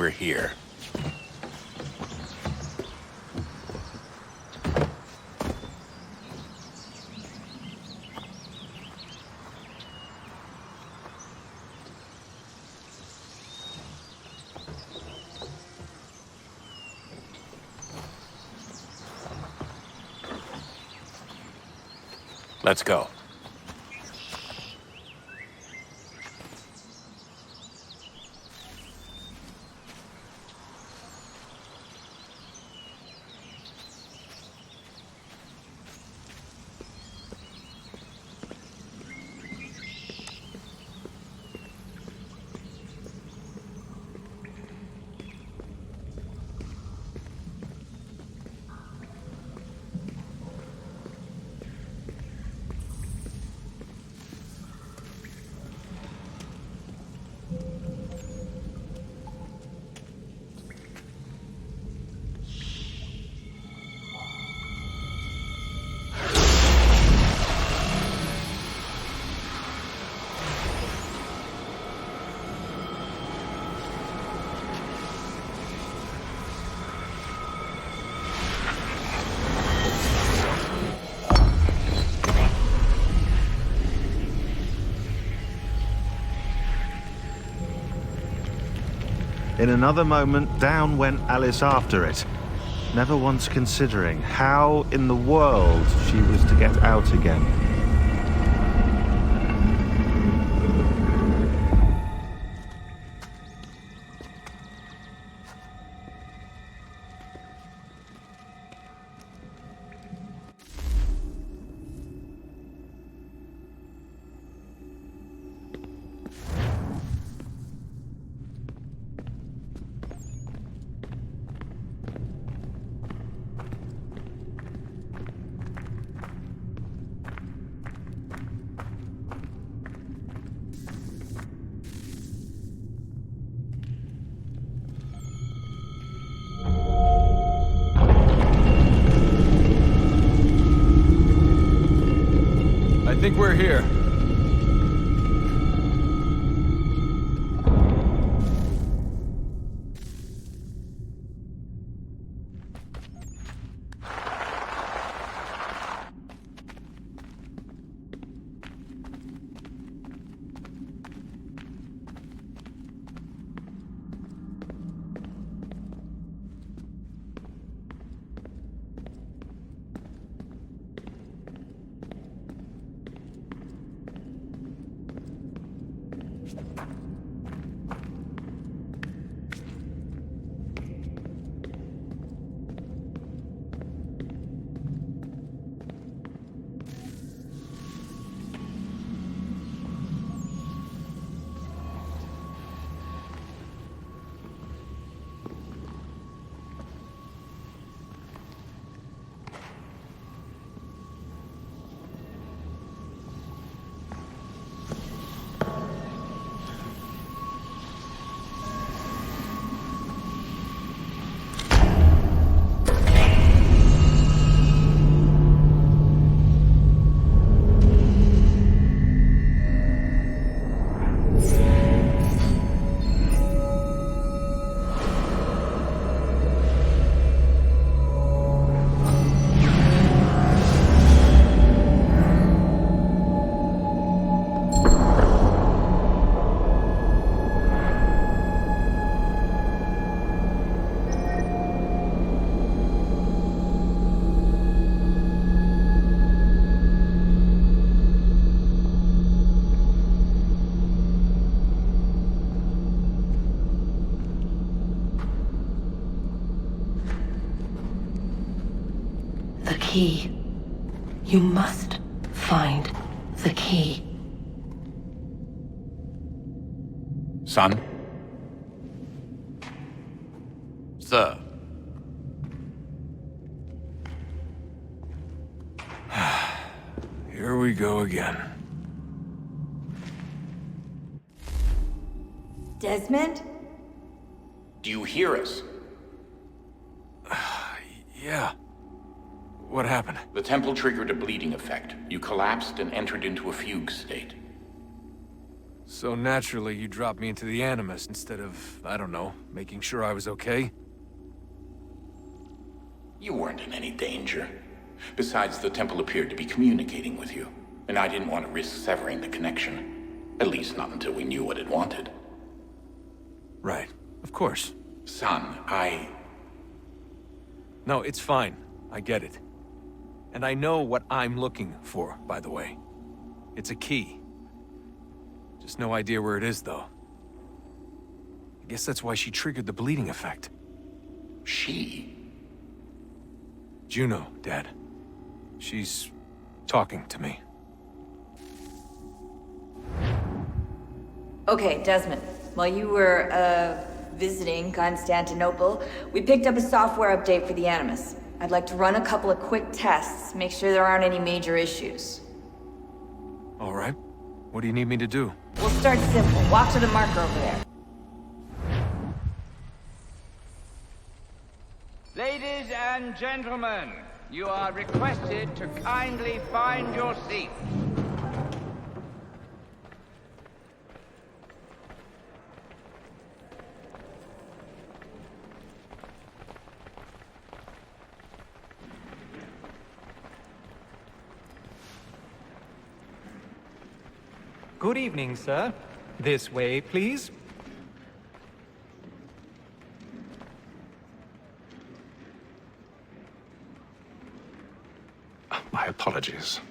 we're here. Let's go. In another moment, down went Alice after it, never once considering how in the world she was to get out again. I think we're here. The key. You must find the key. Son? Sir. Here we go again. Desmond? Do you hear us? Yeah. What happened? The temple triggered a bleeding effect. You collapsed and entered into a fugue state. So naturally, you dropped me into the Animus instead of, I don't know, making sure I was okay? You weren't in any danger. Besides, the temple appeared to be communicating with you, and I didn't want to risk severing the connection. At least not until we knew what it wanted. Right. Of course. Son, No, it's fine. I get it. And I know what I'm looking for, by the way. It's a key. Just no idea where it is, though. I guess that's why she triggered the bleeding effect. She? Juno, Dad. She's talking to me. Okay, Desmond. While you were, visiting Constantinople, we picked up a software update for the Animus. I'd like to run a couple of quick tests, make sure there aren't any major issues. All right. What do you need me to do? We'll start simple. Walk to the marker over there. Ladies and gentlemen, you are requested to kindly find your seats. Good evening, sir. This way, please. My apologies.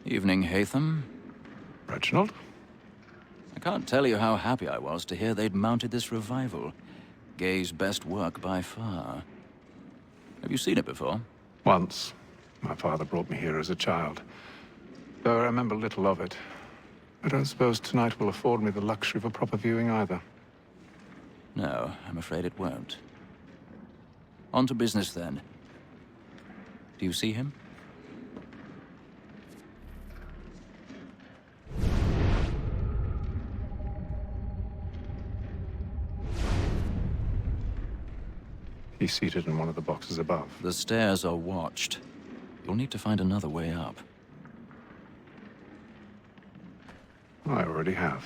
Evening, Hatham. Reginald? I can't tell you how happy I was to hear they'd mounted this revival. Gay's best work by far. Have you seen it before? Once. My father brought me here as a child. Though I remember little of it. I don't suppose tonight will afford me the luxury of a proper viewing either. No, I'm afraid it won't. On to business, then. Do you see him? He's seated in one of the boxes above. The stairs are watched. You'll need to find another way up. I already have.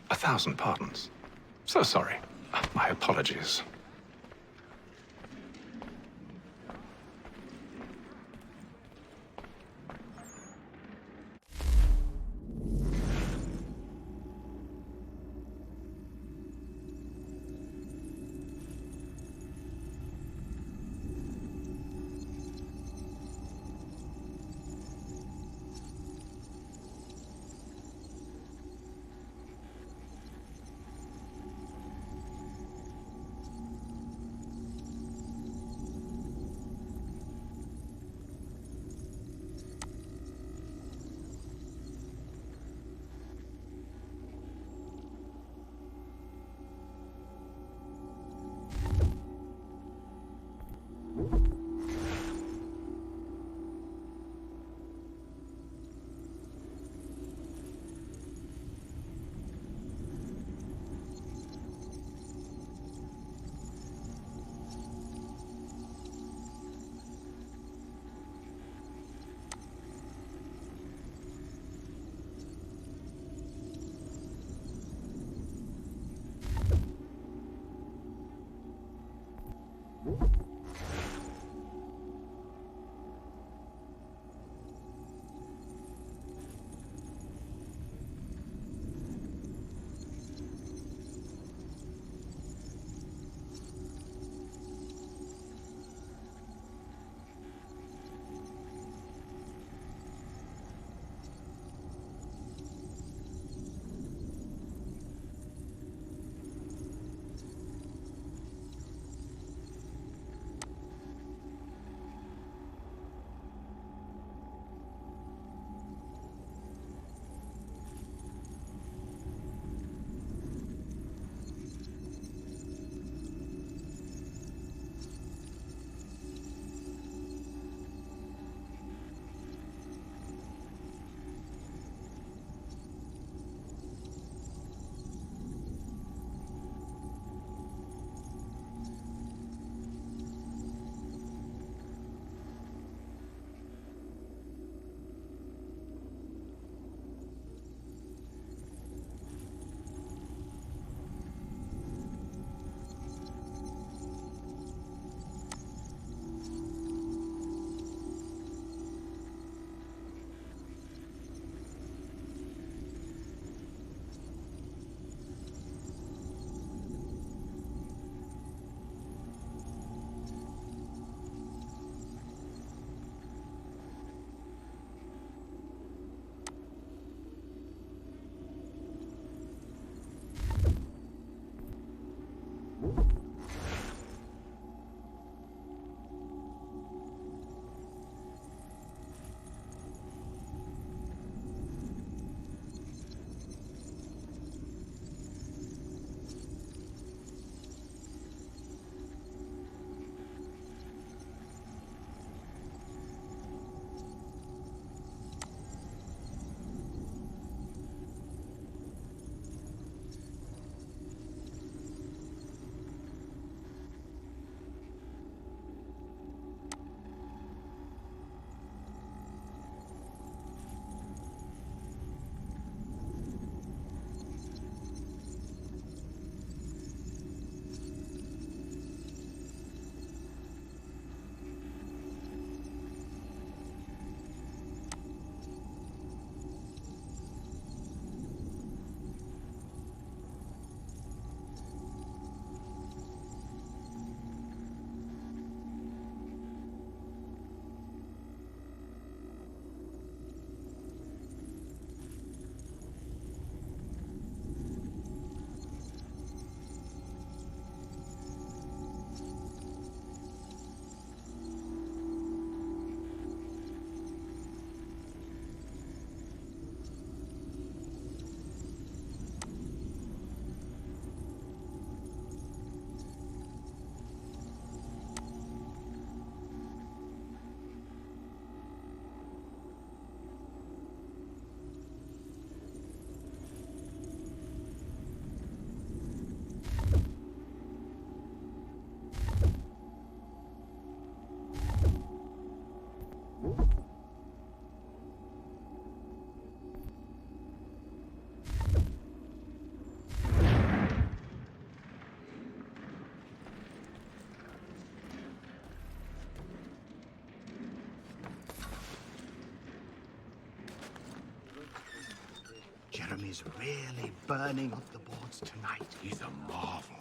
A thousand pardons. So sorry. My apologies. Jeremy's really burning up the boards tonight. He's a marvel.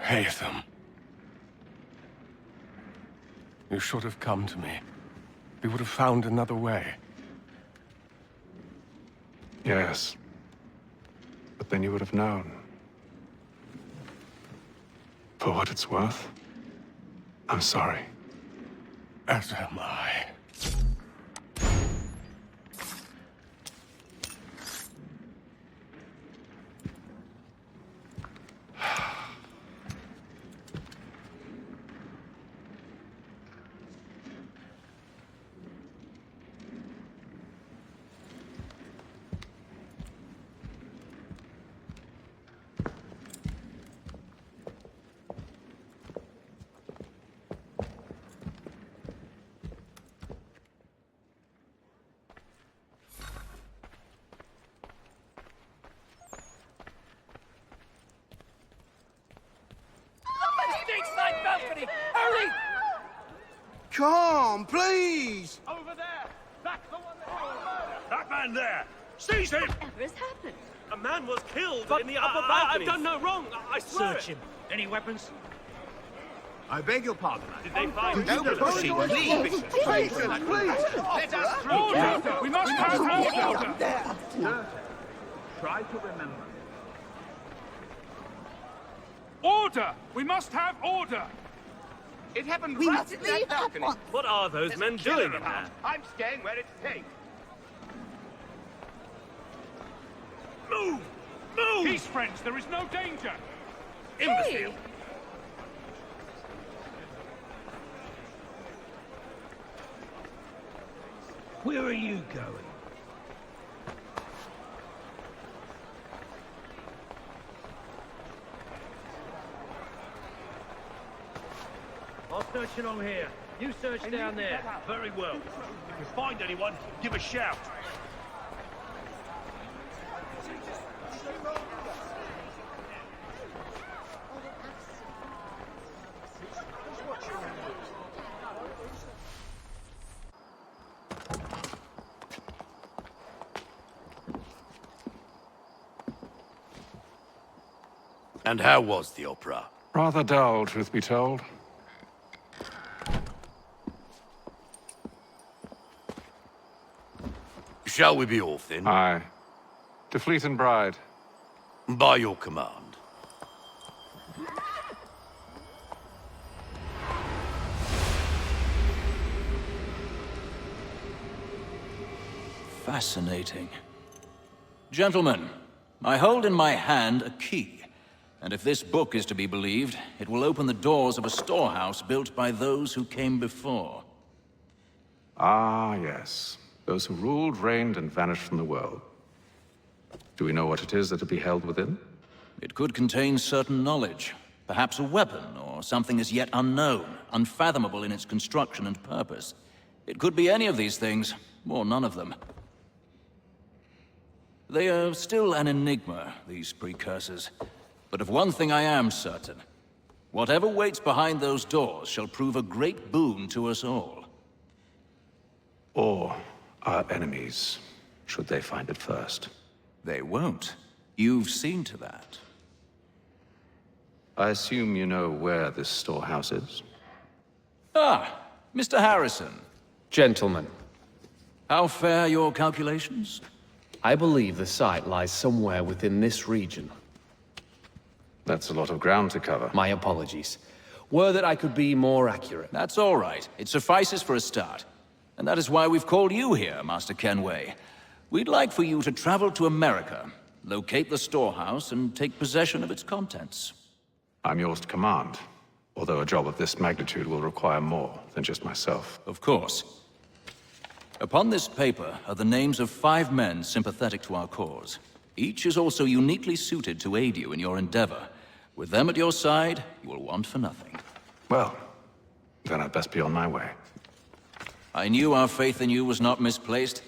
Haytham. You should have come to me. We would have found another way. Yes. But then you would have known. For what it's worth, I'm sorry. As am I. Hurry! Come, please! Over there! That's the one that... That man there! Seize him! Whatever has happened? A man was killed in the upper balcony. I've done no wrong. I swear. Search him. Any weapons? I beg your pardon. Did they find? Don't proceed, please! Please! Let us through! Order! We must have order! Try to remember. Order! We must have order! It happened right at that balcony. What are those men doing in there? I'm staying where it's safe. Move! Move! Peace, friends. There is no danger. Imbecile! Where are you going? I'll search along here. You search down there. Very well. If you find anyone, give a shout. And how was the opera? Rather dull, truth be told. Shall we be off then? Aye. To Fleet and Bride. By your command. Fascinating. Gentlemen, I hold in my hand a key. And if this book is to be believed, it will open the doors of a storehouse built by those who came before. Ah, yes. Those who ruled, reigned, and vanished from the world. Do we know what it is that will be held within? It could contain certain knowledge. Perhaps a weapon, or something as yet unknown, unfathomable in its construction and purpose. It could be any of these things, or none of them. They are still an enigma, these precursors. But of one thing I am certain. Whatever waits behind those doors shall prove a great boon to us all. Or our enemies, should they find it first. They won't. You've seen to that. I assume you know where this storehouse is? Ah, Mr. Harrison. Gentlemen, How fare your calculations? I believe the site lies somewhere within this region. That's a lot of ground to cover. My apologies. Were that I could be more accurate. That's all right. It suffices for a start. And that is why we've called you here, Master Kenway. We'd like for you to travel to America, locate the storehouse, and take possession of its contents. I'm yours to command, although a job of this magnitude will require more than just myself. Of course. Upon this paper are the names of 5 men sympathetic to our cause. Each is also uniquely suited to aid you in your endeavor, With them at your side, you will want for nothing. Well, then I'd best be on my way. I knew our faith in you was not misplaced.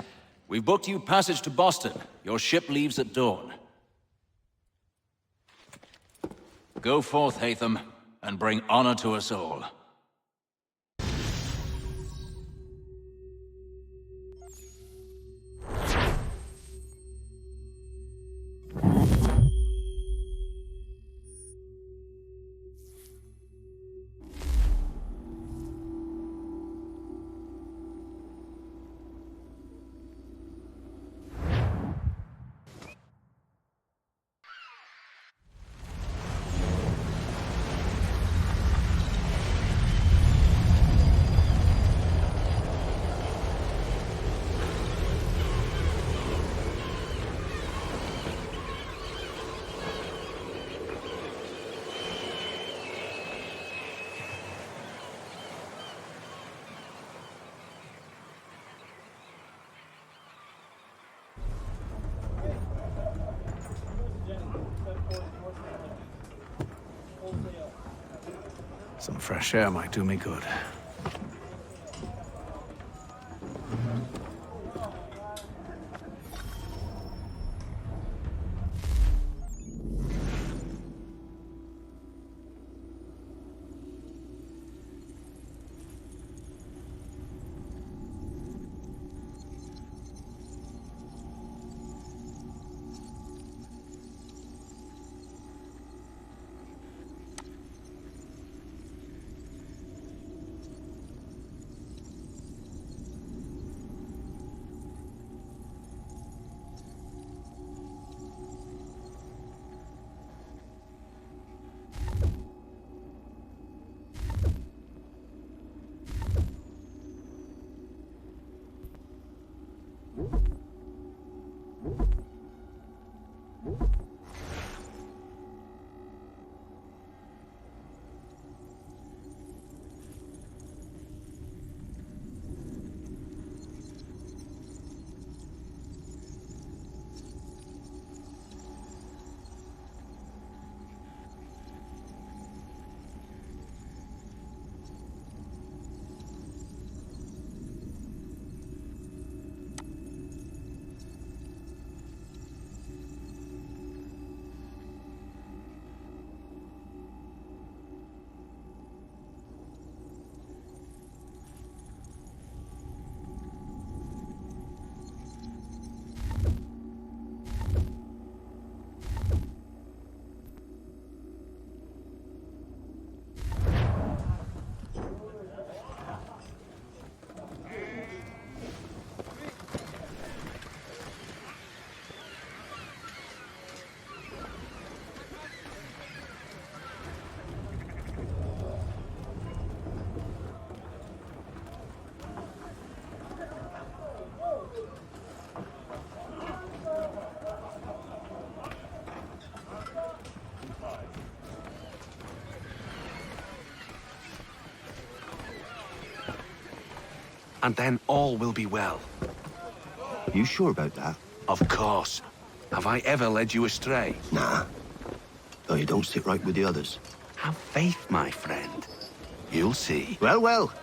We've booked you passage to Boston. Your ship leaves at dawn. Go forth, Hatham, and bring honor to us all. Some fresh air might do me good. And then all will be well. You sure about that? Of course. Have I ever led you astray? Nah. Though you don't sit right with the others. Have faith, my friend. You'll see. Well, well.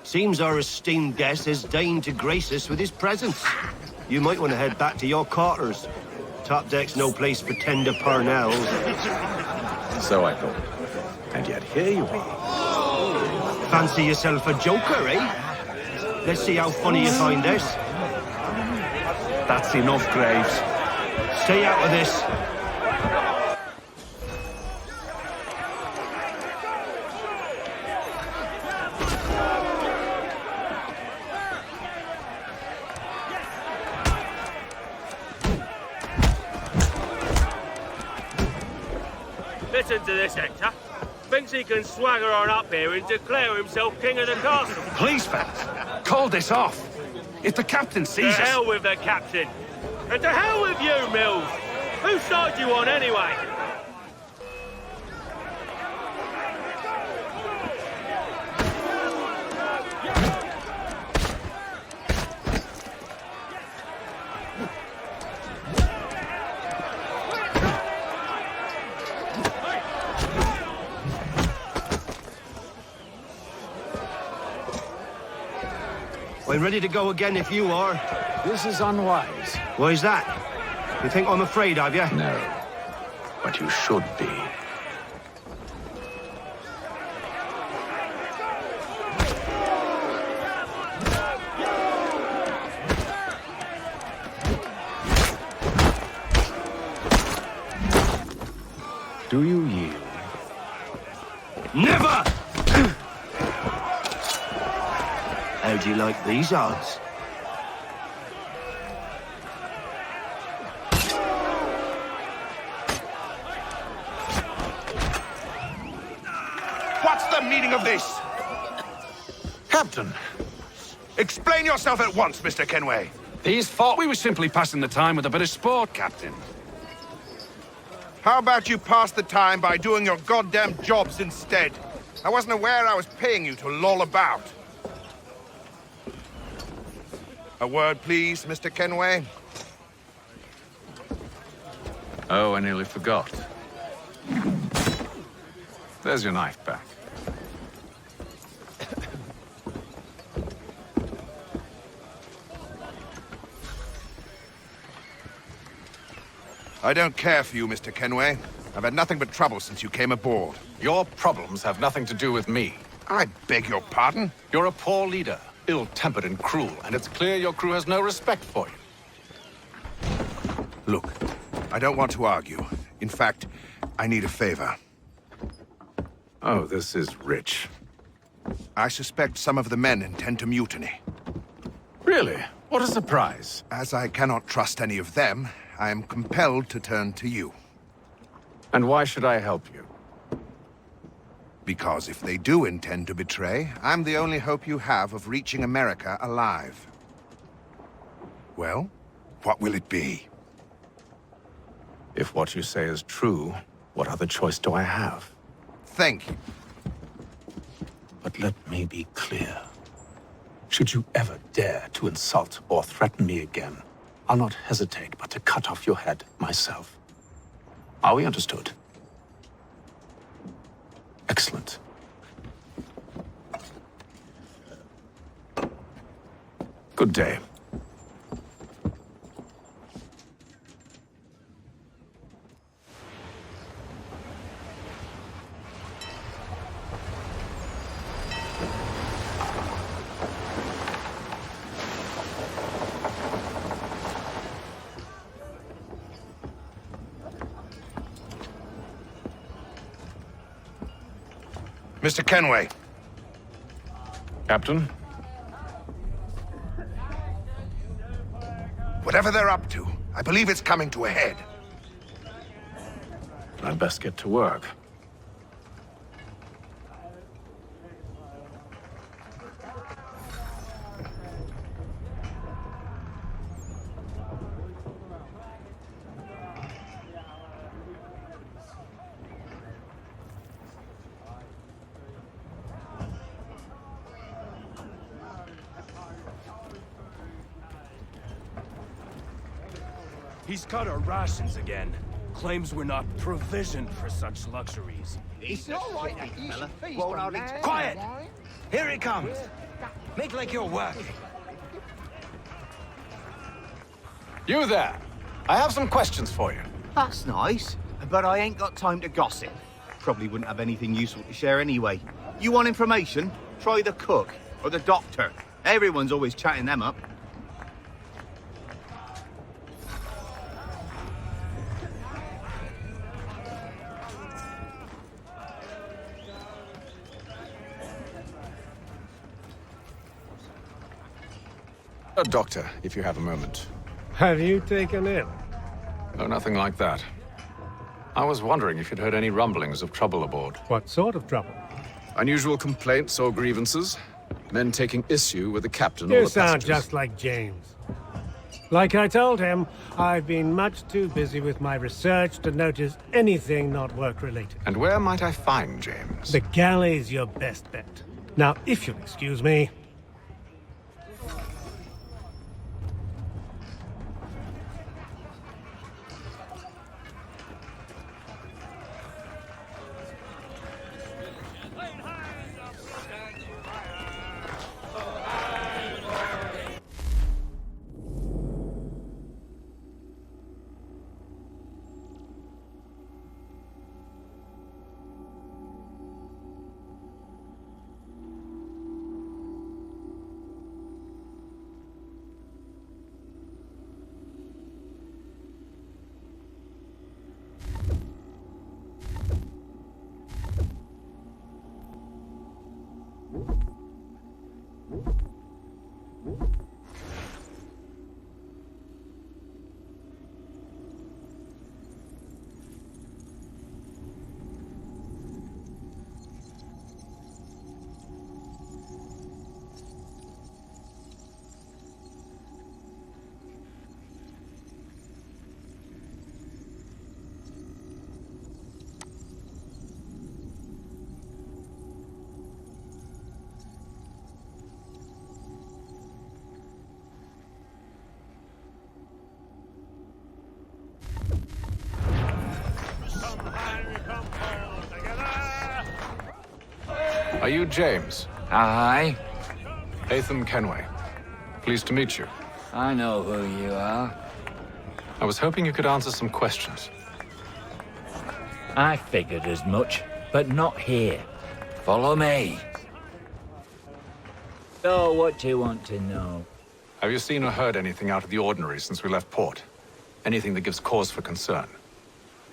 Seems our esteemed guest has deigned to grace us with his presence. You might want to head back to your quarters. Top deck's no place for tender parnells. So I thought. And yet here you are. Fancy yourself a joker, eh? Let's see how funny you find this. That's enough, Graves. Stay out of this. Listen to this, Hector. Thinks he can swagger on up here and declare himself king of the castle. Please, fellas, call this off. If the captain sees us... To hell with the captain. And to hell with you, Mills. Whose side you on, anyway? I'm ready to go again if you are. This is unwise. Why is that? You think I'm afraid of you? No. But you should be. Do you yield? Never! How do you like these odds? What's the meaning of this? Captain, Explain yourself at once, Mr. Kenway. these thought we were simply passing the time with a bit of sport, Captain. How about you pass the time by doing your goddamn jobs instead? I wasn't aware I was paying you to loll about. A word, please, Mr. Kenway. Oh, I nearly forgot. There's your knife back. I don't care for you, Mr. Kenway. I've had nothing but trouble since you came aboard. Your problems have nothing to do with me. I beg your pardon? You're a poor leader, ill-tempered and cruel, and it's clear your crew has no respect for you. Look, I don't want to argue. In fact, I need a favor. Oh, this is rich. I suspect some of the men intend to mutiny. Really? What a surprise. As I cannot trust any of them, I am compelled to turn to you. And why should I help you? Because if they do intend to betray, I'm the only hope you have of reaching America alive. Well, what will it be? If what you say is true, what other choice do I have? Thank you. But let me be clear. Should you ever dare to insult or threaten me again, I'll not hesitate but to cut off your head myself. Are we understood? Excellent. Good day. Mr. Kenway. Captain? Whatever they're up to, I believe it's coming to a head. I'd best get to work. He's cut our rations again. Claims we're not provisioned for such luxuries. It's not right that you should feast Won't on I that. Quiet! Here he comes! Make like you're working. You there! I have some questions for you. That's nice, but I ain't got time to gossip. Probably wouldn't have anything useful to share anyway. You want information? Try the cook or the doctor. Everyone's always chatting them up. A doctor, if you have a moment. Have you taken ill? No, nothing like that. I was wondering if you'd heard any rumblings of trouble aboard. What sort of trouble? Unusual complaints or grievances? Men taking issue with the captain or You the sound passengers? just like James. Like I told him, I've been much too busy with my research to notice anything not work-related. And where might I find James? The galley's your best bet. Now, if you'll excuse me... Are you James? Aye. Atham Kenway. Pleased to meet you. I know who you are. I was hoping you could answer some questions. I figured as much, but not here. Follow me. So, what do you want to know? Have you seen or heard anything out of the ordinary since we left port? Anything that gives cause for concern?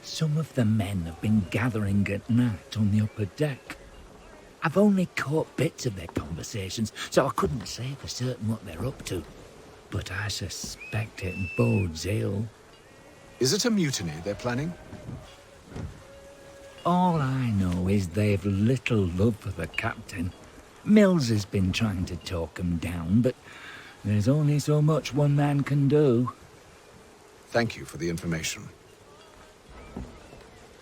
Some of the men have been gathering at night on the upper deck. I've only caught bits of their conversations, so I couldn't say for certain what they're up to. But I suspect it bodes ill. Is it a mutiny they're planning? All I know is they've little love for the captain. Mills has been trying to talk him down, but there's only so much one man can do. Thank you for the information.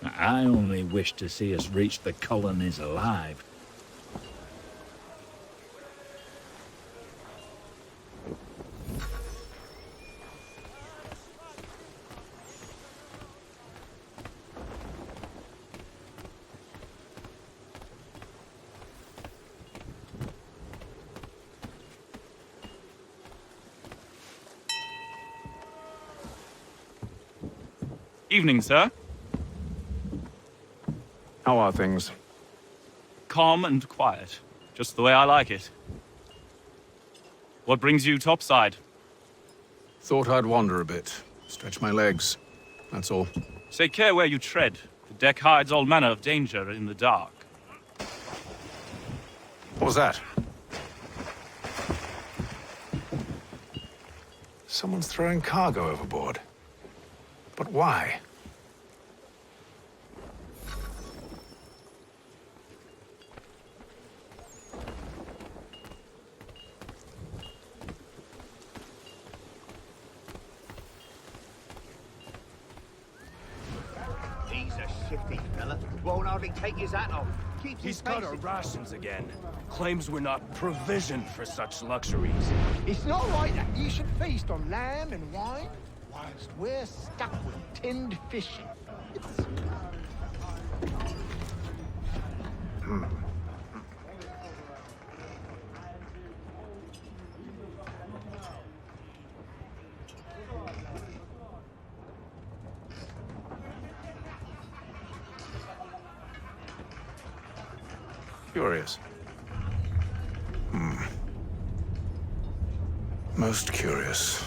I only wish to see us reach the colonies alive. Evening, sir. How are things? Calm and quiet. Just the way I like it. What brings you topside? Thought I'd wander a bit. Stretch my legs. That's all. Take care where you tread. The deck hides all manner of danger in the dark. What was that? Someone's throwing cargo overboard. But why? He's a shifty fella. Won't hardly take his hat off. Keeps his He's cut our face. rations again. Claims we're not provisioned for such luxuries. It's not right that you should feast on lamb and wine whilst we're stuck with tinned fishing. Curious. Most curious.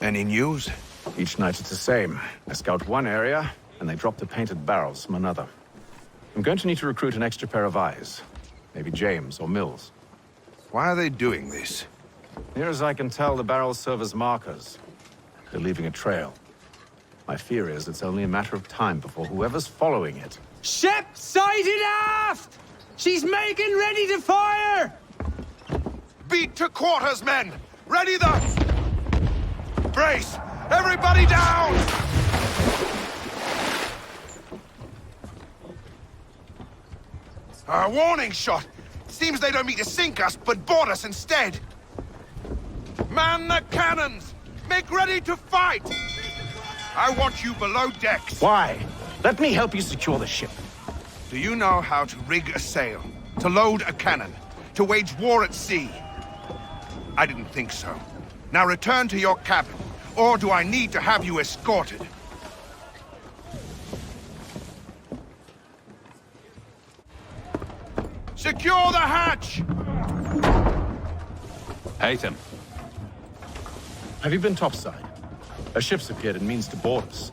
Any news? Each night it's the same. I scout one area, and they drop the painted barrels from another. I'm going to need to recruit an extra pair of eyes. Maybe James or Mills. Why are they doing this? Near as I can tell, the barrels serve as markers. They're leaving a trail. My fear is it's only a matter of time before whoever's following it... Ship sighted aft! She's making ready to fire! Beat to quarters, men! Ready the... Brace! Everybody down! A warning shot! Seems they don't mean to sink us, but board us instead! Man the cannons! Make ready to fight! I want you below decks. Why? Let me help you secure the ship. Do you know how to rig a sail? To load a cannon? To wage war at sea? I didn't think so. Now return to your cabin, or do I need to have you escorted? Secure the hatch! Atham. Have you been topside? A ship's appeared and means to board us.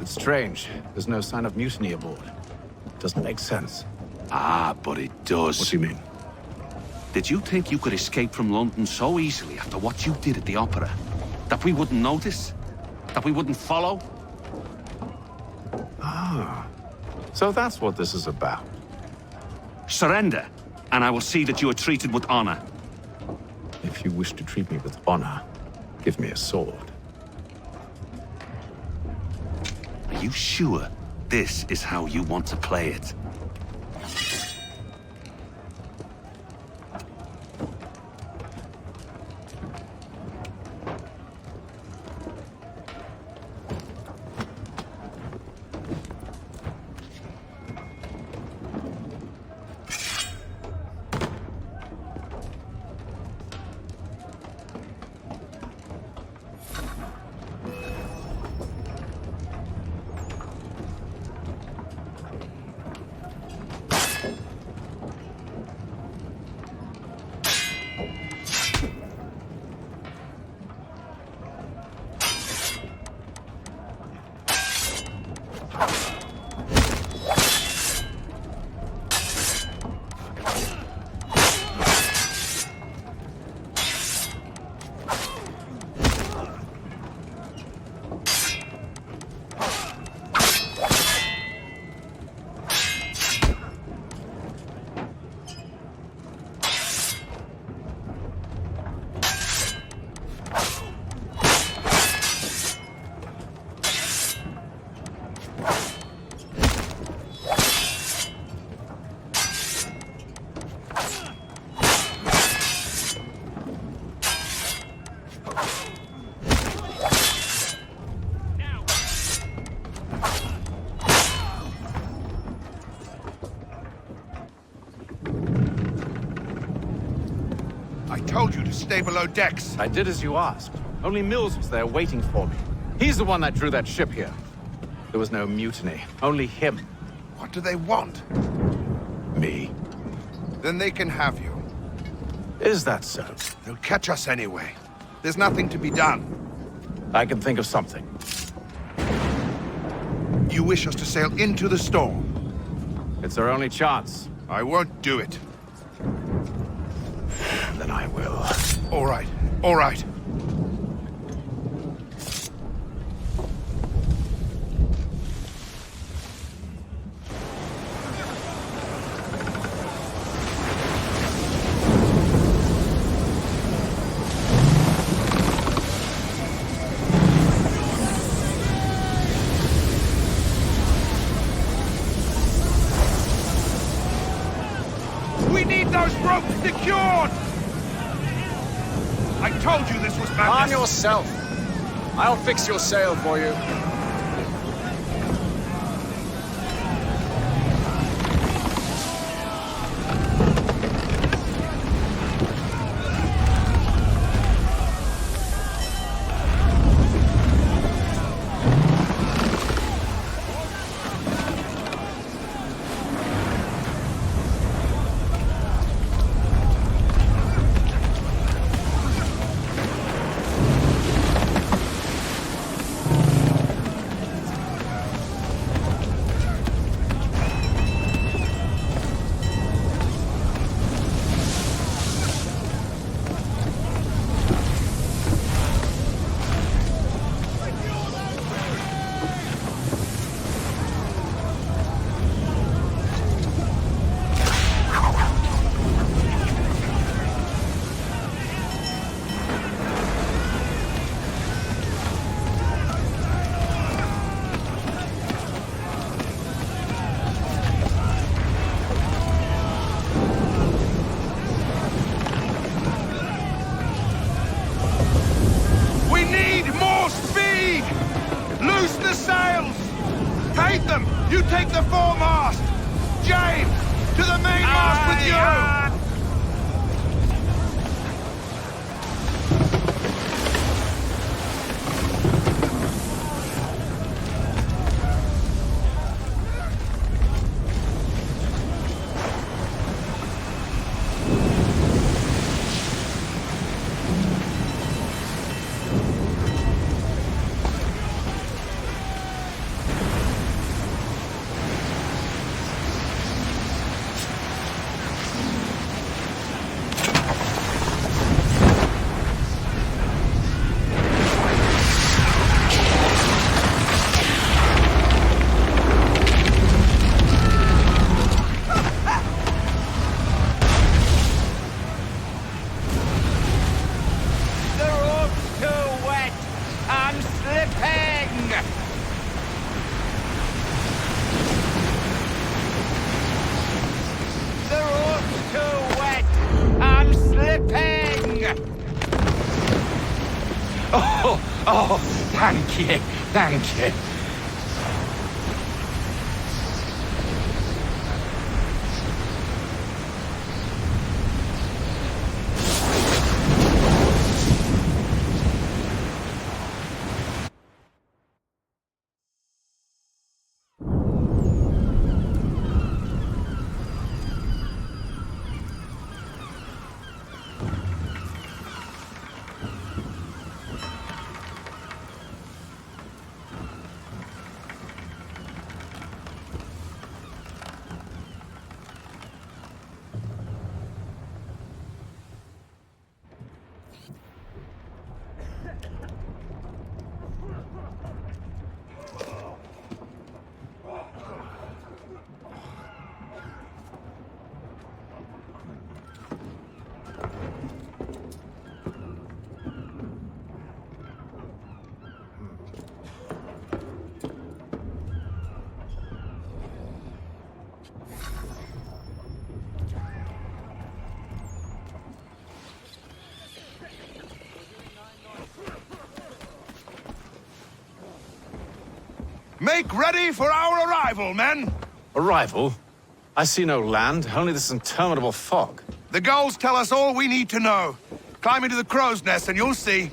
It's strange. There's no sign of mutiny aboard. Doesn't make sense. Ah, but it does. What do you mean? Did you think you could escape from London so easily after what you did at the opera? That we wouldn't notice? That we wouldn't follow? Ah. So that's what this is about. Surrender, and I will see that you are treated with honor. If you wish to treat me with honor, give me a sword. Are you sure this is how you want to play it? Told you to stay below decks. I did as you asked. Only Mills was there waiting for me. He's the one that drew that ship here. There was no mutiny, only him. What do they want? Me. Then they can have you. Is that so? They'll catch us anyway. There's nothing to be done. I can think of something. You wish us to sail into the storm? It's our only chance. I won't do it. Then I will. All right, all right. We need those ropes secured! I told you this was madness! Calm yourself. I'll fix your sail for you. You take the foremast! James, to the mainmast with you! Oh, thank you, thank you. Make ready for our arrival, men! Arrival? I see no land, only this interminable fog. The gulls tell us all we need to know. Climb into the crow's nest and you'll see.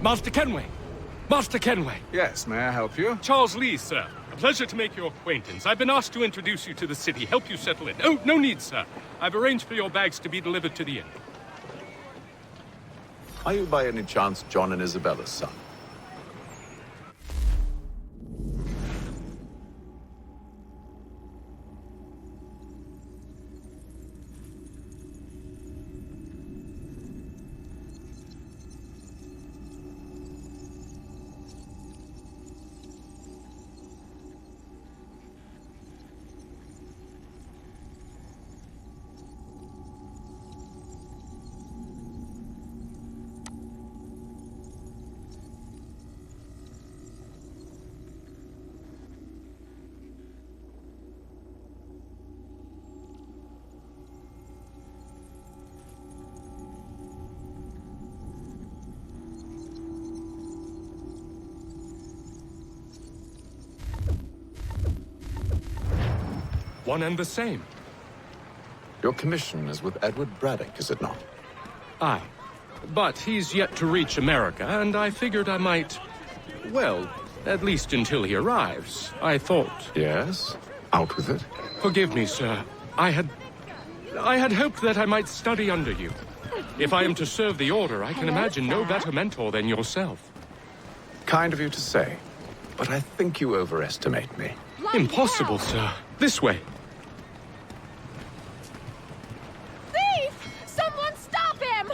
Master Kenway! Master Kenway! Yes, may I help you? Charles Lee, sir. A pleasure to make your acquaintance. I've been asked to introduce you to the city, help you settle in. Oh, no need, sir. I've arranged for your bags to be delivered to the inn. Are you by any chance John and Isabella's son? One and the same. Your commission is with Edward Braddock, is it not? Aye. But he's yet to reach America, and I figured I might... Well, at least until he arrives, I thought... Yes? Out with it. Forgive me, sir. I had hoped that I might study under you. If I am to serve the Order, I can imagine no better mentor than yourself. Kind of you to say, but I think you overestimate me. Impossible, sir. This way. Thief! Someone stop him!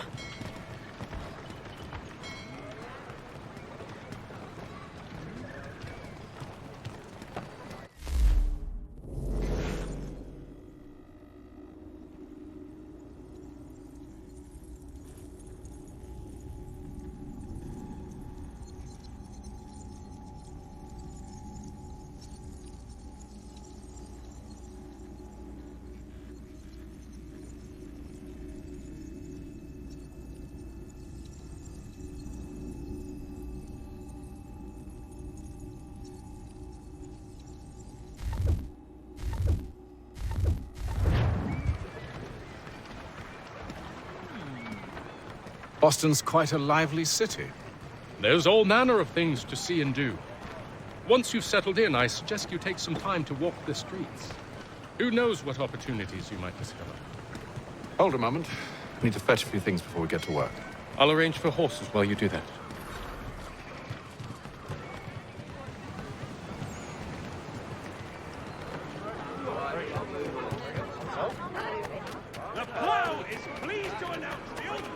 Boston's quite a lively city. There's all manner of things to see and do. Once you've settled in, I suggest you take some time to walk the streets. Who knows what opportunities you might discover. Hold a moment. I need to fetch a few things before we get to work. I'll arrange for horses while you do that. The plow is pleased to announce the opening.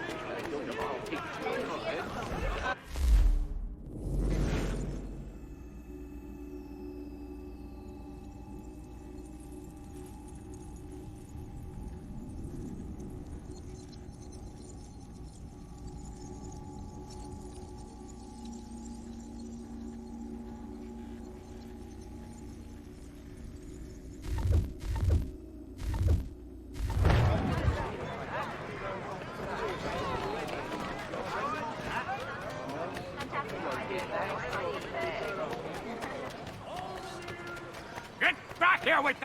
Get back here with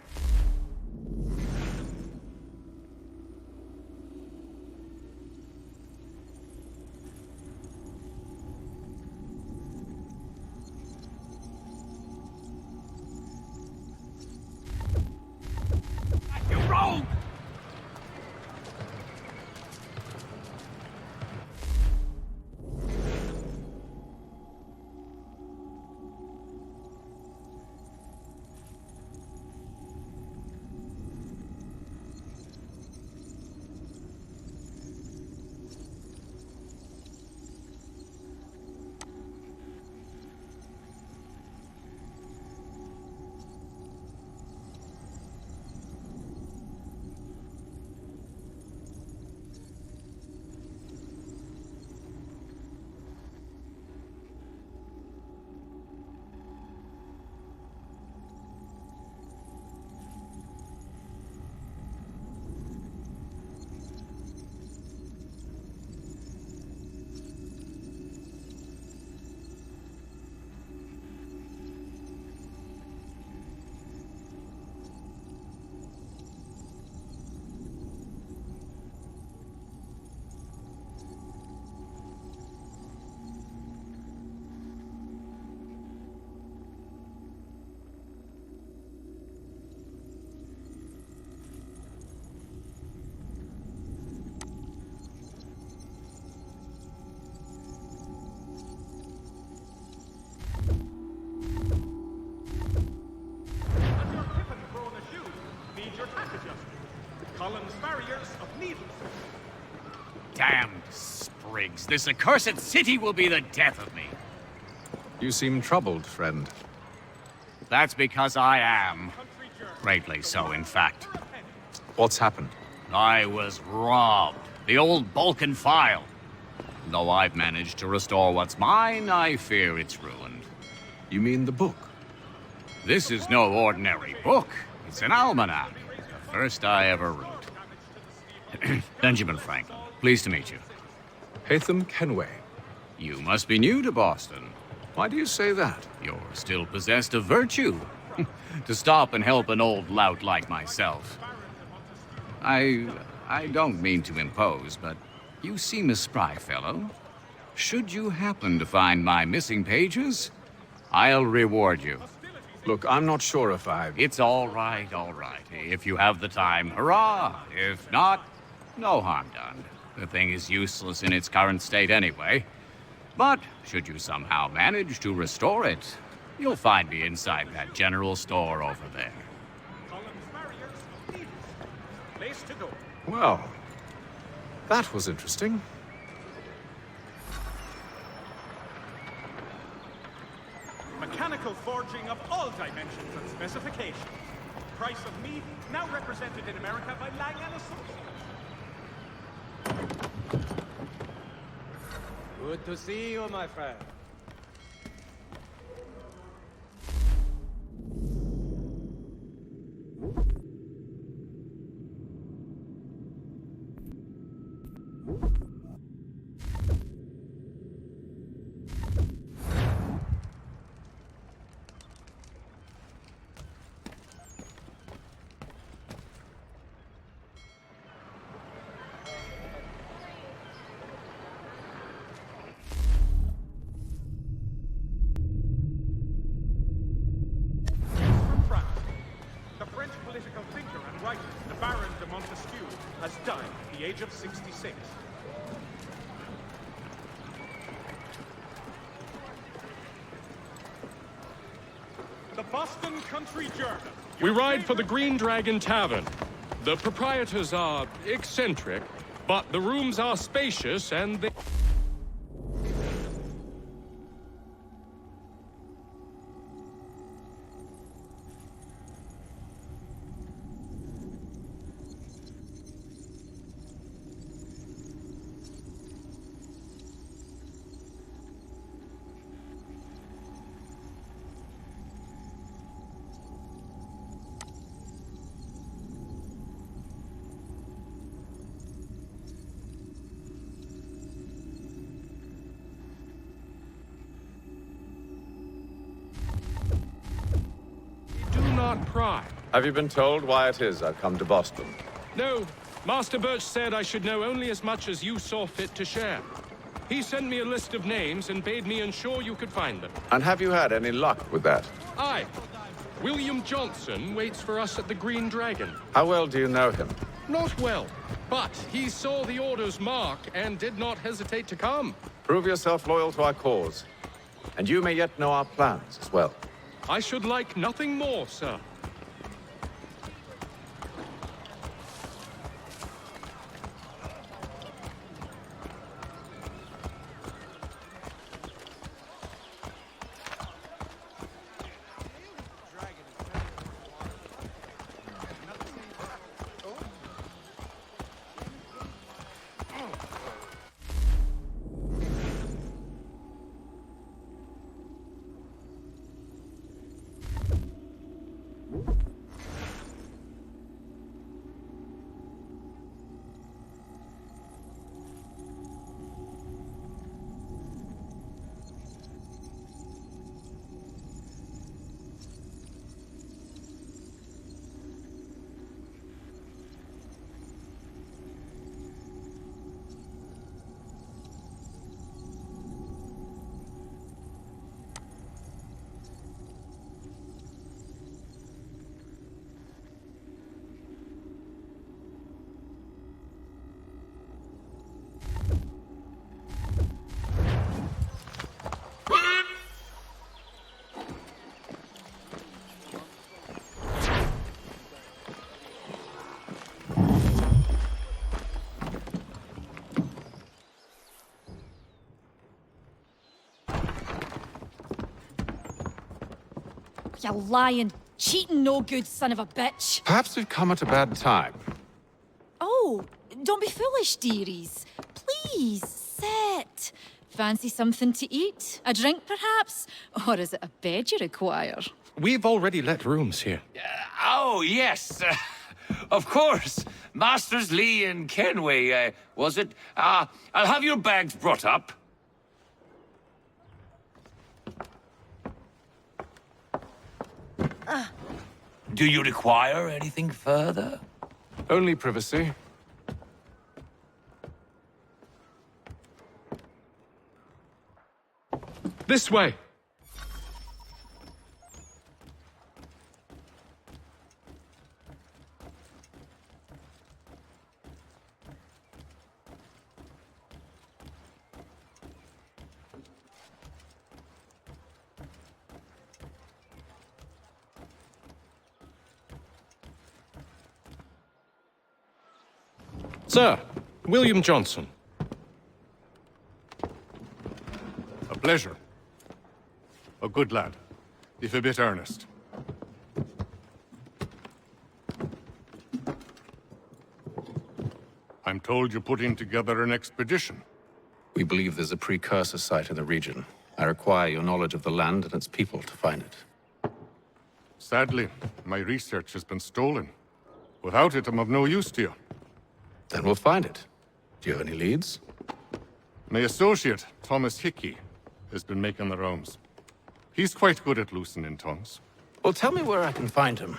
you rogue! Damned sprigs. This accursed city will be the death of me. You seem troubled, friend. That's because I am. Greatly so, in fact. What's happened? I was robbed. The old Balkan file. Though I've managed to restore what's mine, I fear it's ruined. You mean the book? This is no ordinary book. It's an almanac. The first I ever wrote. Benjamin Franklin, pleased to meet you. Hatham Kenway. You must be new to Boston. Why do you say that? You're still possessed of virtue. To stop and help an old lout like myself. I don't mean to impose, but you seem a spry fellow. Should you happen to find my missing pages, I'll reward you. Look, I'm not sure if It's all right, all right. If you have the time, hurrah! If not, no harm done. The thing is useless in its current state anyway. But should you somehow manage to restore it, you'll find me inside that general store over there. Well, that was interesting. Mechanical forging of all dimensions and specifications. Price of meat now represented in America by Lang & Associates. Good to see you, my friend. age of 66. The Boston Country Journal. We ride for the Green Dragon Tavern. The proprietors are eccentric, but the rooms are spacious and they... Pry. Have you been told why it is I've come to Boston? No. Master Birch said I should know only as much as you saw fit to share. He sent me a list of names and bade me ensure you could find them. And have you had any luck with that? Aye. William Johnson waits for us at the Green Dragon. How well do you know him? Not well, but he saw the order's mark and did not hesitate to come. Prove yourself loyal to our cause, and you may yet know our plans as well. I should like nothing more, sir. You lying, cheating, no good son of a bitch. Perhaps we've come at a bad time. Oh, don't be foolish, dearies. Please, sit. Fancy something to eat? A drink, perhaps? Or is it a bed you require? We've already let rooms here. Oh, yes. Of course. Masters Lee and Kenway, was it? I'll have your bags brought up. Do you require anything further? Only privacy. This way. Sir, William Johnson. A pleasure. A good lad, if a bit earnest. I'm told you're putting together an expedition. We believe there's a precursor site in the region. I require your knowledge of the land and its people to find it. Sadly, my research has been stolen. Without it, I'm of no use to you. Then we'll find it. Do you have any leads? My associate, Thomas Hickey, has been making the rounds. He's quite good at loosening tongues. Well, tell me where I can find him.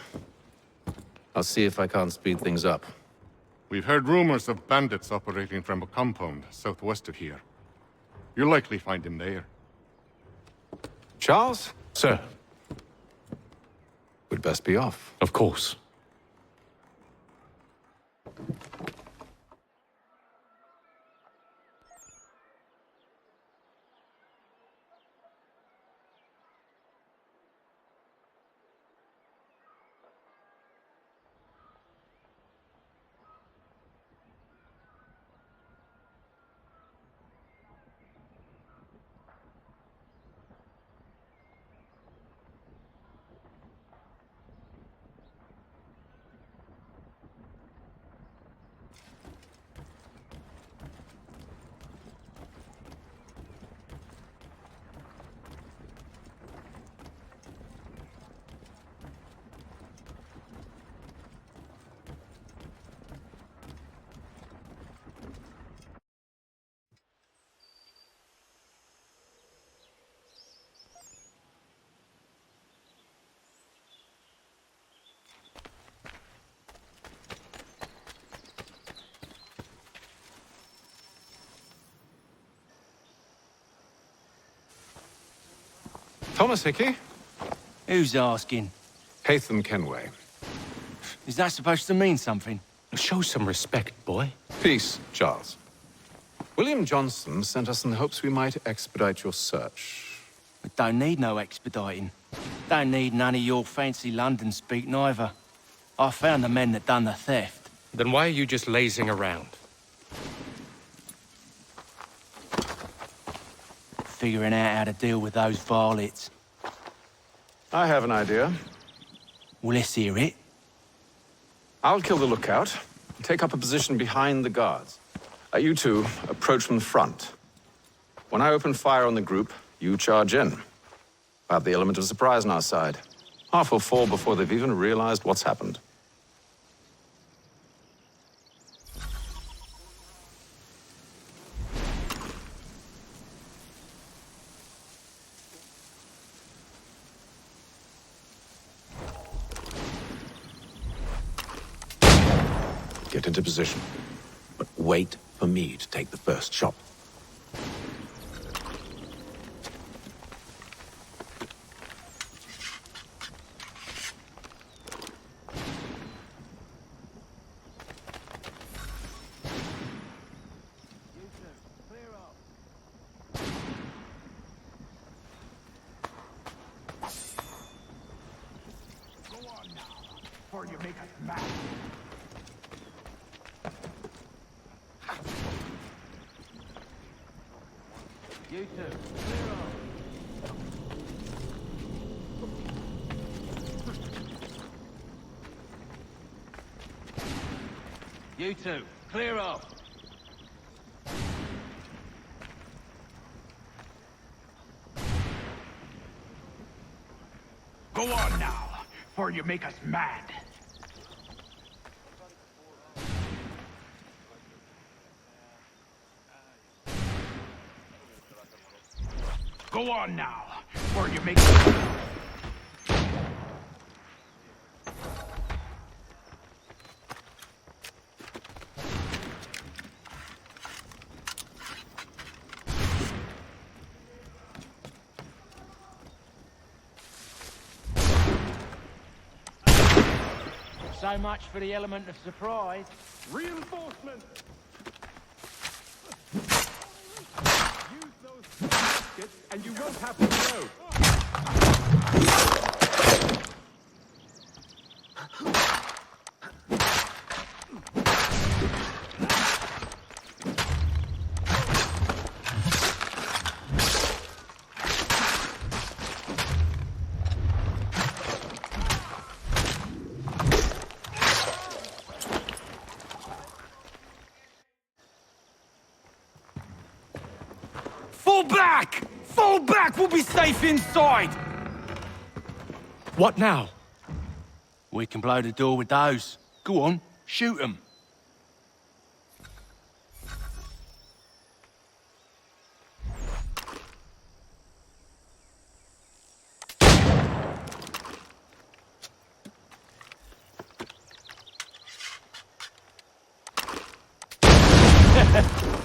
I'll see if I can't speed things up. We've heard rumors of bandits operating from a compound southwest of here. You'll likely find him there. Charles? Sir. We'd best be off. Of course. Thomas Hickey? Who's asking? Haytham Kenway. Is that supposed to mean something? Show some respect, boy. Peace, Charles. William Johnson sent us in the hopes we might expedite your search. We don't need no expediting. Don't need none of your fancy London speak neither. I found the men that done the theft. Then why are you just lazing around? Figuring out how to deal with those varlets. I have an idea. Well, let's hear it. I'll kill the lookout and take up a position behind the guards. You two approach from the front. When I open fire on the group, you charge in. I have the element of surprise on our side. Half will fall before they've even realized what's happened. Get into position. But wait for me to take the first shot. Before you make us mad. You two, clear off. You two, clear off. Go on now, before you make us mad. Go on now, before you make us mad. So much for the element of surprise. Reinforcement! Use those baskets and you won't have to go. Fall back! Fall back! We'll be safe inside! What now? We can blow the door with those. Go on, shoot them.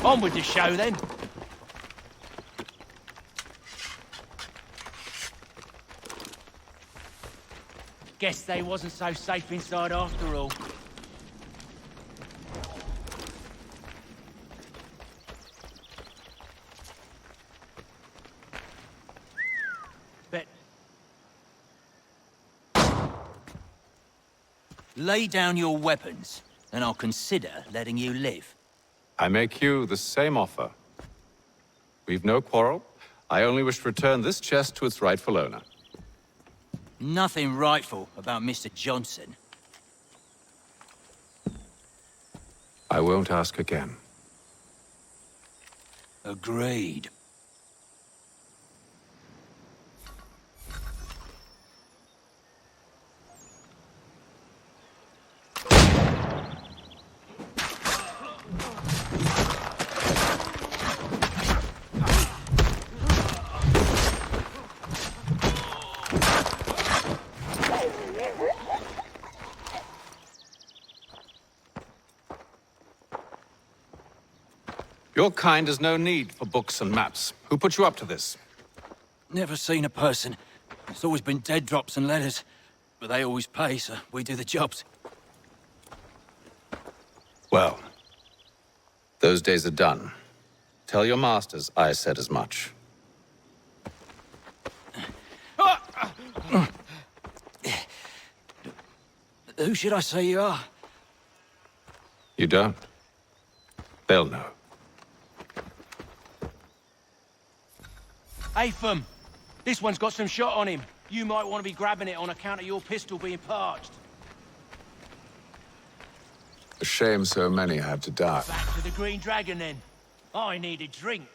On with the show then. Guess they wasn't so safe inside after all. But lay down your weapons, and I'll consider letting you live. I make you the same offer. We've no quarrel. I only wish to return this chest to its rightful owner. Nothing rightful about Mr. Johnson. I won't ask again. Agreed. Your kind has no need for books and maps. Who put you up to this? Never seen a person. It's always been dead drops and letters. But they always pay, so we do the jobs. Well, those days are done. Tell your masters I said as much. Who should I say you are? You don't? They'll know. Atham! This one's got some shot on him. You might want to be grabbing it on account of your pistol being parched. A shame so many had to die. Back to the Green Dragon, then. I need a drink.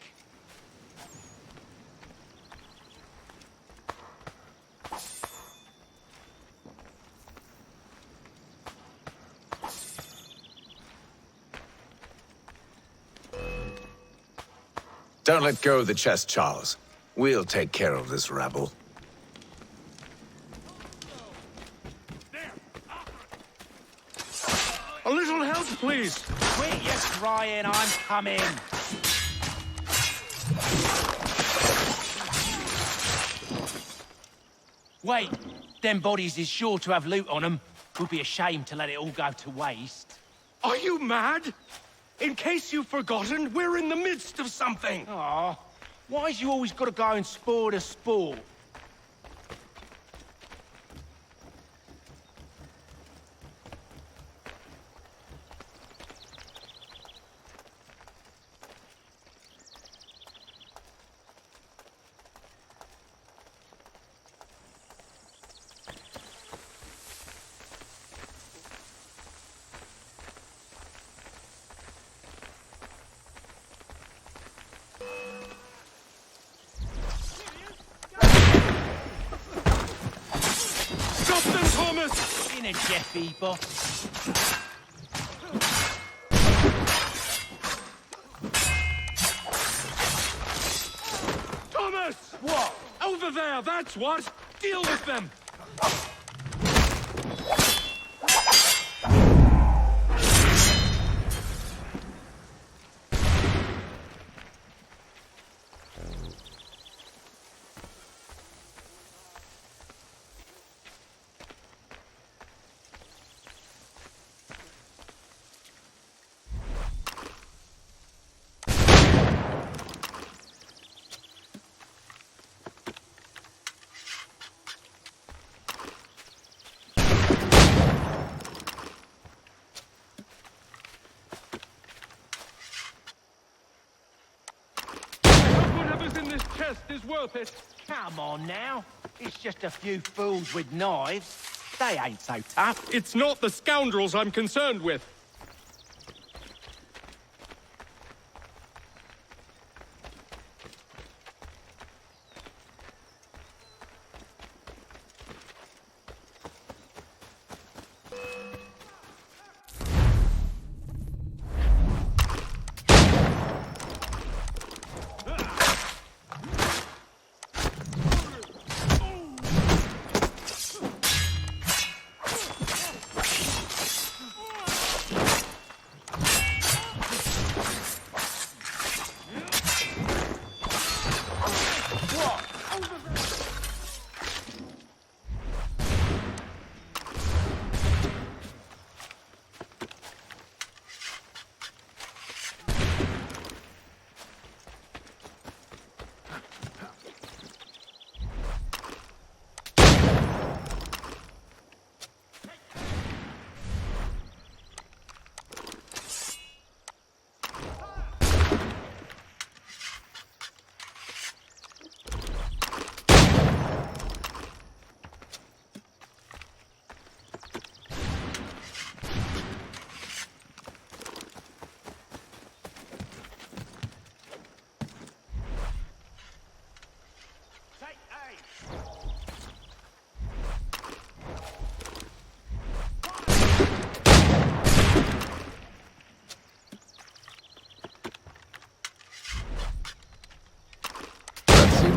Don't let go of the chest, Charles. We'll take care of this rabble. A little help, please. Quit your crying, I'm coming. Wait, them bodies is sure to have loot on them. Would be a shame to let it all go to waste. Are you mad? In case you've forgotten, we're in the midst of something. Aw, why's you always got to go and spoil the sport? In a Jeffy, boss. Thomas! What? Over there, that's what! Deal with them! Is worth it. Come on now. It's just a few fools with knives. They ain't so tough. It's not the scoundrels I'm concerned with.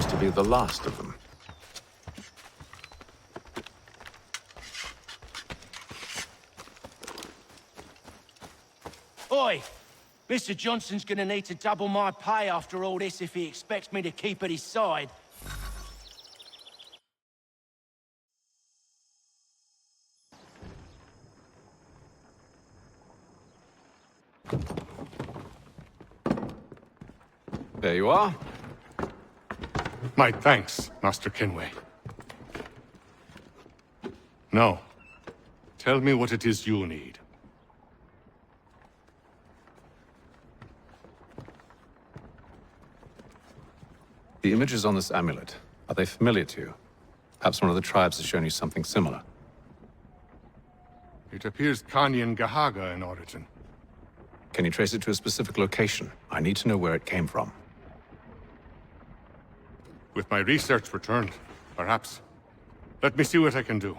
To be the last of them. Oi! Mr. Johnson's gonna need to double my pay after all this if he expects me to keep at his side. There you are. My thanks, Master Kenway. Now, tell me what it is you need. The images on this amulet, are they familiar to you? Perhaps one of the tribes has shown you something similar. It appears Kanyan Gahaga in origin. Can you trace it to a specific location? I need to know where it came from. With my research returned, perhaps. Let me see what I can do.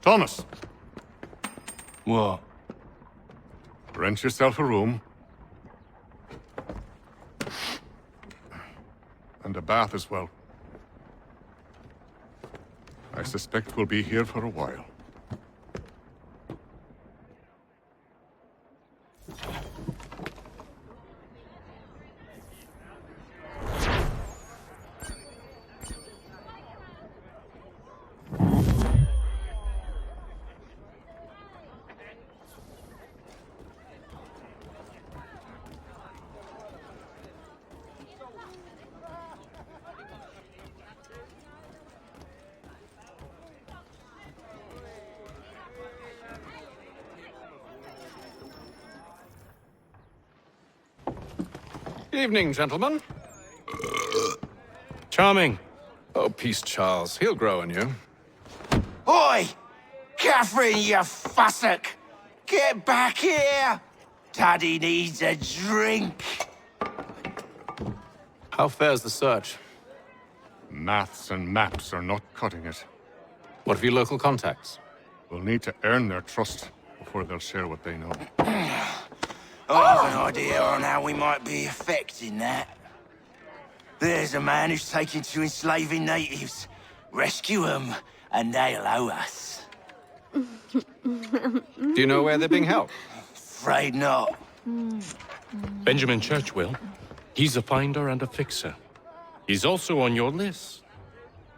Thomas! What? Rent yourself a room. And a bath as well. I suspect we'll be here for a while. Evening, gentlemen. Charming. Oh, peace, Charles. He'll grow on you. Oi! Catherine, you fussock! Get back here! Daddy needs a drink. How fares the search? Maths and maps are not cutting it. What of your local contacts? We'll need to earn their trust before they'll share what they know. I have an idea on how we might be affecting that. There's a man who's taken to enslaving natives. Rescue them, and they'll owe us. Do you know where they're being held? Afraid not. Benjamin Churchwill. He's a finder and a fixer. He's also on your list.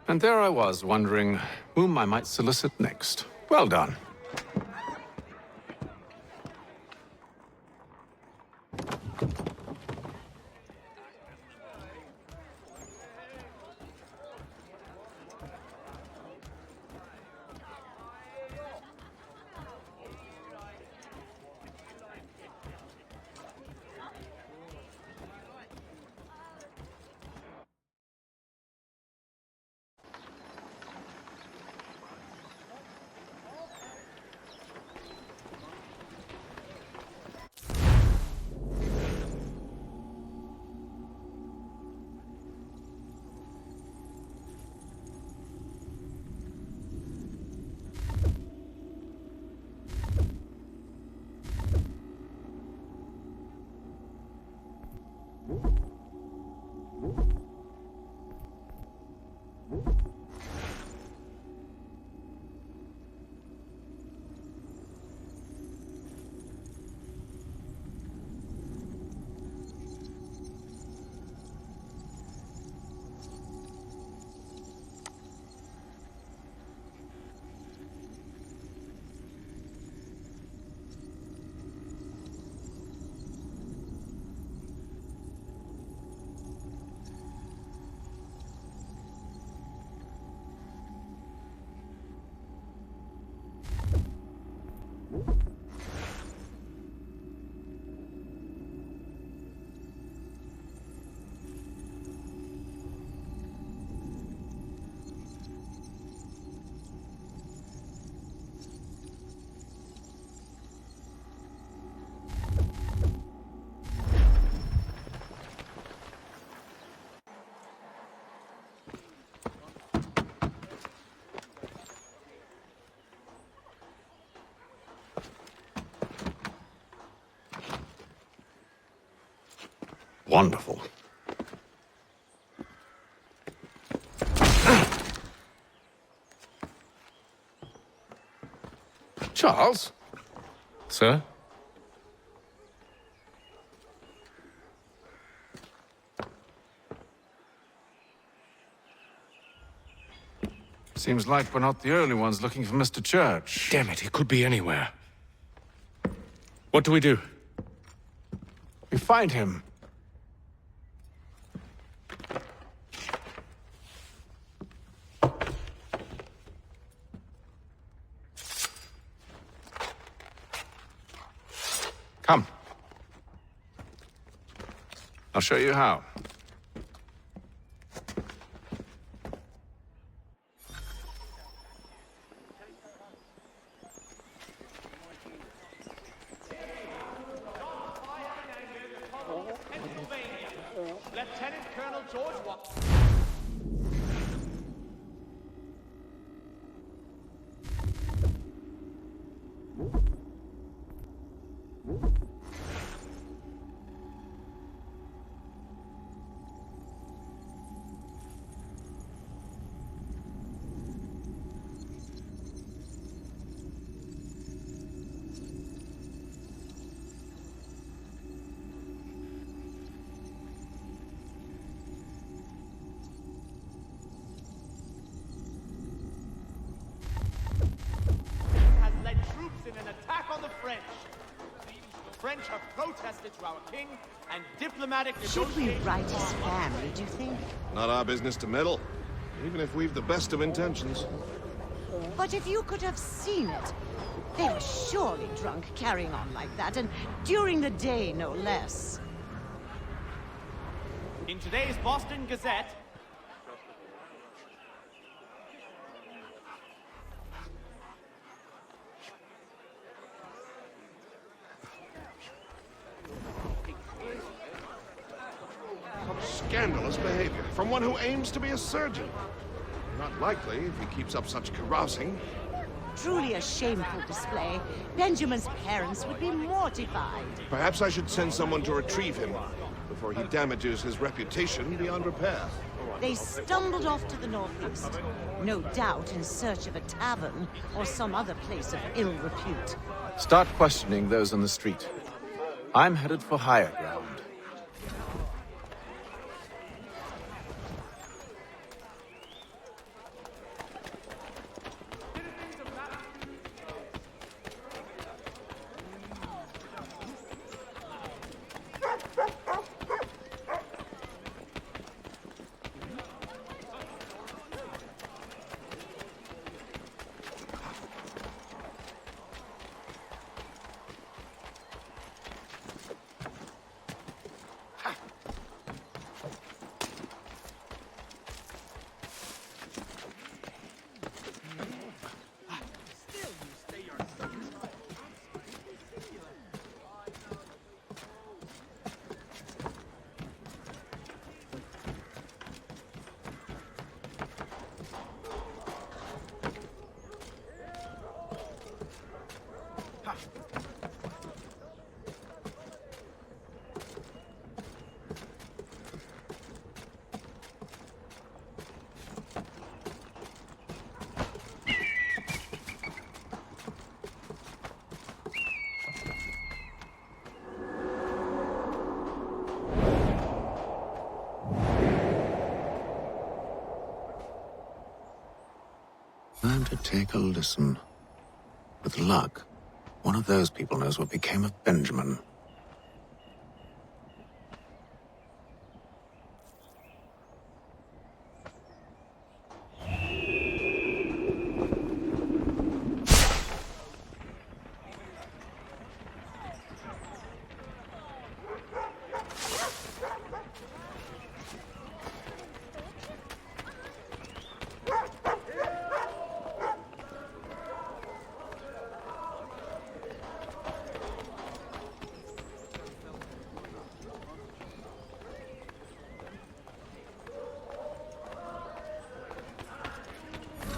And there I was, wondering whom I might solicit next. Well done. Wonderful. Charles? Sir? Seems like we're not the only ones looking for Mr. Church. Damn it, he could be anywhere. What do we do? We find him. I'll show you how. Lieutenant Colonel George Watt. French have protested to our king, and diplomatic Should we write his family, do you think? Not our business to meddle, even if we've the best of intentions. But if you could have seen it, they were surely drunk carrying on like that, and during the day, no less. In today's Boston Gazette, Scandalous behavior from one who aims to be a surgeon. Not likely if he keeps up such carousing. Truly a shameful display. Benjamin's parents would be mortified. Perhaps I should send someone to retrieve him before he damages his reputation beyond repair. They stumbled off to the northeast, no doubt in search of a tavern or some other place of ill repute. Start questioning those on the street. I'm headed for higher ground. Time to take a listen. With luck, one of those people knows what became of Benjamin.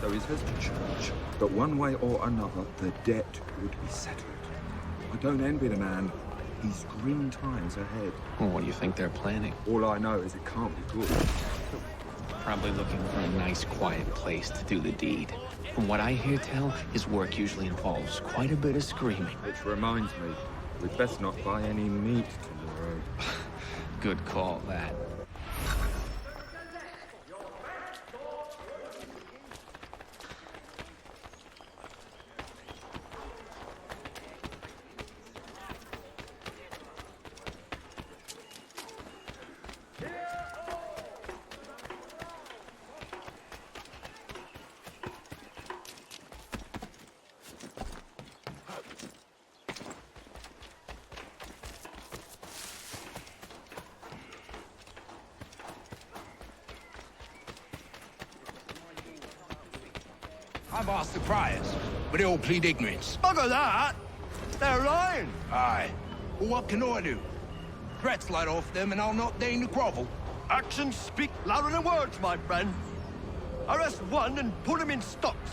So he says to church that one way or another the debt would be settled. I don't envy the man. He's grim times ahead. Well, what do you think they're planning? All I know is it can't be good. Probably looking for a nice, quiet place to do the deed. From what I hear tell, his work usually involves quite a bit of screaming. Which reminds me, we'd best not buy any meat tomorrow. Good call, that. I've asked the criers, but they all plead ignorance. Bugger that! They're lying! Aye. Well, what can I do? Threats light off them and I'll not deign to grovel. Actions speak louder than words, my friend. Arrest one and put him in stocks.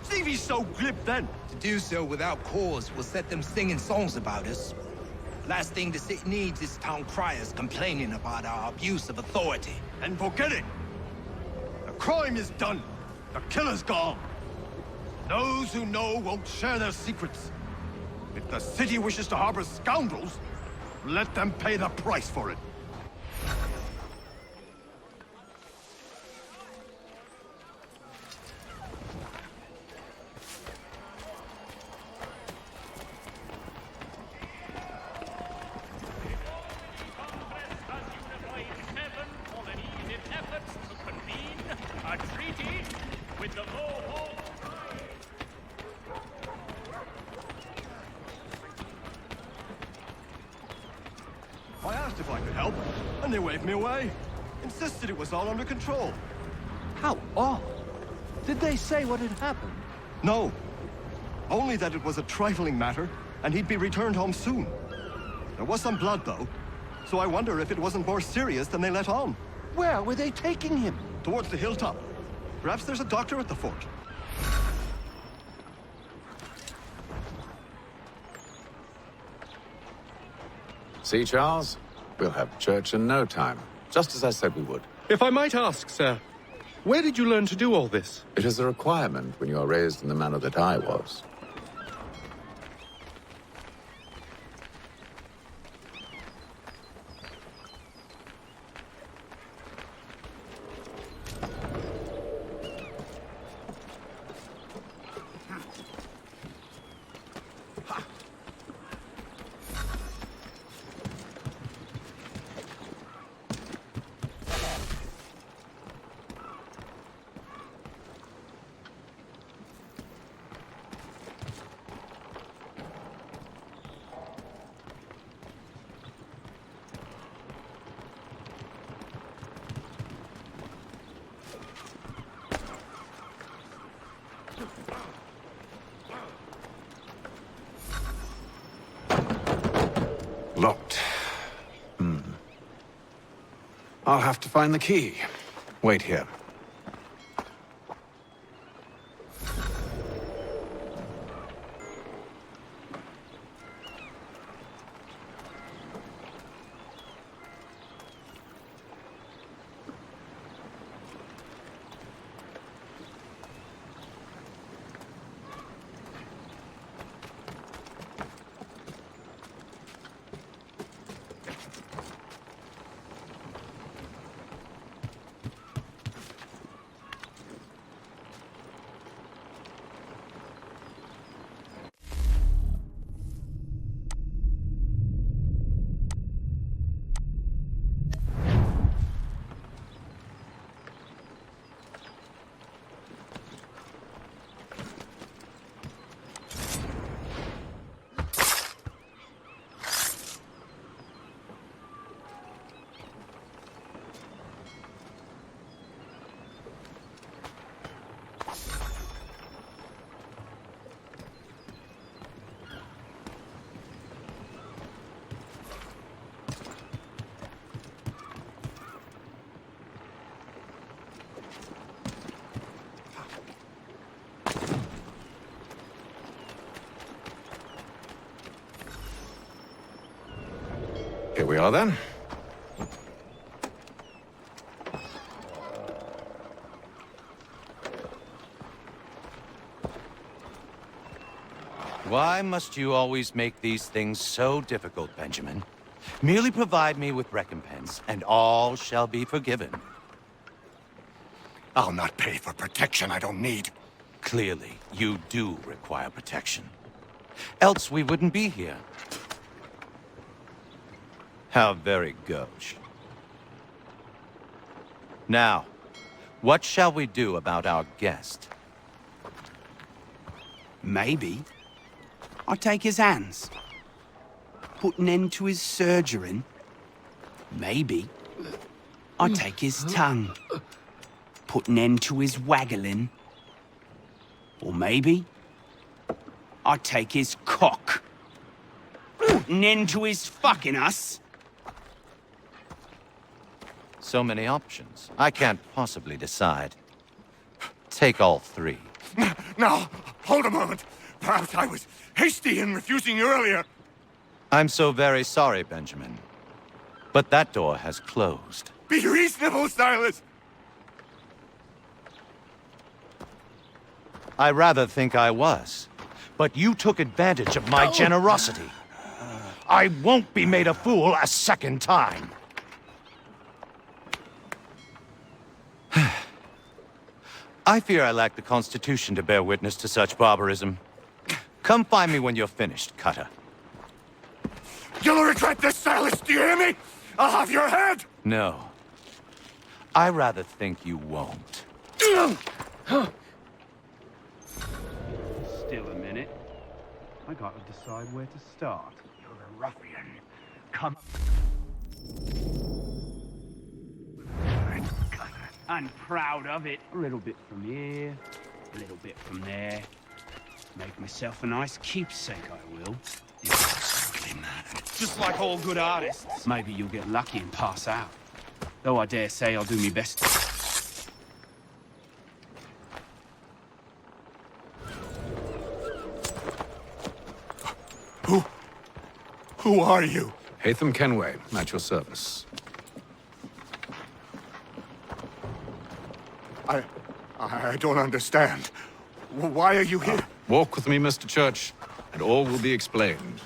See if he's so glib then. To do so without cause will set them singing songs about us. Last thing the city needs is town criers complaining about our abuse of authority. And forget it. The crime is done. The killer's gone. Those who know won't share their secrets. If the city wishes to harbor scoundrels, let them pay the price for it. I asked if I could help, and they waved me away. Insisted it was all under control. How odd. Did they say what had happened? No. Only that it was a trifling matter, and he'd be returned home soon. There was some blood, though, so I wonder if it wasn't more serious than they let on. Where were they taking him? Towards the hilltop. Perhaps there's a doctor at the fort. See, Charles? We'll have church in no time, just as I said we would. If I might ask, sir, where did you learn to do all this? It is a requirement when you are raised in the manner that I was. Locked. I'll have to find the key. Wait here. Here we are, then. Why must you always make these things so difficult, Benjamin? Merely provide me with recompense, and all shall be forgiven. I'll not pay for protection I don't need. Clearly, you do require protection. Else we wouldn't be here. How very gauche. Now, what shall we do about our guest? Maybe I take his hands, put an end to his surgering. Maybe I take his tongue, put an end to his waggling. Or maybe I'd take his cock. Put an end to his fucking us. So many options. I can't possibly decide. Take all three. Now, hold a moment. Perhaps I was hasty in refusing you earlier. I'm so very sorry, Benjamin. But that door has closed. Be reasonable, Silas. I rather think I was. But you took advantage of my generosity. I won't be made a fool a second time. I fear I lack the constitution to bear witness to such barbarism. Come find me when you're finished, Cutter. You'll regret this, Silas, do you hear me? I'll have your head! No. I rather think you won't. Still a minute. I gotta decide where to start. You're a ruffian. Come. I'm proud of it. A little bit from here, a little bit from there. Make myself a nice keepsake, I will. You're absolutely mad. Just like all good artists. Maybe you'll get lucky and pass out. Though I dare say I'll do my best. Who are you? Hatham Kenway, at your service. I don't understand. Why are you here? Walk with me, Mr. Church, and all will be explained.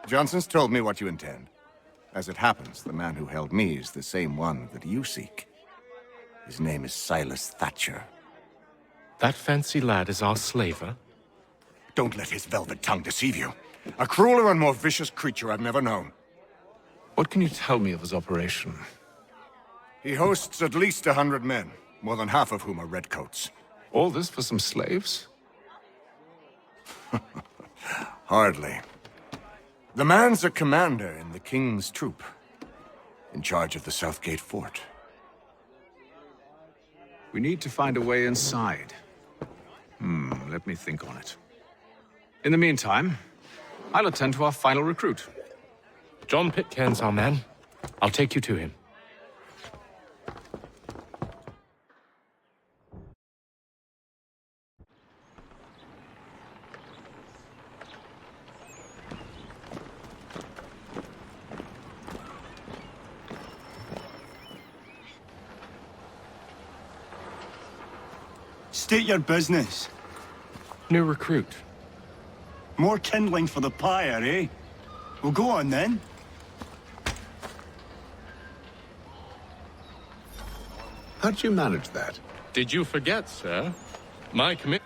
Johnson's told me what you intend. As it happens, the man who held me is the same one that you seek. His name is Silas Thatcher. That fancy lad is our slaver? Don't let his velvet tongue deceive you. A crueler and more vicious creature I've never known. What can you tell me of his operation? He hosts at least 100 men, more than half of whom are redcoats. All this for some slaves? Hardly. The man's a commander in the King's troop, in charge of the Southgate Fort. We need to find a way inside. Let me think on it. In the meantime, I'll attend to our final recruit. John Pitcairn's our man. I'll take you to him. State your business. New recruit. More kindling for the pyre, eh? Well, go on then. How'd you manage that? Did you forget, sir? My commit...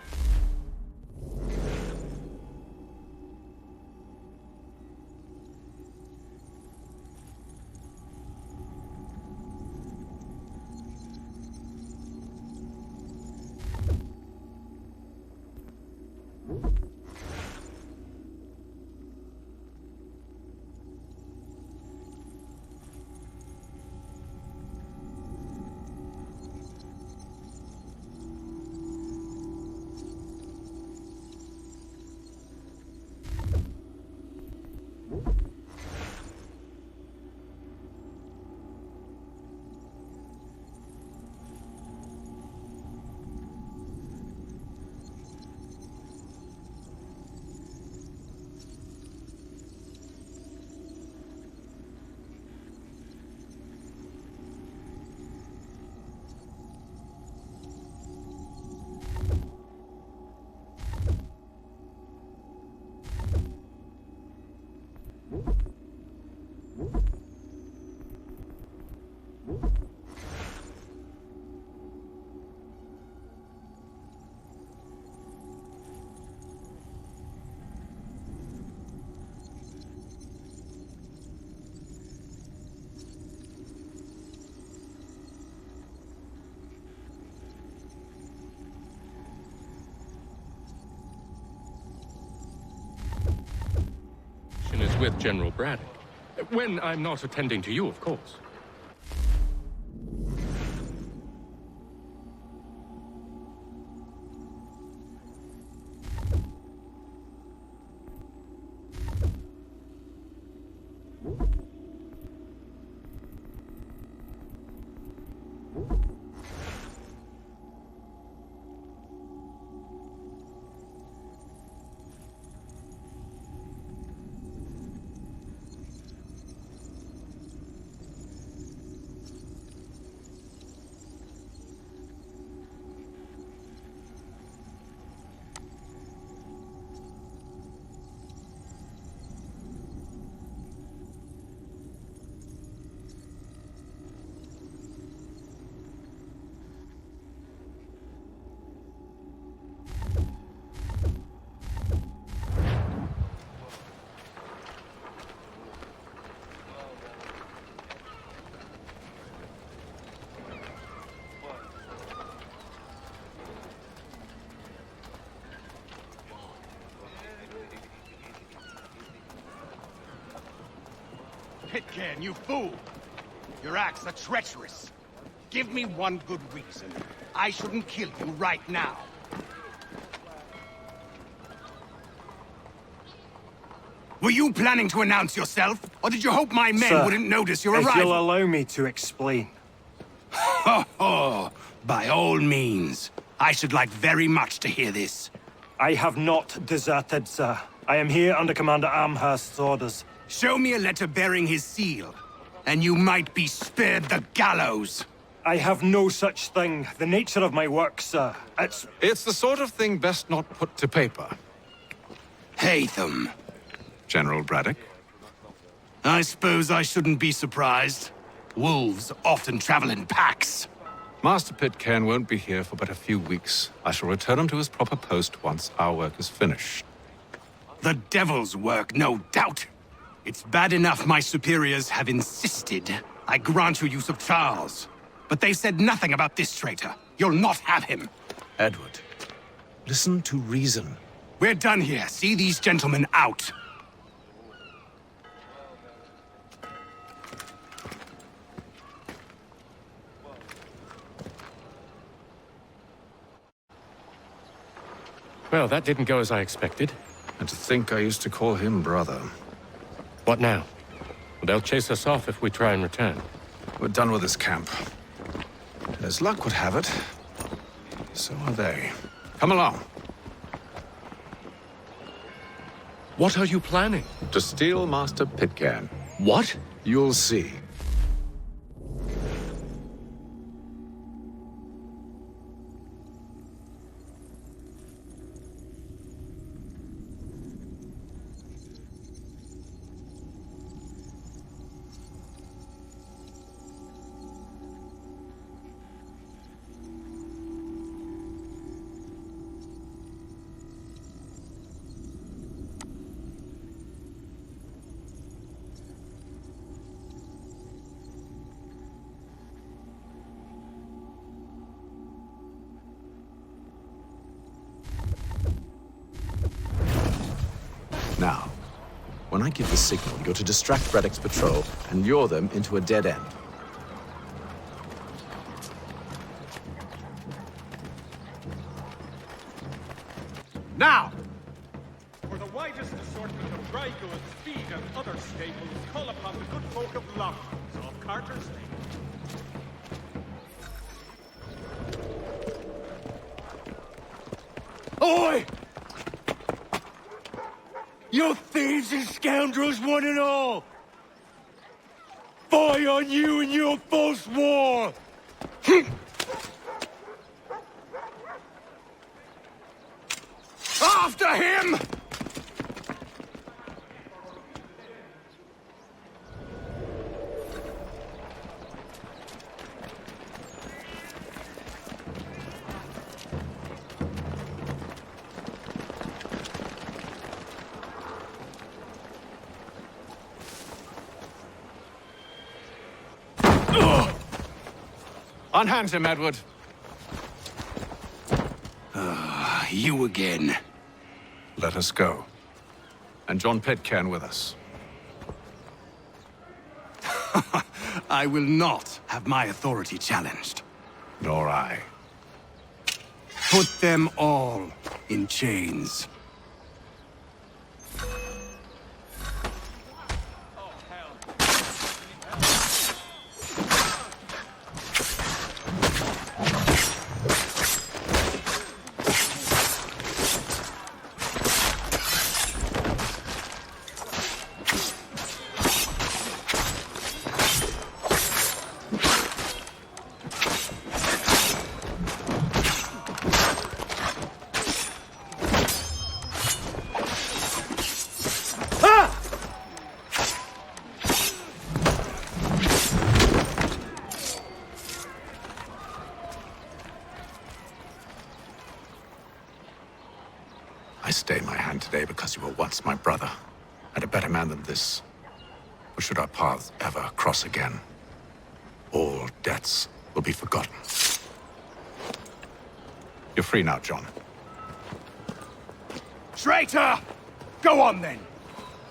with General Braddock. When I'm not attending to you, of course. Pitcairn, you fool! Your acts are treacherous. Give me one good reason I shouldn't kill you right now. Were you planning to announce yourself, or did you hope my men wouldn't notice your arrival? If you'll allow me to explain. Ho ho! By all means. I should like very much to hear this. I have not deserted, sir. I am here under Commander Amherst's orders. Show me a letter bearing his seal, and you might be spared the gallows. I have no such thing. The nature of my work, sir. It's the sort of thing best not put to paper. Haytham. General Braddock? I suppose I shouldn't be surprised. Wolves often travel in packs. Master Pitcairn won't be here for but a few weeks. I shall return him to his proper post once our work is finished. The devil's work, no doubt. It's bad enough my superiors have insisted I grant you use of Charles. But they've said nothing about this traitor. You'll not have him. Edward, listen to reason. We're done here. See these gentlemen out. Well, that didn't go as I expected. And to think I used to call him brother. What now? They'll chase us off if we try and return. We're done with this camp. As luck would have it, so are they. Come along. What are you planning? To steal Master Pitcairn. What? You'll see. Now, when I give the signal, you're to distract Braddock's patrol and lure them into a dead end. Now! For the widest assortment of dry goods, feed, and other staples, call upon the good folk of Longford off Carter's Lane. Oi! You thieves and scoundrels, one and all! Fie on you and your false war! After him! Unhand him, Edward. You again. Let us go. And John Pitcairn with us. I will not have my authority challenged. Nor I. Put them all in chains. I stay my hand today because you were once my brother, and a better man than this. For should our paths ever cross again, all debts will be forgotten. You're free now, John. Traitor! Go on then.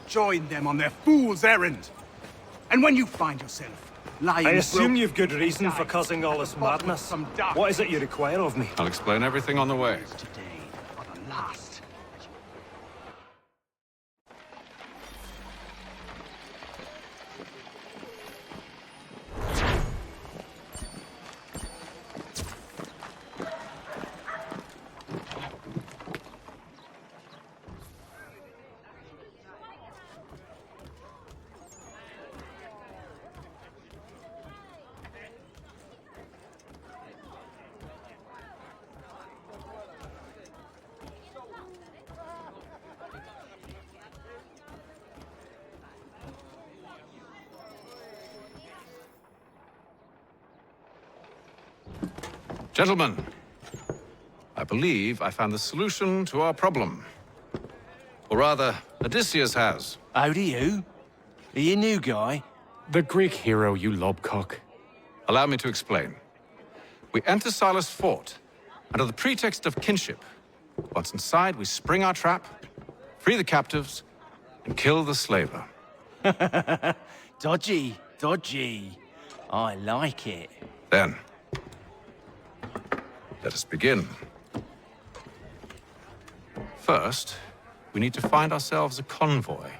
Join them on their fool's errand. And when you find yourself lying... I assume you've good reason for causing all this madness. What is it you require of me? I'll explain everything on the way. Today, for the last. Gentlemen, I believe I found the solution to our problem. Or rather, Odysseus has. Oh, do you? Are you a new guy? The Greek hero, you lobcock. Allow me to explain. We enter Silas' fort under the pretext of kinship. Once inside, we spring our trap, free the captives, and kill the slaver. Dodgy, dodgy. I like it. Then, let us begin. First, we need to find ourselves a convoy.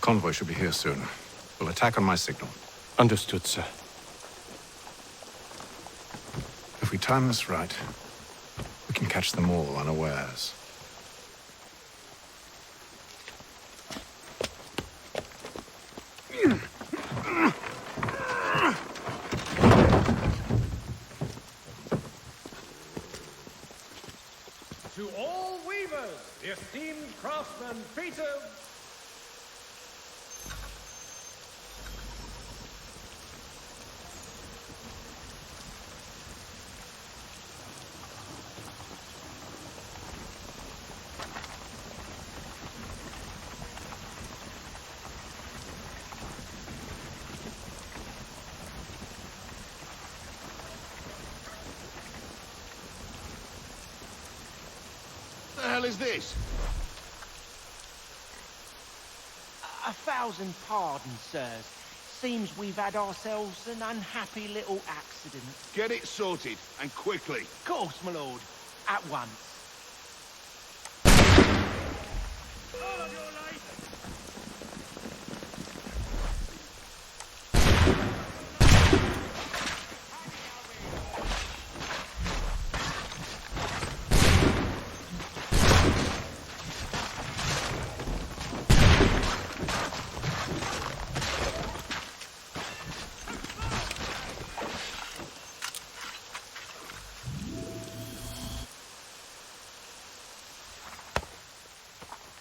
Convoy should be here soon. We'll attack on my signal. Understood, sir. If we time this right, we can catch them all unawares. To all weavers, the esteemed craftsman Peter... What the hell is this? 1,000 pardons, sirs. Seems we've had ourselves an unhappy little accident. Get it sorted, and quickly. Of course, my lord. At once.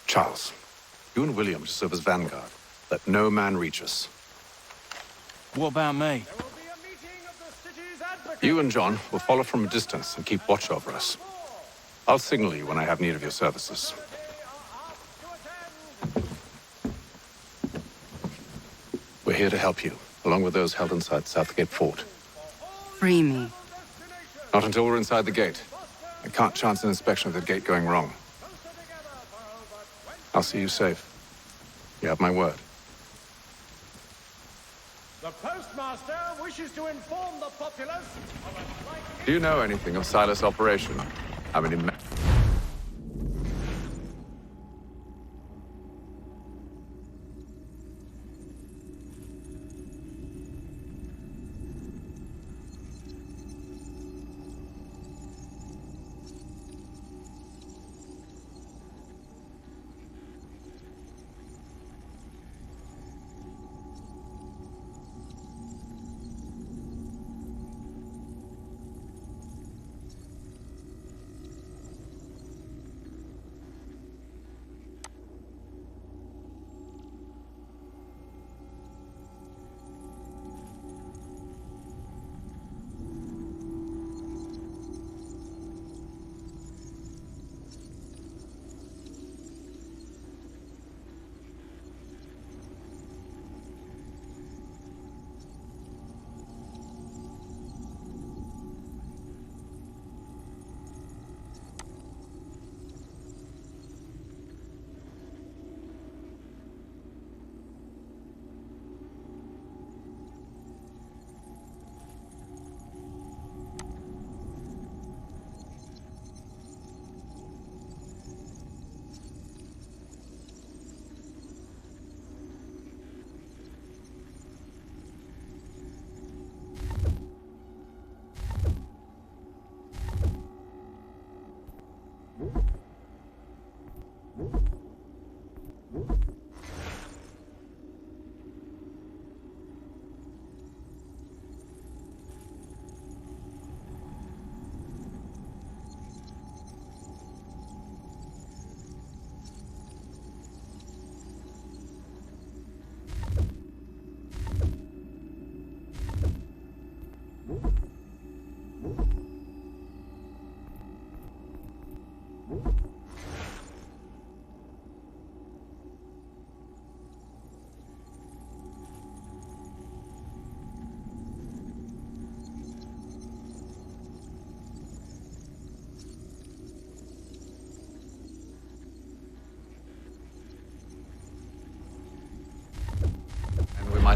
Charles, you and William serve as vanguard. Let no man reach us. What about me? There will be a meeting of the city's advocates. You and John will follow from a distance and keep watch over us. I'll signal you when I have need of your services. We're here to help you, along with those held inside Southgate Fort. Free me. Not until we're inside the gate. I can't chance an inspection of the gate going wrong. I'll see you safe. You have my word. The postmaster wishes to inform the populace of a slight... Do you know anything of Silas' operation? I mean,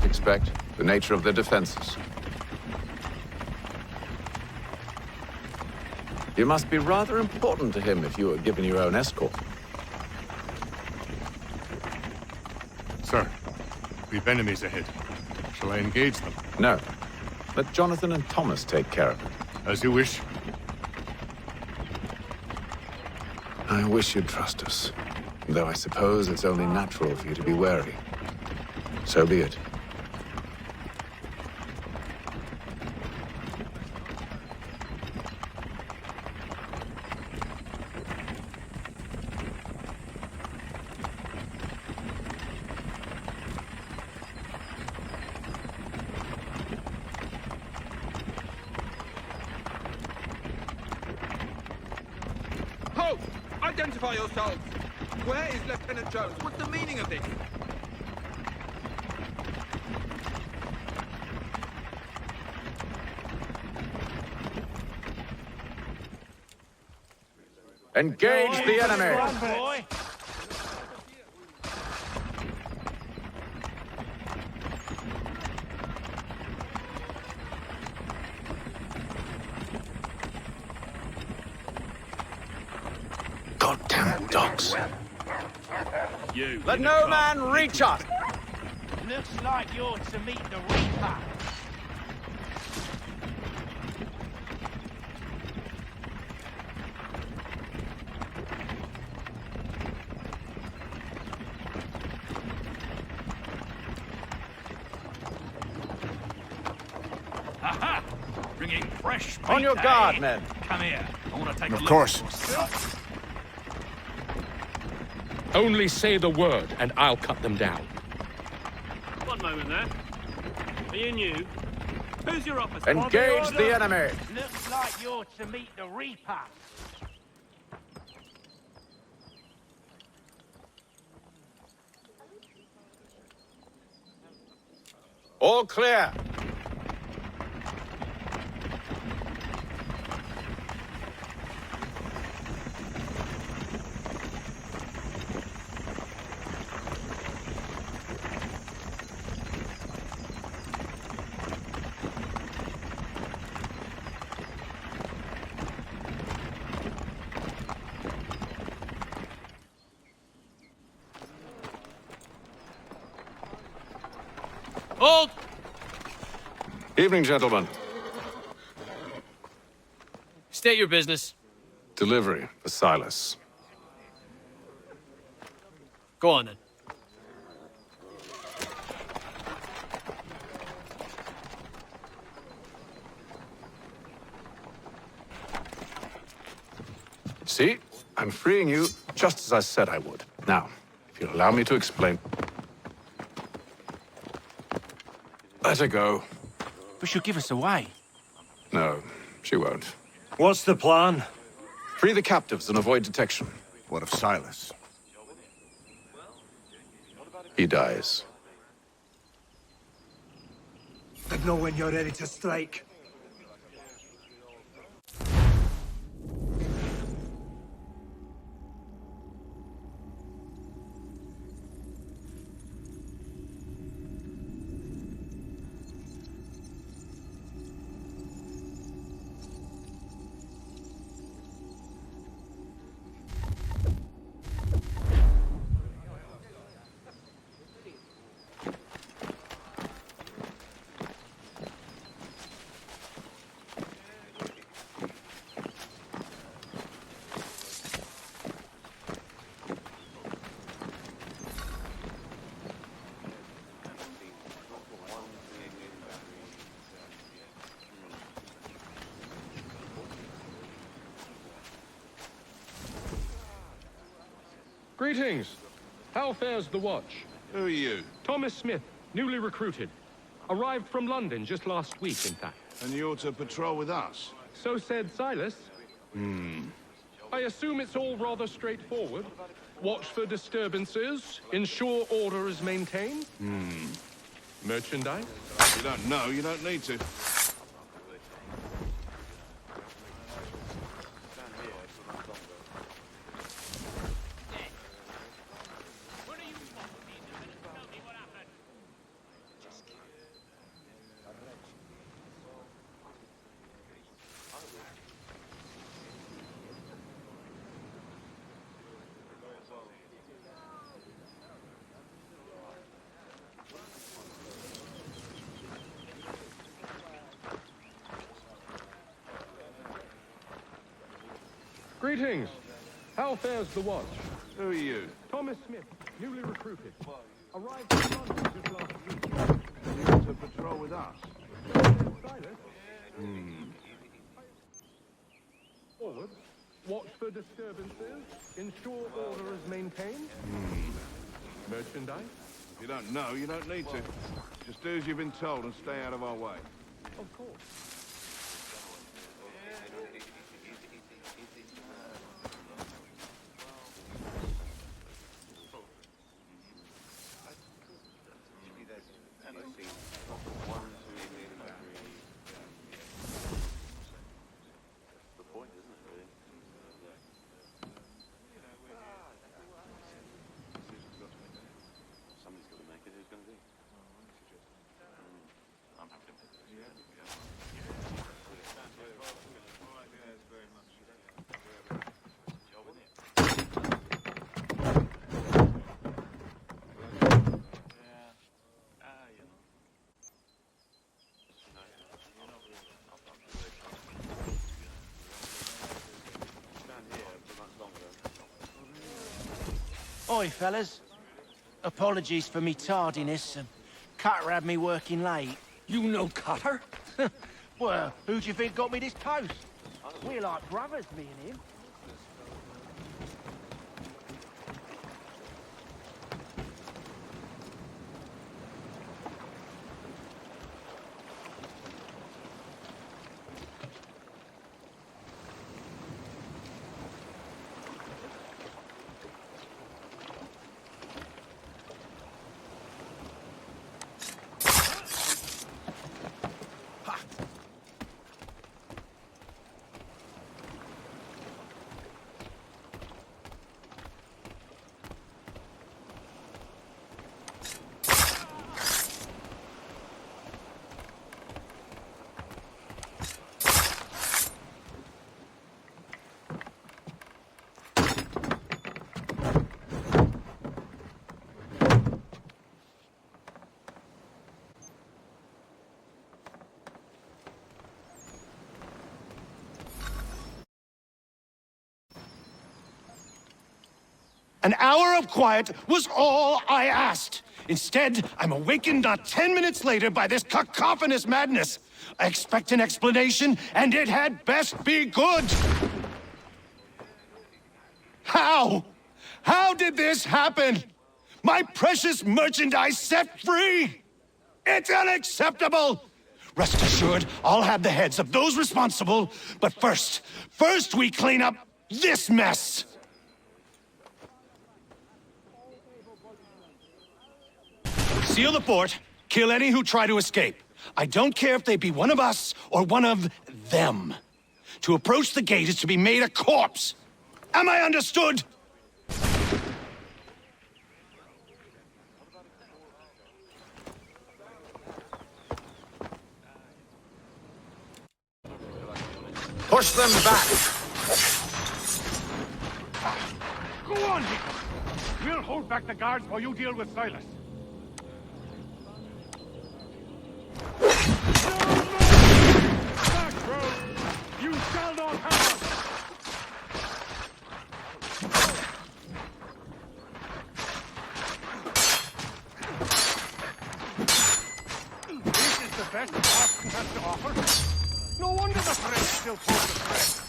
expect the nature of their defenses. You must be rather important to him if you were given your own escort. Sir, we've enemies ahead. Shall I engage them? No. Let Jonathan and Thomas take care of it. As you wish. I wish you'd trust us. Though I suppose it's only natural for you to be wary. So be it. Halt! Identify yourselves! Where is Lieutenant Jones? What's the meaning of this? Engage the enemy! Goddamn dogs. Let no man reach us! Looks like you're to meet the Reaper. Aha! Bringing fresh meat, On your guard, men. Come here. I want to take a Of look course. at your stuff. Only say the word, and I'll cut them down. One moment there. Are you new? Who's your officer? Engage the enemy! Looks like you're to meet the Reaper. All clear! Hold! Evening, gentlemen. State your business. Delivery for Silas. Go on, then. See? I'm freeing you just as I said I would. Now, if you'll allow me to explain... Let her go. But she'll give us away. No, she won't. What's the plan? Free the captives and avoid detection. What of Silas? He dies. I know when you're ready to strike. Greetings. How fares the watch? Who are you? Thomas Smith, newly recruited. Arrived from London just last week, in fact. And you're to patrol with us? So said Silas. I assume it's all rather straightforward. Watch for disturbances, ensure order is maintained. Merchandise? You don't know, you don't need to. Greetings. How fares the watch? Who are you? Thomas Smith, newly recruited. Arrived from London just last week. You're to patrol with us? Silas? Forward. Watch for disturbances. Ensure order is maintained. Merchandise? If you don't know, you don't need to. Just do as you've been told and stay out of our way. Of course. Oi, fellas. Apologies for me tardiness. Cutter had me working late. You know Cutter? Well, who do you think got me this post? We're like brothers, me and him. An hour of quiet was all I asked. Instead, I'm awakened not 10 minutes later by this cacophonous madness. I expect an explanation, and it had best be good. How? How did this happen? My precious merchandise set free! It's unacceptable! Rest assured, I'll have the heads of those responsible, but first we clean up this mess! Seal the fort, kill any who try to escape. I don't care if they be one of us or one of them. To approach the gate is to be made a corpse. Am I understood? Push them back! Go on, Nick. We'll hold back the guards while you deal with Silas. Back, bro! You shall not have us! This is the best Austin has to offer. No wonder the French still pose the threat.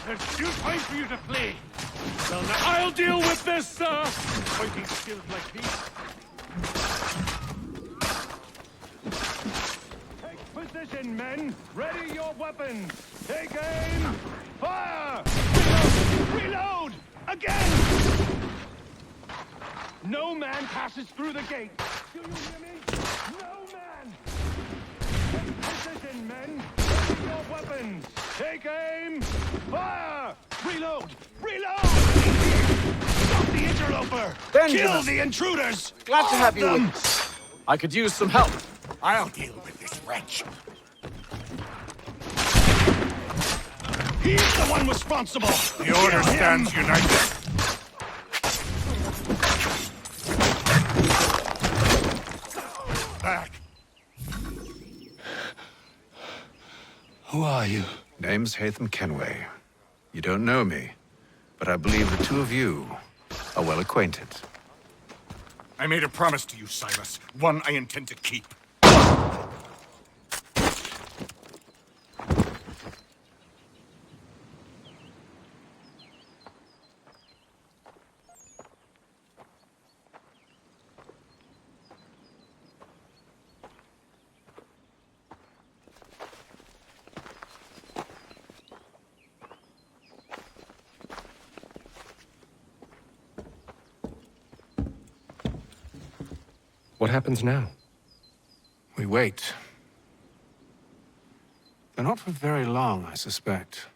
There's still time for you to play. Well, now I'll deal with this, fighting skills like these. Take position, men. Ready your weapons. Take aim. Fire! Reload! Again! No man passes through the gate. Do you hear me? No man! Take position, men. Ready your weapons. Take aim. Fire! Reload! Reload! Stop the interloper! Benjamin. Kill the intruders! Glad to have you them. with us. I could use some help. I'll deal with this wretch. He's the one responsible! The order stands united. Back. Who are you? Name's Hatham Kenway. You don't know me, but I believe the two of you are well acquainted. I made a promise to you, Silas. One I intend to keep. What happens now? We wait. But not for very long, I suspect.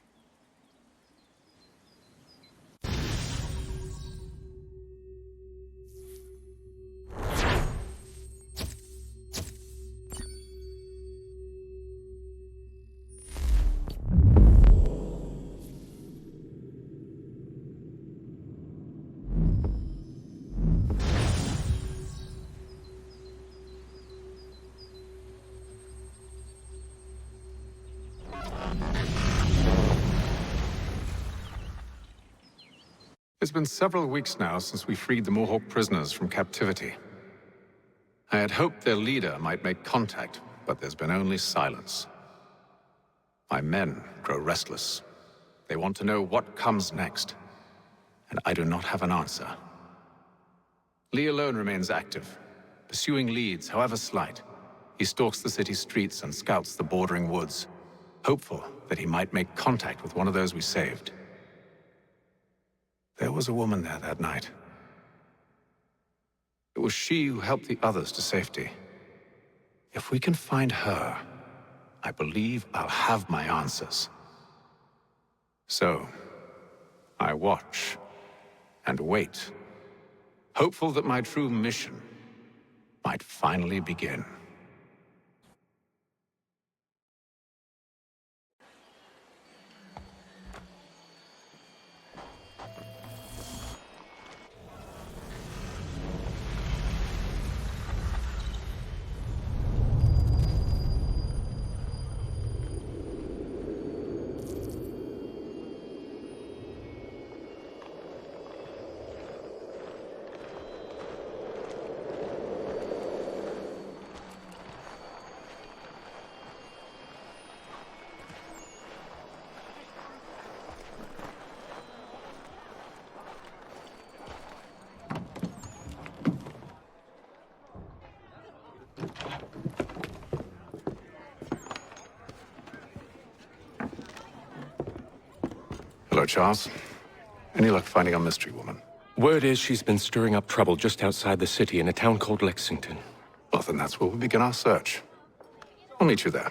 It's been several weeks now since we freed the Mohawk prisoners from captivity. I had hoped their leader might make contact, but there's been only silence. My men grow restless. They want to know what comes next, and I do not have an answer. Lee alone remains active, pursuing leads, however slight. He stalks the city streets and scouts the bordering woods, hopeful that he might make contact with one of those we saved. There was a woman there that night. It was she who helped the others to safety. If we can find her, I believe I'll have my answers. So, I watch and wait, hopeful that my true mission might finally begin. Hello, Charles. Any luck finding our mystery woman? Word is she's been stirring up trouble just outside the city in a town called Lexington. Well, then that's where we'll begin our search. I'll meet you there.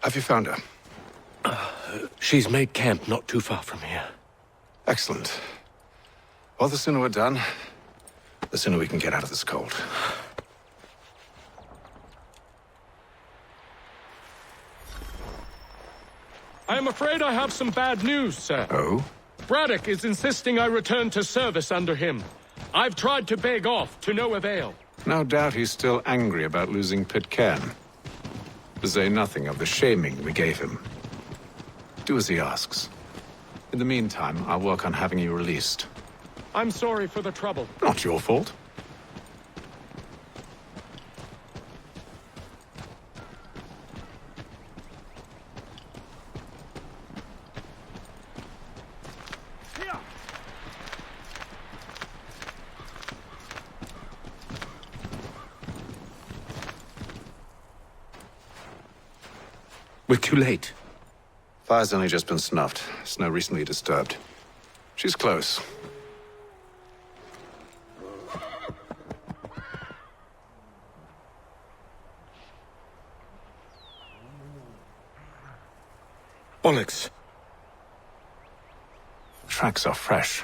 Have you found her? She's made camp not too far from here. Excellent. Well, the sooner we're done, the sooner we can get out of this cold. I am afraid I have some bad news, sir. Oh? Braddock is insisting I return to service under him. I've tried to beg off, to no avail. No doubt he's still angry about losing Pitcairn. To say nothing of the shaming we gave him. Do as he asks. In the meantime, I'll work on having you released. I'm sorry for the trouble. Not your fault. We're too late. Fire's only just been snuffed. Snow recently disturbed. She's close. Bollocks. Tracks are fresh.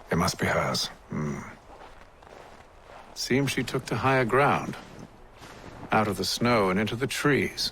They must be hers. Seems she took to higher ground. Out of the snow and into the trees.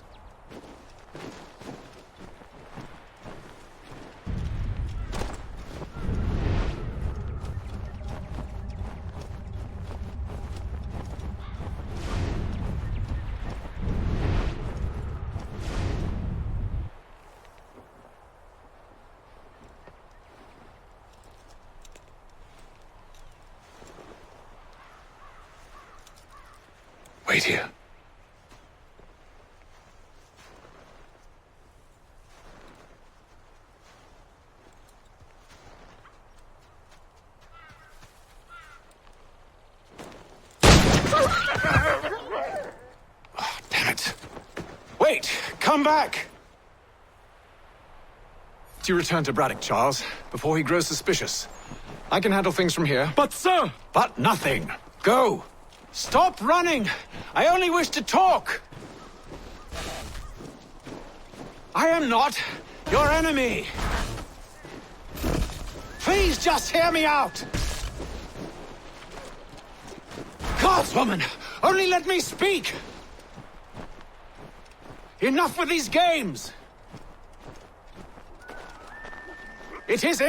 Wait here. Oh, damn it. Wait! Come back! Do you return to Braddock, Charles, before he grows suspicious? I can handle things from here. But, sir! But nothing! Go! Stop running! I only wish to talk! I am not your enemy! Please just hear me out! Gods, woman! Only let me speak! Enough with these games! It is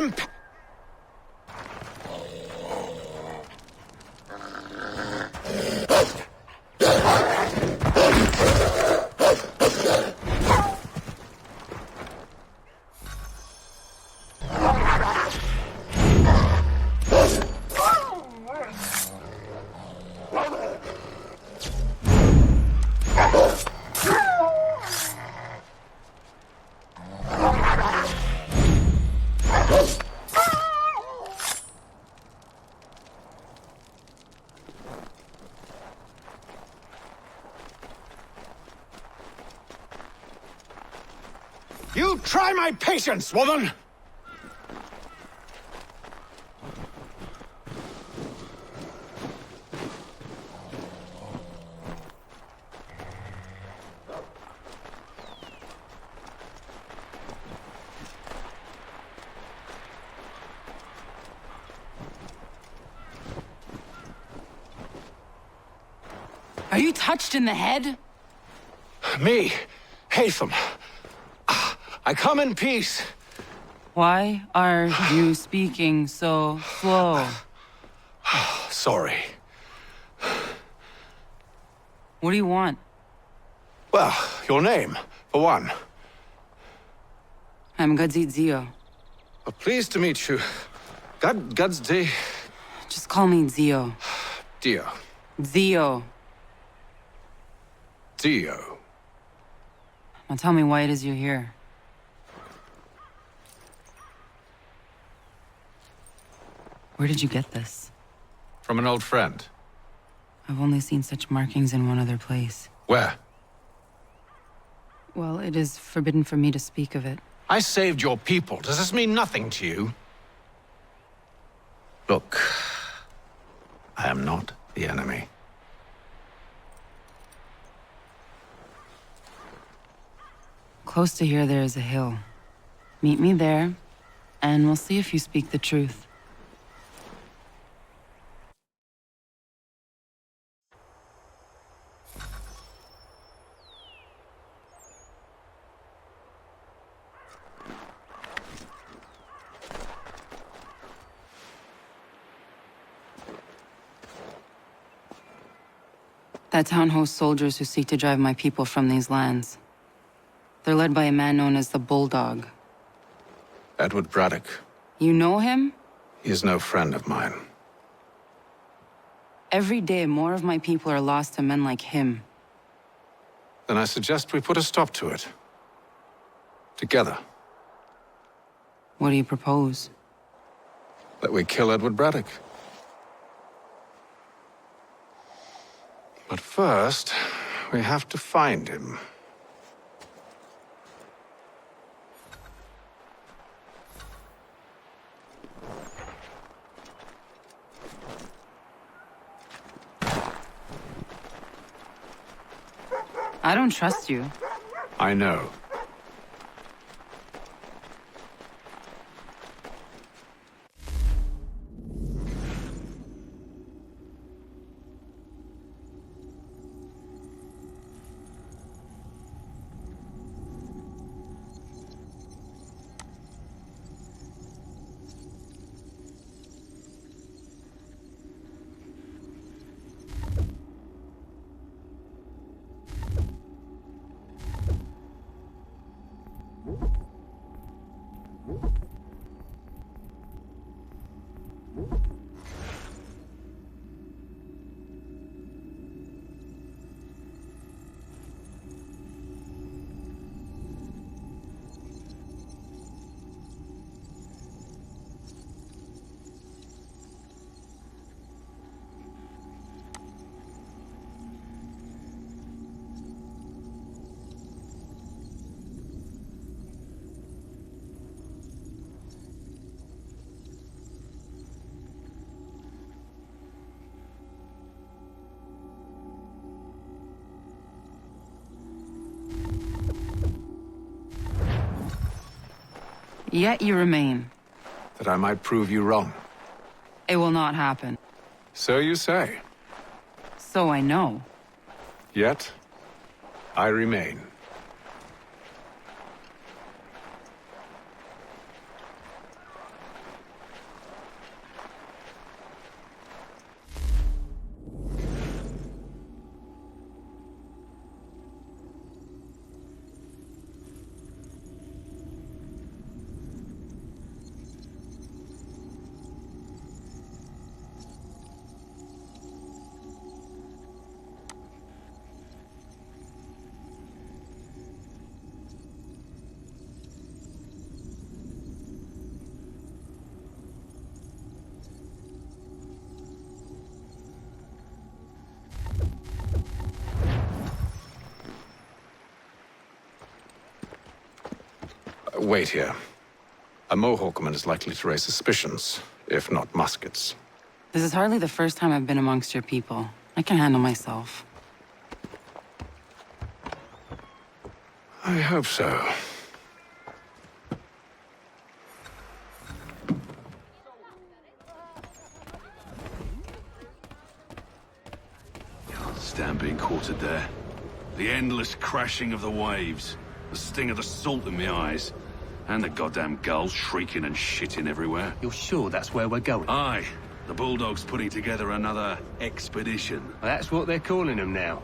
You try my patience, woman! Are you touched in the head? Me, Hatham. I come in peace. Why are you speaking so slow? Sorry. What do you want? Well, your name, for one. I'm Gadzit Zio. Pleased to meet you. Gadsdi. Just call me Zio. Dio. Zio. Dio. Now tell me why it is you're here. Where did you get this? From an old friend. I've only seen such markings in one other place. Where? Well, it is forbidden for me to speak of it. I saved your people. Does this mean nothing to you? Look, I am not the enemy. Close to here, there is a hill. Meet me there, and we'll see if you speak the truth. That town hosts soldiers who seek to drive my people from these lands. They're led by a man known as the Bulldog. Edward Braddock. You know him? He is no friend of mine. Every day, more of my people are lost to men like him. Then I suggest we put a stop to it. Together. What do you propose? That we kill Edward Braddock. But first, we have to find him. I don't trust you. I know. Yet you remain. That I might prove you wrong. It will not happen. So you say. So I know. Yet, I remain. Wait here. A Mohawkman is likely to raise suspicions, if not muskets. This is hardly the first time I've been amongst your people. I can handle myself. I hope so. stand being quartered there. The endless crashing of the waves, the sting of the salt in my eyes, and the goddamn gulls shrieking and shitting everywhere. You're sure that's where we're going? Aye. The Bulldog's putting together another expedition. Well, that's what they're calling them now.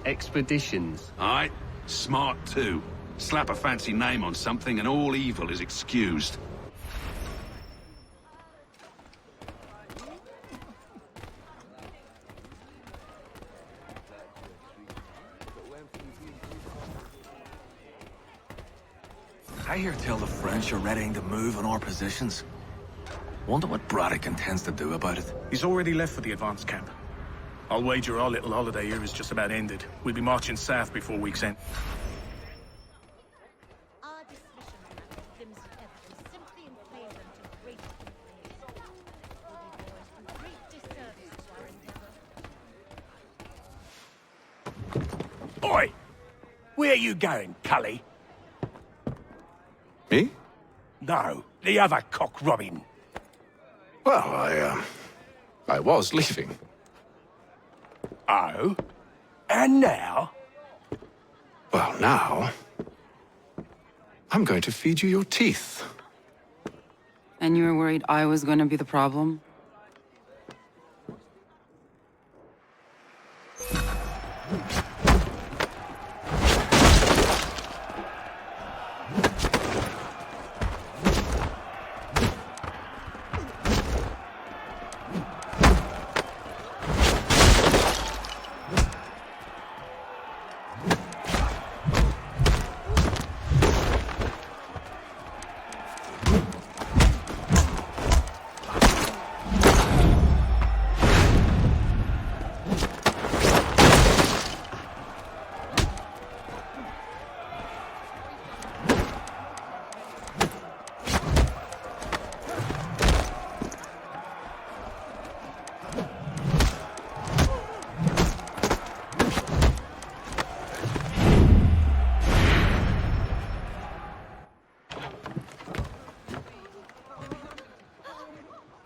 Expeditions. Aye. Smart too. Slap a fancy name on something and all evil is excused. I hear tell the French are readying to move on our positions. Wonder what Braddock intends to do about it. He's already left for the advanced camp. I'll wager our little holiday here is just about ended. We'll be marching south before week's end. Oi! Where you going, Cully? Me? No, the other cock robin. Well, I was leaving. Oh? And now? Well, now... I'm going to feed you your teeth. And you were worried I was going to be the problem?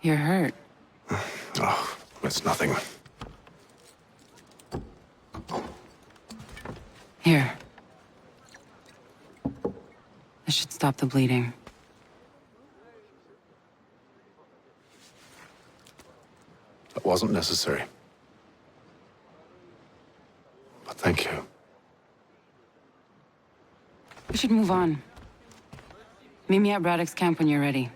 You're hurt. Oh, it's nothing. Here. This should stop the bleeding. That wasn't necessary. But thank you. We should move on. Meet me at Braddock's camp when you're ready.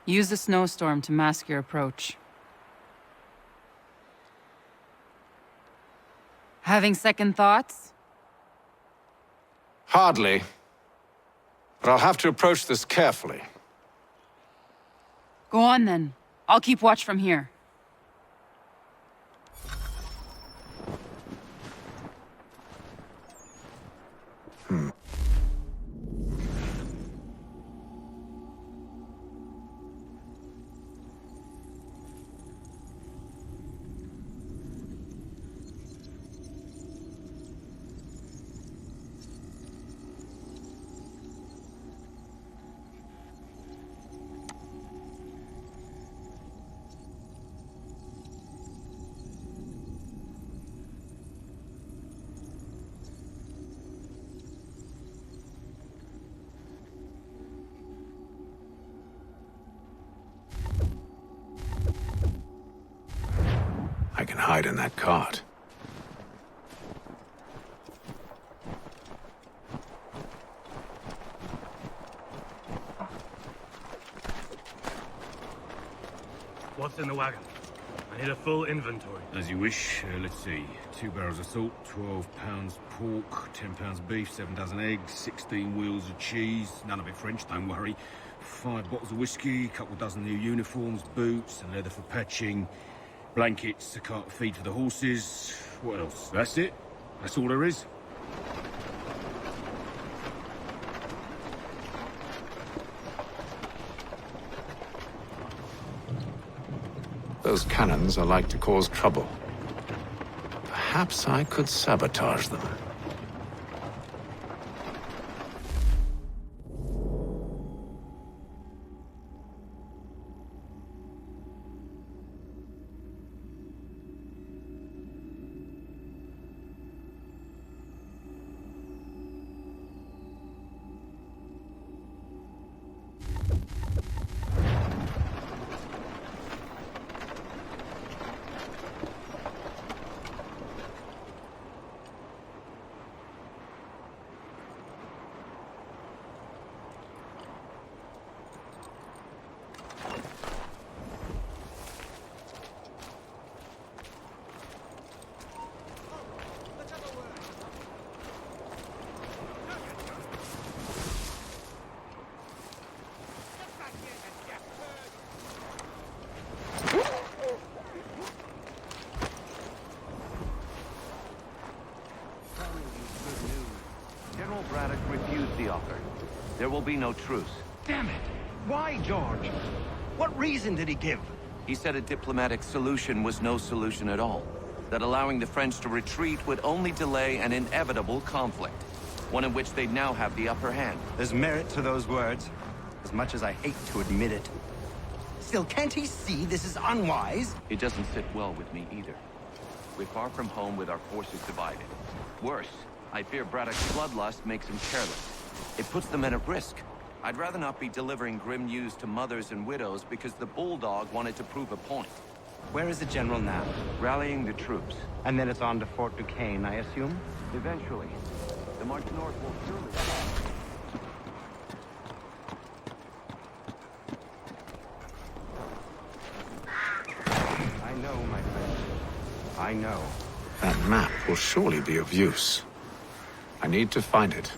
Use the snowstorm to mask your approach. Having second thoughts? Hardly. But I'll have to approach this carefully. Go on then. I'll keep watch from here. I can hide in that cart. What's in the wagon? I need a full inventory. As you wish. Let's see. 2 barrels of salt, 12 pounds pork, 10 pounds beef, 7 dozen eggs, 16 wheels of cheese. None of it French, don't worry. 5 bottles of whiskey, a couple dozen new uniforms, boots and leather for patching, blankets, a cart feed for the horses. What else? That's it. That's all there is. Those cannons are like to cause trouble. Perhaps I could sabotage them. There will be no truce. Damn it! Why, George? What reason did he give? He said a diplomatic solution was no solution at all. That allowing the French to retreat would only delay an inevitable conflict. One in which they'd now have the upper hand. There's merit to those words, as much as I hate to admit it. Still, can't he see this is unwise? It doesn't sit well with me either. We're far from home with our forces divided. Worse, I fear Braddock's bloodlust makes him careless. It puts the men at risk. I'd rather not be delivering grim news to mothers and widows because the Bulldog wanted to prove a point. Where is the general now? Rallying the troops. And then it's on to Fort Duquesne, I assume? Eventually. The march north will surely... I know, my friend. I know. That map will surely be of use. I need to find it.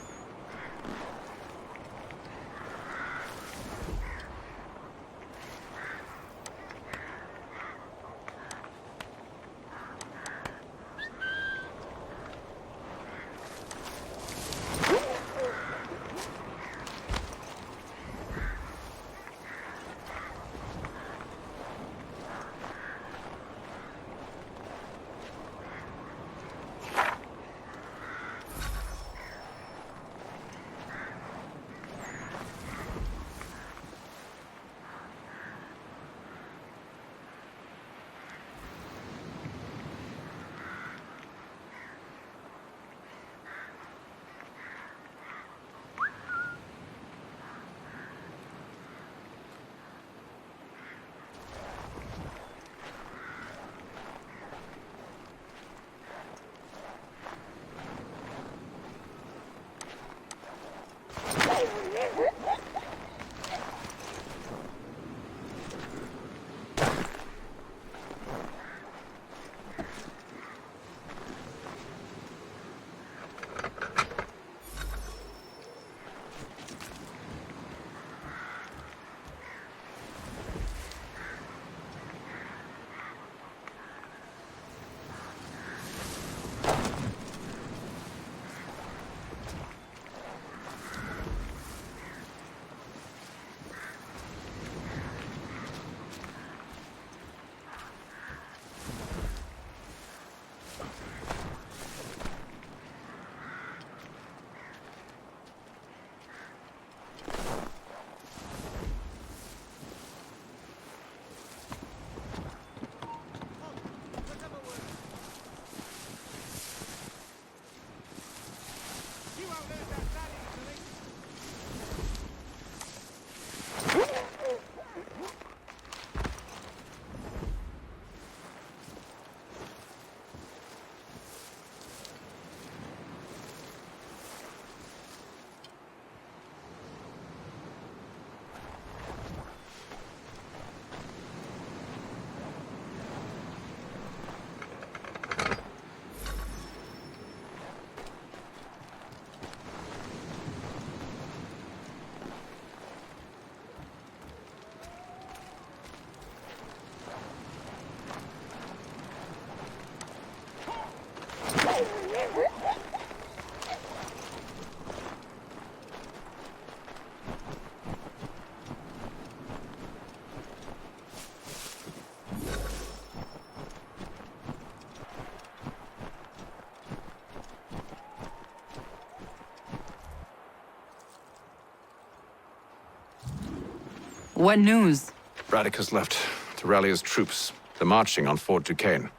What news? Braddock has left to rally his troops. They're marching on Fort Duquesne.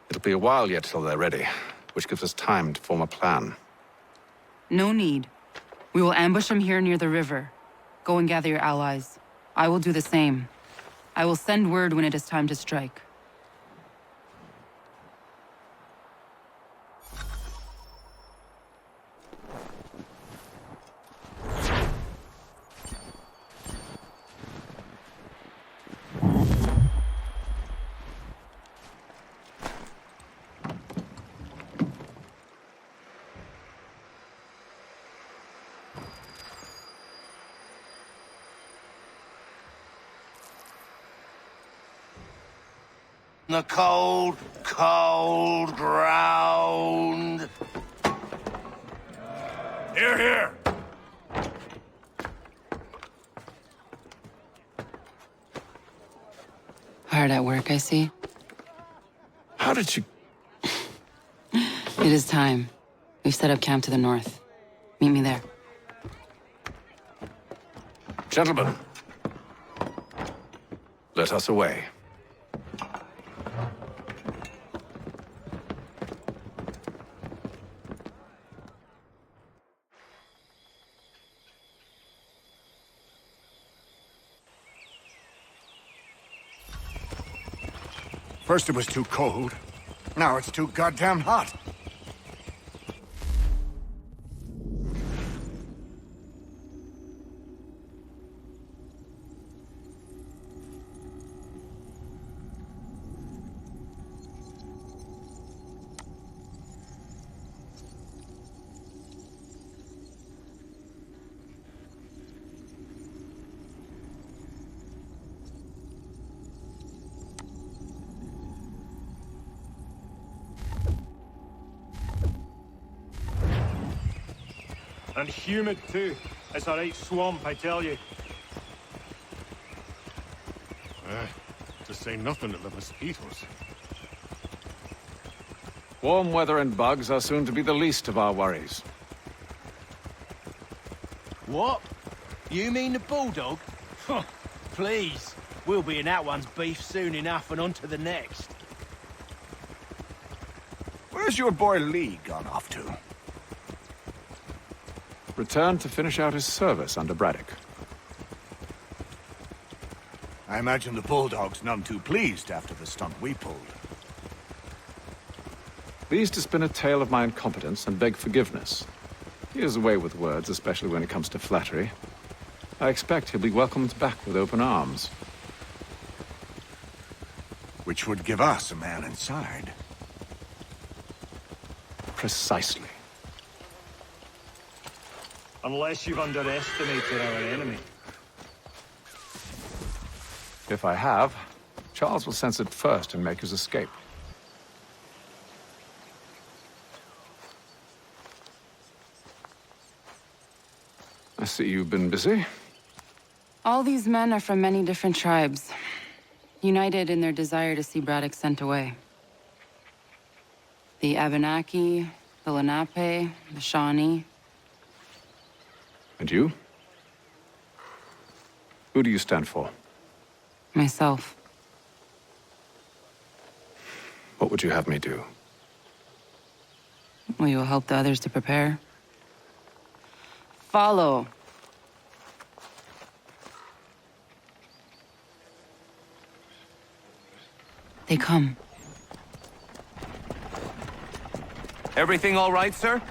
It'll be a while yet till they're ready, which gives us time to form a plan. No need. We will ambush him here near the river. Go and gather your allies. I will do the same. I will send word when it is time to strike. The cold, cold ground. Here, here! Hard at work, I see. How did you... It is time. We've set up camp to the north. Meet me there. Gentlemen, let us away. First it was too cold. Now it's too goddamn hot. And humid too. It's a right swamp, I tell you. To say nothing of the mosquitoes. Warm weather and bugs are soon to be the least of our worries. What? You mean the bulldog? Please. We'll be in that one's beef soon enough and on to the next. Where's your boy Lee gone off to? Returned to finish out his service under Braddock. I imagine the bulldog's none too pleased after the stunt we pulled. Pleased to spin a tale of my incompetence and beg forgiveness. He has a way with words, especially when it comes to flattery. I expect he'll be welcomed back with open arms. Which would give us a man inside. Precisely. Unless you've underestimated our enemy. If I have, Charles will sense it first and make his escape. I see you've been busy. All these men are from many different tribes, united in their desire to see Braddock sent away. The Abenaki, the Lenape, the Shawnee. And you? Who do you stand for? Myself. What would you have me do? Will you help the others to prepare? Follow. They come. Everything all right, sir?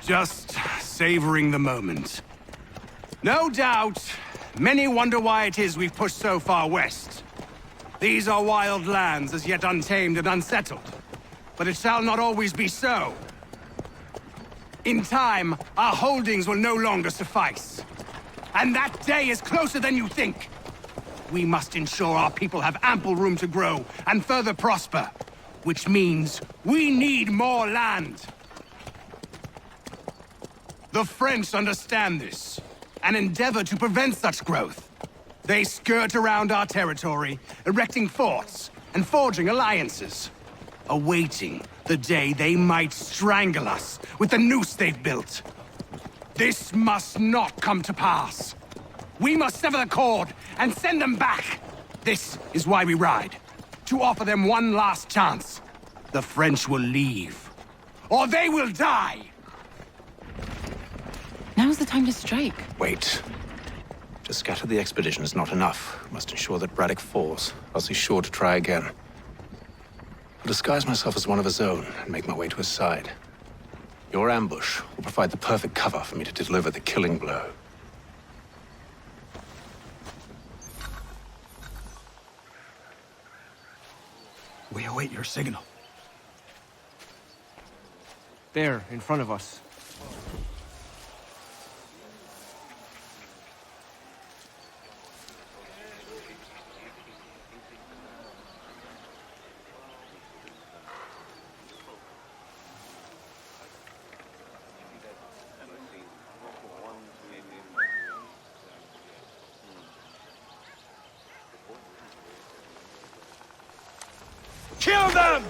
Just savoring the moment. No doubt, many wonder why it is we've pushed so far west. These are wild lands as yet untamed and unsettled. But it shall not always be so. In time, our holdings will no longer suffice. And that day is closer than you think. We must ensure our people have ample room to grow and further prosper. Which means we need more land. The French understand this, and endeavor to prevent such growth. They skirt around our territory, erecting forts and forging alliances, awaiting the day they might strangle us with the noose they've built. This must not come to pass. We must sever the cord and send them back. This is why we ride. To offer them one last chance. The French will leave. Or they will die! Now's the time to strike. Wait. To scatter the expedition is not enough. We must ensure that Braddock falls, else he's sure to try again. I'll disguise myself as one of his own and make my way to his side. Your ambush will provide the perfect cover for me to deliver the killing blow. We await your signal. There, in front of us. Kill them!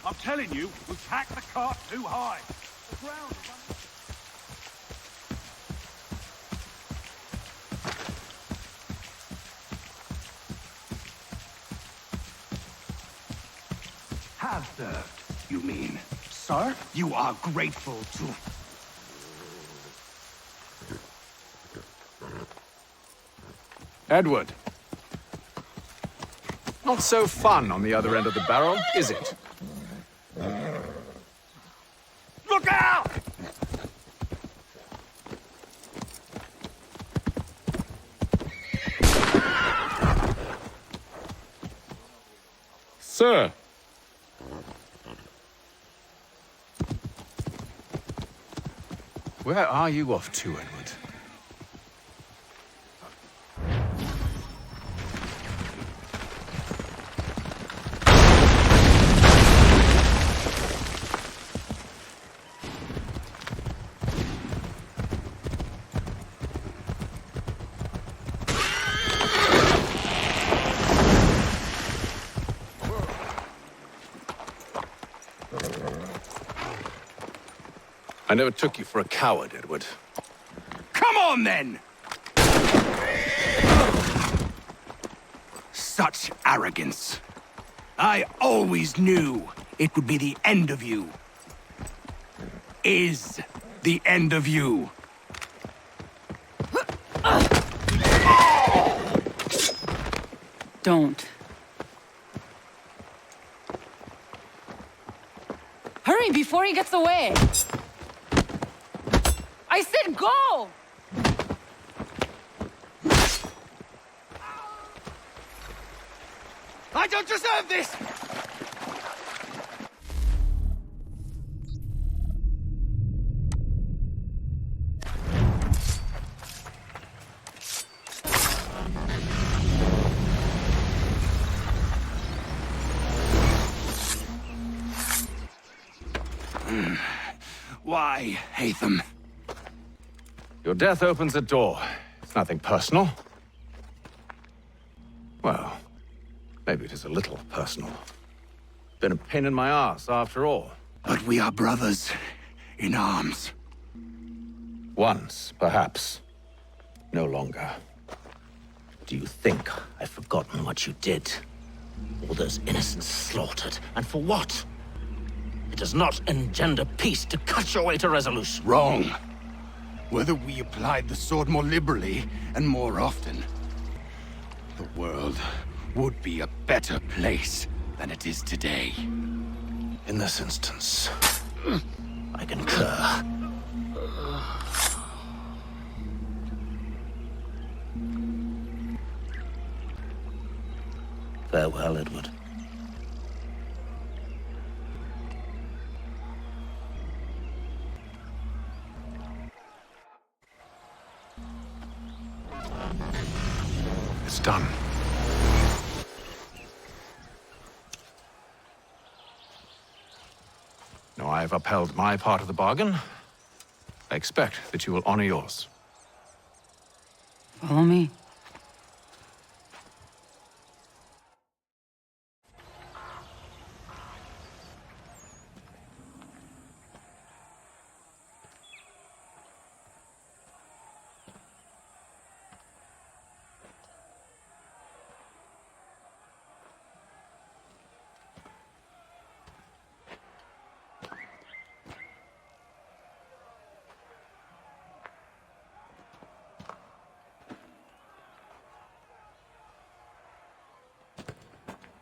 I'm telling you, we've packed the cart too high. The ground is Have served, you mean? Sir? You are grateful to... Edward. Not so fun on the other end of the barrel, is it? Look out! Sir. Where are you off to, Edward? I never took you for a coward, Edward. Come on, then! Such arrogance. I always knew it would be the end of you. Is the end of you. Don't. Hurry before he gets away! I said go! I don't deserve this! Why, Hatham? Your death opens a door. It's nothing personal. Well, maybe it is a little personal. Been a pain in my ass, after all. But we are brothers in arms. Once, perhaps. No longer. Do you think I've forgotten what you did? All those innocents slaughtered, and for what? It does not engender peace to cut your way to resolution. Wrong. Whether we applied the sword more liberally and more often, the world would be a better place than it is today. In this instance, I concur. Farewell, Edward. it's done. Now I have upheld my part of the bargain. I expect that you will honor yours. Follow me.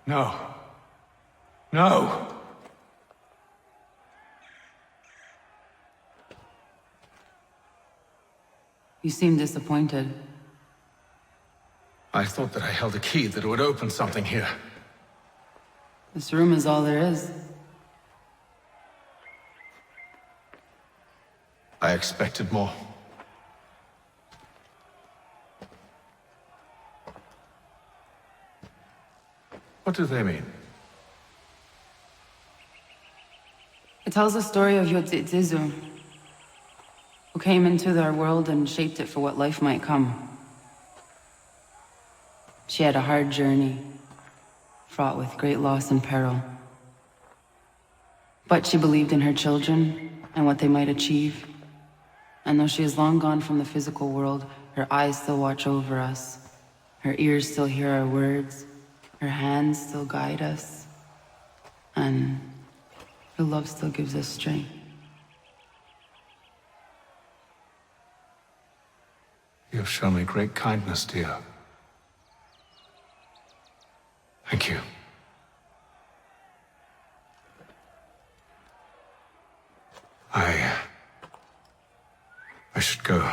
No. No! You seem disappointed. I thought that I held a key that would open something here. This room is all there is. I expected more. What do they mean? It tells the story of Yodzizu, who came into their world and shaped it for what life might come. She had a hard journey, fraught with great loss and peril. But she believed in her children and what they might achieve. And though she is long gone from the physical world, her eyes still watch over us. Her ears still hear our words. Her hands still guide us. And her love still gives us strength. You have shown me great kindness, dear. Thank you. I should go.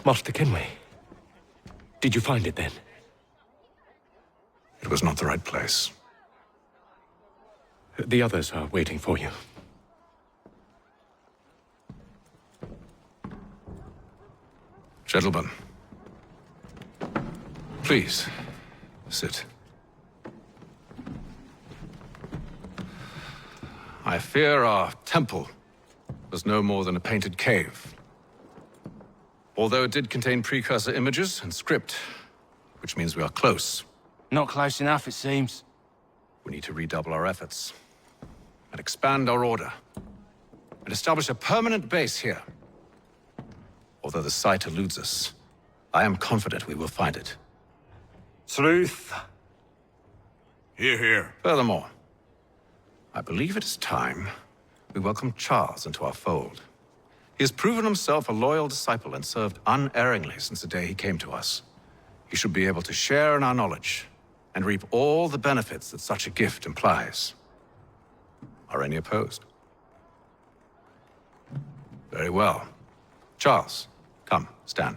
Master Kenway, did you find it then? It was not the right place. The others are waiting for you. Gentlemen, please, sit. I fear our temple was no more than a painted cave. Although it did contain precursor images and script, which means we are close. Not close enough, it seems. We need to redouble our efforts and expand our order and establish a permanent base here. Although the site eludes us, I am confident we will find it. Truth. Hear, hear. Furthermore, I believe it is time we welcome Charles into our fold. He has proven himself a loyal disciple and served unerringly since the day he came to us. He should be able to share in our knowledge and reap all the benefits that such a gift implies. Are any opposed? Very well. Charles, come, stand.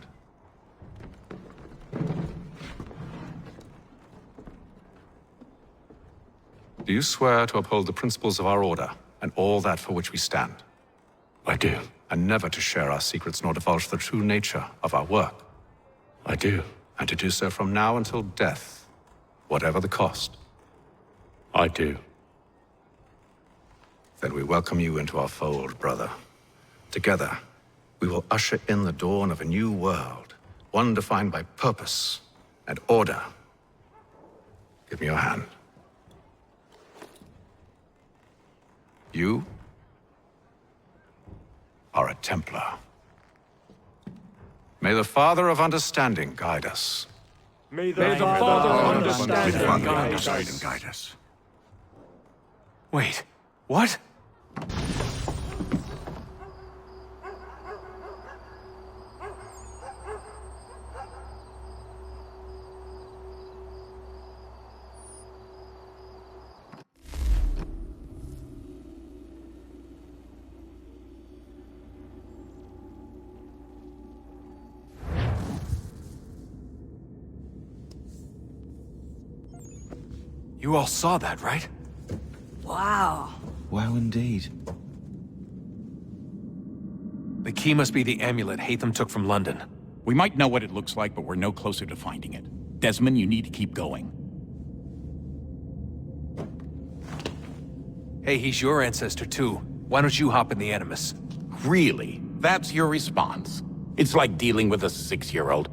Do you swear to uphold the principles of our order and all that for which we stand? I do. And never to share our secrets nor divulge the true nature of our work? I do. And to do so from now until death, whatever the cost? I do. Then we welcome you into our fold, brother. Together, we will usher in the dawn of a new world, one defined by purpose and order. Give me your hand. You are a Templar. May the Father of Understanding guide us. May the Father of Understanding guide us. Wait, what? You all saw that, right? Wow. Wow, indeed. The key must be the amulet Hatham took from London. We might know what it looks like, but we're no closer to finding it. Desmond, you need to keep going. Hey, he's your ancestor too. Why don't you hop in the Animus? Really? That's your response? It's like dealing with a 6-year-old.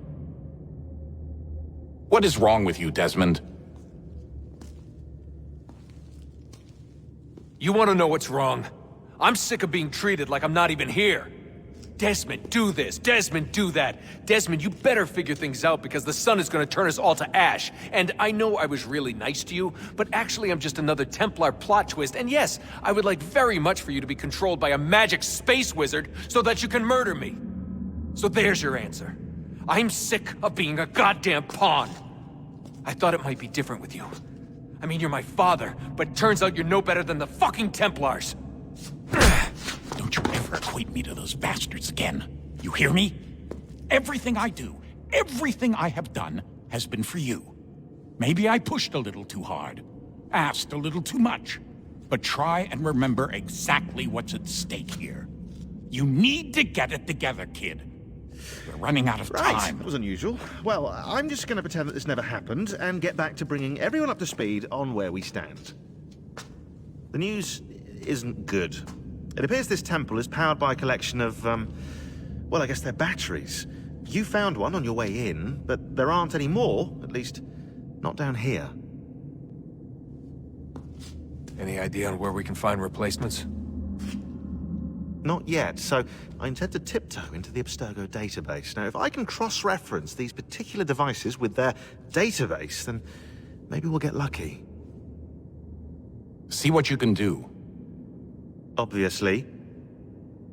What is wrong with you, Desmond? You want to know what's wrong? I'm sick of being treated like I'm not even here. Desmond, do this. Desmond, do that. Desmond, you better figure things out because the sun is going to turn us all to ash. And I know I was really nice to you, but actually I'm just another Templar plot twist. And yes, I would like very much for you to be controlled by a magic space wizard so that you can murder me. So there's your answer. I'm sick of being a goddamn pawn. I thought it might be different with you. I mean, you're my father, but turns out you're no better than the fucking Templars. Don't you ever equate me to those bastards again. You hear me? Everything I do, everything I have done, has been for you. Maybe I pushed a little too hard, asked a little too much, but try and remember exactly what's at stake here. You need to get it together, kid. We're running out of time. That was unusual. Well, I'm just going to pretend that this never happened and get back to bringing everyone up to speed on where we stand. The news isn't good. It appears this temple is powered by a collection of, well, I guess they're batteries. You found one on your way in, but there aren't any more, at least not down here. Any idea on where we can find replacements? Not yet, so I intend to tiptoe into the Abstergo database. Now, if I can cross-reference these particular devices with their database, then maybe we'll get lucky. See what you can do. Obviously.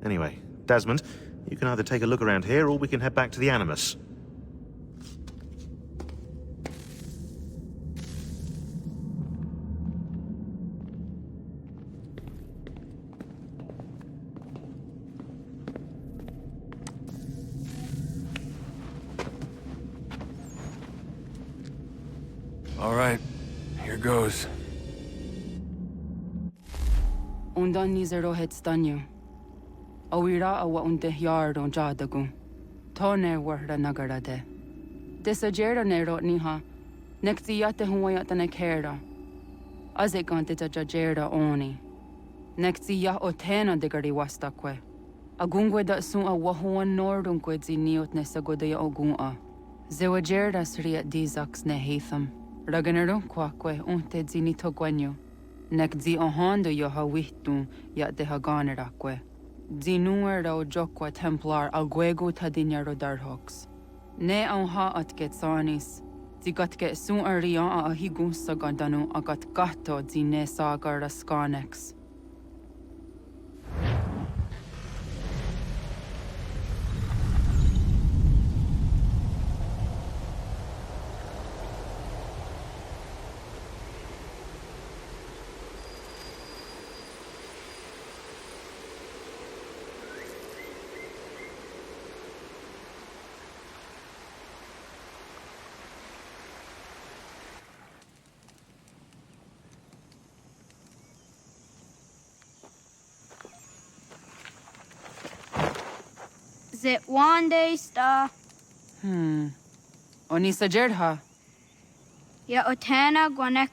Anyway, Desmond, you can either take a look around here or we can head back to the Animus. All right, here goes. Undan nizero het stanyo. Awira awa unde yard on jadagu. Tone warda nagarade. Desajera nero niha. Nektiyate huayata nekera. Azekante tajajera oni. Nektiya otena degari wastakwe. Agungwe da sun a wahuan nordunque ziniot nesagodaya ogun'a. Zewajerda sriat dizax ne Hatham. Raganero quaque unte zinito guanyo. Nek zi ohando yo hawitu yat de haganeraque. Zinuero jokwa Templar alguego tadinero darhox. Ne onha at getsanis. Zigatke sun arian a higun sagandanu agat gato zine sagar scanex. Zit one day star. Onisa Jerdha. Ya Otana Gwanek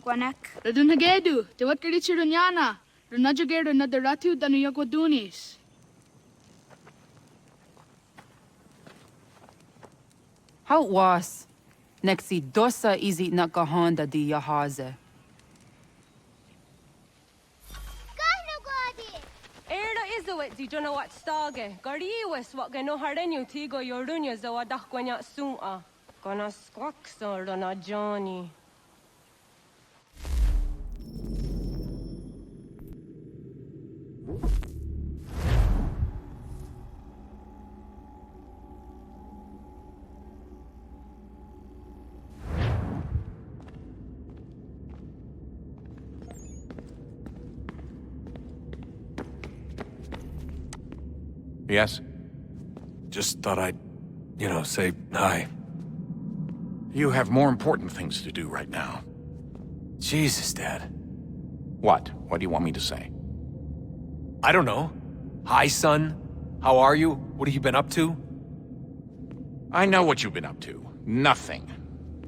Gwanek. Radunhagedu, de wat Garichirunyana, Runajageru Nadaratu Danuyagudunis. How was? Nexi dosa izi nakahonda di yahaze. Erda izawet di jona wat stage. Gariwes wat gano harenyu tigo yorunya zawadah gwanya sum'a. Gonna squaxor na Johnny. Yes? Just thought I'd, say hi. You have more important things to do right now. Jesus, Dad. What? What do you want me to say? I don't know. Hi, son. How are you? What have you been up to? I know what you've been up to. Nothing.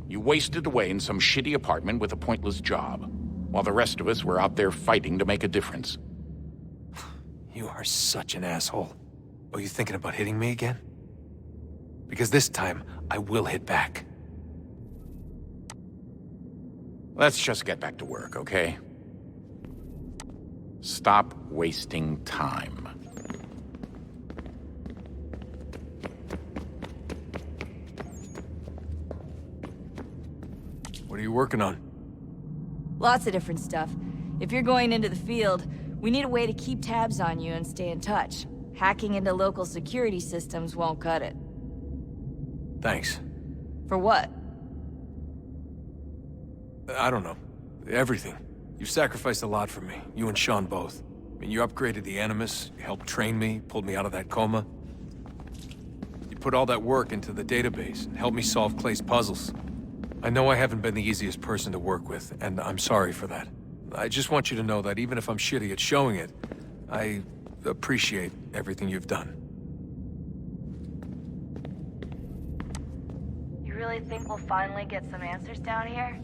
You wasted away in some shitty apartment with a pointless job, while the rest of us were out there fighting to make a difference. You are such an asshole. Are you thinking about hitting me again? Because this time, I will hit back. Let's just get back to work, okay? Stop wasting time. What are you working on? Lots of different stuff. If you're going into the field, we need a way to keep tabs on you and stay in touch. Hacking into local security systems won't cut it. Thanks. For what? I don't know. Everything. You've sacrificed a lot for me. You and Sean both. I mean, you upgraded the Animus, you helped train me, pulled me out of that coma. You put all that work into the database and helped me solve Clay's puzzles. I know I haven't been the easiest person to work with, and I'm sorry for that. I just want you to know that even if I'm shitty at showing it, I appreciate everything you've done. You really think we'll finally get some answers down here?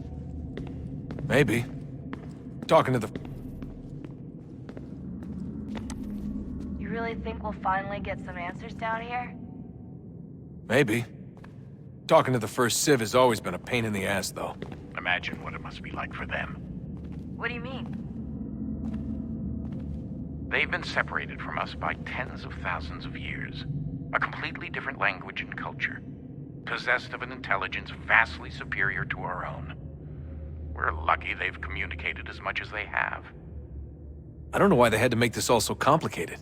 Maybe. Talking to the... You really think we'll finally get some answers down here? Maybe. Talking to the first Civ has always been a pain in the ass, though. Imagine what it must be like for them. What do you mean? They've been separated from us by tens of thousands of years. A completely different language and culture. Possessed of an intelligence vastly superior to our own. We're lucky they've communicated as much as they have. I don't know why they had to make this all so complicated.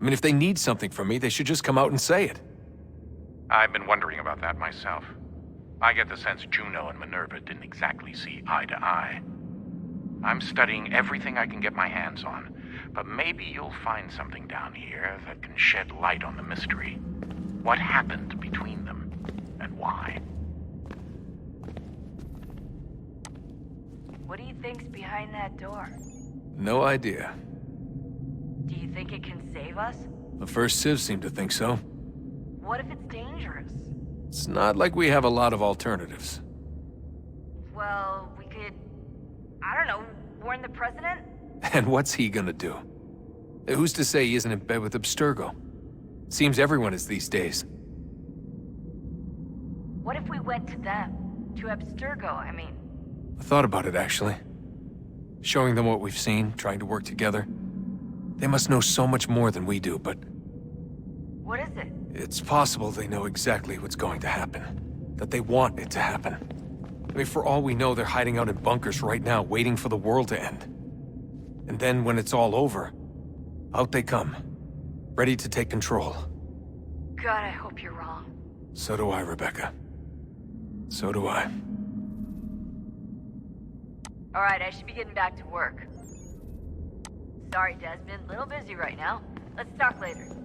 I mean, if they need something from me, they should just come out and say it. I've been wondering about that myself. I get the sense Juno and Minerva didn't exactly see eye to eye. I'm studying everything I can get my hands on, but maybe you'll find something down here that can shed light on the mystery. What happened between them, and why? What do you think's behind that door? No idea. Do you think it can save us? The first Civ seemed to think so. What if it's dangerous? It's not like we have a lot of alternatives. Well, we could... I don't know, warn the president? And what's he gonna do? Who's to say he isn't in bed with Abstergo? Seems everyone is these days. What if we went to them? To Abstergo, I mean. I thought about it, actually. Showing them what we've seen, trying to work together. They must know so much more than we do, but... What is it? It's possible they know exactly what's going to happen. That they want it to happen. I mean, for all we know, they're hiding out in bunkers right now, waiting for the world to end. And then when it's all over, out they come. Ready to take control. God, I hope you're wrong. So do I, Rebecca. So do I. Alright, I should be getting back to work. Sorry, Desmond. Little busy right now. Let's talk later.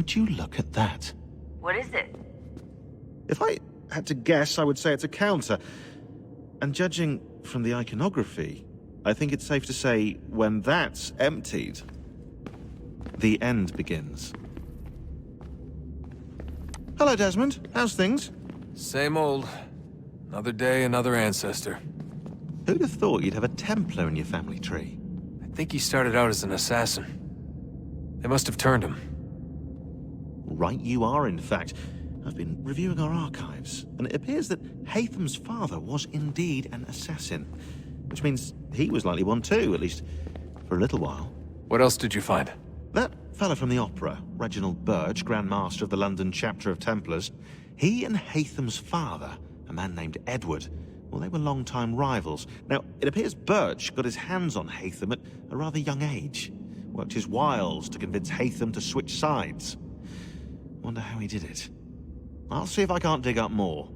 Would you look at that? What is it? If I had to guess, I would say it's a counter. And judging from the iconography, I think it's safe to say when that's emptied, the end begins. Hello, Desmond. How's things? Same old. Another day, another ancestor. Who'd have thought you'd have a Templar in your family tree? I think he started out as an assassin. They must have turned him. Right you are, in fact. I've been reviewing our archives, and it appears that Haytham's father was indeed an assassin. Which means he was likely one too, at least for a little while. What else did you find? That fella from the opera, Reginald Birch, Grand Master of the London chapter of Templars, he and Haytham's father, a man named Edward, well, they were long-time rivals. Now, it appears Birch got his hands on Haytham at a rather young age. Worked his wiles to convince Haytham to switch sides. Wonder how he did it. I'll see if I can't dig up more.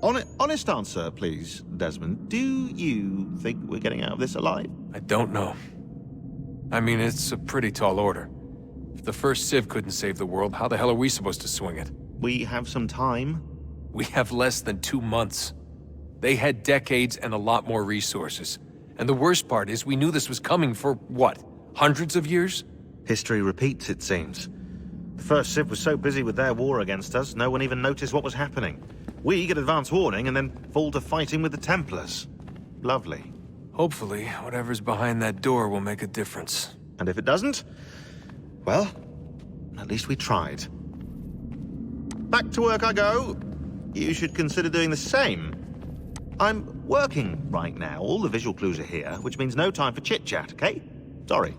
Honest answer, please, Desmond. Do you think we're getting out of this alive? I don't know. I mean, it's a pretty tall order. If the first Civ couldn't save the world, how the hell are we supposed to swing it? We have some time. We have less than 2 months. They had decades and a lot more resources. And the worst part is we knew this was coming for, what, hundreds of years? History repeats, it seems. The first Civ was so busy with their war against us, no one even noticed what was happening. We get advance warning and then fall to fighting with the Templars. Lovely. Hopefully, whatever's behind that door will make a difference. And if it doesn't, well, at least we tried. Back to work I go. You should consider doing the same. I'm working right now. All the visual clues are here, which means no time for chit-chat, okay? Sorry.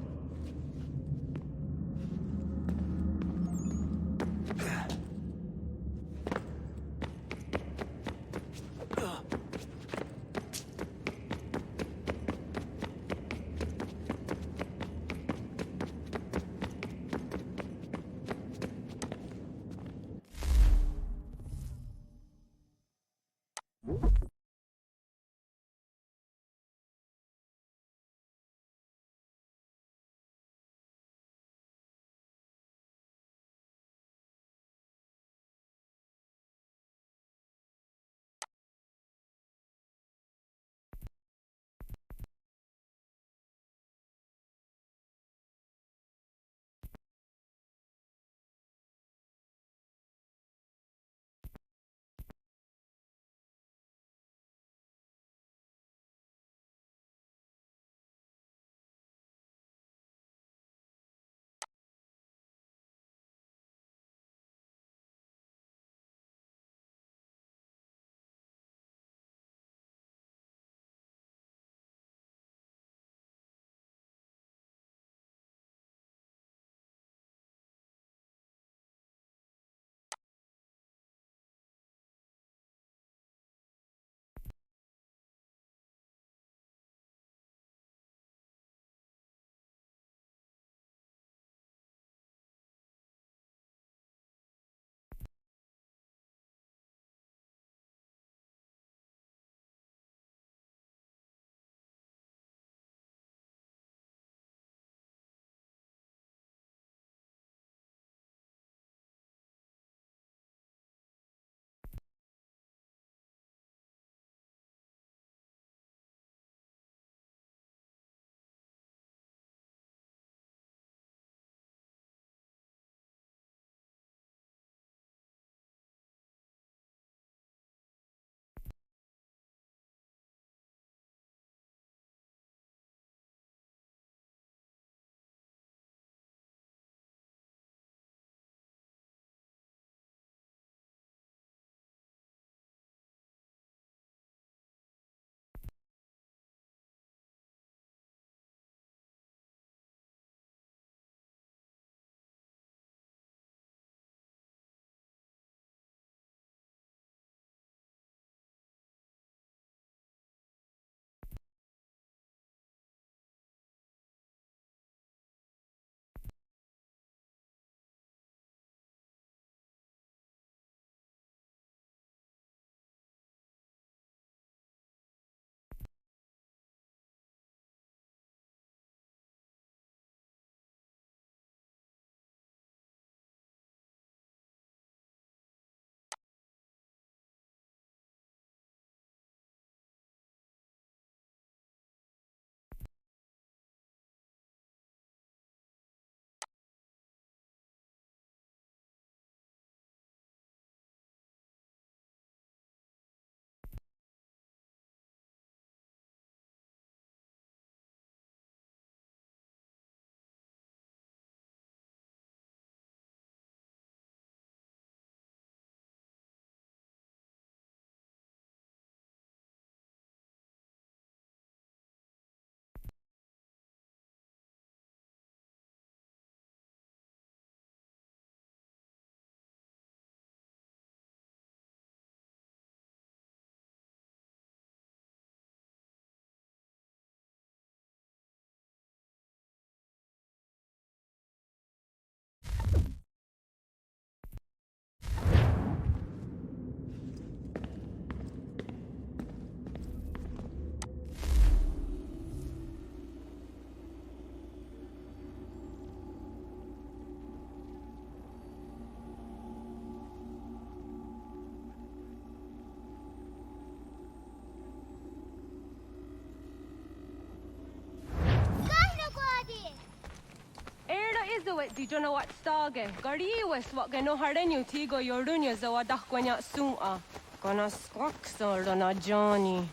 it, di jono wat stage. Gari was what gano harenyu tigo yorunya zawa dakwanya suma. Gonna squawk so na Johnny.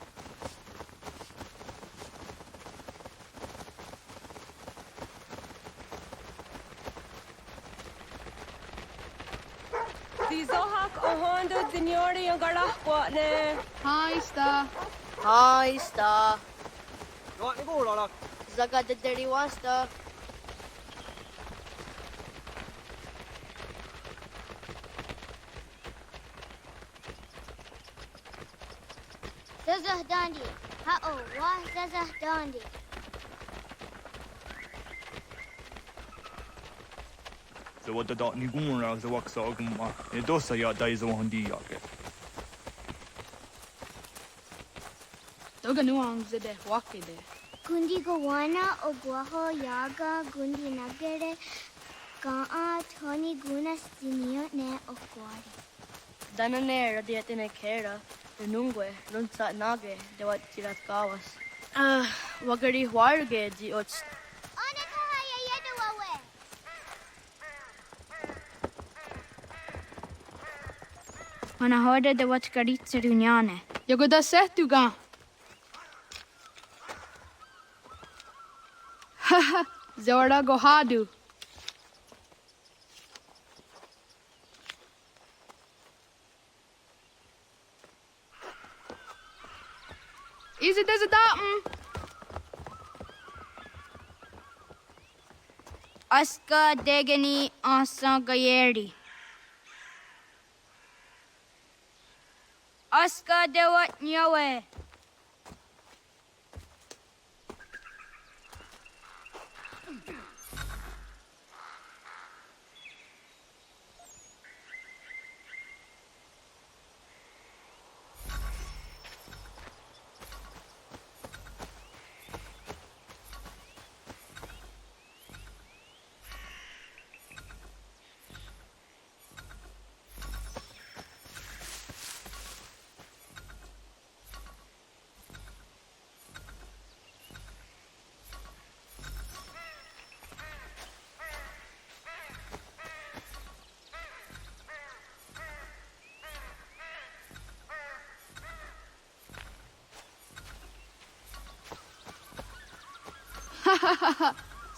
Zohak Ohondo Dinyori and Garahquatne. Hi, Star. Hi, Star. Zaga the Dirty Wasta. Zazah Dandi. Ha-oh, wah Zazah Dandi. So what the dot ni gumra the wax ogma. E dosa ya dai zo hondi yake. Doga nuang zede wakide. Gundi Gawana Oguaho Yaga Gundi Nagere Gaa Tony Gunas Dinio Ne Okwari. Danane radiatine kera. Nungue, runsa nage, de wat tirat gawas. Wagari warge di ots. Ana hörde det var skaritser unjane. Jag går där sett du ga. Haha, Zora go hadu. Is it as a datum? Aska degeni asa gayeri. Aska dewat nyawe.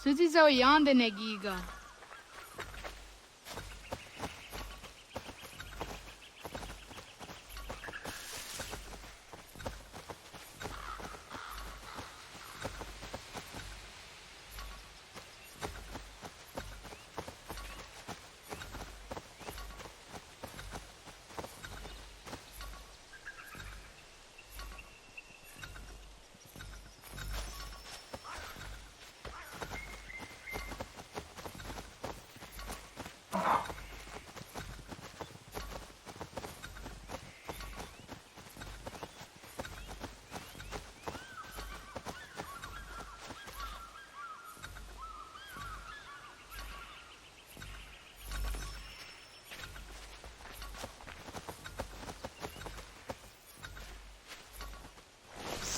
Suti zo yande negiga.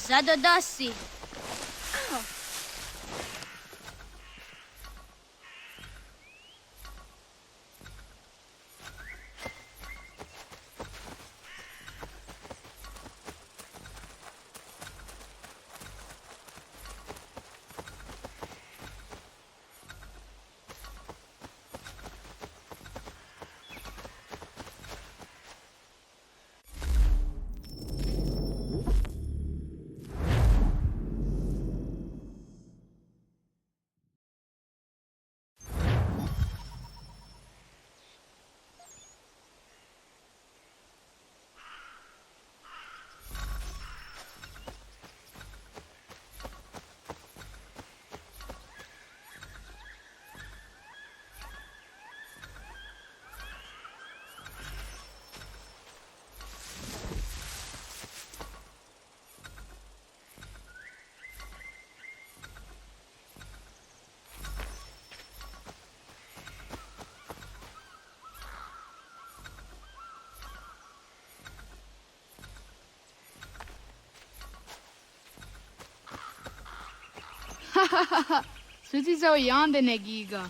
Zadodasi. Suti zo yande negiga.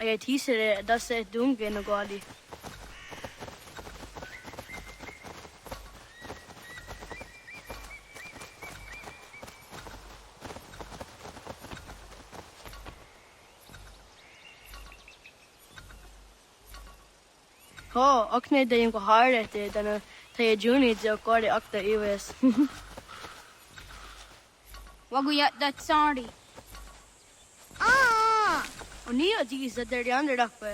Ay teaser da se dunge no gadi. Oh, akne da yung kahare te dana tayo juni jo kore akta iwes. Waguyat that sorry. Ah! Oniya di sa der yander dakpe.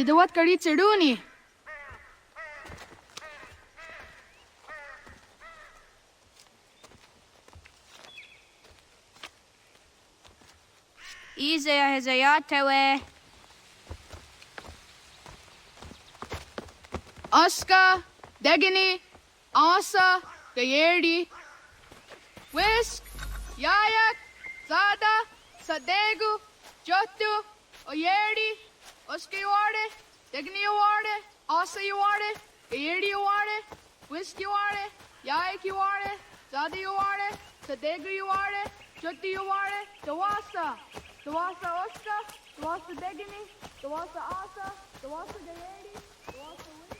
Tidawat kari tsiruni. Izaya hizayatawe. Aska, Degini, Asa, Gayerdi, Whisk, Yayak, Zada, Sadegu, Jotu, Oyerdi, Oska you are it, Degini you are it, Asa you are it, Gayerdi you are it, Whisk you are it, Yayak you are it, Zada you are it, Sadegu you are it, Jotu you are it, Dawasa, Dawasa Oska, Dawasa Degini, Dawasa Asa, Dawasa Gayerdi, Dawasa Whisk.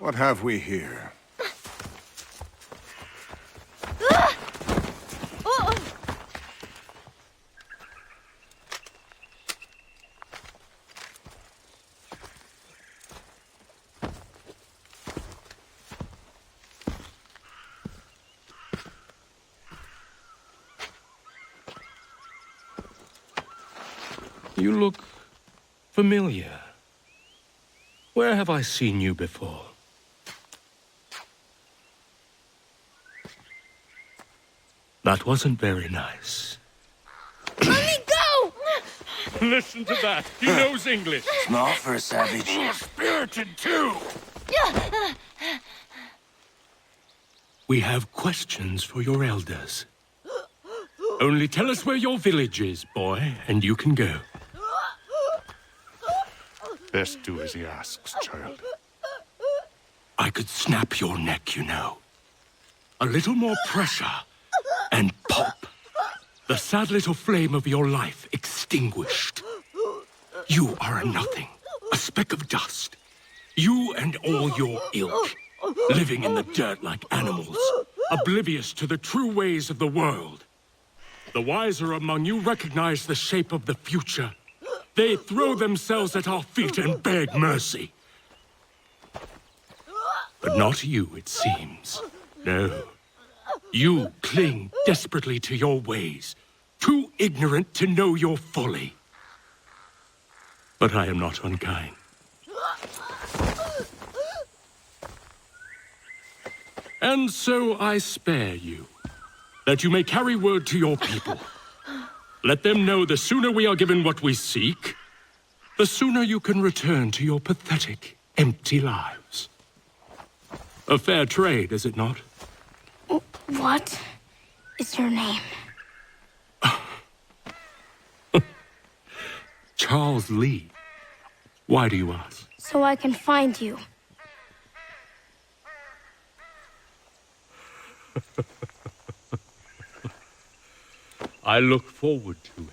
What have we here? You look familiar. Where have I seen you before? That wasn't very nice. Let me go! Listen to that. He knows English. Smart for a savage. Spirited too. We have questions for your elders. Only tell us where your village is, boy, and you can go. Best do as he asks, child. I could snap your neck, you know. A little more pressure, and pop. The sad little flame of your life extinguished. You are a nothing, a speck of dust. You and all your ilk, living in the dirt like animals, oblivious to the true ways of the world. The wiser among you recognize the shape of the future. They throw themselves at our feet and beg mercy. But not you, it seems. No. You cling desperately to your ways, too ignorant to know your folly. But I am not unkind. And so I spare you, that you may carry word to your people. Let them know the sooner we are given what we seek, the sooner you can return to your pathetic, empty lives. A fair trade, is it not? What is your name? Charles Lee. Why do you ask? So I can find you. I look forward to it.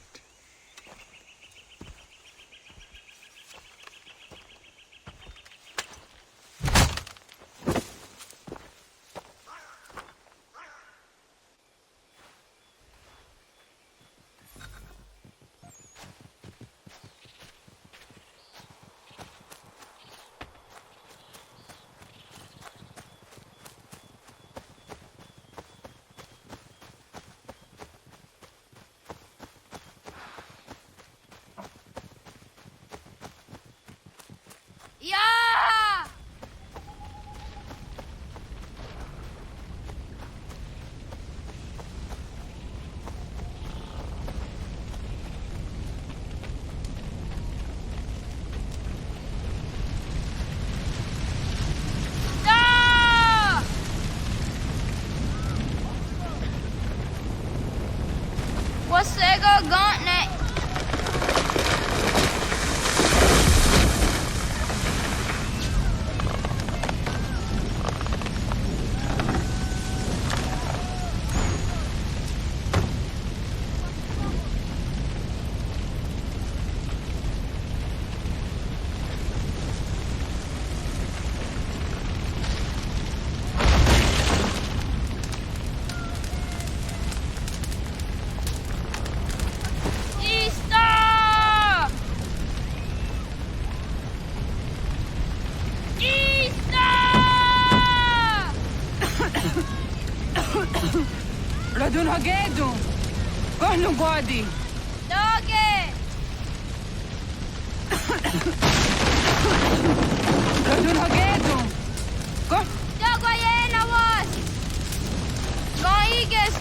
Wasego gauntlet. Radun hagedu. Kohnu godi. Doge. Radun hagedu. Ko. Dogo yena was. Gaiges.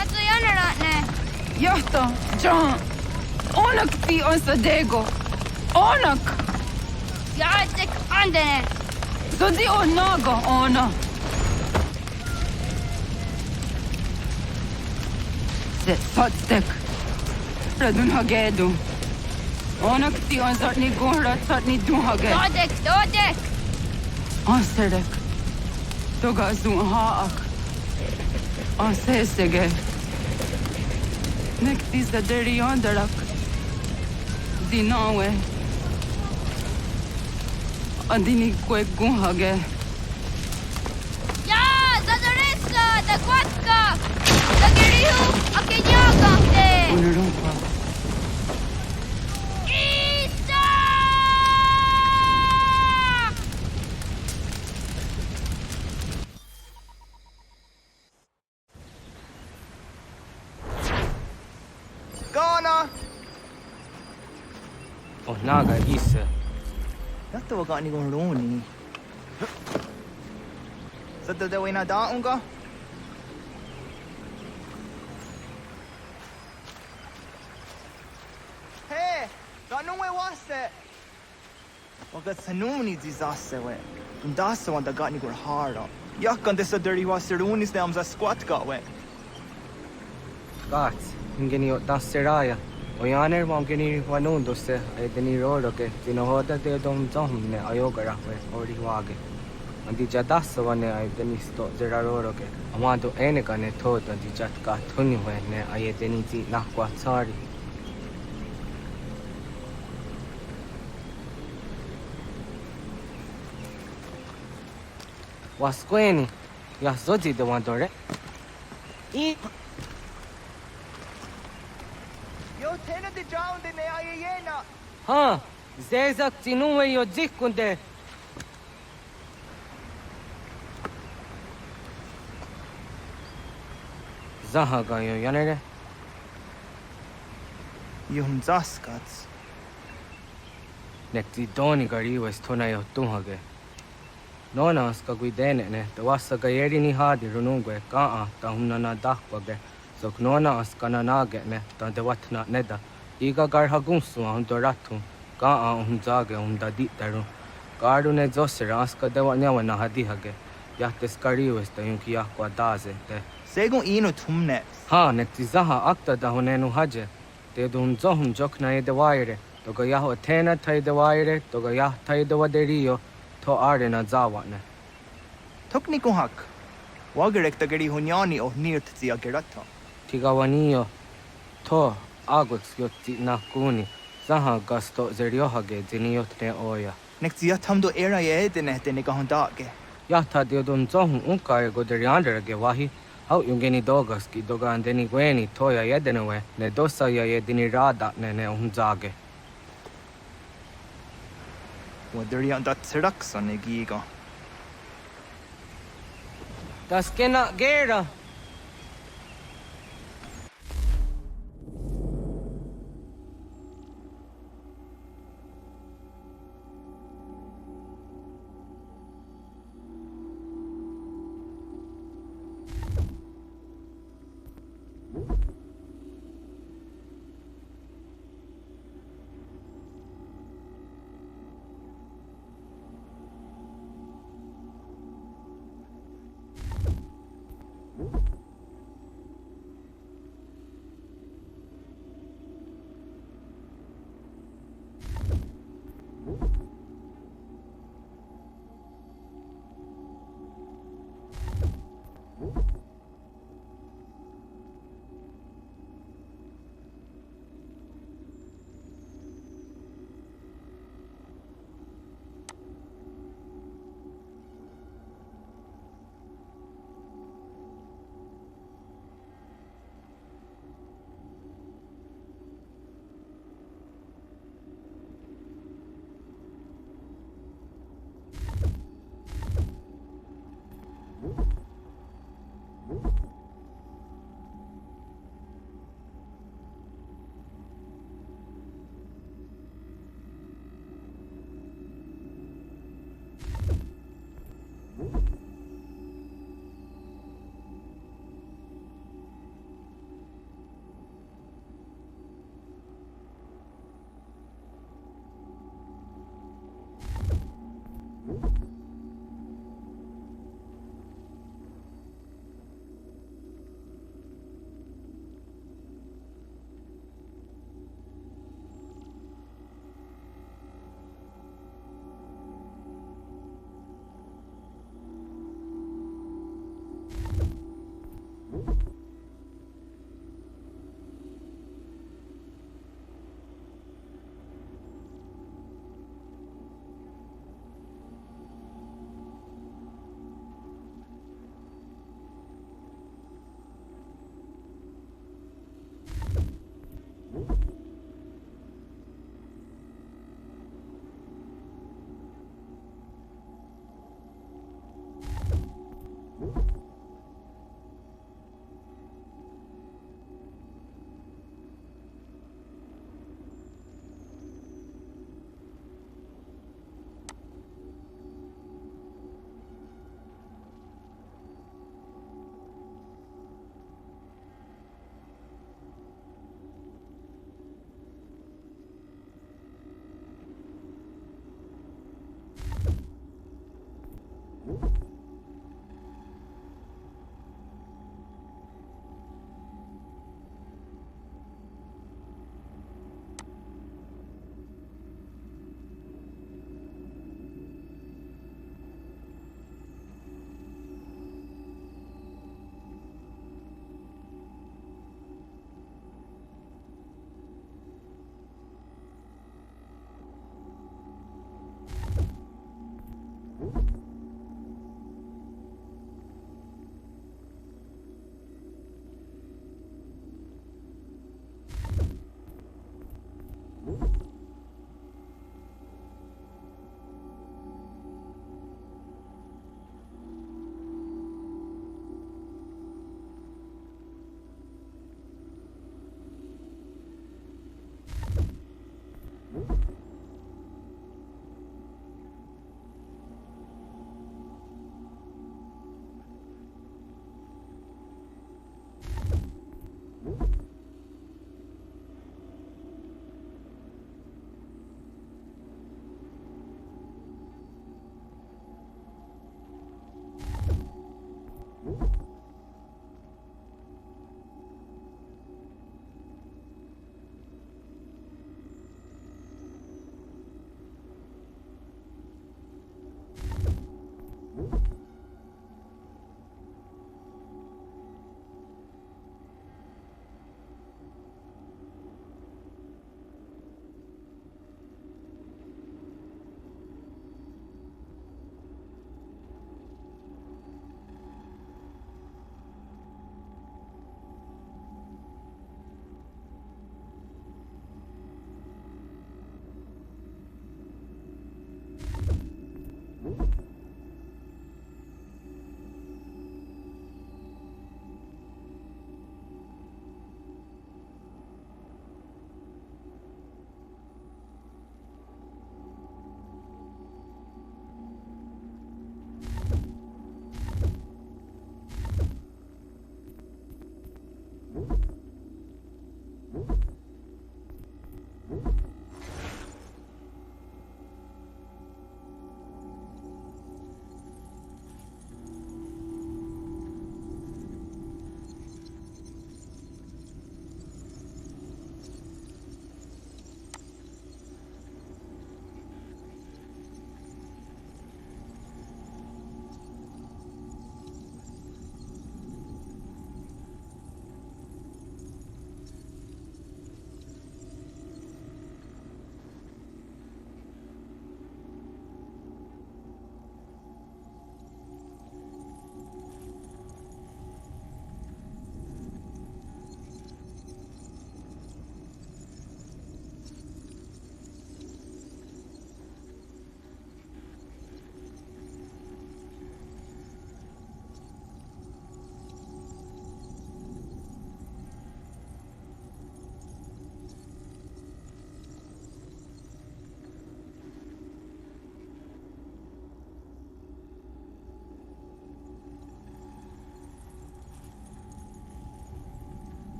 Atso yanaratne. Johto, John. Onak ti osadego. Onak. Yatik andene. Zodi onago ona. Sotstek. Radun hagedu. Onak ti ozatni gunra tatni duhage. Dodek. Ansterdek. Toga zun haak. Ansesege. Nekti za deri ondarak. Dinawe. Adini kwe gunhage. Ya, zadaresa, da kwatka. Da girihu, akinyaga te. Unurumpa. Oh, naga isa. Yato wa gani gon roni. Sadda da wena daunga. Hey, ganu we waste. Waga sanuni disasse we. Ndasa wanda gani gon harda. Yakkan dessa dirty waste runis dams a squat got we. Gats, ingeni daseraya. Oyaner mangeni wanundo se edeni rodo ke tinohoda de dom ne ayoga rahwe ori wage andi jadasa wane edeni sto zeraro ke amando ene kane thoda di jatka thuni we ne ayedeni ti nakwa tsari wasqueni ya zodi de wandore I Yo tena de drowned in the ayena. Ha, zezak tinuwe yo zikunde. Zahaga yo yanere. Yum zaskats. Nekti doni gari wes tona yo tuhage. Nona aska guidene ne, the wasa gayeri ni hadi runungwe kaa ta humna dahwage. So knona askana nage ne tante watna neda iga garhagunsu doratu ka zage ditaru garu ne zosera aska dewa nyawa na hadihage yahtes kariwes ta yunki yakwa daze te segun ino tumne ha ne tizaha akta da honenu haje te dum zohum jokna e de waire to ga yaho tena tai de waire to ga yah tai de waderio to arena zawane tokniku hak wagerek ta gari hunyani o nirt tia gerata Tigawaniyo to agux yotti nakuni zaha gasto zeriohage diniyotne oya nektia tamdo era ye dene kahondage yata diodum zohum unkae goderianderage wahi hau yungeni dogas ki dogan deni gweni toya yedenewe ne dosa ya yedini rada ne unzage waderian dat seraksa ne giga das kena gera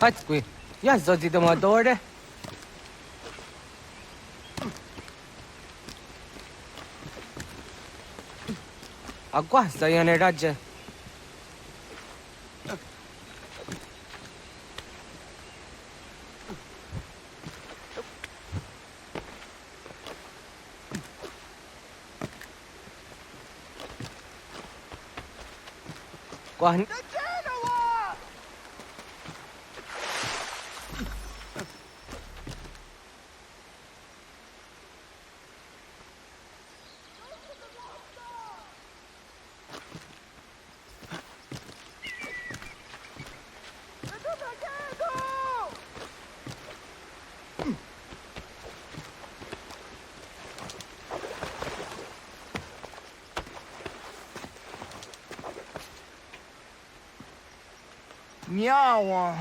Chodź, qui. Ja zodzi do Madore. A qua stai a neragge. Qua. Miała.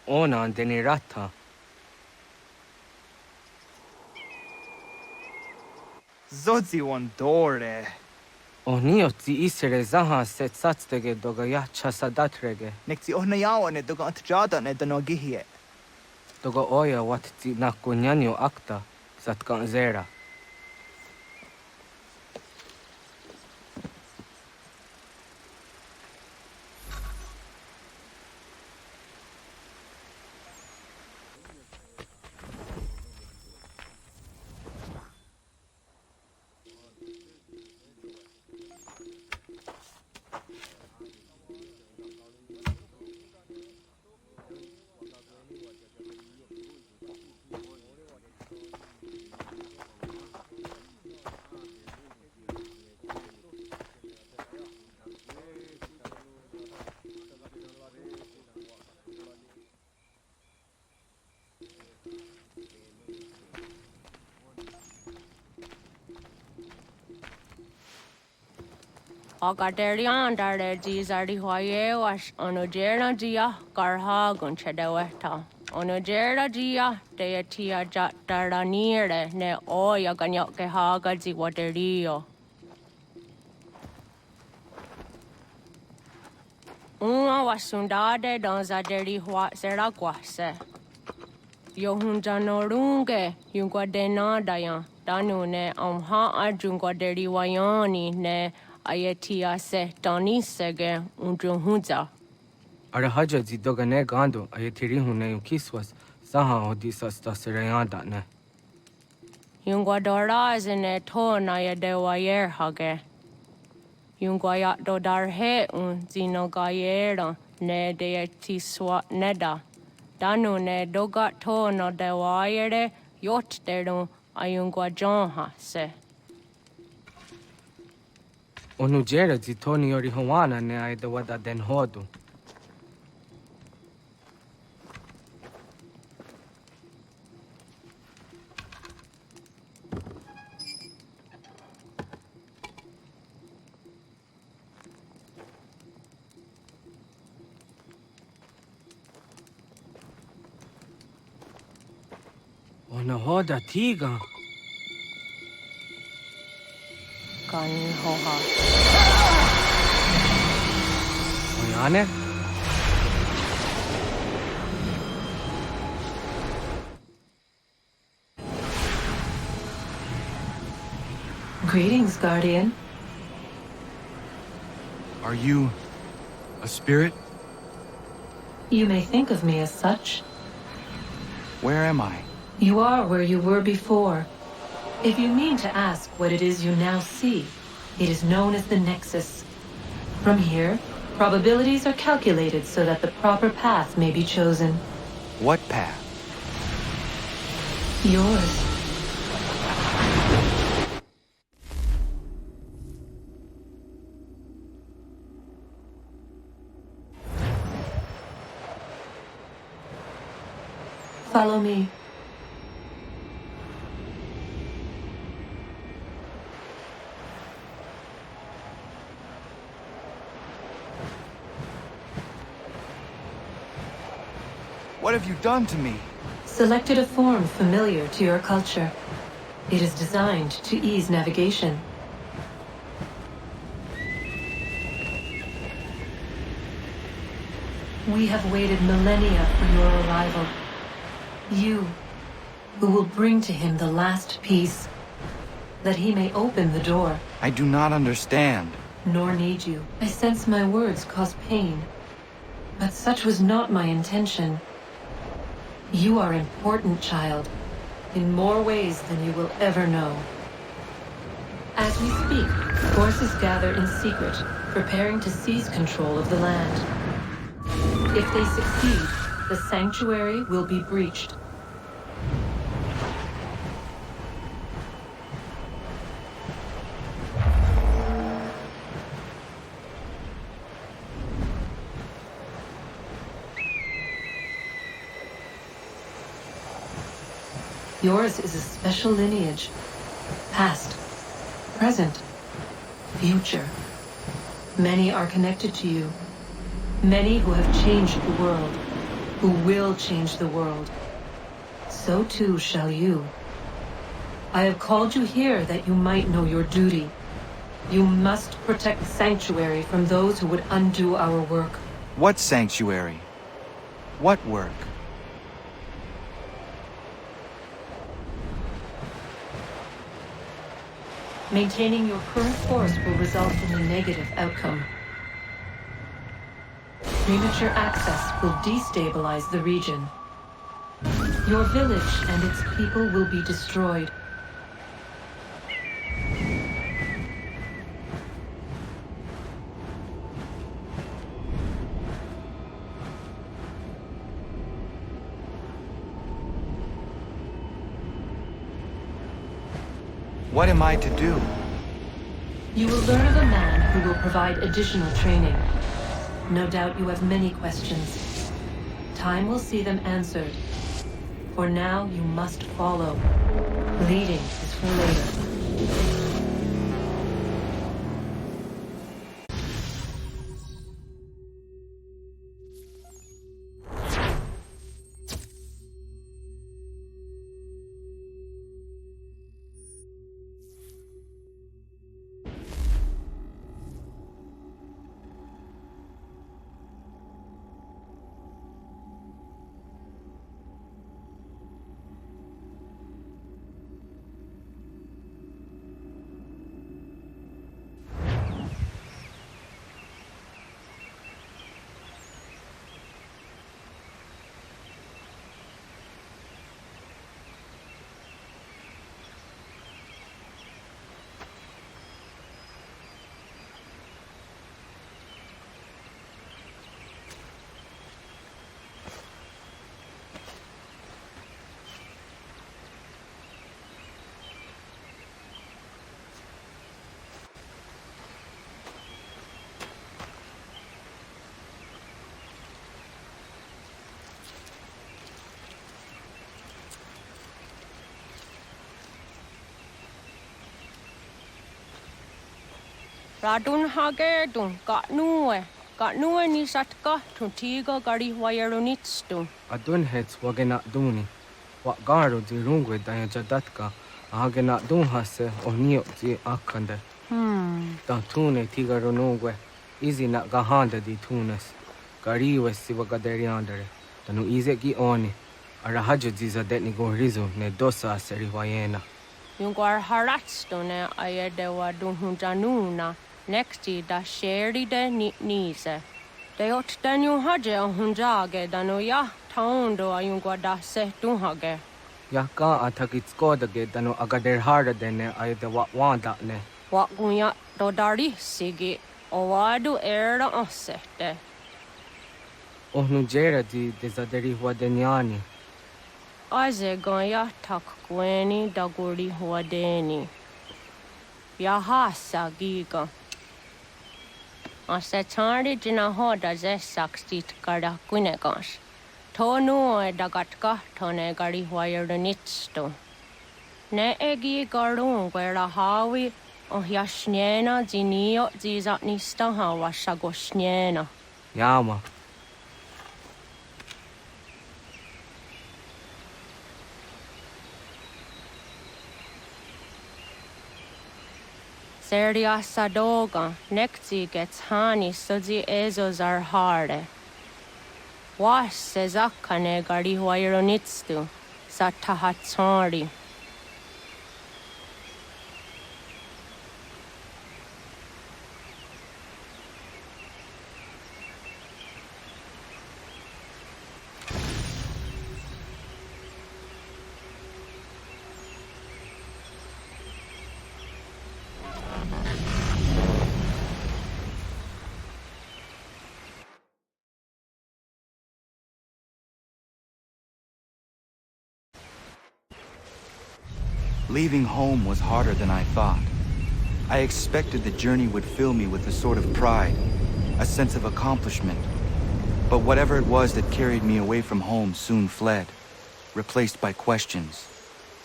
Ona deni ratta. Zodzi one dore. Oni otzi isere zaha set satstege doga ya chasadatrege. Nekti ohnayawa ne doga antjada ne danogihie. Doga oya watzi nakunyanyo akta satkan zera. Agaderian dare jizari hoye was onojera jia garha gunchedeweta. Onojera jia deatia jataranire ne oya ganyoke haga ziwaderio. Uma wasundade donzaderi hua seraguase. Yohunjanorunge yungwadenadayan danune amha ajungwaderi wayani ne Ayatia se Donisege Undruhunza. Arahaja zidogane gando ayatirihu ne ukiswas saha odisas tasirayanda ne. Yungwadora zine to na yadewayer hage. Yungwayat dodarhe zinogayera ne deetiswa neda. Danu ne dogat to no dewayere yot deru ayungwajonha se. Onujera zitoni yori hawana ne aidawada den hodu. Ona hoda tiga. Kan hoha. Oyane? Greetings, Guardian. Are you a spirit? You may think of me as such. Where am I? You are where you were before. If you mean to ask what it is you now see, it is known as the Nexus. From here, probabilities are calculated so that the proper path may be chosen. What path? Yours. Follow me. What have you done to me? Selected a form familiar to your culture. It is designed to ease navigation. We have waited millennia for your arrival. You, who will bring to him the last piece, that he may open the door. I do not understand. Nor need you. I sense my words cause pain. But such was not my intention. You are important, child, in more ways than you will ever know. As we speak, forces gather in secret, preparing to seize control of the land. If they succeed, the sanctuary will be breached. Yours is a special lineage. Past, present, future. Many are connected to you. Many who have changed the world, who will change the world. So too shall you. I have called you here that you might know your duty. You must protect Sanctuary from those who would undo our work. What sanctuary? What work? Maintaining your current course will result in a negative outcome. Premature access will destabilize the region. Your village and its people will be destroyed. What am I to do? You will learn of a man who will provide additional training. No doubt you have many questions. Time will see them answered. For now, you must follow. Leading is for later. Radun hagerdun, got nuwe ni satka, tuntigo gari wayarunitstun. Adun hets wagena duni. What garo di rungwe daya jadatka, agena dun hase o nio di akande. Dan tune tigaro nungwe, izi na gahanda di tunes. Gariwe si wagaderiandere, danu ize gi oni. Arahajo di zadetni go rizu ne dosa aseri wayena. Yung går haratstone ayedewa dunhunjanuna nexti da sheri de nise. De ottan yung haje hunjage dano ya taundo yung da se dunhage. Ya ka atakitskodige dano agader harda dene ayde wanda ne. Wakunya do dari sigi owadu era osete. Ohnu jera di desaderi huadenyani. Aze gonya tak kweni daguri huadeni. Ya hasa giga. Ase tari jina hoda ze sakstit kada kunegas. Tonu e dagatka tone gari huayernitsto. Ne egi garun gwera hawi o yashnena zinio zizatnista hawa shagoshnena. Yama. Seria sadoga, nekti gets hani sudzi ezos are harde. Was sezakane gari huayronitstu, satahatsari. Leaving home was harder than I thought. I expected the journey would fill me with a sort of pride, a sense of accomplishment. But whatever it was that carried me away from home soon fled, replaced by questions,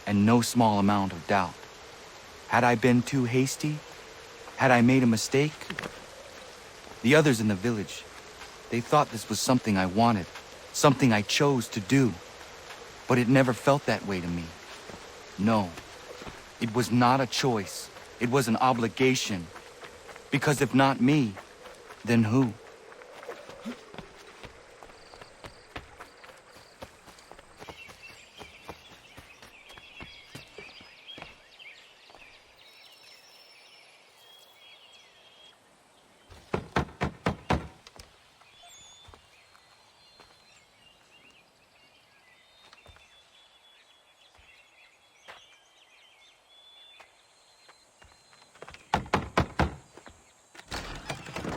and no small amount of doubt. Had I been too hasty? Had I made a mistake? The others in the village, they thought this was something I wanted, something I chose to do. But it never felt that way to me. No. It was not a choice. It was an obligation. Because if not me, then who?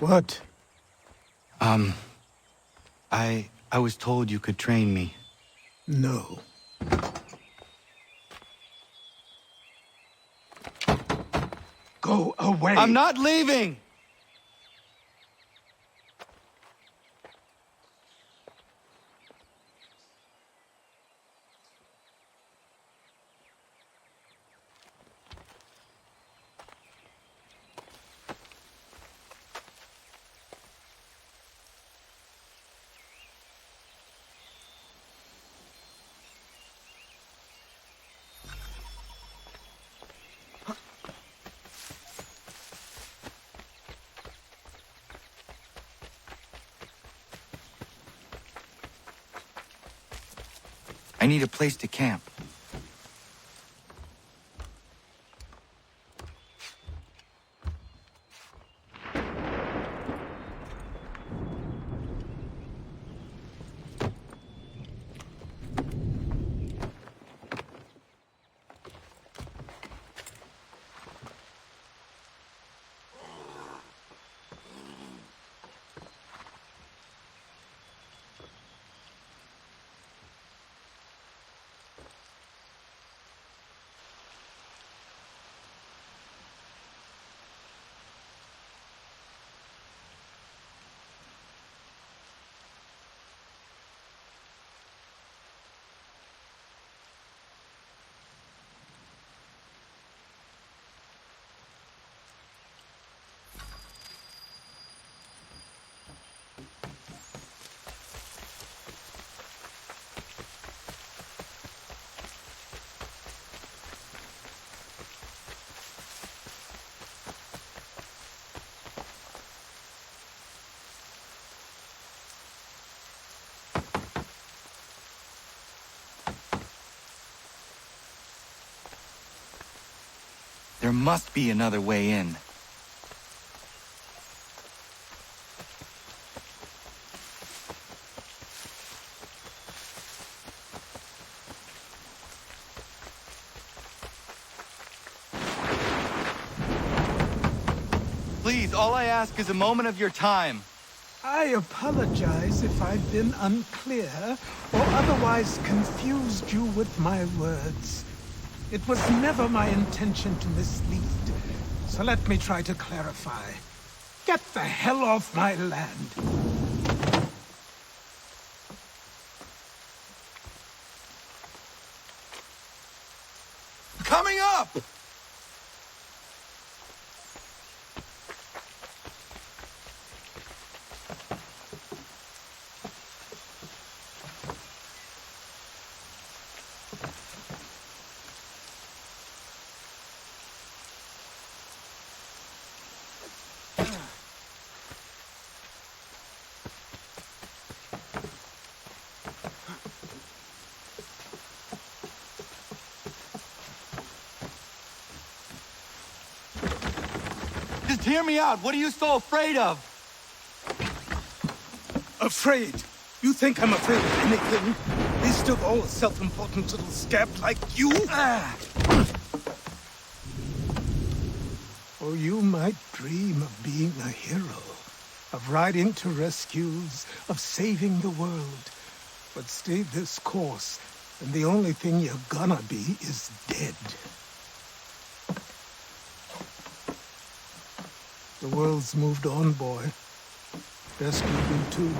What? I was told you could train me. No. Go away! I'm not leaving! I need a place to camp. There must be another way in. Please, all I ask is a moment of your time. I apologize if I've been unclear or otherwise confused you with my words. It was never my intention to mislead, so let me try to clarify. Get the hell off my land. Coming up! Just hear me out. What are you so afraid of? Afraid? You think I'm afraid of anything? Least of all a self-important little scab like you? Or you might dream of being a hero, of riding to rescues, of saving the world. But stay this course, and the only thing you're gonna be is dead. The world's moved on, boy. Best moving too.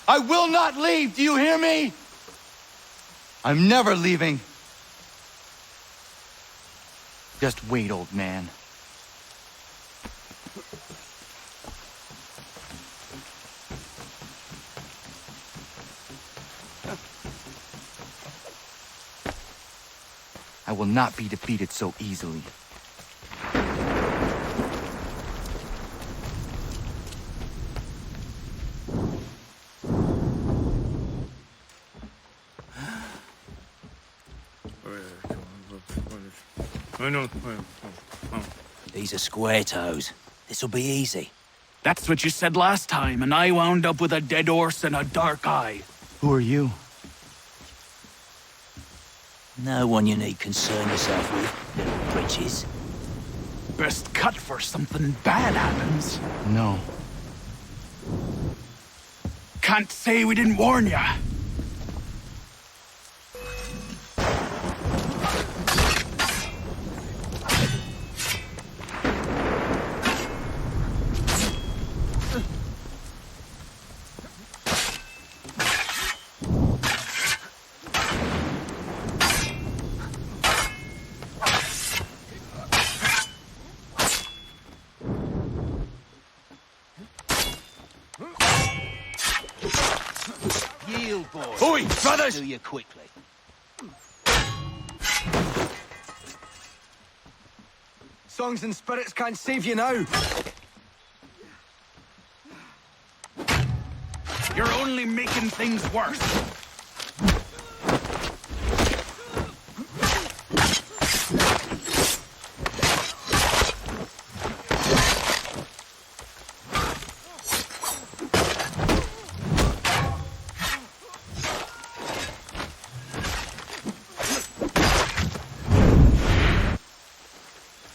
I will not leave, do you hear me? I'm never leaving. Just wait, old man. I will not be defeated so easily. These are square toes. This'll be easy. That's what you said last time, and I wound up with a dead horse and a dark eye. Who are you? No one you need concern yourself with, little britches. Best cut for something bad happens. No. Can't say we didn't warn ya. Oi, brothers! Do you quickly. Songs and spirits can't save you now. You're only making things worse.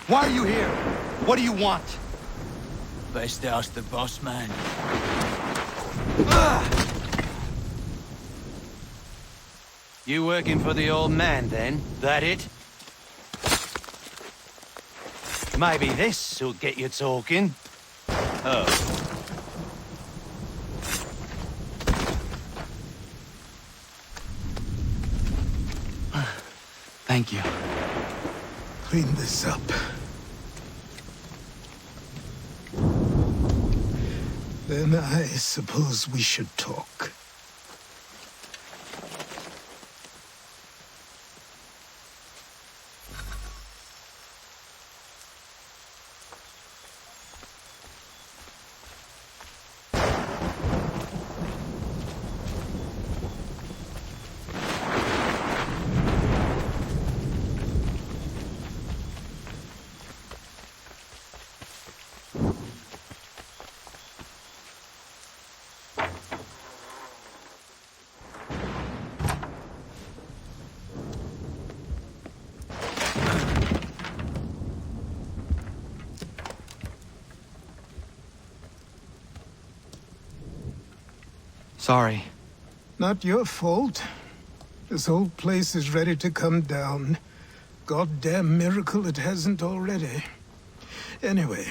Why are you here? What do you want? Best ask the boss man. You working for the old man, then? That it? Maybe this'll get you talking. Oh. Thank you. Clean this up. Then I suppose we should talk. Sorry. Not your fault. This whole place is ready to come down. Goddamn miracle it hasn't already. Anyway,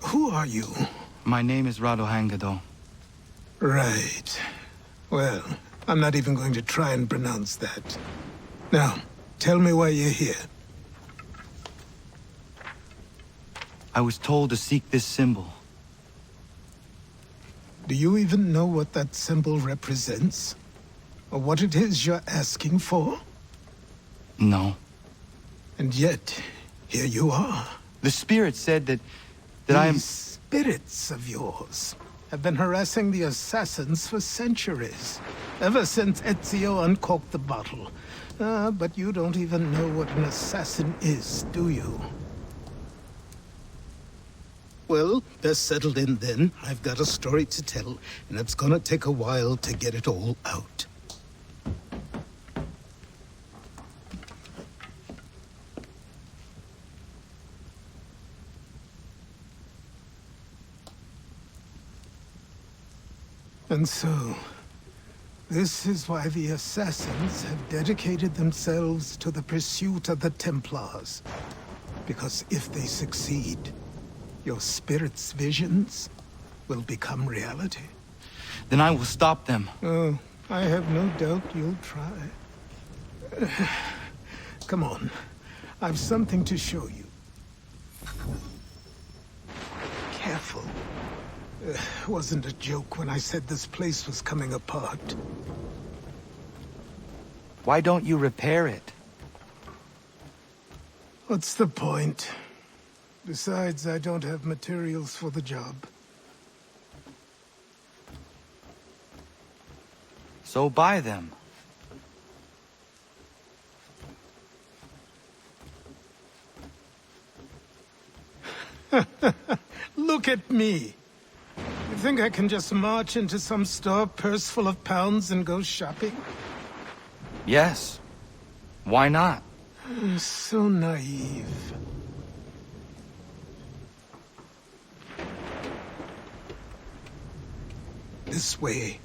who are you? My name is Radohangado. Right. Well, I'm not even going to try and pronounce that. Now, tell me why you're here. I was told to seek this symbol. Do you even know what that symbol represents? Or what it is you're asking for? No. And yet, here you are. The spirit said that I am... These spirits of yours have been harassing the assassins for centuries. Ever since Ezio uncorked the bottle. But you don't even know what an assassin is, do you? Well, best settled in then. I've got a story to tell, and it's gonna take a while to get it all out. And so, this is why the assassins have dedicated themselves to the pursuit of the Templars. Because if they succeed, your spirit's visions will become reality. Then I will stop them. Oh, I have no doubt you'll try. Come on, I've something to show you. Careful. Wasn't a joke when I said this place was coming apart. Why don't you repair it? What's the point? Besides, I don't have materials for the job. So buy them. Look at me. You think I can just march into some store, purse full of pounds, and go shopping? Yes. Why not? So naive. This way.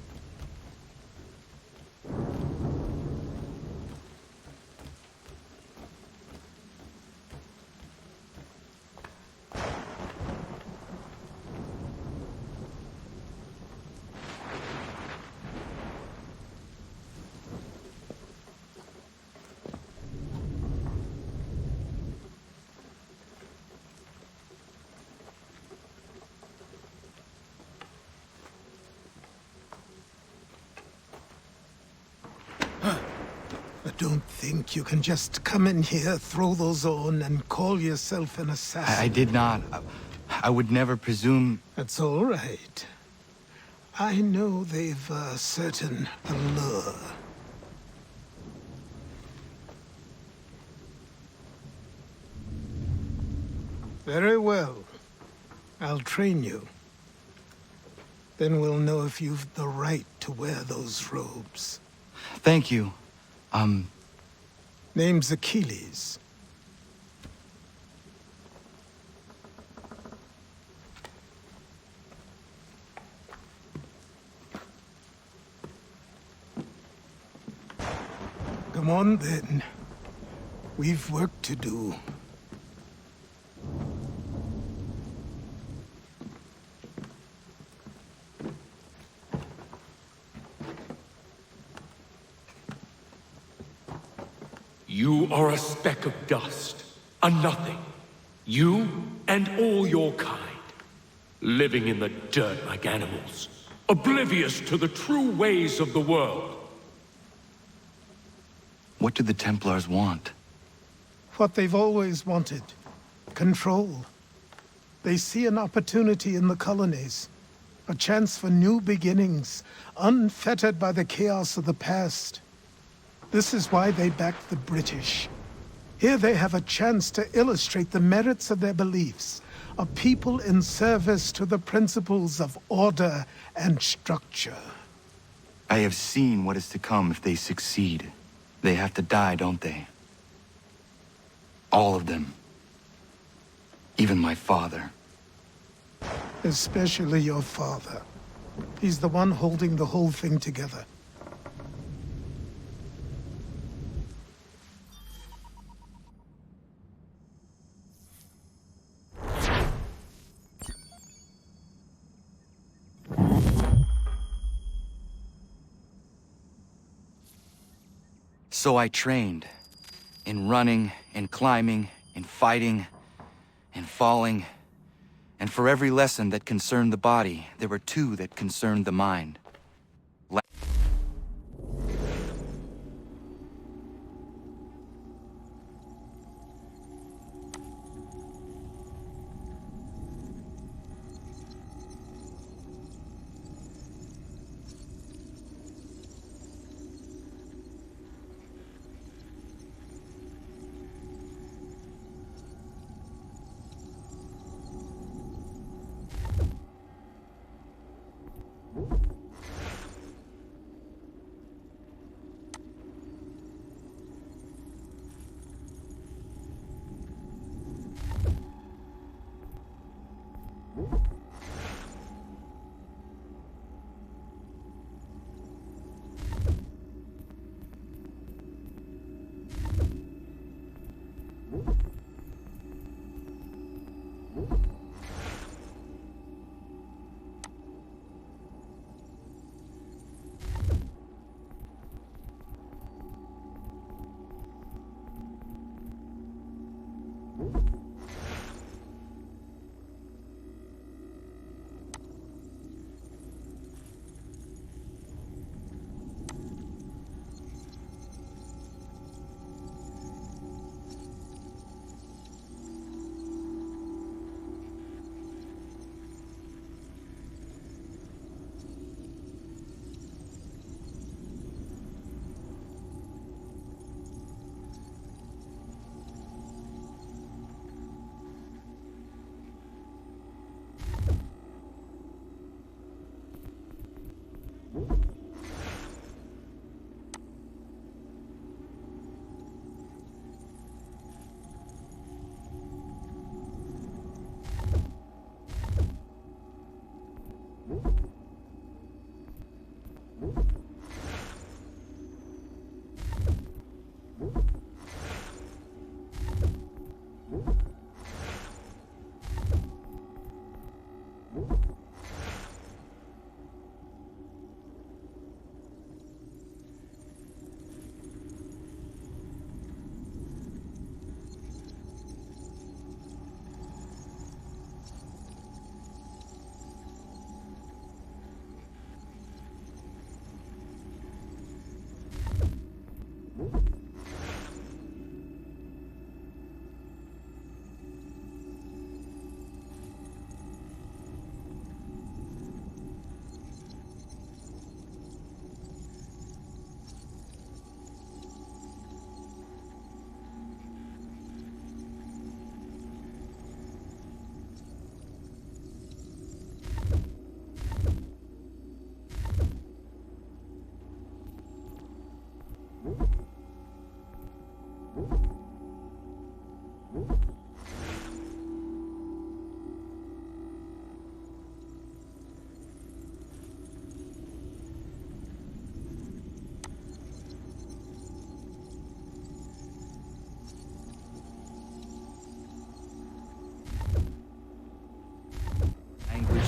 Don't think you can just come in here, throw those on, and call yourself an assassin. I did not. I would never presume... That's all right. I know they've a certain allure. Very well. I'll train you. Then we'll know if you've the right to wear those robes. Thank you. Name's Achilles. Come on, then. We've work to do. You are a speck of dust, a nothing. You and all your kind, living in the dirt like animals, oblivious to the true ways of the world. What do the Templars want? What they've always wanted. Control. They see an opportunity in the colonies. A chance for new beginnings, unfettered by the chaos of the past. This is why they backed the British. Here they have a chance to illustrate the merits of their beliefs. A people in service to the principles of order and structure. I have seen what is to come if they succeed. They have to die, don't they? All of them. Even my father. Especially your father. He's the one holding the whole thing together. So I trained. In running, in climbing, in fighting, in falling. And for every lesson that concerned the body, there were two that concerned the mind.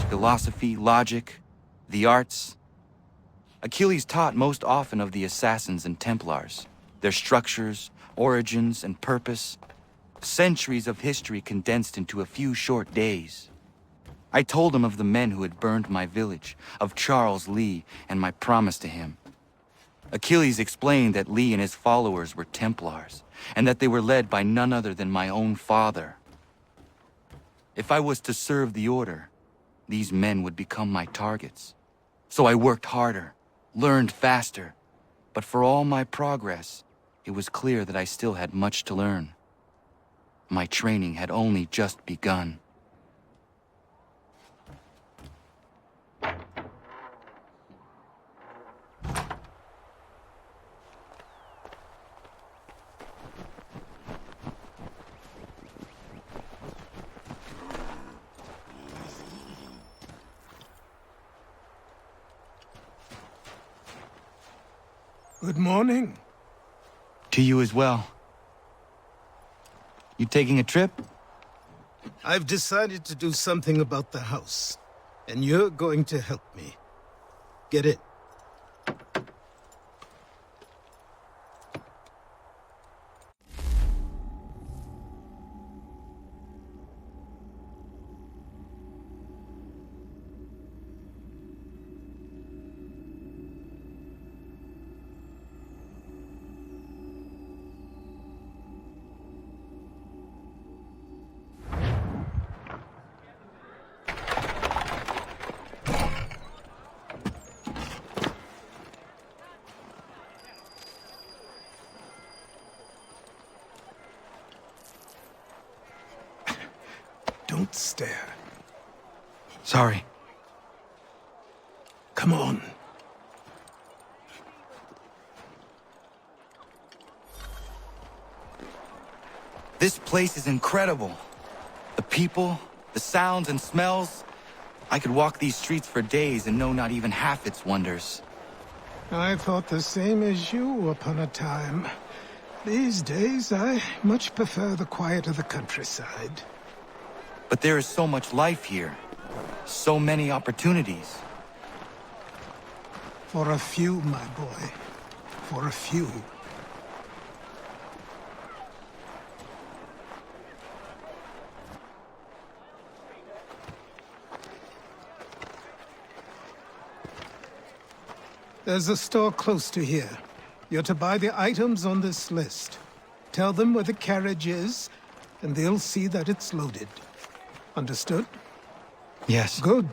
Philosophy, logic, the arts. Achilles taught most often of the assassins and Templars, their structures, origins, and purpose. Centuries of history condensed into a few short days. I told him of the men who had burned my village, of Charles Lee, and my promise to him. Achilles explained that Lee and his followers were Templars, and that they were led by none other than my own father. If I was to serve the order, these men would become my targets. So I worked harder, learned faster, but for all my progress, it was clear that I still had much to learn. My training had only just begun. Good morning. To you as well. You taking a trip? I've decided to do something about the house, and you're going to help me. Get in. Don't stare. Sorry. Come on. This place is incredible. The people, the sounds and smells. I could walk these streets for days and know not even half its wonders. I thought the same as you upon a time. These days, I much prefer the quiet of the countryside. But there is so much life here. So many opportunities. For a few, my boy. For a few. There's a store close to here. You're to buy the items on this list. Tell them where the carriage is, and they'll see that it's loaded. Understood? Yes. Good.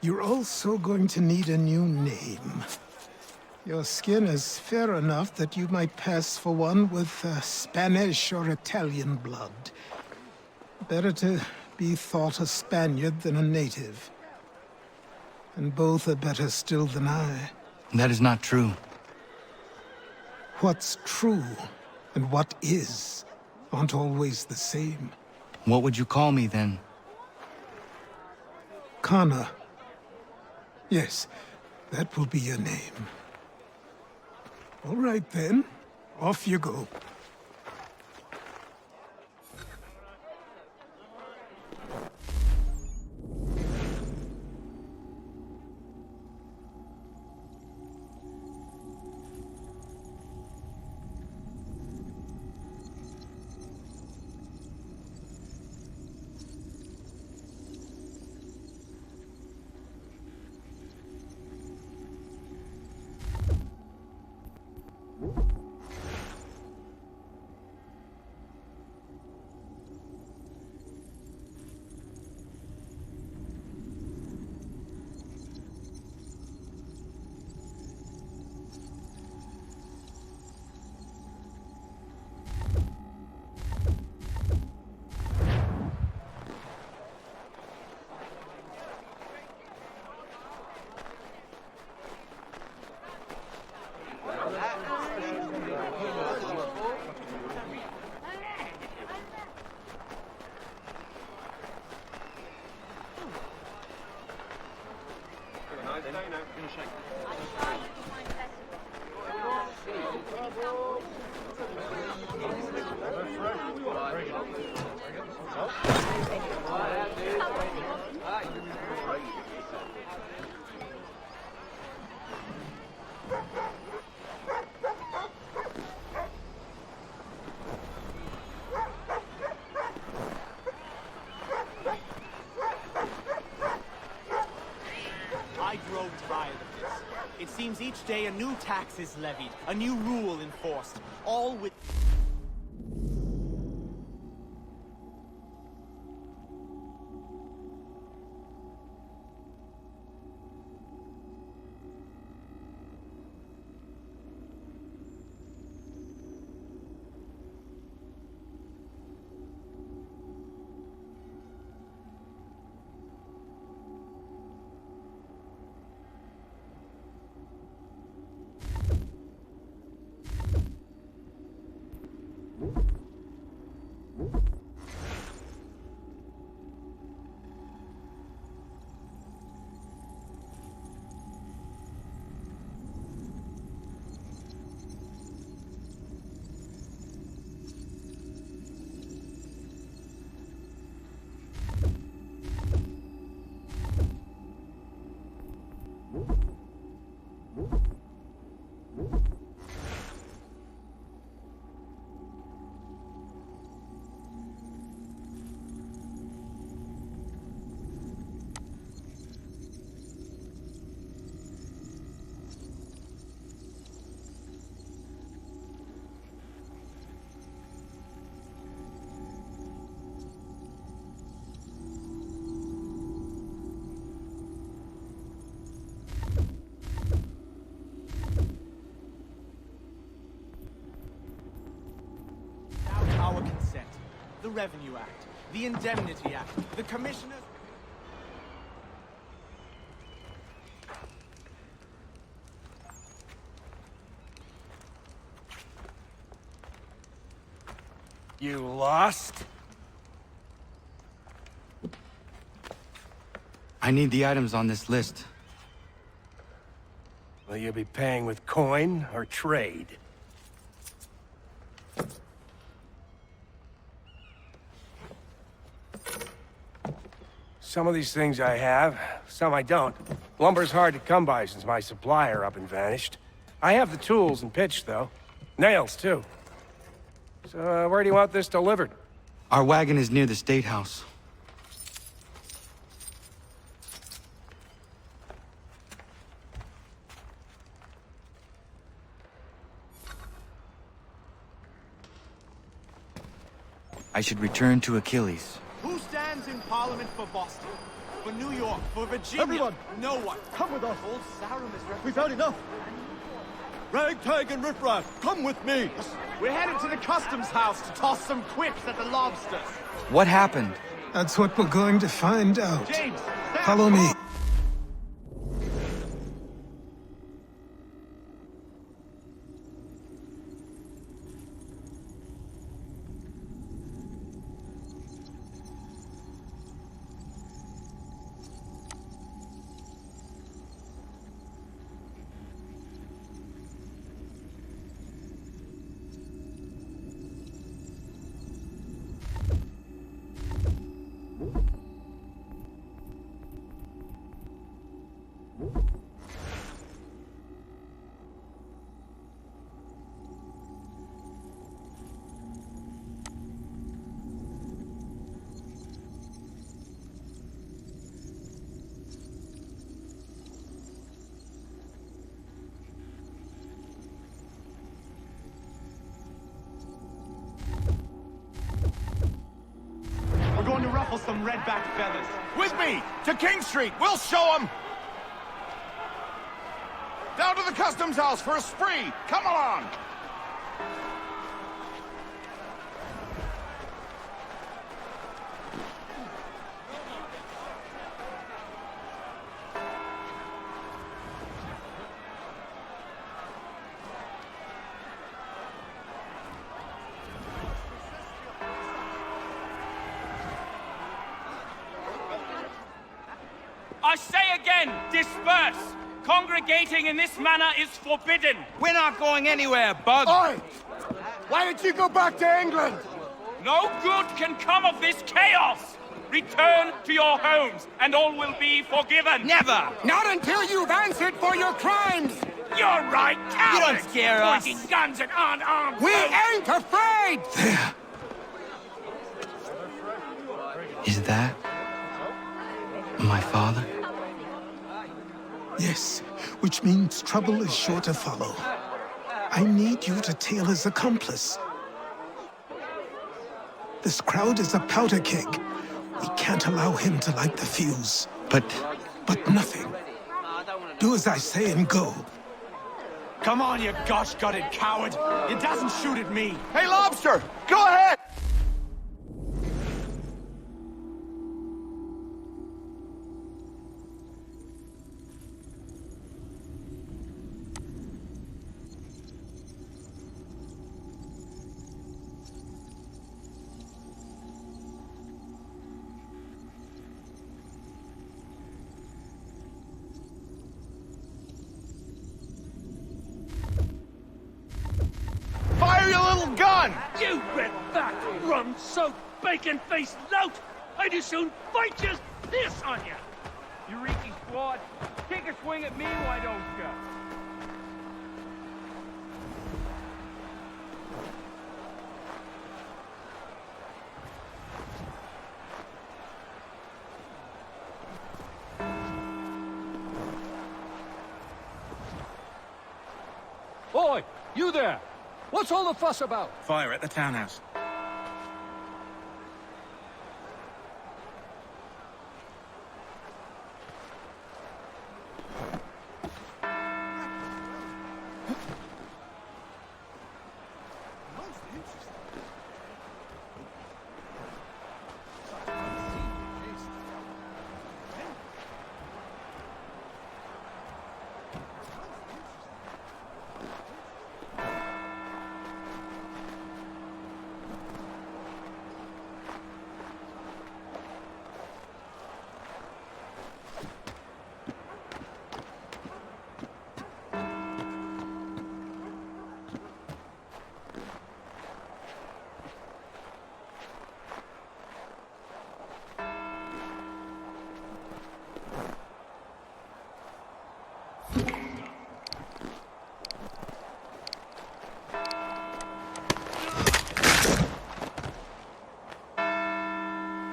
You're also going to need a new name. Your skin is fair enough that you might pass for one with Spanish or Italian blood. Better to be thought a Spaniard than a native. And both are better still than I. That is not true. What's true and what is aren't always the same. What would you call me then? Kana. Yes, that will be your name. All right then, off you go. I grow tired of this. It seems each day a new tax is levied, a new rule enforced, all with... Revenue Act, the Indemnity Act, the Commissioner's... You lost? I need the items on this list. Will you be paying with coin or trade? Some of these things I have, some I don't. Lumber's hard to come by since my supplier up and vanished. I have the tools and pitch, though. Nails, too. So, where do you want this delivered? Our wagon is near the State House. I should return to Achilles. Who stands in Parliament for Boston? For New York? For Virginia? Everyone! No one. Come with us! Old Sarum is We've had enough! Ragtag and riffraff, come with me! We're headed to the customs house to toss some quips at the lobsters. What happened? That's what we're going to find out. James, Follow me. Going to ruffle some red-backed feathers. With me! To King Street! We'll show them! Down to the customs house for a spree! Come along! I say again, disperse! Congregating in this manner is forbidden! We're not going anywhere, Bug! Oi! Why did you go back to England? No good can come of this chaos! Return to your homes, and all will be forgiven! Never! Not until you've answered for your crimes! You're right, cowards! You don't scare us! Pointing guns at unarmed We folk. ain't afraid! There. Is that my father? Yes, which means trouble is sure to follow. I need you to tail his accomplice. This crowd is a powder keg. We can't allow him to light the fuse. But nothing. Do as I say and go. Come on, you gosh-gutted coward! It doesn't shoot at me! Hey, Lobster! Go ahead! Fire your little gun! You red-backed, rum-soaked, bacon-faced lout! I'd as soon fight just piss on you! Eureka squad, take a swing at me, why don't you? Boy, you there! What's all the fuss about? Fire at the townhouse.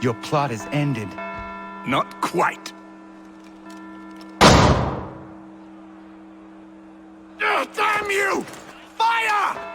Your plot is ended. Not quite. Damn you! Fire!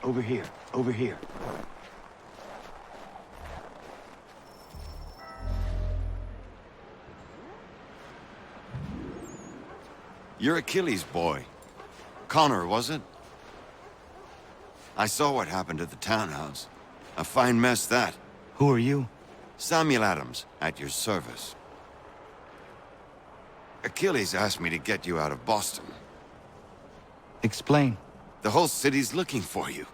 Over here, over here. You're Achilles' boy. Connor, was it? I saw what happened at the townhouse. A fine mess, that. Who are you? Samuel Adams, at your service. Achilles asked me to get you out of Boston. Explain. The whole city's looking for you.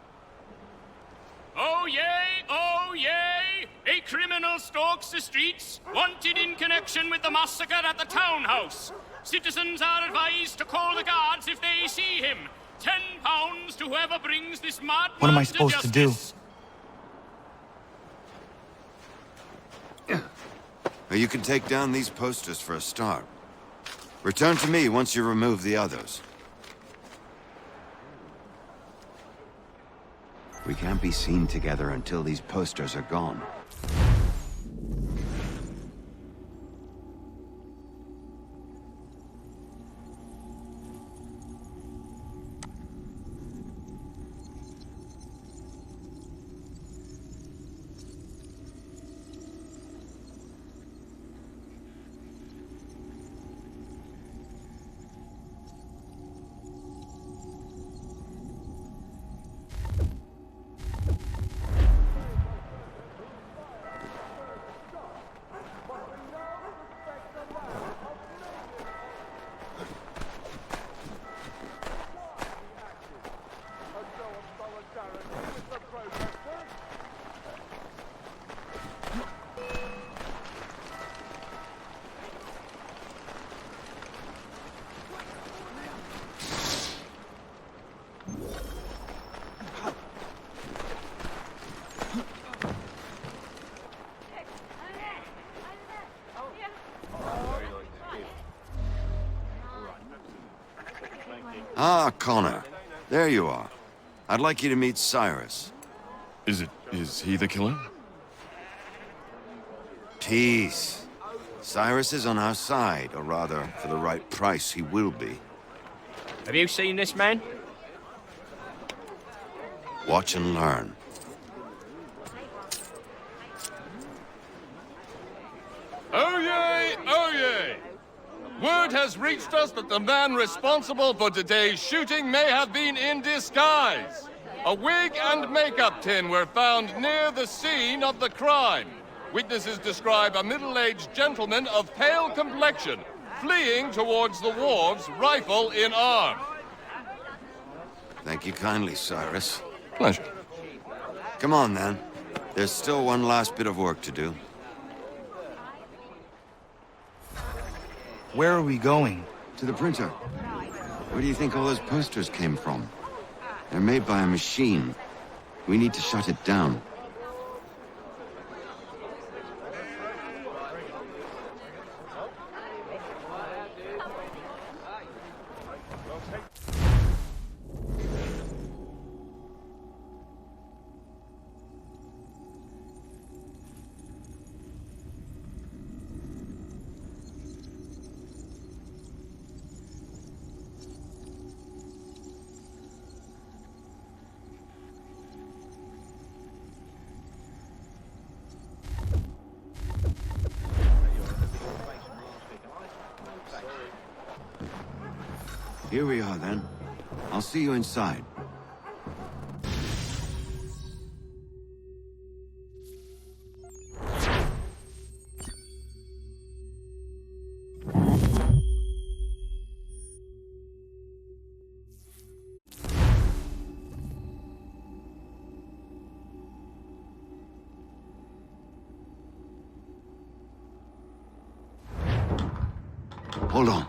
Oh yay, oh yay! A criminal stalks the streets, wanted in connection with the massacre at the townhouse. Citizens are advised to call the guards if they see him. £10 to whoever brings this madman What am I supposed to do? You can take down these posters for a start. Return to me once you remove the others. We can't be seen together until these posters are gone. Ah, Connor. There you are. I'd like you to meet Cyrus. Is he the killer? Peace. Cyrus is on our side, or rather, for the right price, he will be. Have you seen this man? Watch and learn. Word has reached us that the man responsible for today's shooting may have been in disguise. A wig and makeup tin were found near the scene of the crime. Witnesses describe a middle-aged gentleman of pale complexion fleeing towards the wharves, rifle in arm. Thank you kindly, Cyrus. Pleasure. Come on, then. There's still one last bit of work to do. Where are we going? To the printer. Where do you think all those posters came from? They're made by a machine. We need to shut it down. Here we are, then. I'll see you inside. Hold on.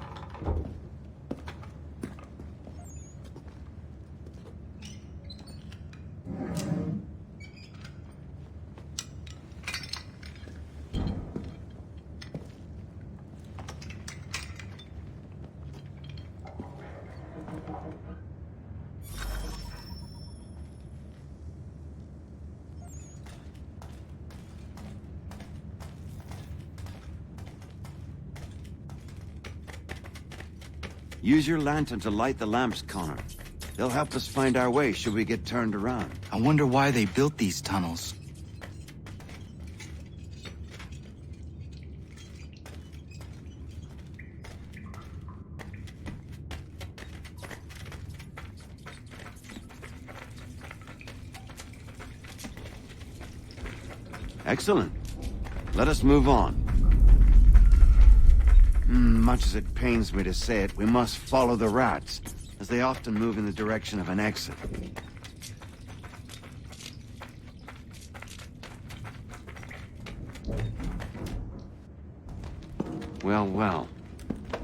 Use your lantern to light the lamps, Connor. They'll help us find our way should we get turned around. I wonder why they built these tunnels. Excellent. Let us move on. Much as it pains me to say it, we must follow the rats, as they often move in the direction of an exit. Well, well.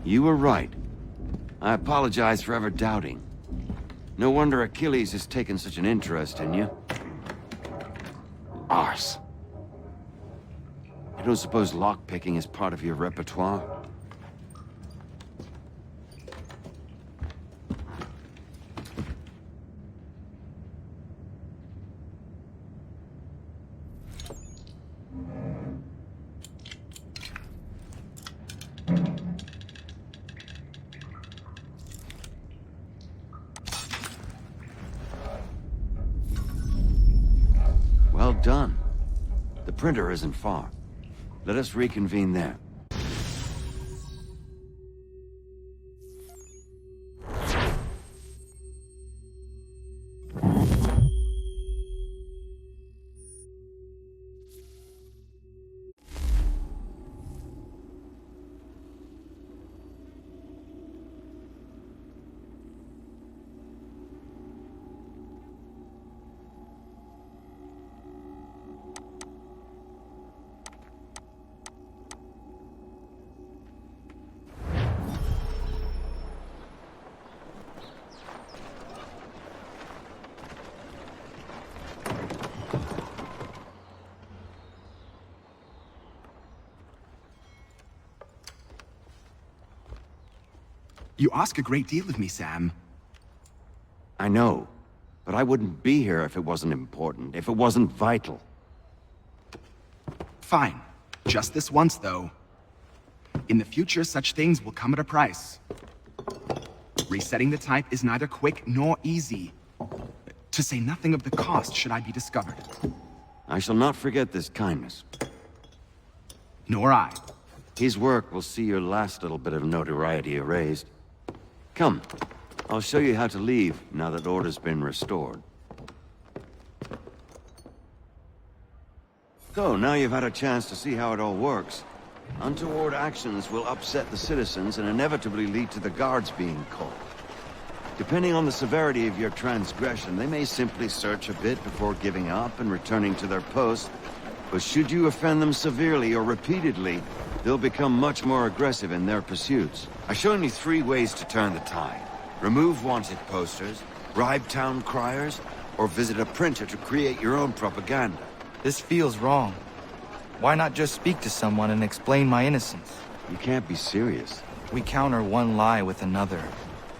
You were right. I apologize for ever doubting. No wonder Achilles has taken such an interest in you. Arse. You don't suppose lockpicking is part of your repertoire? Well done. The printer isn't far. Let us reconvene there. You ask a great deal of me, Sam. I know, but I wouldn't be here if it wasn't important, if it wasn't vital. Fine. Just this once, though. In the future, such things will come at a price. Resetting the type is neither quick nor easy. To say nothing of the cost should I be discovered. I shall not forget this kindness. Nor I. His work will see your last little bit of notoriety erased. Come, I'll show you how to leave now that order's been restored. So, now you've had a chance to see how it all works. Untoward actions will upset the citizens and inevitably lead to the guards being called. Depending on the severity of your transgression, they may simply search a bit before giving up and returning to their post. But should you offend them severely or repeatedly, they'll become much more aggressive in their pursuits. I've shown you 3 ways to turn the tide. Remove wanted posters, bribe town criers, or visit a printer to create your own propaganda. This feels wrong. Why not just speak to someone and explain my innocence? You can't be serious. We counter one lie with another.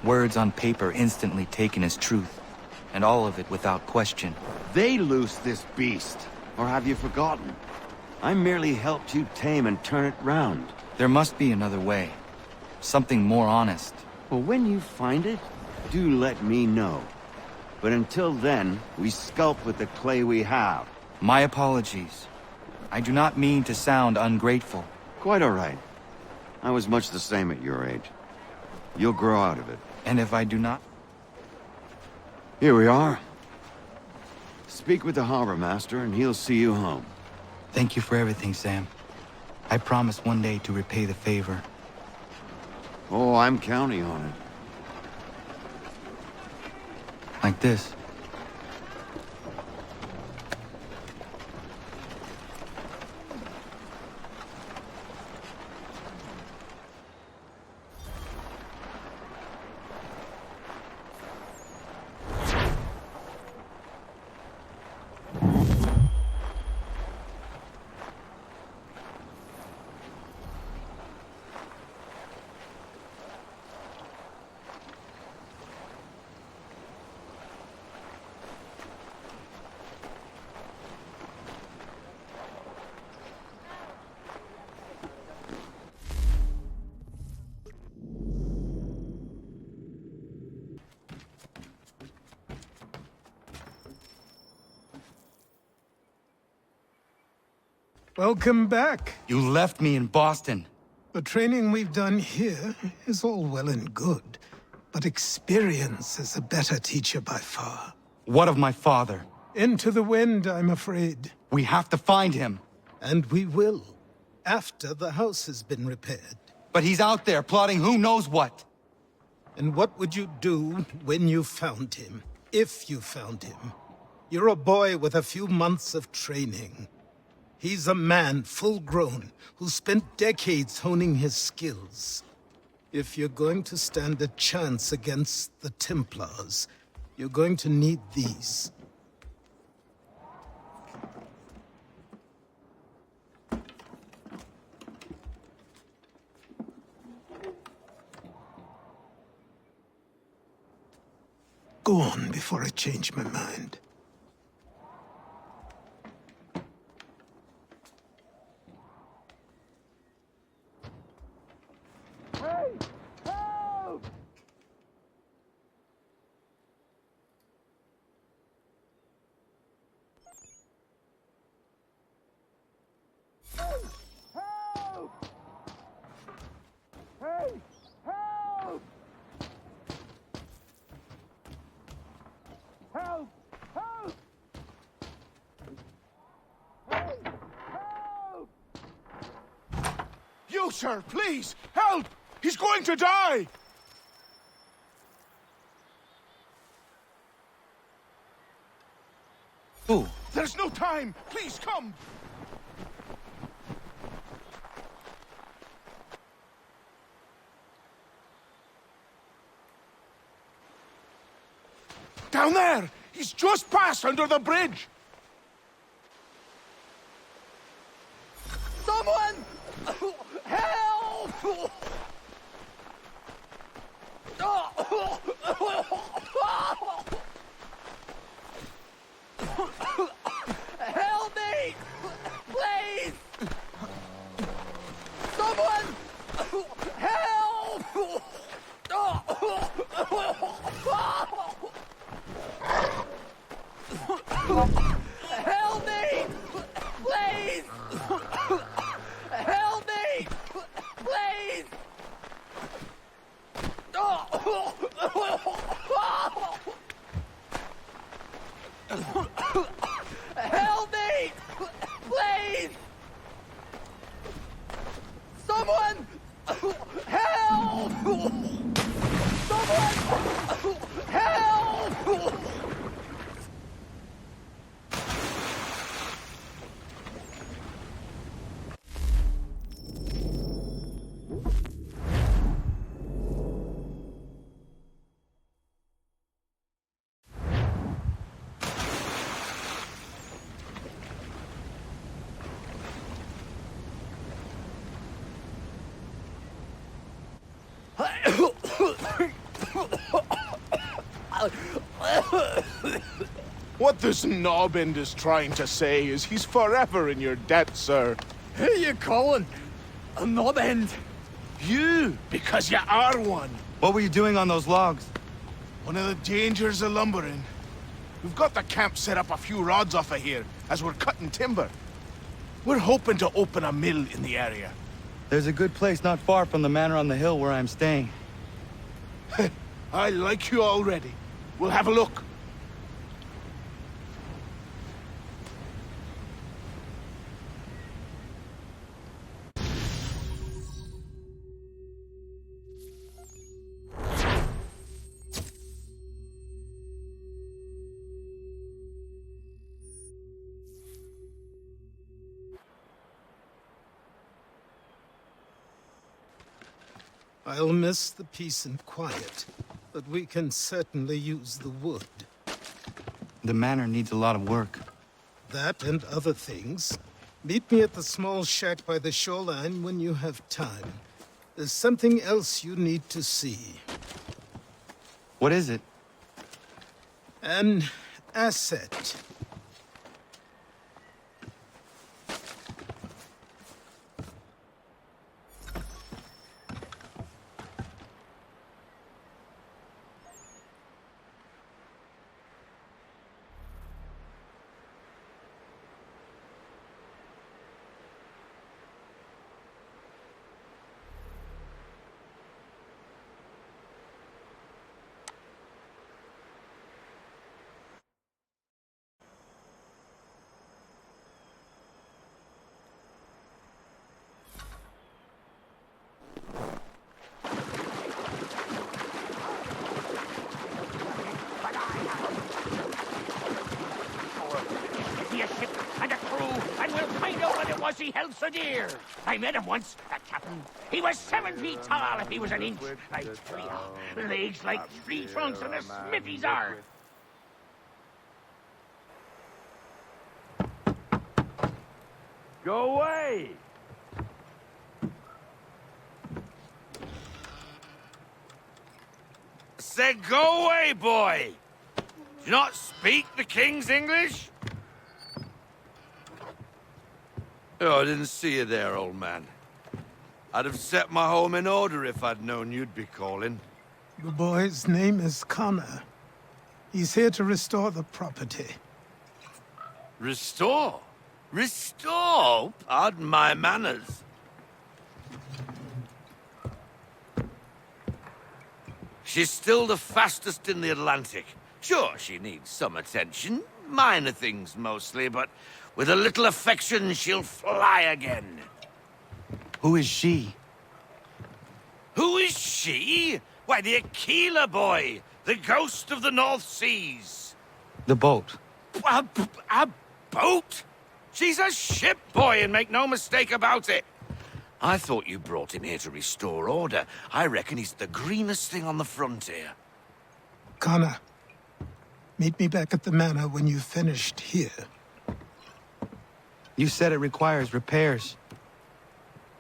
Words on paper instantly taken as truth. And all of it without question. They loose this beast. Or have you forgotten? I merely helped you tame and turn it round. There must be another way. Something more honest. Well, when you find it, do let me know. But until then, we sculpt with the clay we have. My apologies. I do not mean to sound ungrateful. Quite all right. I was much the same at your age. You'll grow out of it. And if I do not? Here we are. Speak with the harbor master and he'll see you home. Thank you for everything, Sam. I promise one day to repay the favor. Oh, I'm counting on it. Like this. Welcome back. You left me in Boston. The training we've done here is all well and good, but experience is a better teacher by far. What of my father? Into the wind, I'm afraid. We have to find him. And we will, after the house has been repaired. But he's out there plotting who knows what. And what would you do when you found him? If you found him? You're a boy with a few months of training. He's a man, full-grown, who spent decades honing his skills. If you're going to stand a chance against the Templars, you're going to need these. Go on before I change my mind. You, sir, please, help! He's going to die! Who? There's no time! Please, come! Down there! He's just passed under the bridge! Someone! Help! Help me! Please! Someone! Help! Help me! Please! Help me! Help me! Please! Someone! Help! Someone! Help! What this knobbend is trying to say is he's forever in your debt, sir. Who you calling? A knobbend? You, because you are one. What were you doing on those logs? One of the dangers of lumbering. We've got the camp set up a few rods off of here, as we're cutting timber. We're hoping to open a mill in the area. There's a good place not far from the manor on the hill where I'm staying. I like you already. We'll have a look. I'll miss the peace and quiet, but we can certainly use the wood. The manor needs a lot of work. That and other things. Meet me at the small shack by the shoreline when you have time. There's something else you need to see. What is it? An asset. He held so dear. I met him once, that captain. He was 7 feet tall if he was an inch. Like tree, legs like tree trunks and the smithies are. Go away! Said go away, boy! Do you not speak the King's English? Oh, I didn't see you there, old man. I'd have set my home in order if I'd known you'd be calling. The boy's name is Connor. He's here to restore the property. Restore? Restore? Pardon my manners. She's still the fastest in the Atlantic. Sure, she needs some attention. Minor things mostly, but with a little affection, she'll fly again. Who is she? Who is she? Why, the Aquila boy, the ghost of the North Seas. The boat. A boat? She's a ship boy, and make no mistake about it. I thought you brought him here to restore order. I reckon he's the greenest thing on the frontier. Connor, meet me back at the manor when you've finished here. You said it requires repairs.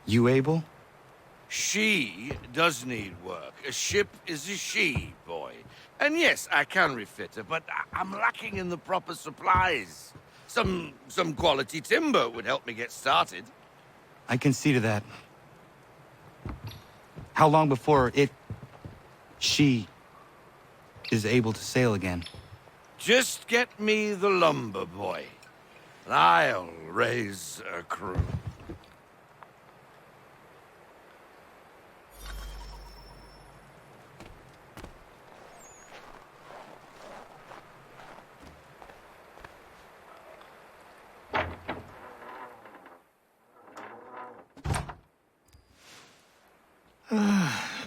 You able? She does need work. A ship is a she, boy. And yes, I can refit her, but I'm lacking in the proper supplies. Some quality timber would help me get started. I can see to that. How long before she is able to sail again? Just get me the lumber, boy. And I'll raise a crew.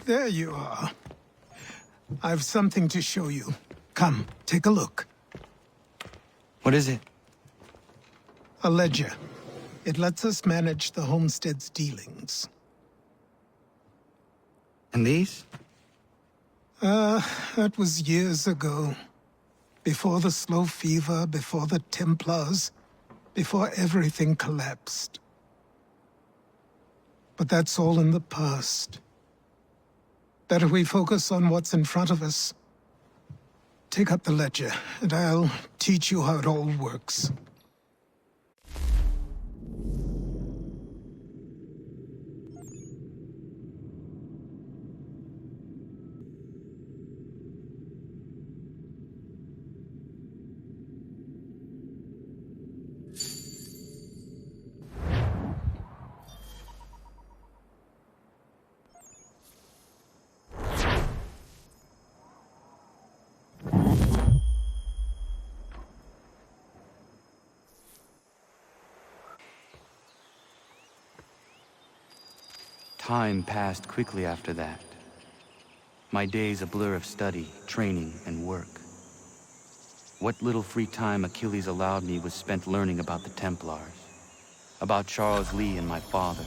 There you are. I've something to show you. Come, take a look. What is it? A ledger. It lets us manage the homestead's dealings. And these? That was years ago. Before the slow fever, before the Templars, before everything collapsed. But that's all in the past. Better we focus on what's in front of us. Take up the ledger, and I'll teach you how it all works. Time passed quickly after that. My days a blur of study, training, and work. What little free time Achilles allowed me was spent learning about the Templars, about Charles Lee and my father.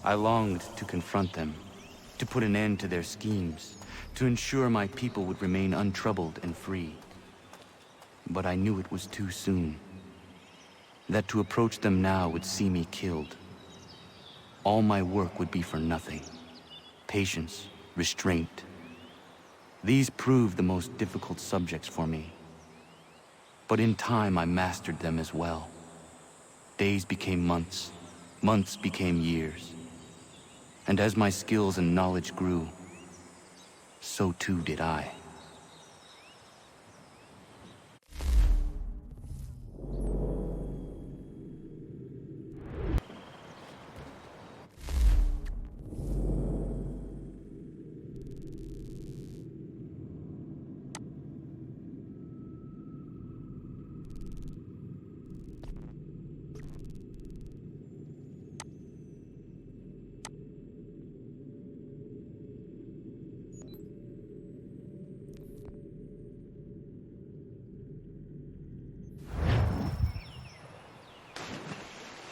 I longed to confront them, to put an end to their schemes, to ensure my people would remain untroubled and free. But I knew it was too soon, that to approach them now would see me killed. All my work would be for nothing. Patience, restraint. These proved the most difficult subjects for me. But in time I mastered them as well. Days became months, months became years. And as my skills and knowledge grew, so too did I.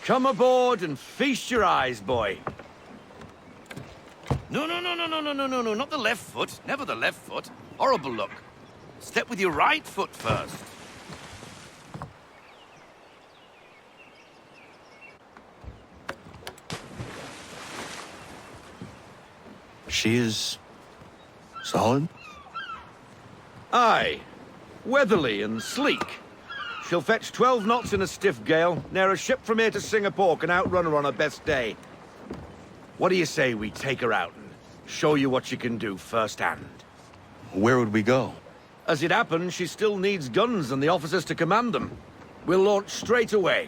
Come aboard and feast your eyes, boy. No, not the left foot. Never the left foot. Horrible look. Step with your right foot first. She is solid? Aye. Weatherly and sleek. She'll fetch 12 knots in a stiff gale. Ne'er a ship from here to Singapore can outrun her on her best day. What do you say we take her out and show you what she can do firsthand? Where would we go? As it happens, she still needs guns and the officers to command them. We'll launch straight away.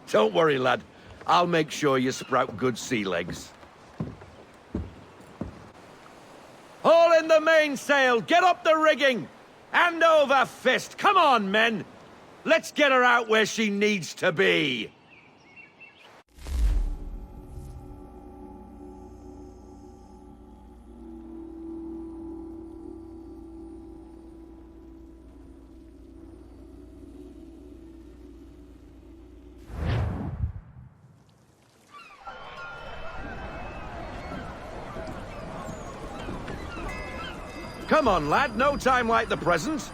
Don't worry, lad. I'll make sure you sprout good sea legs. Haul in the mainsail! Get up the rigging! Hand over fist! Come on, men! Let's get her out where she needs to be! Come on, lad. No time like the present.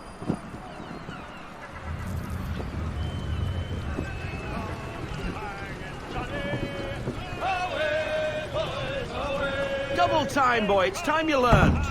Double time, boy. It's time you learned.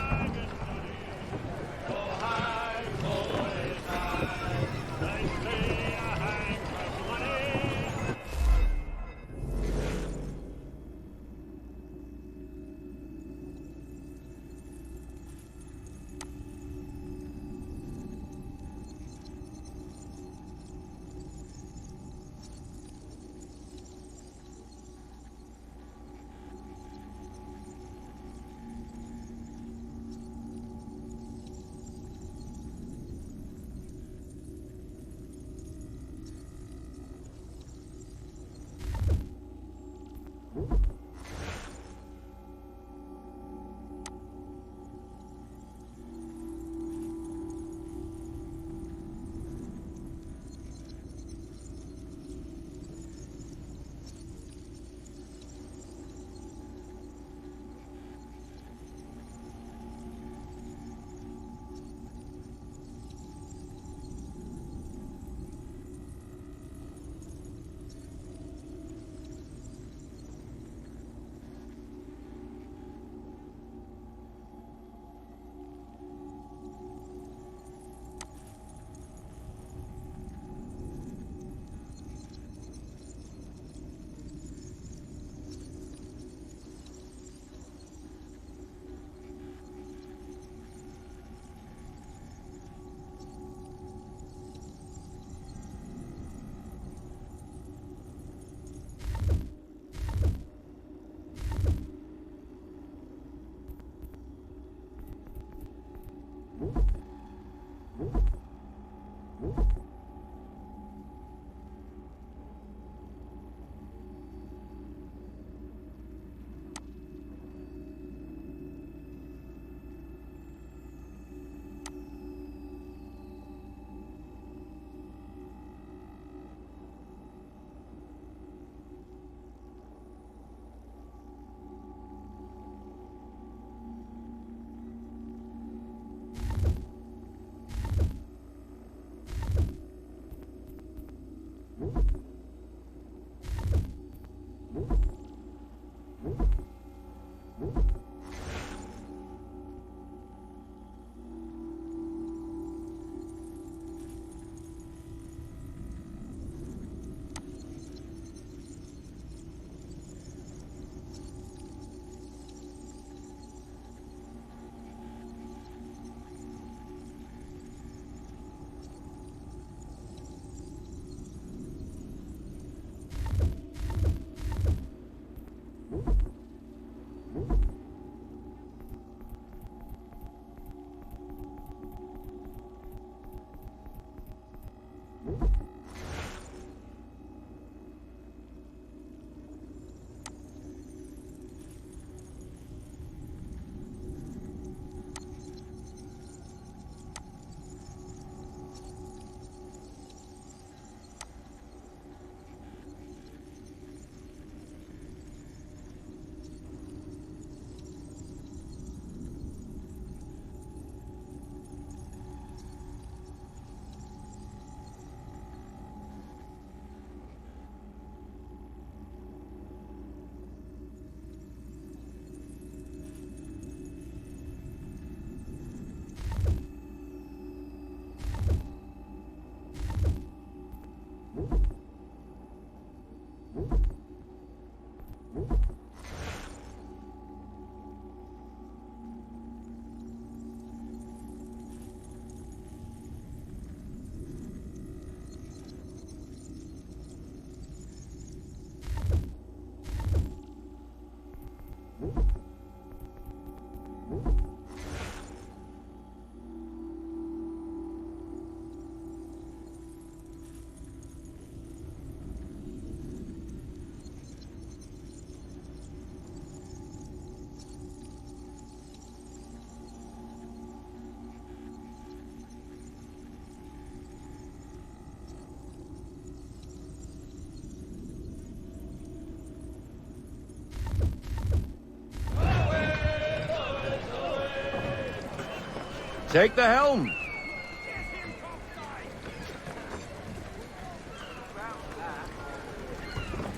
Take the helm.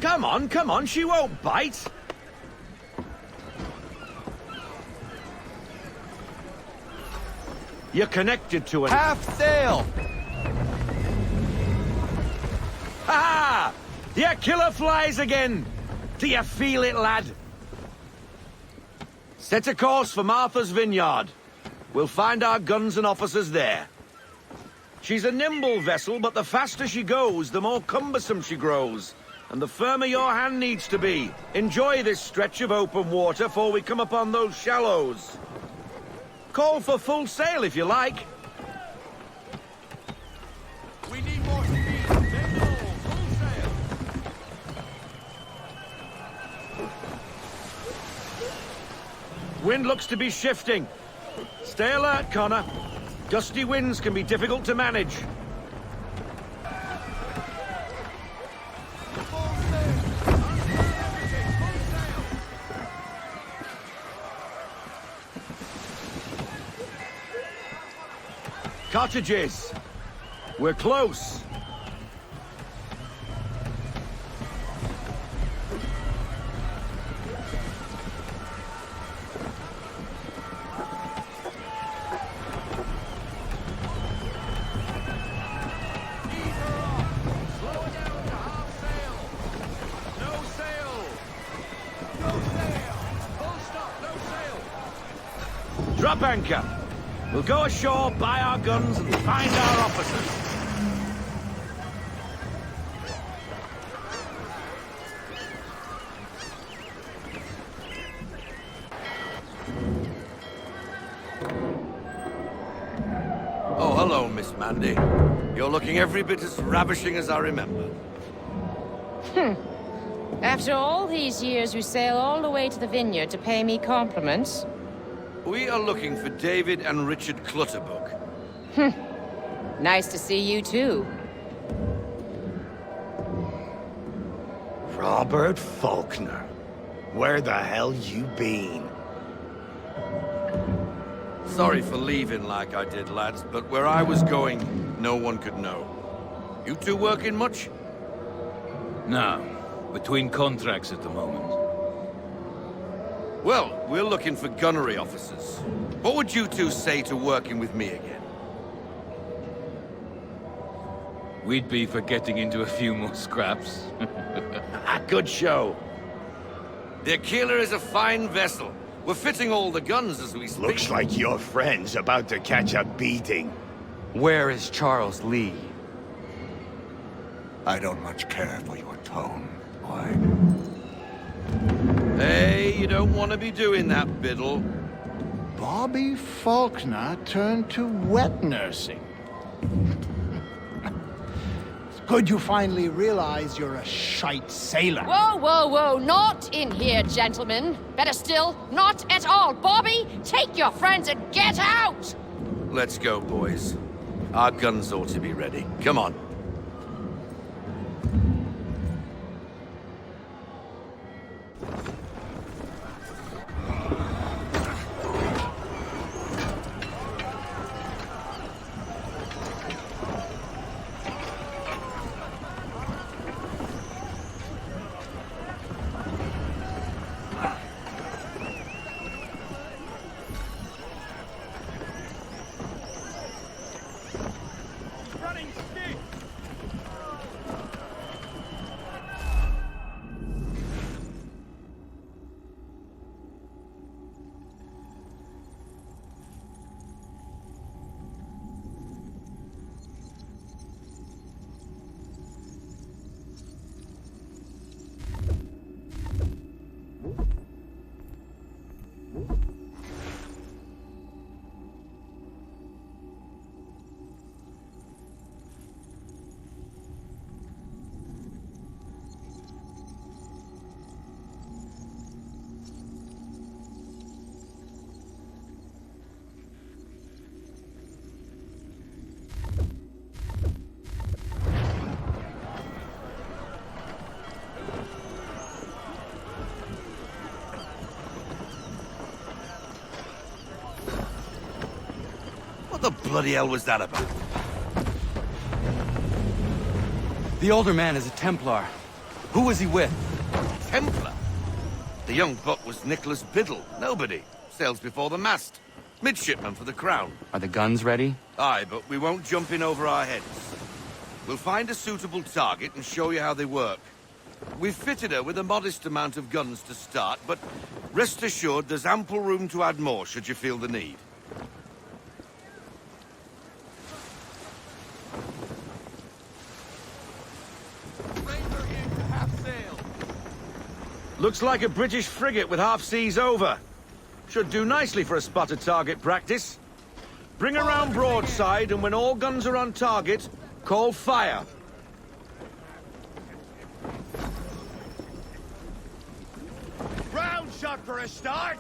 Come on, she won't bite. You're connected to it. Half sail! Ha! Your killer flies again! Do you feel it, lad? Set a course for Martha's Vineyard. We'll find our guns and officers there. She's a nimble vessel, but the faster she goes, the more cumbersome she grows. And the firmer your hand needs to be. Enjoy this stretch of open water before we come upon those shallows. Call for full sail if you like. We need more speed. Sail, full sail. Wind looks to be shifting. Stay alert, Connor. Gusty winds can be difficult to manage. Cottages. We're close. Drop anchor. We'll go ashore, buy our guns, and find our officers. Oh, hello, Miss Mandy. You're looking every bit as ravishing as I remember. After all these years, you sail all the way to the vineyard to pay me compliments? We are looking for David and Richard Clutterbuck. Nice to see you, too. Robert Faulkner. Where the hell you been? Sorry for leaving like I did, lads, but where I was going, no one could know. You two working much? No. Between contracts at the moment. Well, we're looking for gunnery officers. What would you two say to working with me again? We'd be for getting into a few more scraps. Good show. The Aquila is a fine vessel. We're fitting all the guns as we speak. Looks like your friend's about to catch a beating. Where is Charles Lee? I don't much care for your tone, boy. Hey, you don't want to be doing that, Biddle. Bobby Faulkner turned to wet nursing. It's good you finally realize you're a shite sailor. Whoa, whoa, whoa, not in here, gentlemen. Better still, not at all. Bobby, take your friends and get out! Let's go, boys. Our guns ought to be ready. Come on. Running stick! What the bloody hell was that about? The older man is a Templar. Who was he with? Templar? The young buck was Nicholas Biddle. Nobody. Sails before the mast. Midshipman for the Crown. Are the guns ready? Aye, but we won't jump in over our heads. We'll find a suitable target and show you how they work. We've fitted her with a modest amount of guns to start, but rest assured there's ample room to add more should you feel the need. Looks like a British frigate with half seas over. Should do nicely for a spotted target practice. Bring her round broadside, and when all guns are on target, call fire. Round shot for a start!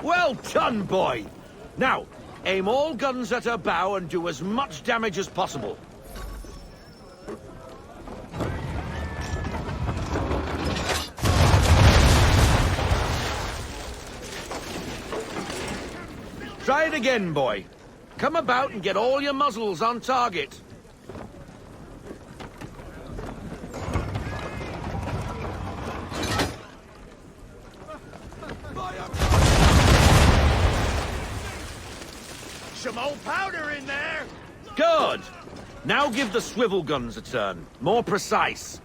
Well done, boy! Now, aim all guns at her bow and do as much damage as possible. Try it again, boy. Come about and get all your muzzles on target. Some old powder in there! Good! Now give the swivel guns a turn. More precise.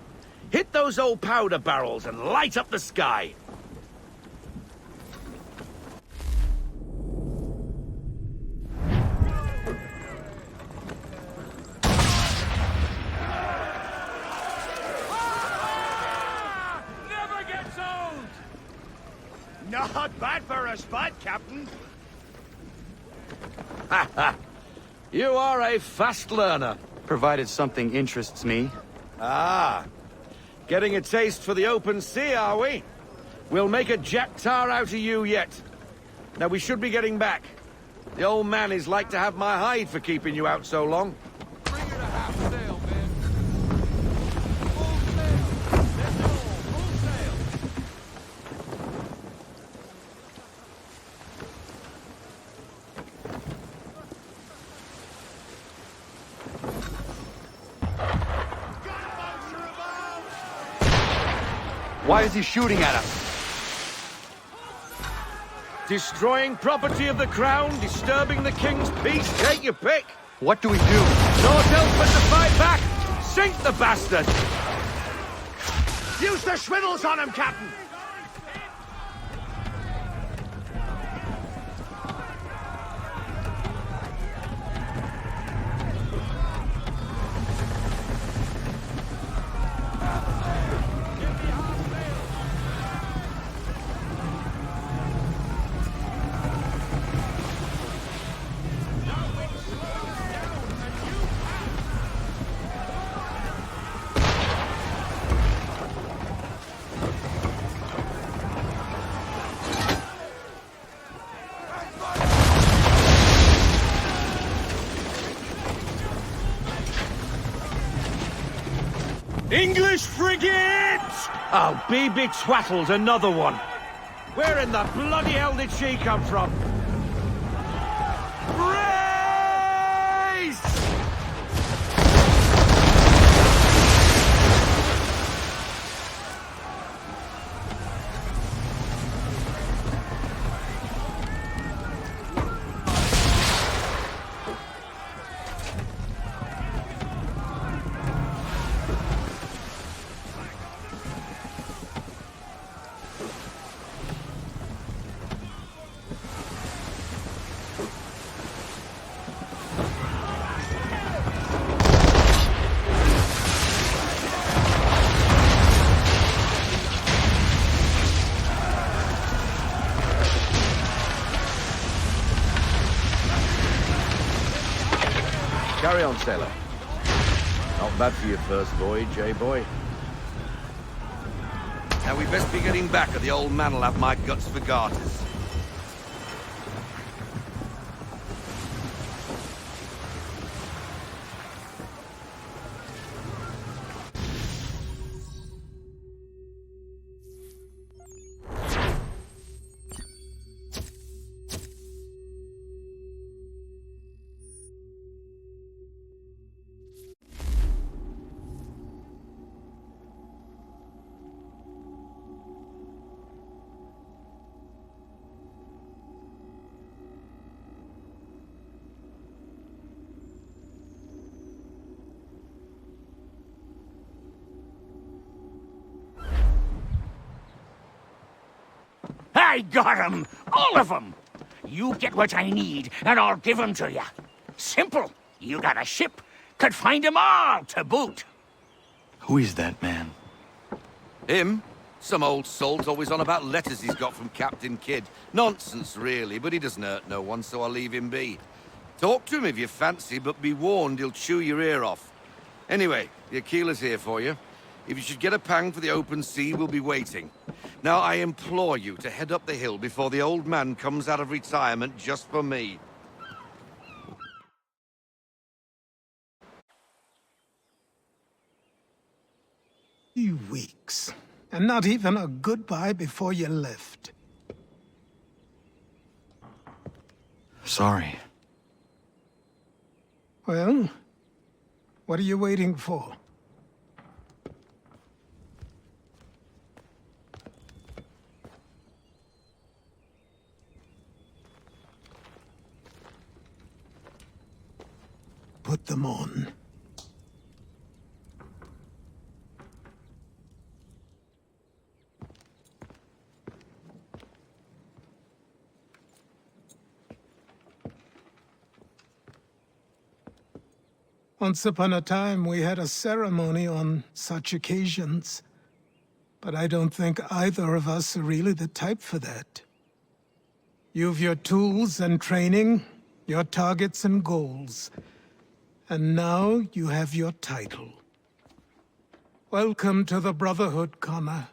Hit those old powder barrels and light up the sky. Never gets old! Not bad for a spot, Captain. Ha ha! You are a fast learner. Provided something interests me. Ah! Getting a taste for the open sea, are we? We'll make a jack tar out of you yet. Now we should be getting back. The old man is like to have my hide for keeping you out so long. Bring her to half sail, men. Full sail! Why is he shooting at us? Destroying property of the crown, disturbing the king's peace, take your pick. What do we do? Naught else but to fight back. Sink the bastard. Use the swivels on him, Captain! English frigate! Oh, be twaddled, another one. Where in the bloody hell did she come from? Race! Carry on, sailor. Not bad for your first voyage, eh, boy? Now we best be getting back, or the old man'll have my guts for garters. I got them! All of them! You get what I need, and I'll give them to you. Simple. You got a ship, could find them all to boot. Who is that man? Him? Some old salt always on about letters he's got from Captain Kidd. Nonsense, really, but he doesn't hurt no one, so I'll leave him be. Talk to him if you fancy, but be warned he'll chew your ear off. Anyway, the Aquila's here for you. If you should get a pang for the open sea, we'll be waiting. Now, I implore you to head up the hill before the old man comes out of retirement just for me. 2 weeks. And not even a goodbye before you left. Sorry. Well, what are you waiting for? Put them on. Once upon a time, we had a ceremony on such occasions. But I don't think either of us are really the type for that. You've your tools and training, your targets and goals. And now you have your title. Welcome to the Brotherhood, Connor.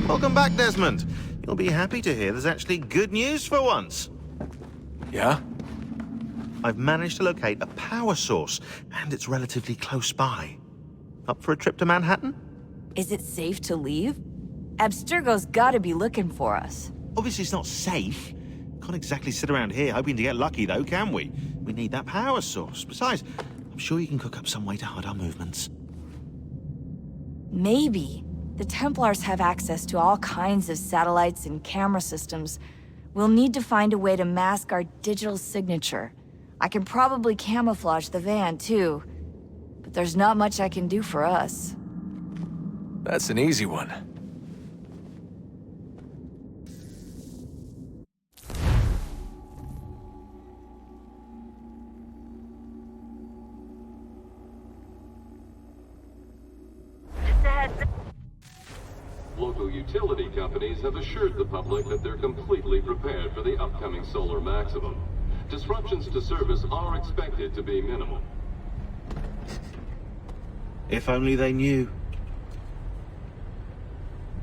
Welcome back, Desmond. You'll be happy to hear there's actually good news for once. Yeah? I've managed to locate a power source, and it's relatively close by. Up for a trip to Manhattan? Is it safe to leave? Abstergo's gotta be looking for us. Obviously it's not safe. Can't exactly sit around here hoping to get lucky, though, can we? We need that power source. Besides, I'm sure you can cook up some way to hide our movements. Maybe. The Templars have access to all kinds of satellites and camera systems. We'll need to find a way to mask our digital signature. I can probably camouflage the van, too. But there's not much I can do for us. That's an easy one. Local utility companies have assured the public that they're completely prepared for the upcoming solar maximum. Disruptions to service are expected to be minimal. If only they knew.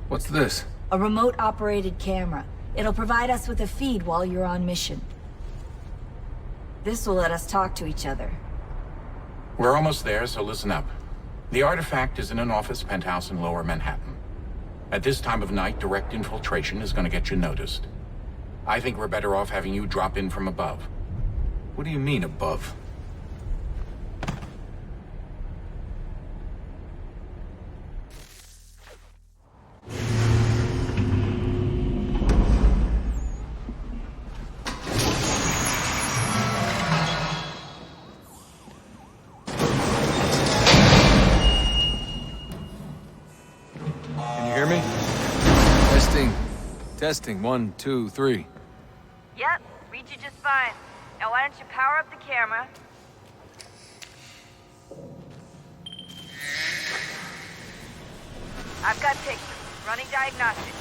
What's this? A remote-operated camera. It'll provide us with a feed while you're on mission. This will let us talk to each other. We're almost there, so listen up. The artifact is in an office penthouse in Lower Manhattan. At this time of night, direct infiltration is going to get you noticed. I think we're better off having you drop in from above. What do you mean, above? Testing, 1, 2, 3. Yep, read you just fine. Now why don't you power up the camera? I've got pictures. Running diagnostics.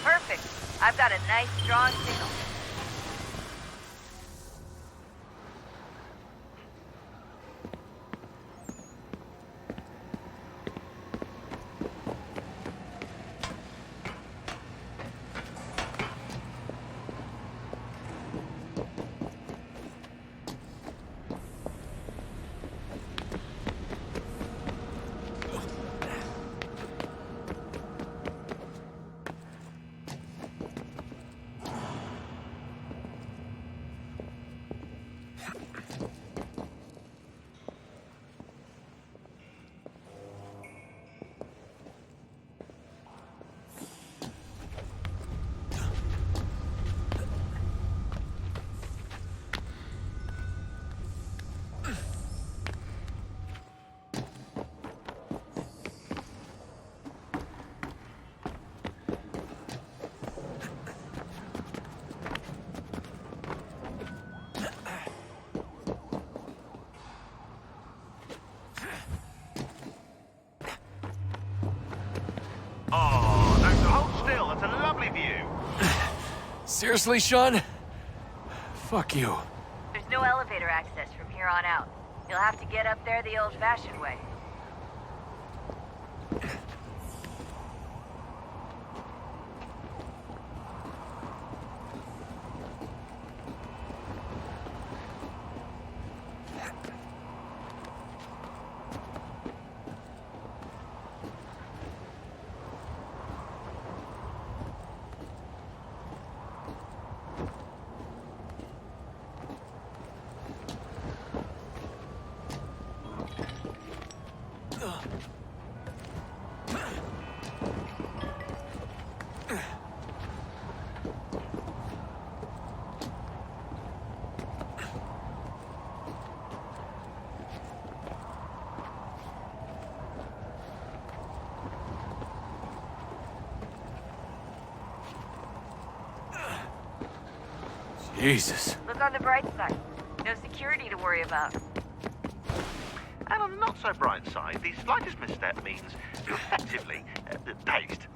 Perfect. I've got a nice, strong signal. Seriously, Sean? Fuck you. There's no elevator access from here on out. You'll have to get up there the old-fashioned way. Jesus. Look on the bright side. No security to worry about. And on the not so bright side, the slightest misstep means you're effectively paced.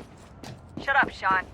Shut up, Sean.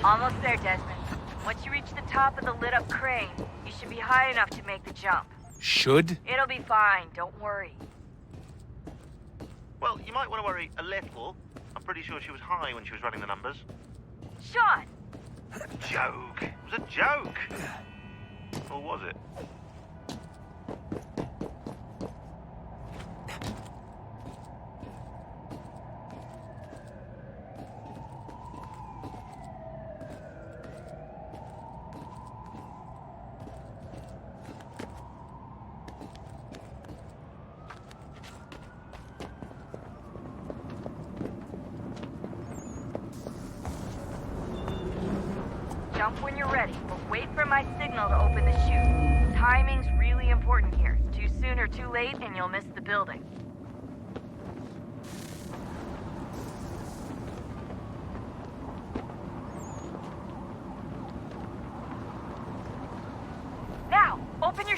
Almost there, Desmond. Once you reach the top of the lit-up crane, you should be high enough to make the jump. Should? It'll be fine, don't worry. Well, you might want to worry a little. I'm pretty sure she was high when she was running the numbers. Sean! Joke. It was a joke. Or was it? Jump when you're ready, but wait for my signal to open the chute. Timing's really important here. Too soon or too late, and you'll miss the building. Now, open your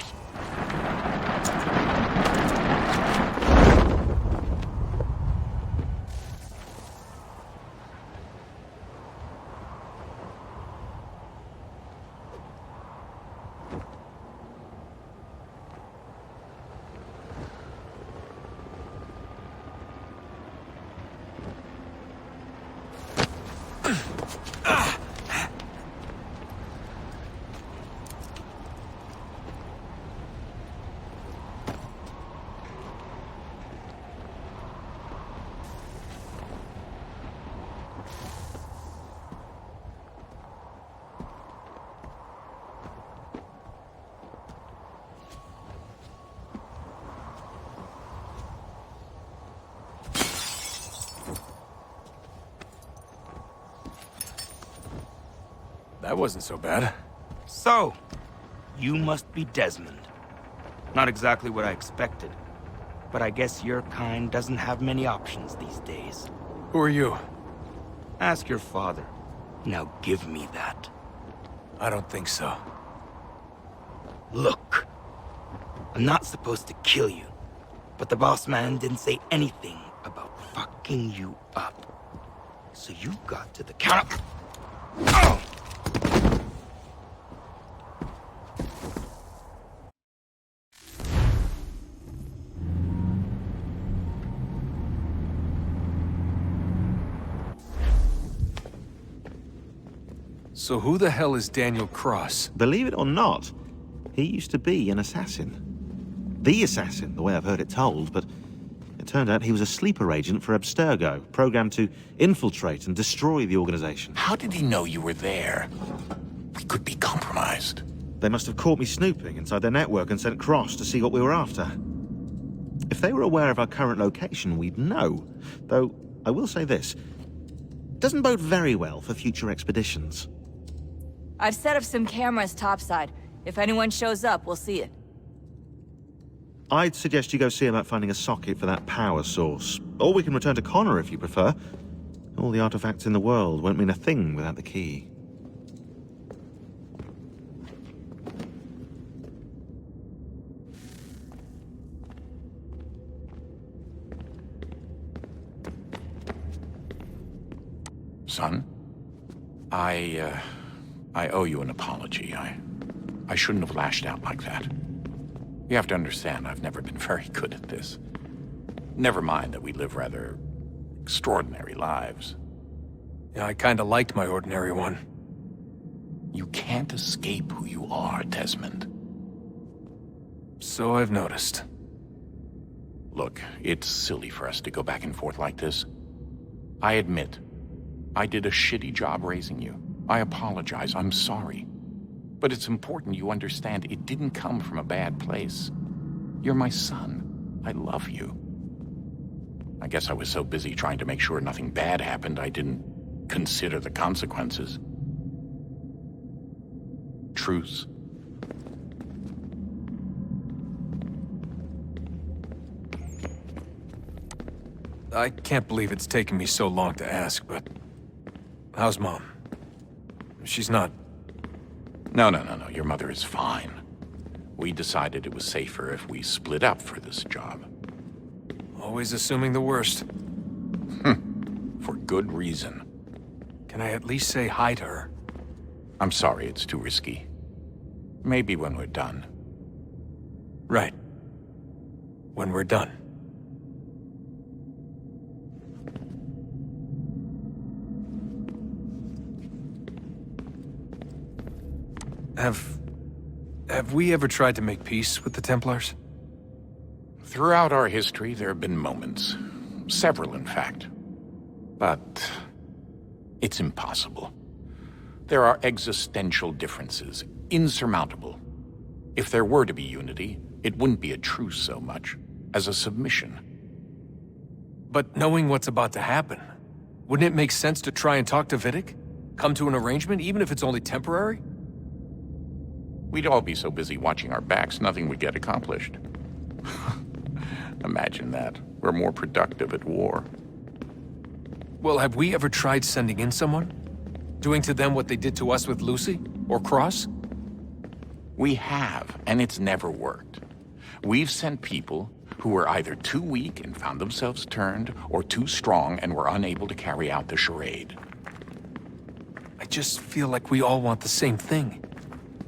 That wasn't so bad. So, you must be Desmond. Not exactly what I expected, but I guess your kind doesn't have many options these days. Who are you? Ask your father. Now give me that. I don't think so. Look, I'm not supposed to kill you, but the boss man didn't say anything about fucking you up. So you got to the count. Oh! So who the hell is Daniel Cross? Believe it or not, he used to be an assassin. The assassin, the way I've heard it told, but it turned out he was a sleeper agent for Abstergo, programmed to infiltrate and destroy the organization. How did he know you were there? We could be compromised. They must have caught me snooping inside their network and sent Cross to see what we were after. If they were aware of our current location, we'd know. Though, I will say this. Doesn't bode very well for future expeditions. I've set up some cameras topside. If anyone shows up, we'll see it. I'd suggest you go see about finding a socket for that power source. Or we can return to Connor if you prefer. All the artifacts in the world won't mean a thing without the key. Son, I owe you an apology. I shouldn't have lashed out like that. You have to understand, I've never been very good at this. Never mind that we live rather extraordinary lives. Yeah, I kinda liked my ordinary one. You can't escape who you are, Desmond. So I've noticed. Look, it's silly for us to go back and forth like this. I admit, I did a shitty job raising you. I apologize, I'm sorry. But it's important you understand it didn't come from a bad place. You're my son. I love you. I guess I was so busy trying to make sure nothing bad happened, I didn't consider the consequences. Truce. I can't believe it's taken me so long to ask, but... how's Mom? She's not... No. Your mother is fine. We decided it was safer if we split up for this job. Always assuming the worst. For good reason. Can I at least say hi to her? I'm sorry, it's too risky. Maybe when we're done. Right. When we're done. Have we ever tried to make peace with the Templars? Throughout our history, there have been moments. Several, in fact. But it's impossible. There are existential differences, insurmountable. If there were to be unity, it wouldn't be a truce so much as a submission. But knowing what's about to happen, wouldn't it make sense to try and talk to Vidic? Come to an arrangement, even if it's only temporary? We'd all be so busy watching our backs, nothing would get accomplished. Imagine that. We're more productive at war. Well, have we ever tried sending in someone? Doing to them what they did to us with Lucy? Or Cross? We have, and it's never worked. We've sent people who were either too weak and found themselves turned, or too strong and were unable to carry out the charade. I just feel like we all want the same thing.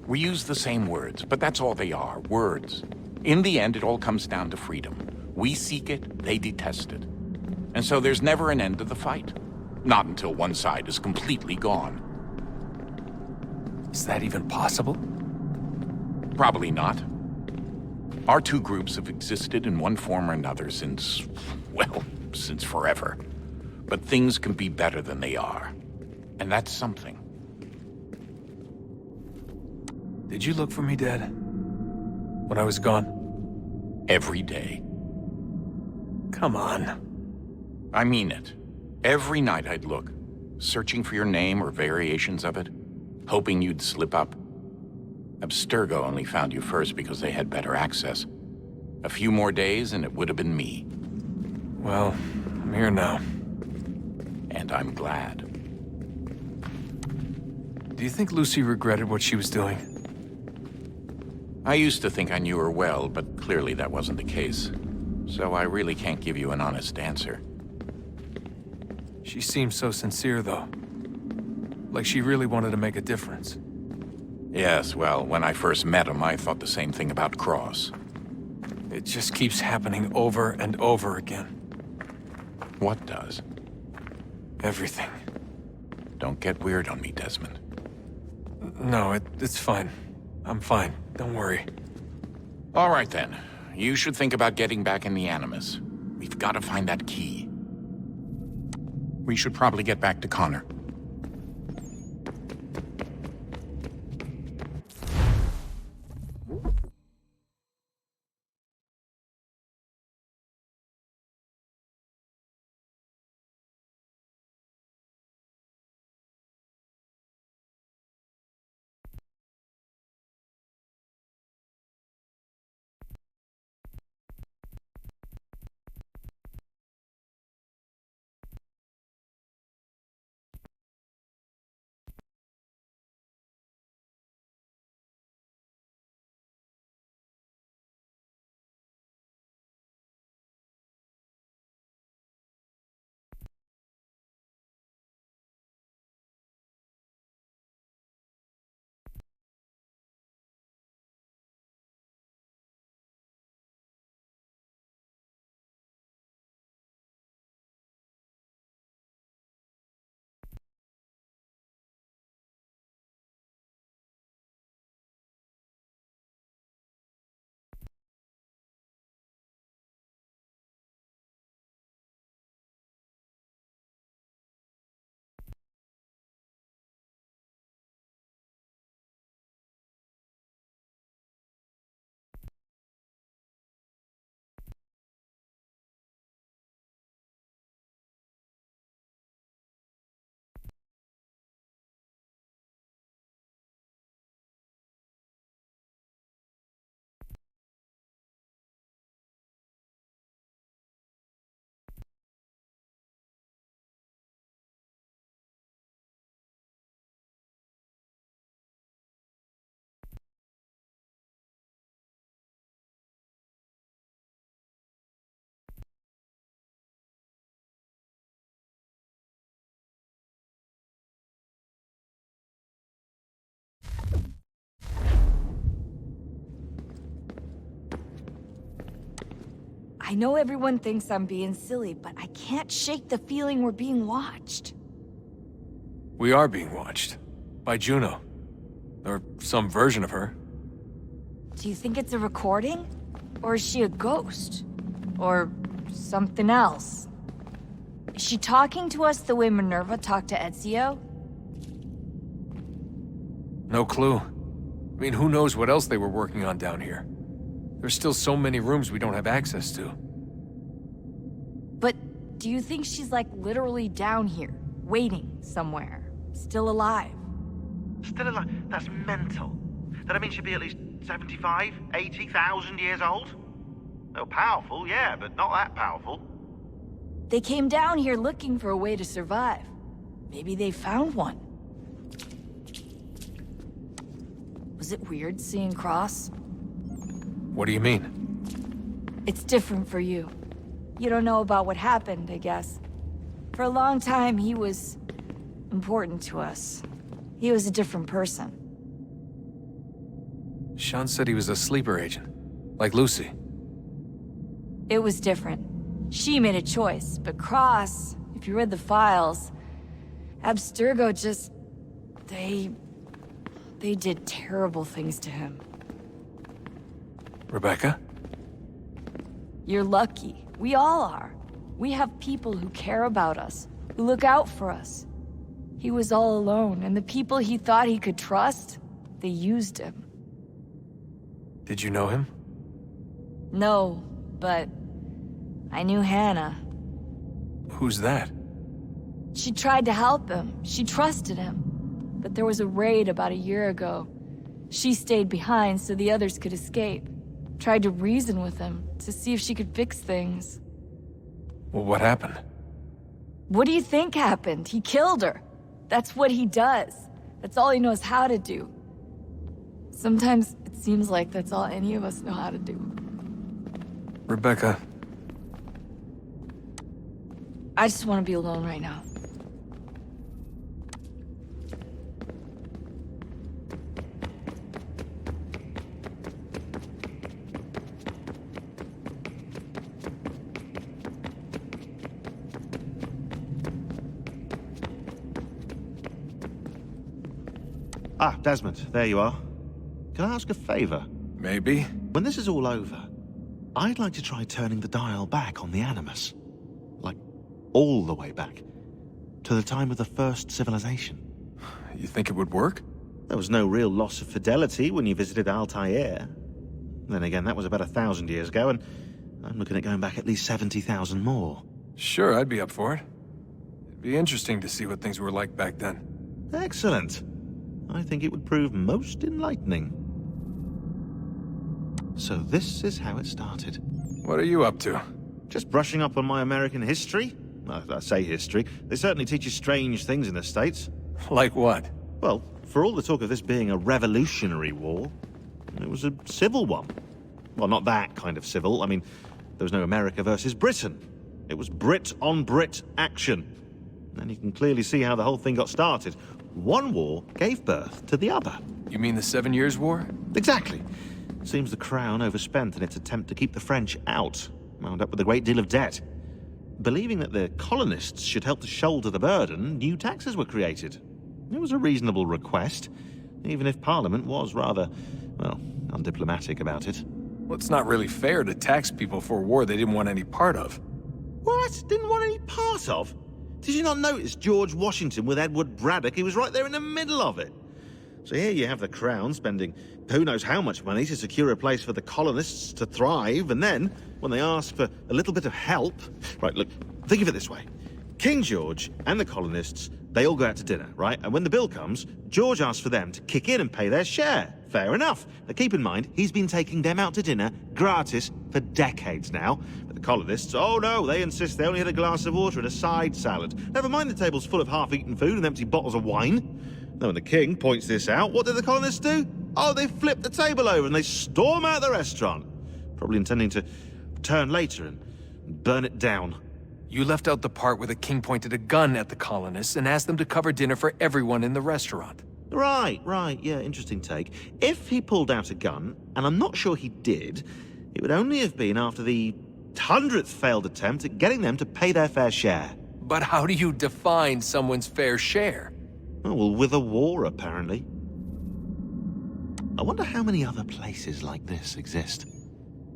We use the same words, but that's all they are, words. In the end, it all comes down to freedom. We seek it, they detest it. And so there's never an end to the fight. Not until one side is completely gone. Is that even possible? Probably not. Our two groups have existed in one form or another since, well, since forever. But things can be better than they are. And that's something. Did you look for me, Dad? When I was gone? Every day. Come on. I mean it. Every night I'd look, searching for your name or variations of it, hoping you'd slip up. Abstergo only found you first because they had better access. A few more days and it would have been me. Well, I'm here now. And I'm glad. Do you think Lucy regretted what she was doing? I used to think I knew her well, but clearly that wasn't the case. So I really can't give you an honest answer. She seemed so sincere, though. Like she really wanted to make a difference. Yes, well, when I first met him, I thought the same thing about Cross. It just keeps happening over and over again. What does? Everything. Don't get weird on me, Desmond. No, it's fine. I'm fine. Don't worry. All right, then. You should think about getting back in the Animus. We've got to find that key. We should probably get back to Connor. I know everyone thinks I'm being silly, but I can't shake the feeling we're being watched. We are being watched. By Juno. Or some version of her. Do you think it's a recording? Or is she a ghost? Or something else? Is she talking to us the way Minerva talked to Ezio? No clue. I mean, who knows what else they were working on down here? There's still so many rooms we don't have access to. But do you think she's like literally down here, waiting somewhere, still alive? Still alive? That's mental. That I mean she'd be at least 75, 80,000 years old? Oh, powerful, yeah, but not that powerful. They came down here looking for a way to survive. Maybe they found one. Was it weird seeing Cross? What do you mean? It's different for you. You don't know about what happened, I guess. For a long time, he was important to us. He was a different person. Sean said he was a sleeper agent. Like Lucy. It was different. She made a choice, but Cross, if you read the files, Abstergo just... They did terrible things to him. Rebecca? You're lucky. We all are. We have people who care about us, who look out for us. He was all alone, and the people he thought he could trust, they used him. Did you know him? No, but I knew Hannah. Who's that? She tried to help him. She trusted him. But there was a raid about a year ago. She stayed behind so the others could escape. Tried to reason with him to see if she could fix things. Well, what happened? What do you think happened? He killed her. That's what he does. That's all he knows how to do. Sometimes it seems like that's all any of us know how to do. Rebecca. I just want to be alone right now. Ah, Desmond, there you are. Can I ask a favor? Maybe. When this is all over, I'd like to try turning the dial back on the Animus. Like, all the way back. To the time of the first civilization. You think it would work? There was no real loss of fidelity when you visited Altair. Then again, that was about 1,000 years ago, and I'm looking at going back at least 70,000 more. Sure, I'd be up for it. It'd be interesting to see what things were like back then. Excellent. I think it would prove most enlightening. So this is how it started. What are you up to? Just brushing up on my American history. I say history. They certainly teach you strange things in the States. Like what? Well, for all the talk of this being a revolutionary war, it was a civil one. Well, not that kind of civil. I mean, there was no America versus Britain. It was Brit on Brit action. And you can clearly see how the whole thing got started. One war gave birth to the other. You mean the 7 Years' War? Exactly. Seems the Crown overspent in its attempt to keep the French out, wound up with a great deal of debt. Believing that the colonists should help to shoulder the burden, new taxes were created. It was a reasonable request, even if Parliament was rather, well, undiplomatic about it. Well, it's not really fair to tax people for a war they didn't want any part of. What? Didn't want any part of? Did you not notice George Washington with Edward Braddock? He was right there in the middle of it. So here you have the Crown spending who knows how much money to secure a place for the colonists to thrive, and then, when they ask for a little bit of help... Right, look, think of it this way. King George and the colonists, they all go out to dinner, right? And when the bill comes, George asks for them to kick in and pay their share. Fair enough. Now keep in mind, he's been taking them out to dinner gratis for decades now. But the colonists, oh no, they insist they only had a glass of water and a side salad. Never mind the table's full of half-eaten food and empty bottles of wine. Now when the king points this out, what do the colonists do? Oh, they flip the table over and they storm out the restaurant. Probably intending to return later and burn it down. You left out the part where the king pointed a gun at the colonists and asked them to cover dinner for everyone in the restaurant. Right, yeah, interesting take. If he pulled out a gun, and I'm not sure he did, it would only have been after the 100th failed attempt at getting them to pay their fair share. But how do you define someone's fair share? Oh, well, with a war, apparently. I wonder how many other places like this exist.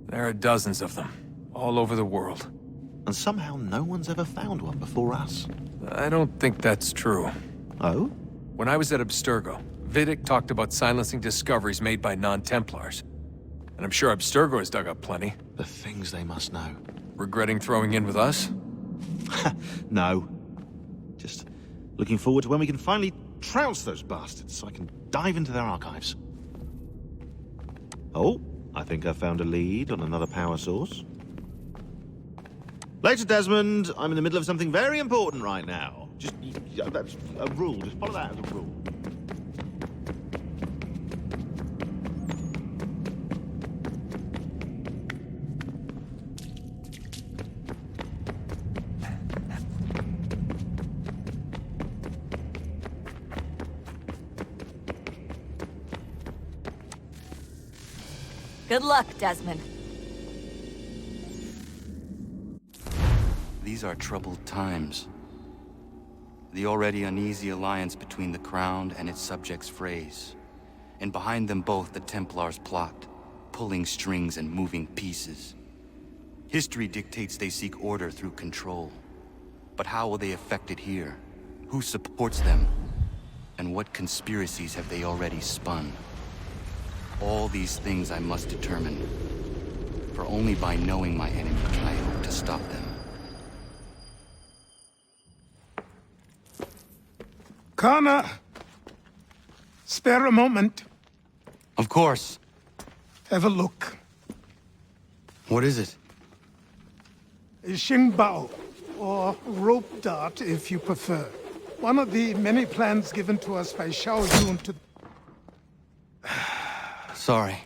There are dozens of them, all over the world. And somehow no one's ever found one before us. I don't think that's true. Oh? When I was at Abstergo, Vidic talked about silencing discoveries made by non-Templars. And I'm sure Abstergo has dug up plenty. The things they must know. Regretting throwing in with us? No. Just looking forward to when we can finally trounce those bastards so I can dive into their archives. Oh, I think I found a lead on another power source. Later, Desmond. I'm in the middle of something very important right now. That's a rule. Just follow that as a rule. Good luck, Desmond. These are troubled times. The already uneasy alliance between the Crown and its subjects frays. And behind them both the Templars plot, pulling strings and moving pieces. History dictates they seek order through control. But how will they affect it here? Who supports them? And what conspiracies have they already spun? All these things I must determine. For only by knowing my enemy can I hope to stop them. Connor! Spare a moment. Of course. Have a look. What is it? A Xingbao, or rope dart if you prefer. One of the many plans given to us by Xiao Yun to... Sorry.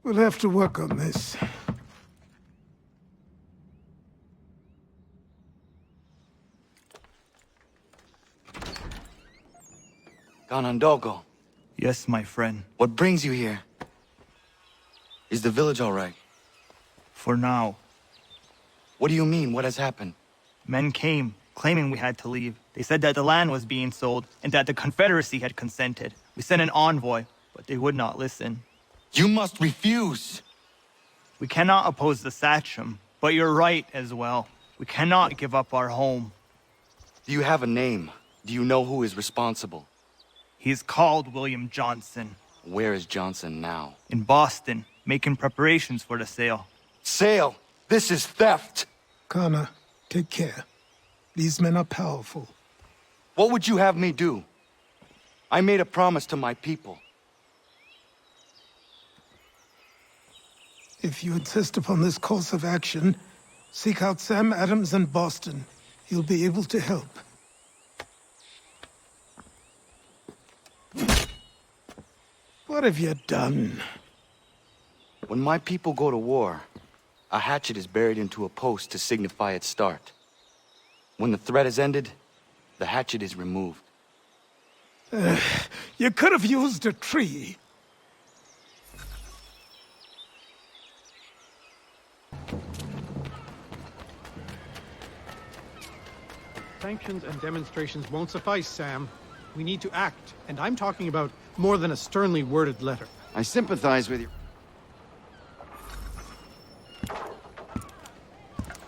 We'll have to work on this. Ganondogo. Yes, my friend. What brings you here? Is the village all right? For now. What do you mean? What has happened? Men came, claiming we had to leave. They said that the land was being sold, and that the Confederacy had consented. We sent an envoy, but they would not listen. You must refuse! We cannot oppose the Sachem, but you're right as well. We cannot give up our home. Do you have a name? Do you know who is responsible? He's called William Johnson. Where is Johnson now? In Boston, making preparations for the sale. Sale? This is theft! Connor, take care. These men are powerful. What would you have me do? I made a promise to my people. If you insist upon this course of action, seek out Sam Adams in Boston. He'll be able to help. What have you done? When my people go to war, a hatchet is buried into a post to signify its start. When the threat is ended, the hatchet is removed. You could have used a tree. Sanctions and demonstrations won't suffice, Sam. We need to act, and I'm talking about more than a sternly worded letter. I sympathize with you.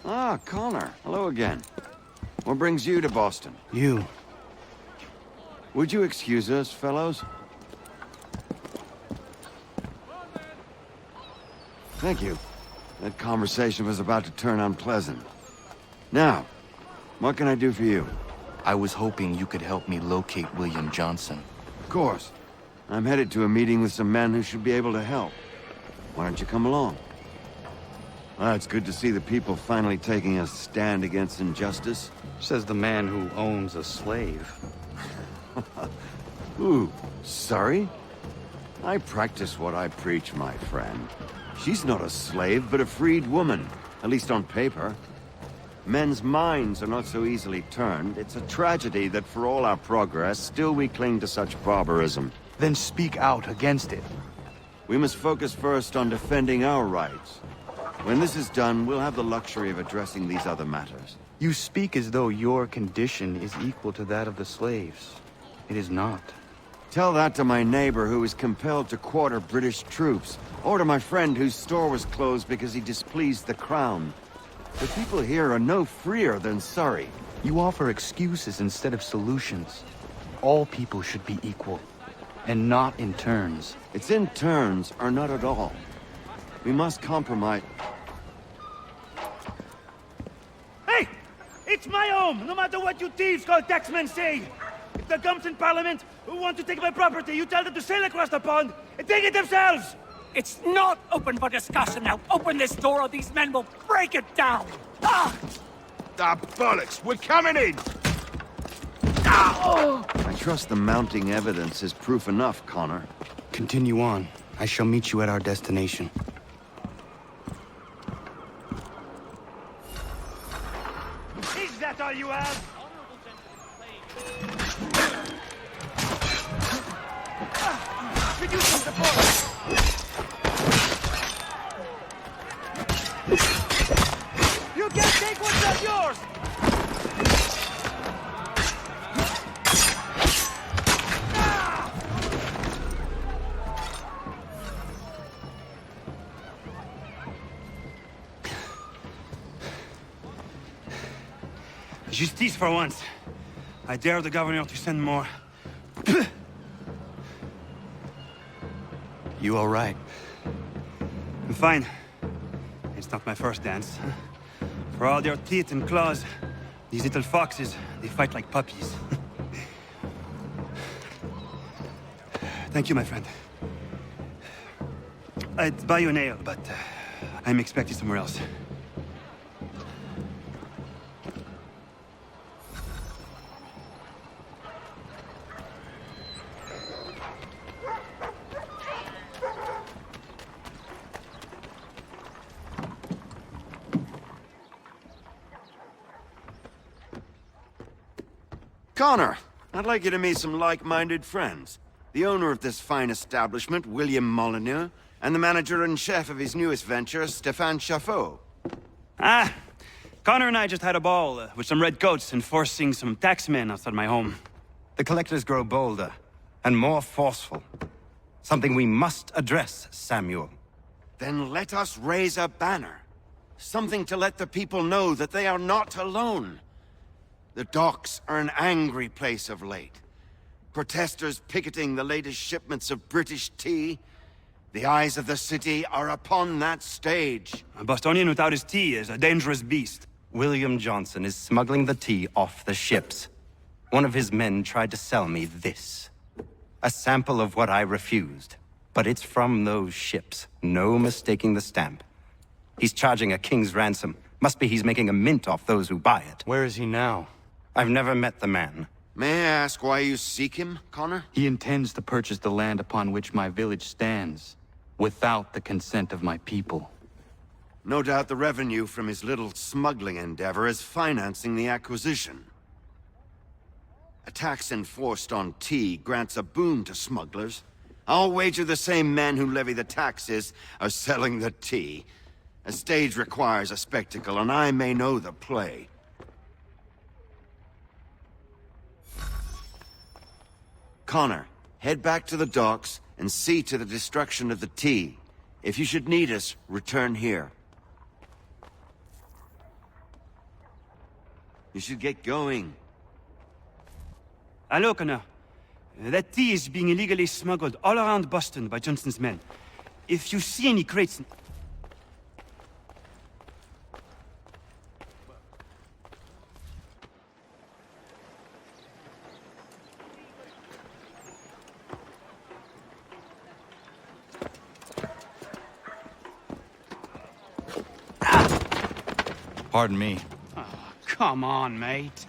Ah, Connor. Hello again. What brings you to Boston? You. Would you excuse us, fellows? Thank you. That conversation was about to turn unpleasant. Now, what can I do for you? I was hoping you could help me locate William Johnson. Of course. I'm headed to a meeting with some men who should be able to help. Why don't you come along? It's good to see the people finally taking a stand against injustice. Says the man who owns a slave. Ooh, sorry? I practice what I preach, my friend. She's not a slave, but a freed woman, at least on paper. Men's minds are not so easily turned. It's a tragedy that for all our progress, still we cling to such barbarism. Then speak out against it. We must focus first on defending our rights. When this is done, we'll have the luxury of addressing these other matters. You speak as though your condition is equal to that of the slaves. It is not. Tell that to my neighbor who is compelled to quarter British troops, or to my friend whose store was closed because he displeased the crown. The people here are no freer than Surrey. You offer excuses instead of solutions. All people should be equal, and not in turns. It's in turns, or not at all. We must compromise. Hey! It's my home, no matter what you thieves called taxmen say! If the gums in Parliament who want to take my property, you tell them to sail across the pond and take it themselves! It's not open for discussion now. Open this door or these men will break it down! Ah! Ah, bollocks! We're coming in! I trust the mounting evidence is proof enough, Connor. Continue on. I shall meet you at our destination. Is that all you have? Could use some support! You can't take what's not yours! Justice for once. I dare the governor to send more. You all right? I'm fine. It's not my first dance. For all their teeth and claws, these little foxes, they fight like puppies. Thank you, my friend. I'd buy you an ale, but I'm expecting somewhere else. Connor, I'd like you to meet some like-minded friends. The owner of this fine establishment, William Molyneux, and the manager and chef of his newest venture, Stéphane Chaffeau. Ah, Connor and I just had a ball with some red coats enforcing some taxmen outside my home. The collectors grow bolder and more forceful. Something we must address, Samuel. Then let us raise a banner. Something to let the people know that they are not alone. The docks are an angry place of late. Protesters picketing the latest shipments of British tea. The eyes of the city are upon that stage. A Bostonian without his tea is a dangerous beast. William Johnson is smuggling the tea off the ships. One of his men tried to sell me this. A sample of what I refused. But it's from those ships. No mistaking the stamp. He's charging a king's ransom. Must be he's making a mint off those who buy it. Where is he now? I've never met the man. May I ask why you seek him, Connor? He intends to purchase the land upon which my village stands, without the consent of my people. No doubt the revenue from his little smuggling endeavor is financing the acquisition. A tax enforced on tea grants a boon to smugglers. I'll wager the same men who levy the taxes are selling the tea. A stage requires a spectacle, and I may know the play. Connor, head back to the docks and see to the destruction of the tea. If you should need us, return here. You should get going. Hello, Connor. That tea is being illegally smuggled all around Boston by Johnson's men. If you see any crates... Pardon me. Oh, come on, mate.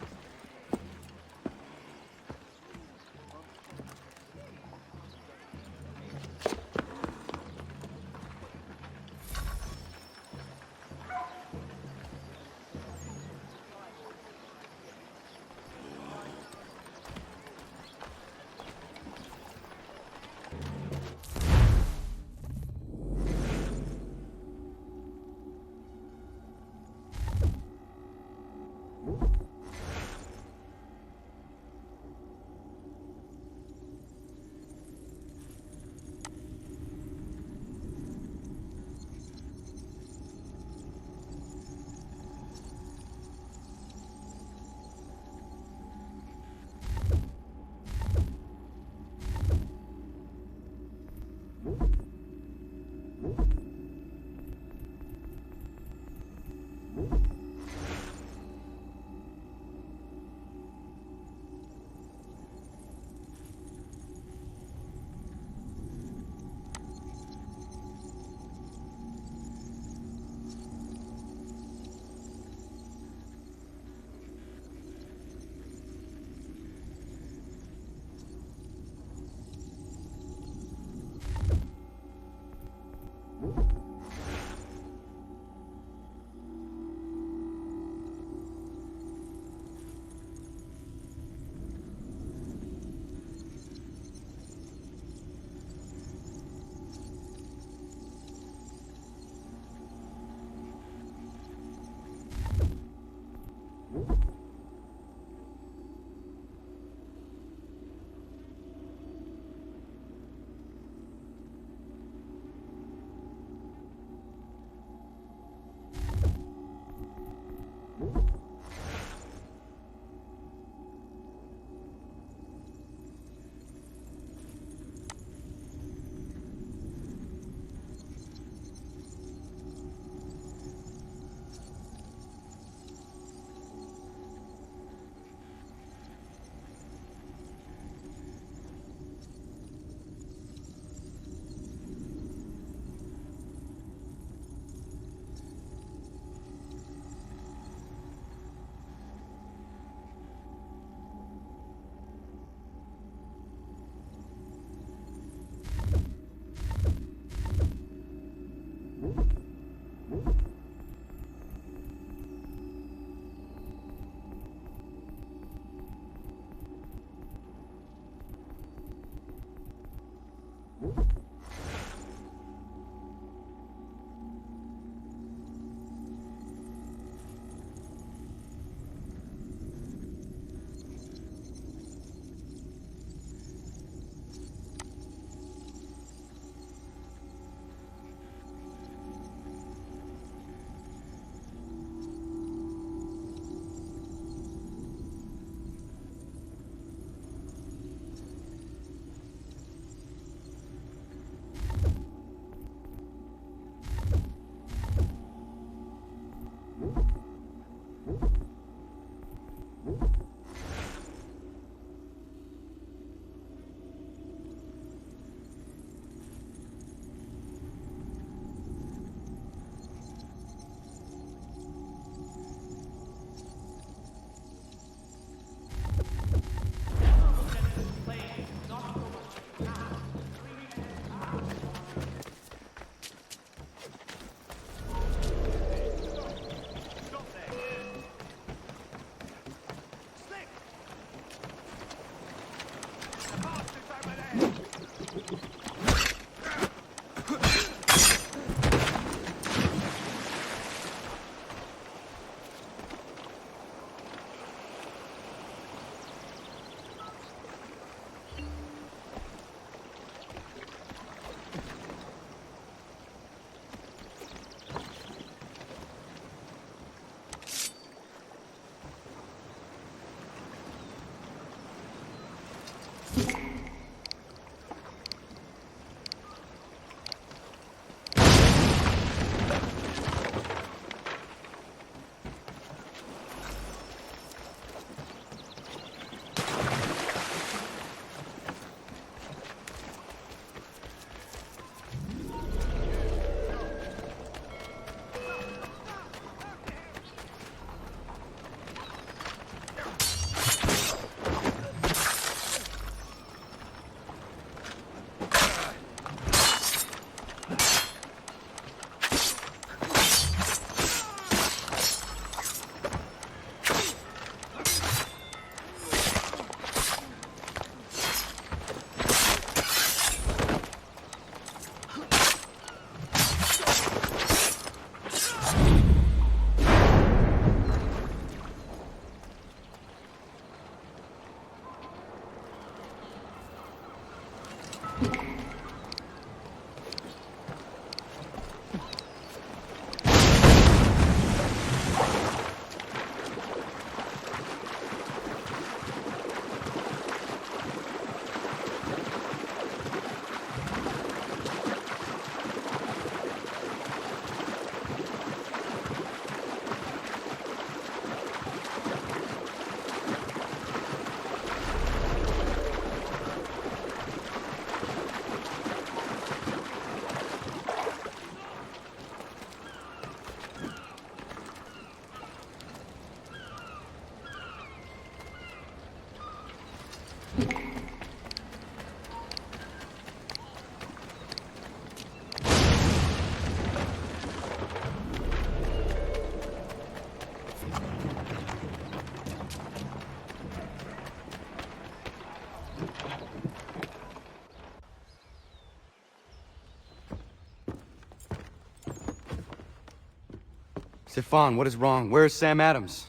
Stefan, what is wrong? Where's Sam Adams?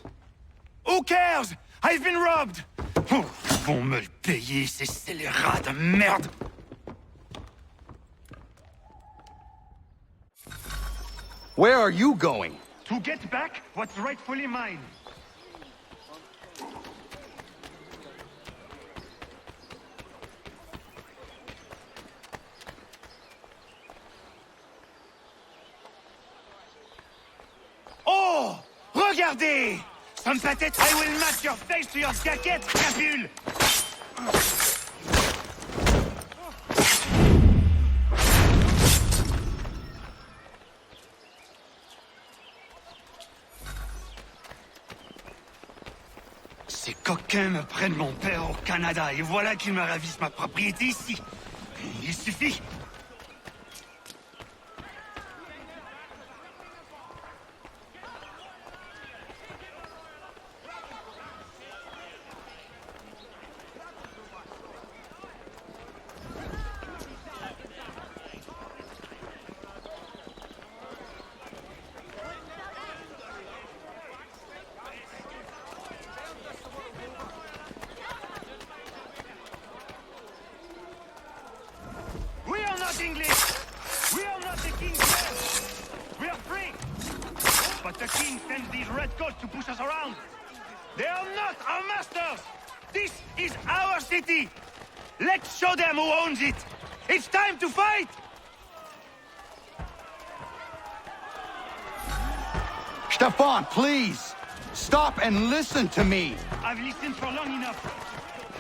Who cares? I've been robbed! Oh, ils vont me le payer, ces scélérats de merde! Where are you going? To get back what's rightfully mine. Oh! Regardez! Some patet, I will match your face to your jacket, capule! Ces coquins me prennent mon père au Canada et voilà qu'ils me ravissent ma propriété ici. Il suffit. English! We are not the king's men! We are free! But the king sends these redcoats to push us around! They are not our masters! This is our city! Let's show them who owns it! It's time to fight! Stefan, please! Stop and listen to me! I've listened for long enough.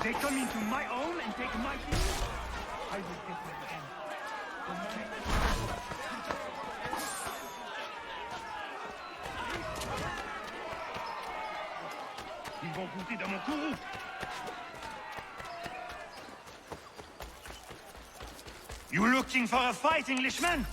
They come into my home and take my things. I will take them again. Ils vont goûter dans mon courroux. You looking for a fight, Englishman?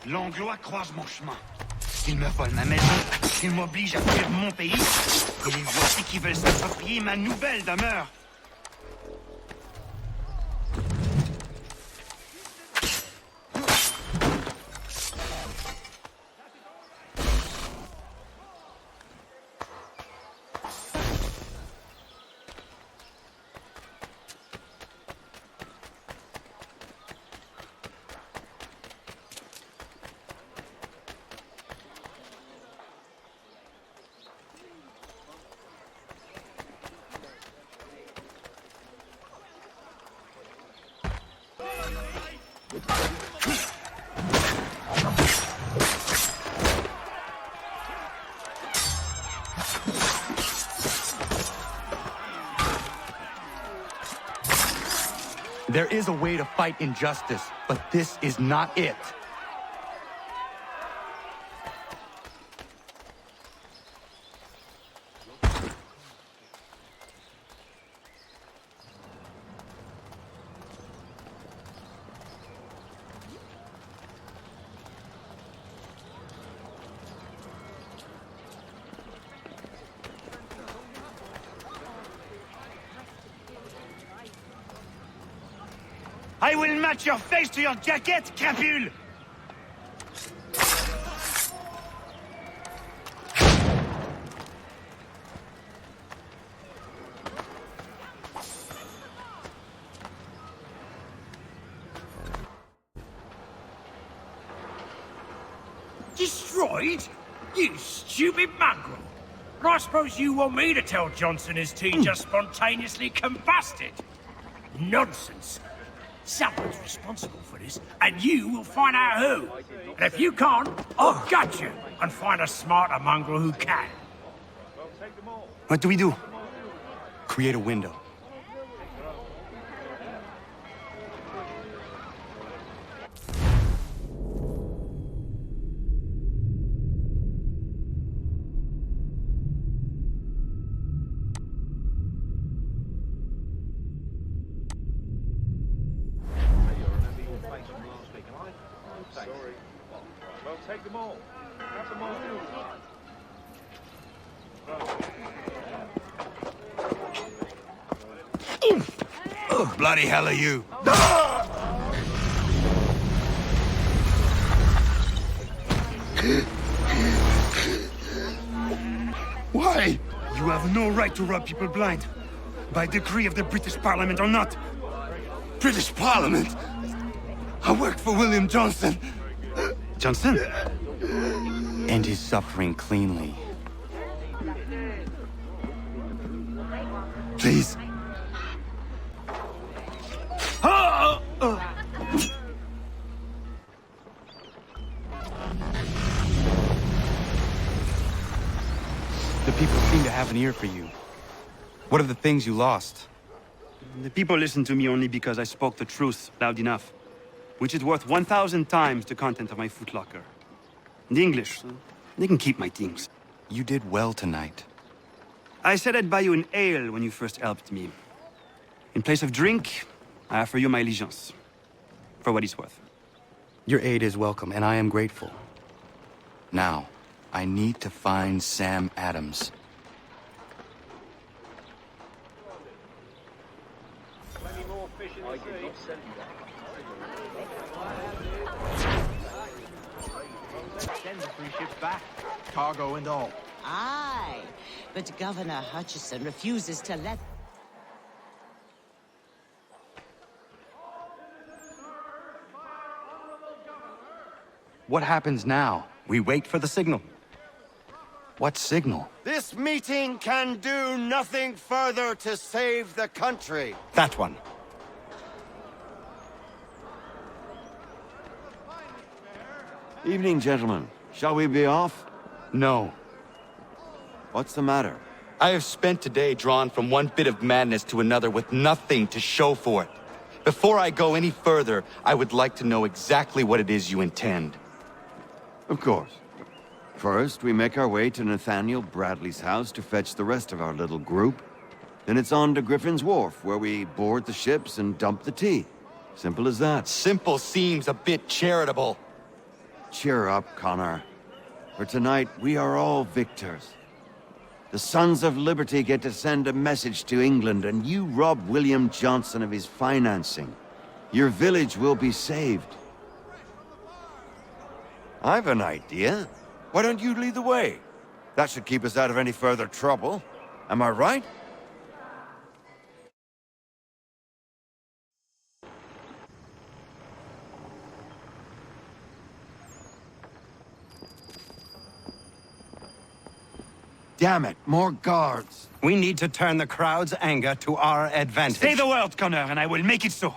L'Anglois croise mon chemin. Ils me volent ma maison, ils m'obligent à fuir mon pays, et les voici qui veulent s'approprier ma nouvelle demeure. There is a way to fight injustice, but this is not it. I will match your face to your jacket, crapule! Destroyed? You stupid mongrel! And I suppose you want me to tell Johnson his tea just spontaneously combusted? Nonsense! Someone's responsible for this, and you will find out who. And if you can't, I'll gut you and find a smarter mongrel who can. What do we do? Create a window. Bloody hell are you? Why? You have no right to rob people blind. By decree of the British Parliament or not. British Parliament? I work for William Johnson. Johnson? End his suffering cleanly. Please. The people seem to have an ear for you. What are the things you lost? The people listen to me only because I spoke the truth loud enough, which is worth 1,000 times the content of my footlocker. The English, they can keep my things. You did well tonight. I said I'd buy you an ale when you first helped me. In place of drink, I offer you my allegiance. for what it's worth. Your aid is welcome, and I am grateful. Now, I need to find Sam Adams. Send the 3 ships back, cargo and all. Aye, but Governor Hutchison refuses to let... What happens now? We wait for the signal. What signal? This meeting can do nothing further to save the country. That one. Evening, gentlemen. Shall we be off? No. What's the matter? I have spent today drawn from one bit of madness to another with nothing to show for it. Before I go any further, I would like to know exactly what it is you intend. Of course. First, we make our way to Nathaniel Bradley's house to fetch the rest of our little group. Then it's on to Griffin's Wharf, where we board the ships and dump the tea. Simple as that. Simple seems a bit charitable. Cheer up, Connor. For tonight, we are all victors. The Sons of Liberty get to send a message to England, and you rob William Johnson of his financing. Your village will be saved. I've an idea. Why don't you lead the way? That should keep us out of any further trouble. Am I right? Damn it, more guards. We need to turn the crowd's anger to our advantage. Say the word, Connor, and I will make it so.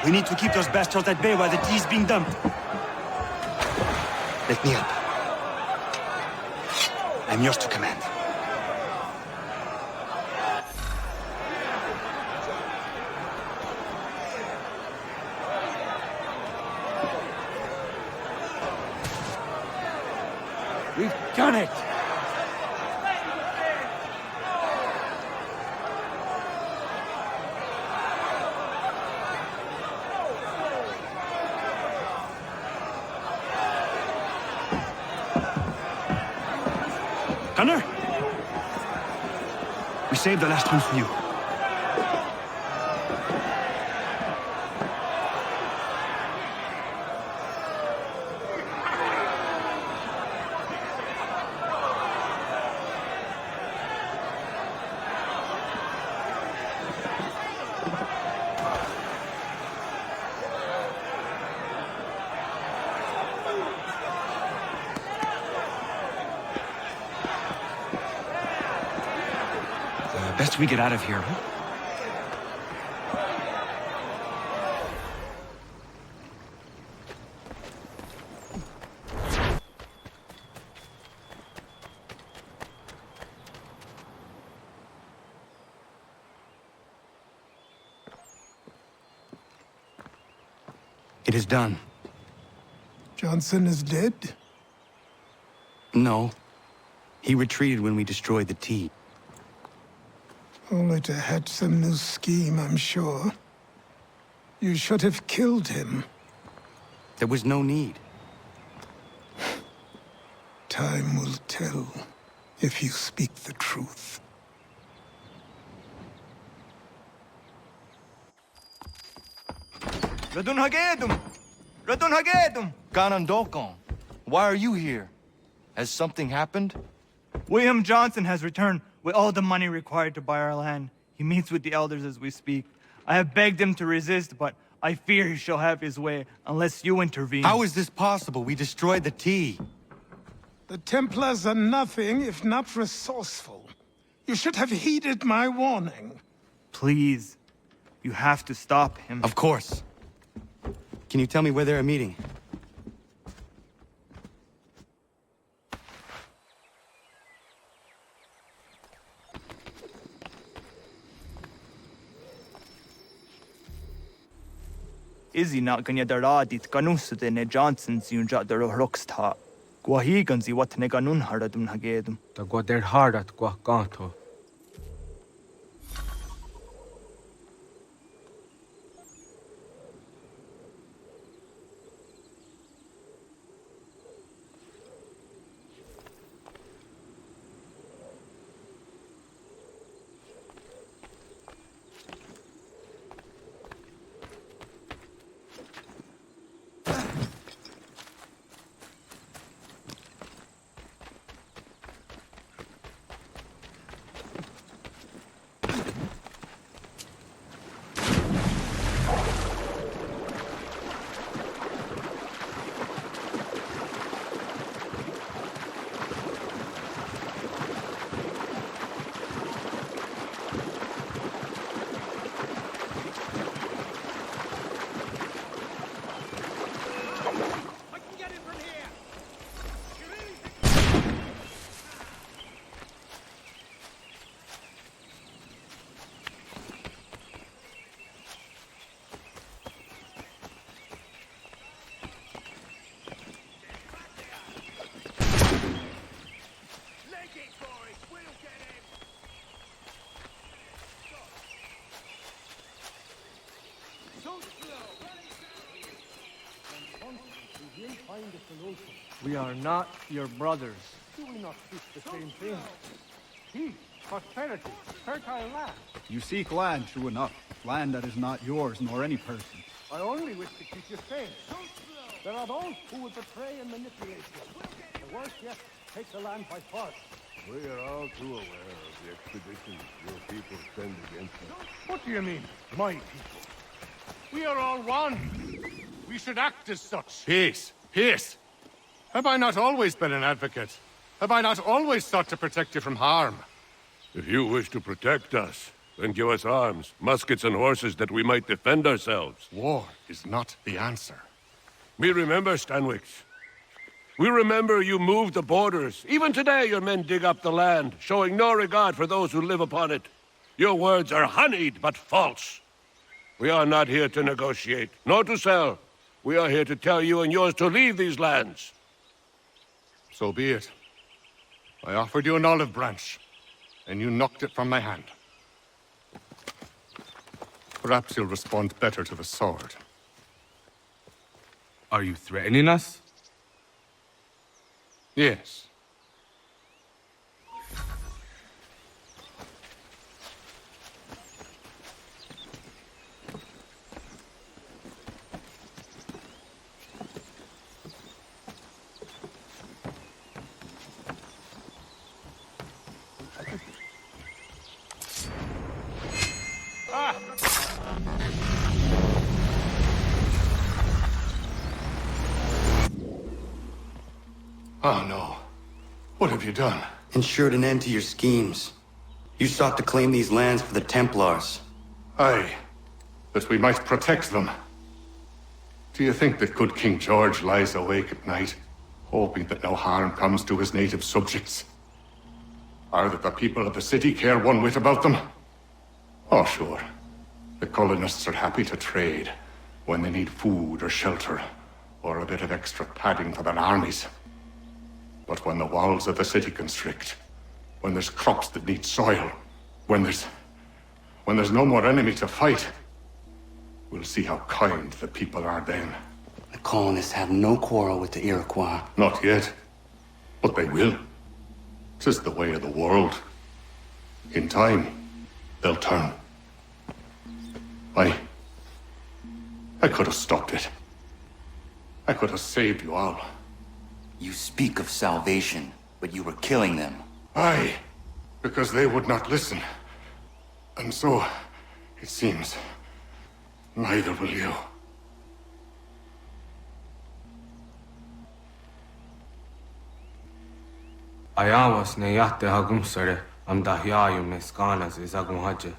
We need to keep those bastards at bay while the tea is being dumped. Let me up. I'm yours to command. We've done it! Connor? We saved the last one for you. Best we get out of here, huh? It is done. Johnson is dead? No. He retreated when we destroyed the tea. Only to hatch some new scheme, I'm sure. You should have killed him. There was no need. Time will tell if you speak the truth. Radun Hagedum! Radun Hagedum! Ganandokon, why are you here? Has something happened? William Johnson has returned with all the money required to buy our land. He meets with the elders as we speak. I have begged him to resist, but I fear he shall have his way unless you intervene. How is this possible? We destroyed the tea. The Templars are nothing if not resourceful. You should have heeded my warning. Please, you have to stop him. Of course. Can you tell me where they're meeting? Izzy not ganya daradit ganusde ne Johnson's yunja der rocksta. Gwahiganzi what ne ganun haradum hagedum. Da gwa der hardat gwa ganto. We are not your brothers. Do we not seek the same thing? Peace, prosperity, fertile land. You seek land, true enough. Land that is not yours, nor any person. I only wish to keep you safe. There are those who would betray and manipulate you. The worst yet, take the land by force. We are all too aware of the expeditions your people send against us. What do you mean, my people? We are all one. We should act as such. Peace! Peace! Have I not always been an advocate? Have I not always sought to protect you from harm? If you wish to protect us, Then give us arms, muskets and horses that we might defend ourselves. War is not the answer. We remember, Stanwix. We remember you moved the borders. Even today your men dig up the land, showing no regard for those who live upon it. Your words are honeyed, but false. We are not here to negotiate, nor to sell. We are here to tell you and yours to leave these lands. So be it. I offered you an olive branch, and you knocked it from my hand. Perhaps you'll respond better to the sword. Are you threatening us? Yes. Oh no. What have you done? Ensured an end to your schemes. You sought to claim these lands for the Templars. Aye, that we might protect them. Do you think that good King George lies awake at night, hoping that no harm comes to his native subjects? Or that the people of the city care one whit about them? Oh, sure. The colonists are happy to trade when they need food or shelter, or a bit of extra padding for their armies. But when the walls of the city constrict, when there's crops that need soil, when there's no more enemy to fight, we'll see how kind the people are then. The colonists have no quarrel with the Iroquois. Not yet, but they will. 'Tis the way of the world. In time, they'll turn. I could have stopped it. I could have saved you all. You speak of salvation, but you were killing them. Aye, because they would not listen. And so, it seems, neither will you. Ayawas ne yahte hagum sare am dahyayum ne skanas is agum haje.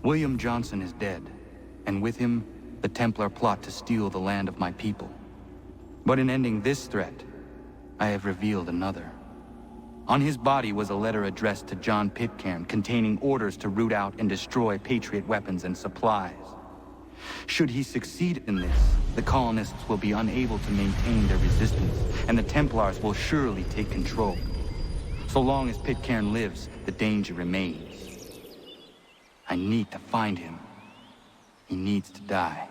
William Johnson is dead, and with him, the Templar plot to steal the land of my people. But in ending this threat, I have revealed another. On his body was a letter addressed to John Pitcairn containing orders to root out and destroy Patriot weapons and supplies. Should he succeed in this, the colonists will be unable to maintain their resistance, and the Templars will surely take control. So long as Pitcairn lives, the danger remains. I need to find him. He needs to die.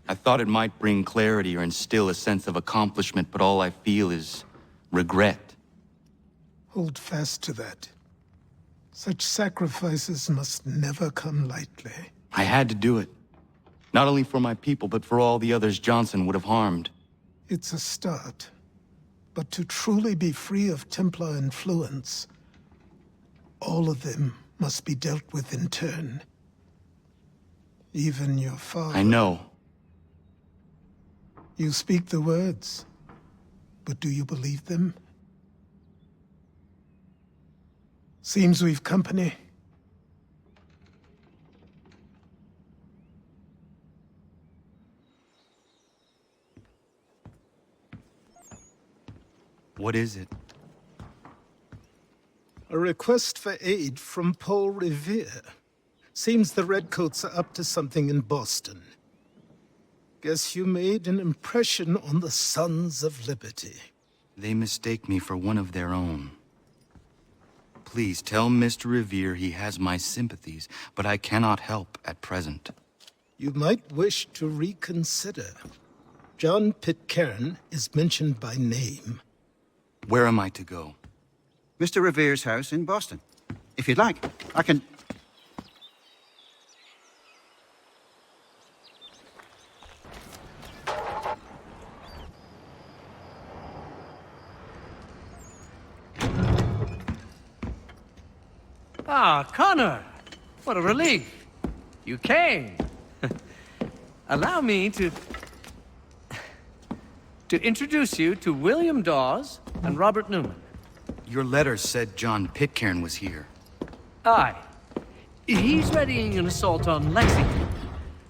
I thought it might bring clarity or instill a sense of accomplishment, but all I feel is regret. Hold fast to that. Such sacrifices must never come lightly. I had to do it. Not only for my people, but for all the others Johnson would have harmed. It's a start. But to truly be free of Templar influence, all of them must be dealt with in turn. Even your father. I know. You speak the words, but do you believe them? Seems we've company. What is it? A request for aid from Paul Revere. Seems the Redcoats are up to something in Boston. Guess you made an impression on the Sons of Liberty. They mistake me for one of their own. Please tell Mr. Revere he has my sympathies, but I cannot help at present. You might wish to reconsider. John Pitcairn is mentioned by name. Where am I to go? Mr. Revere's house in Boston. If you'd like, I can... Ah, Connor! What a relief! You came! Allow me to introduce you to William Dawes and Robert Newman. Your letter said John Pitcairn was here. Aye. He's readying an assault on Lexington,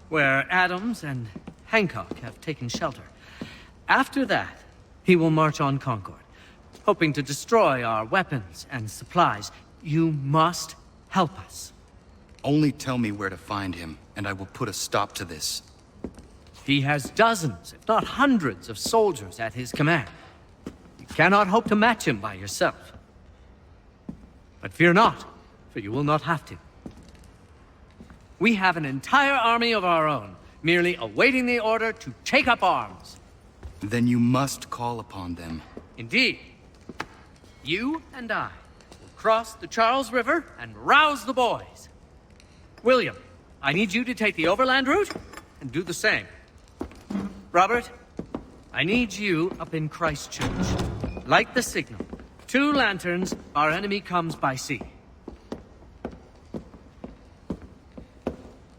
where Adams and Hancock have taken shelter. After that, he will march on Concord, hoping to destroy our weapons and supplies. You must help us. Only tell me where to find him, and I will put a stop to this. He has dozens, if not hundreds, of soldiers at his command. You cannot hope to match him by yourself. But fear not, for you will not have to. We have an entire army of our own, merely awaiting the order to take up arms. Then you must call upon them. Indeed. You and I will cross the Charles River and rouse the boys. William, I need you to take the overland route and do the same. Robert, I need you up in Christchurch. Light the signal. 2 lanterns, our enemy comes by sea.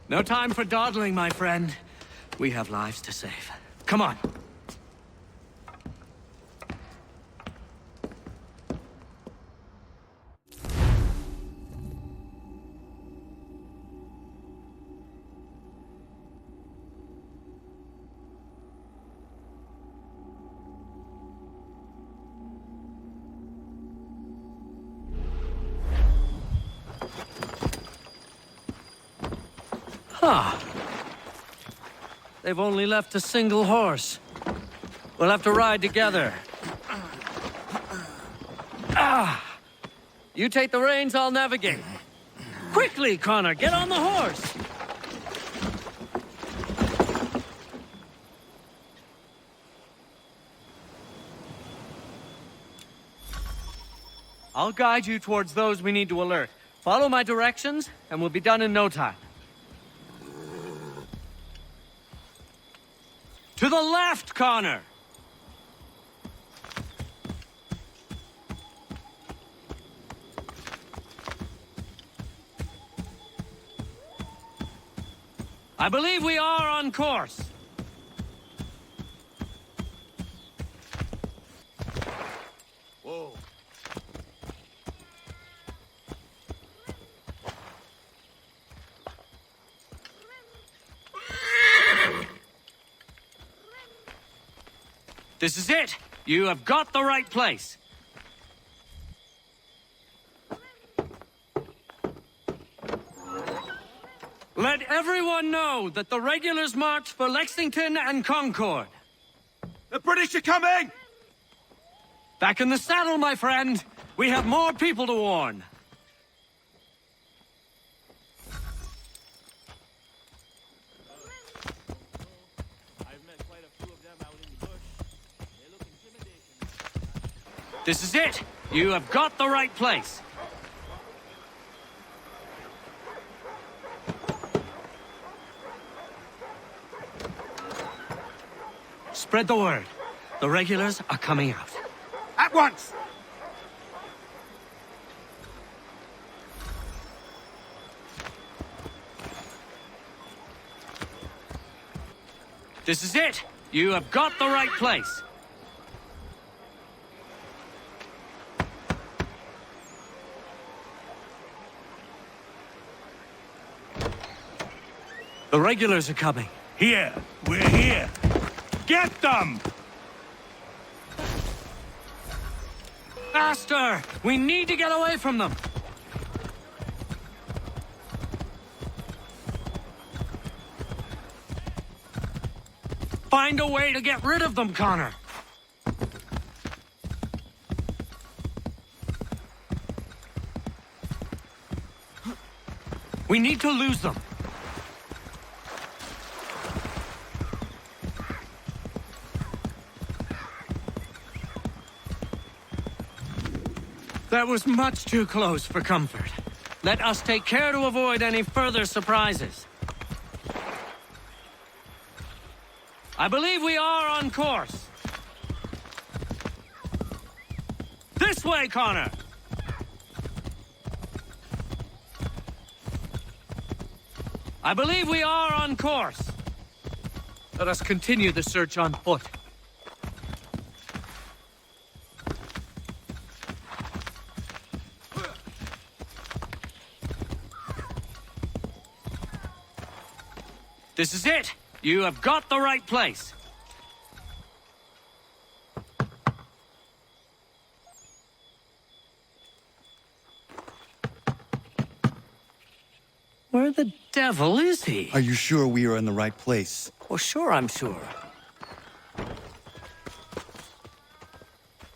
No time for dawdling, my friend. We have lives to save. Come on. Ah. They've only left a single horse. We'll have to ride together. Ah! You take the reins, I'll navigate. Quickly, Connor, get on the horse! I'll guide you towards those we need to alert. Follow my directions, and we'll be done in no time. To the left, Connor! I believe we are on course. Whoa. This is it! You have got the right place. Let everyone know that the regulars march for Lexington and Concord. The British are coming! Back in the saddle, my friend. We have more people to warn. This is it! You have got the right place. Spread the word. The regulars are coming out. At once! This is it! You have got the right place. The regulars are coming. Here! We're here! Get them! Faster! We need to get away from them! Find a way to get rid of them, Connor! We need to lose them. That was much too close for comfort. Let us take care to avoid any further surprises. I believe we are on course. This way, Connor! I believe we are on course. Let us continue the search on foot. This is it! You have got the right place! Where the devil is he? Are you sure we are in the right place? Well, sure, I'm sure.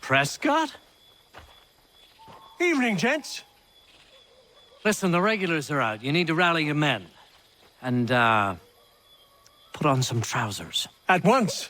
Prescott? Evening, gents. Listen, the regulars are out. You need to rally your men. And, put on some trousers. At once.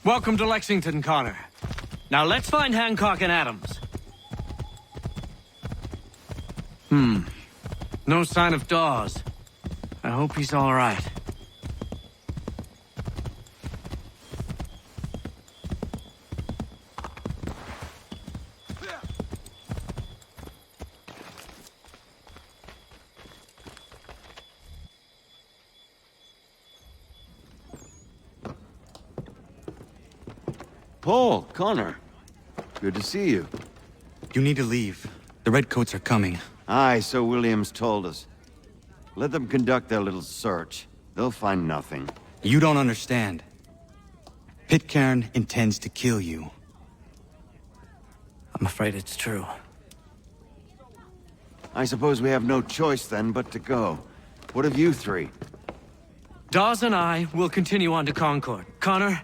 Welcome to Lexington, Connor. Now let's find Hancock and Adams. No sign of Dawes. I hope he's all right. Paul, Connor. Good to see you. You need to leave. The Redcoats are coming. Aye, so Williams told us. Let them conduct their little search. They'll find nothing. You don't understand. Pitcairn intends to kill you. I'm afraid it's true. I suppose we have no choice then but to go. What of you three? Dawes and I will continue on to Concord. Connor,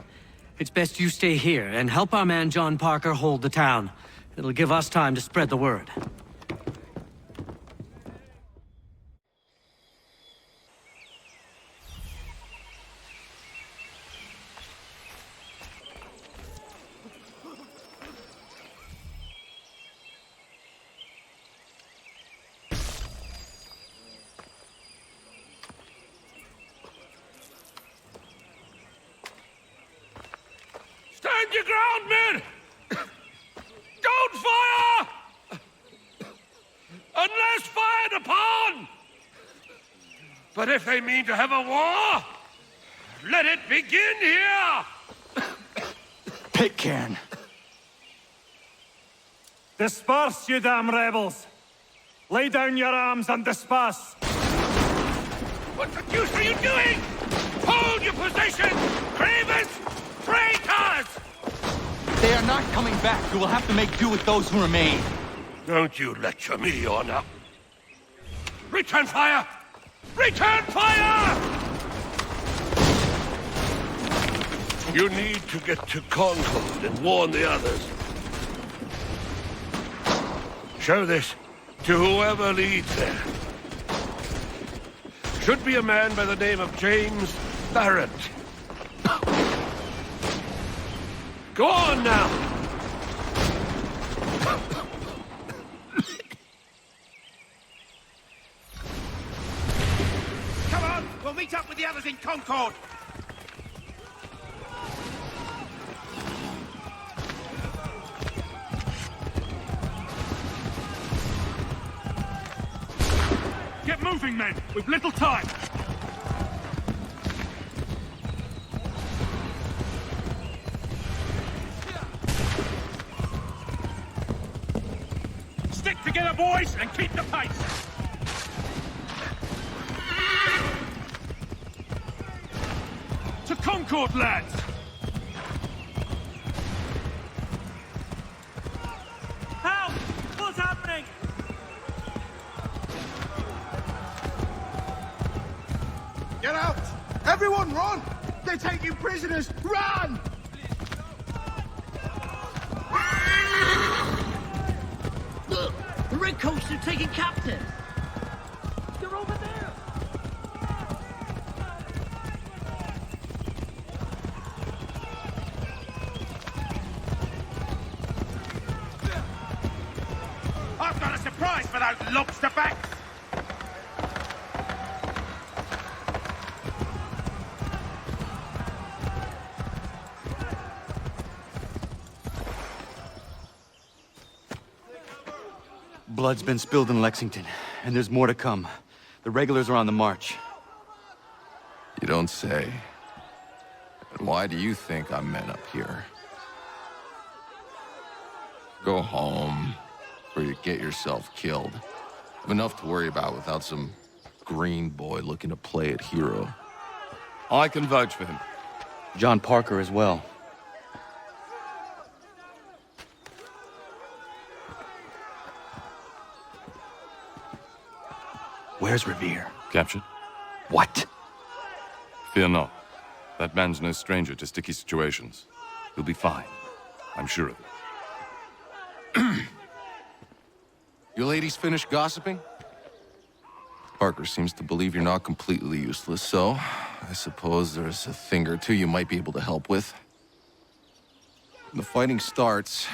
it's best you stay here and help our man John Parker hold the town. It'll give us time to spread the word. Stand your ground, men! Don't fire! Unless fired upon! But if they mean to have a war, let it begin here! Pitcairn. Disperse, you damn rebels! Lay down your arms and disperse! What the deuce are you doing? Hold your position! Cravens! Traitors! They are not coming back. You will have to make do with those who remain. Don't you lecture me on up. Return fire! Return fire! You need to get to Concord and warn the others. Show this to whoever leads there. Should be a man by the name of James Barrett. Go on now! Come on! We'll meet up with the others in Concord! Get moving, men! We've little time! Stick together, boys, and keep the pace! To Concord, lads! Help! What's happening? Get out! Everyone run! They're taking prisoners! Run! Look! The Redcoats are taking captives! They're over there! I've got a surprise for those lobster backs! Blood's been spilled in Lexington, and there's more to come. The regulars are on the march. You don't say. And why do you think I'm men up here? Go home, or you get yourself killed. I've enough to worry about without some green boy looking to play it hero. I can vouch for him. John Parker as well. Where's Revere? Captured? What? Fear not. That man's no stranger to sticky situations. He'll be fine. I'm sure of it. You ladies finished gossiping? Parker seems to believe you're not completely useless, so I suppose there's a thing or two you might be able to help with. When the fighting starts,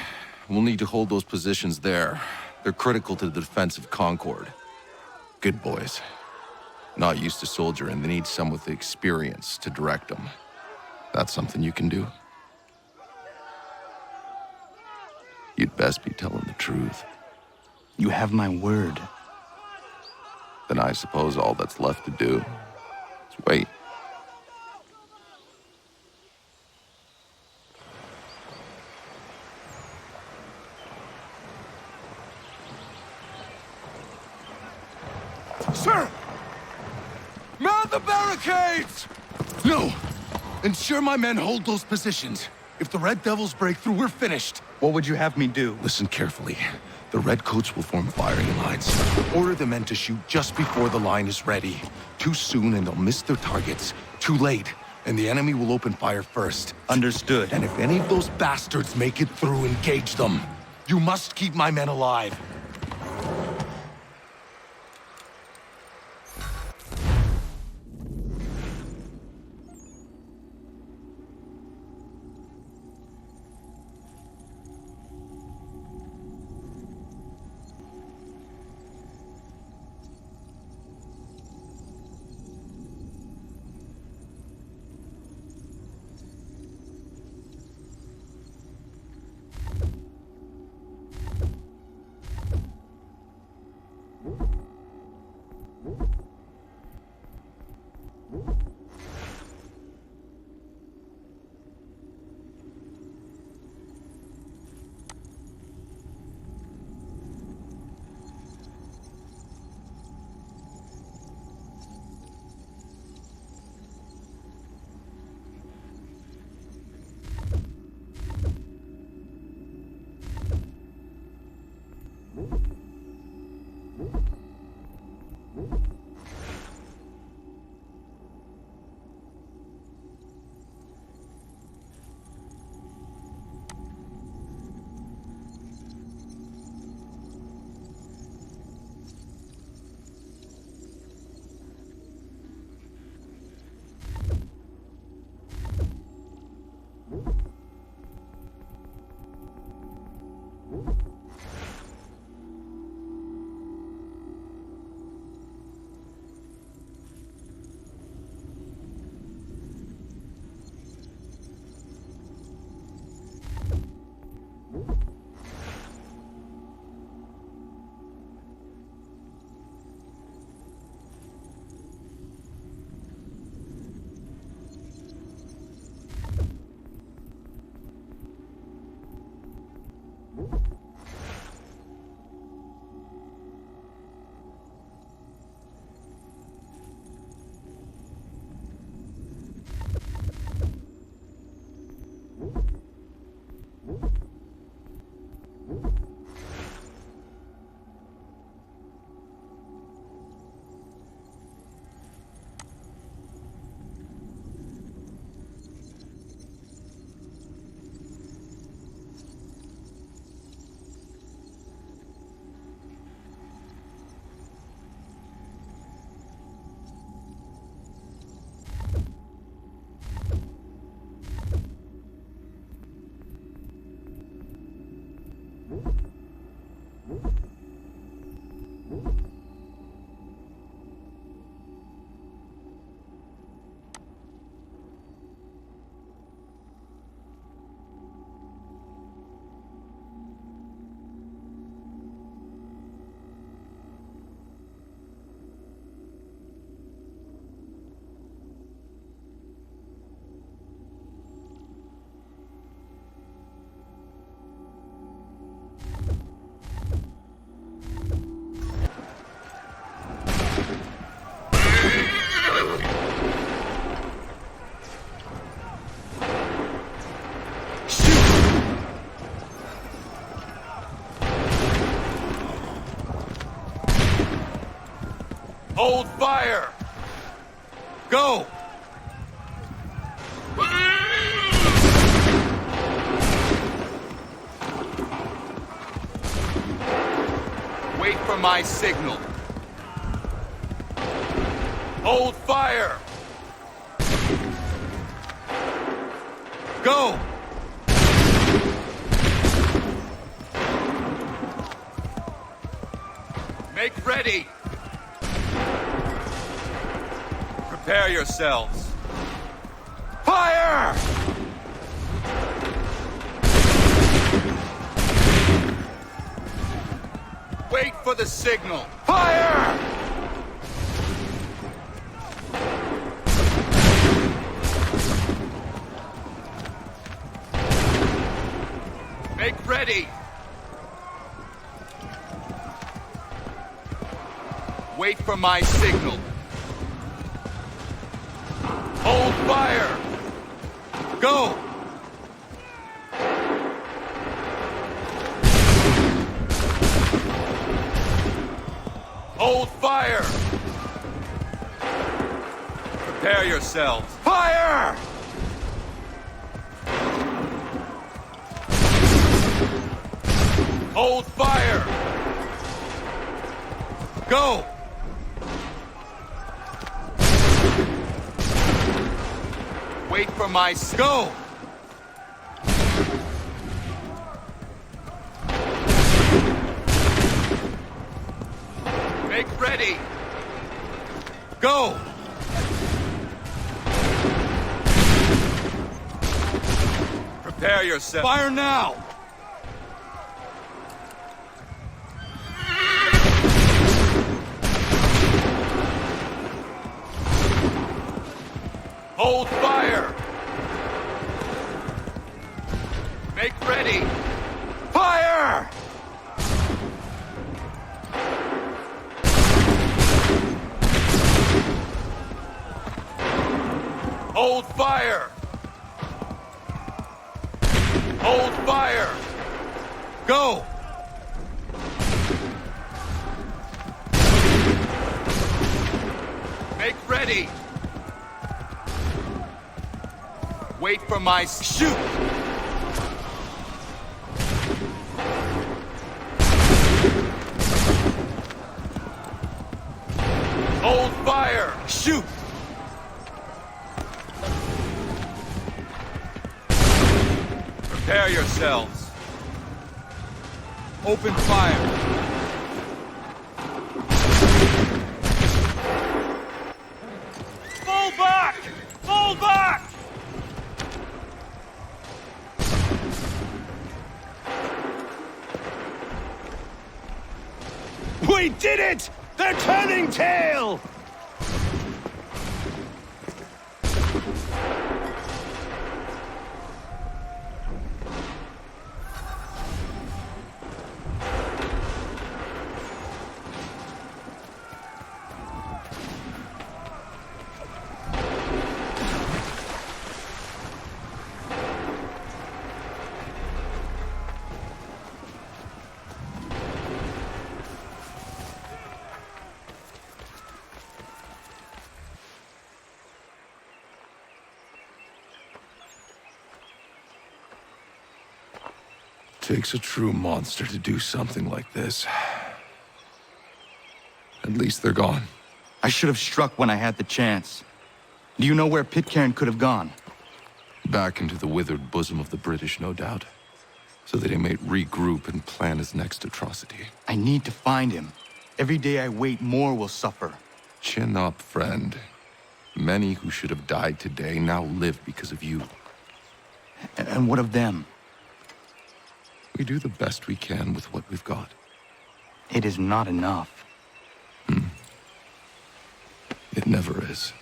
we'll need to hold those positions there. They're critical to the defense of Concord. Good boys. Not used to soldiering, they need some with the experience to direct them. That's something you can do? You'd best be telling the truth. You have my word. Then I suppose all that's left to do is wait. Sir! Man the barricades! No! Ensure my men hold those positions. If the Red Devils break through, we're finished. What would you have me do? Listen carefully. The Redcoats will form firing lines. Order the men to shoot just before the line is ready. Too soon and they'll miss their targets. Too late, and the enemy will open fire first. Understood. And if any of those bastards make it through, engage them. You must keep my men alive. Hold fire! Go! Wait for my signal. Hold fire! Go! Make ready! Prepare yourselves. Fire! Wait for the signal. Fire! Make ready! Wait for my signal. Hold fire! Go! Hold fire! Prepare yourselves. Fire! Hold fire! Go! Wait for my go! Make ready! Go! Prepare yourself. Fire now! Hold fire! Make ready! Fire! Hold fire! Hold fire! Go! Make ready! Wait for my shoot! Hold fire! Shoot! Prepare yourselves. Open fire. Fall back! Fall back! We did it! They're turning tail! Takes a true monster to do something like this. At least they're gone. I should have struck when I had the chance. Do you know where Pitcairn could have gone? Back into the withered bosom of the British, no doubt. So that he may regroup and plan his next atrocity. I need to find him. Every day I wait, more will suffer. Chin up, friend. Many who should have died today now live because of you. And what of them? We do the best we can with what we've got. It is not enough. It never is.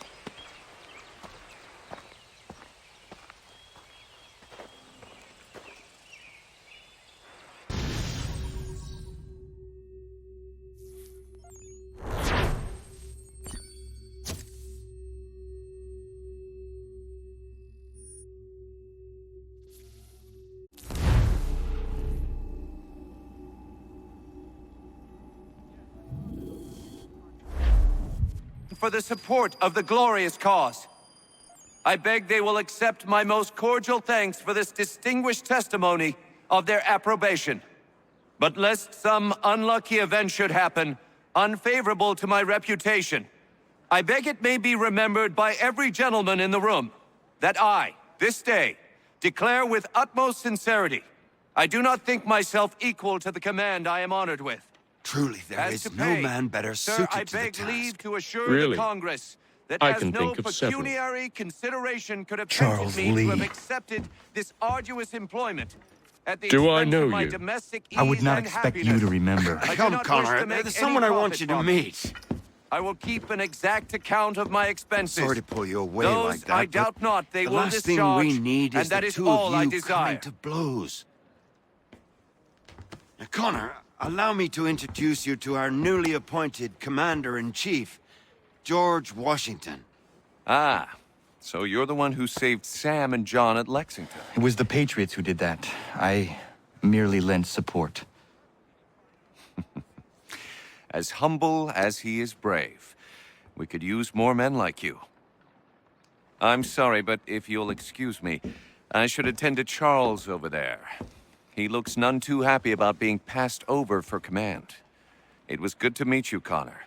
For the support of the glorious cause. I beg they will accept my most cordial thanks for this distinguished testimony of their approbation. But lest some unlucky event should happen, unfavorable to my reputation, I beg it may be remembered by every gentleman in the room that I, this day, declare with utmost sincerity, I do not think myself equal to the command I am honored with. Truly, there As is to no pay, man better sir, suited I to the beg task. leave to assure Really? the Congress that I as can no think of several. pecuniary consideration could have Charles tempted me to have Lee. accepted this arduous employment at the Do I expense know of my you? domestic ease I would not and expect happiness. you to remember. I do Come, not wish Connor. to make There's any someone I want profit you to from it. meet. I will keep an exact account of my expenses. Sorry to pull you away Those, like that, I but doubt not they the will last thing discharge, we need is and that the is two all of I you desire. coming to blows. Now, Connor, allow me to introduce you to our newly appointed Commander-in-Chief, George Washington. Ah, so you're the one who saved Sam and John at Lexington. It was the Patriots who did that. I merely lent support. As humble as he is brave. We could use more men like you. I'm sorry, but if you'll excuse me, I should attend to Charles over there. He looks none too happy about being passed over for command. It was good to meet you, Connor.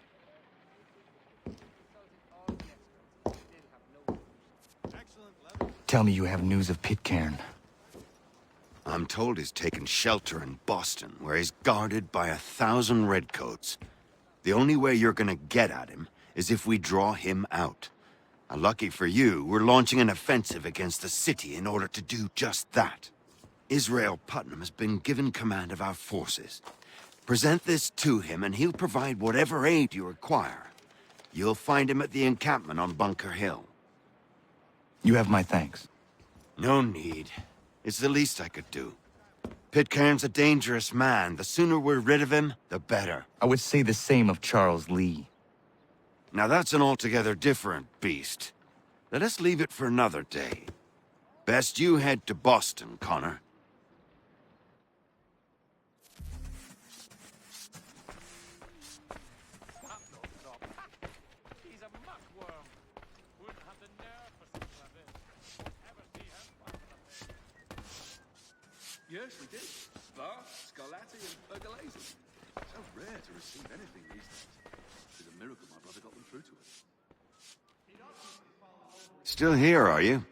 Tell me you have news of Pitcairn. I'm told he's taken shelter in Boston, where he's guarded by 1,000 redcoats. The only way you're gonna get at him is if we draw him out. Lucky for you, we're launching an offensive against the city in order to do just that. Israel Putnam has been given command of our forces. Present this to him and he'll provide whatever aid you require. You'll find him at the encampment on Bunker Hill. You have my thanks. No need. It's the least I could do. Pitcairn's a dangerous man. The sooner we're rid of him, the better. I would say the same of Charles Lee. Now that's an altogether different beast. Let us leave it for another day. Best you head to Boston, Connor. Yes, we did. Bar, Scarlatti, and Pergolesi. So rare to receive anything these days. It's a miracle my brother got them through to us. Still here, are you?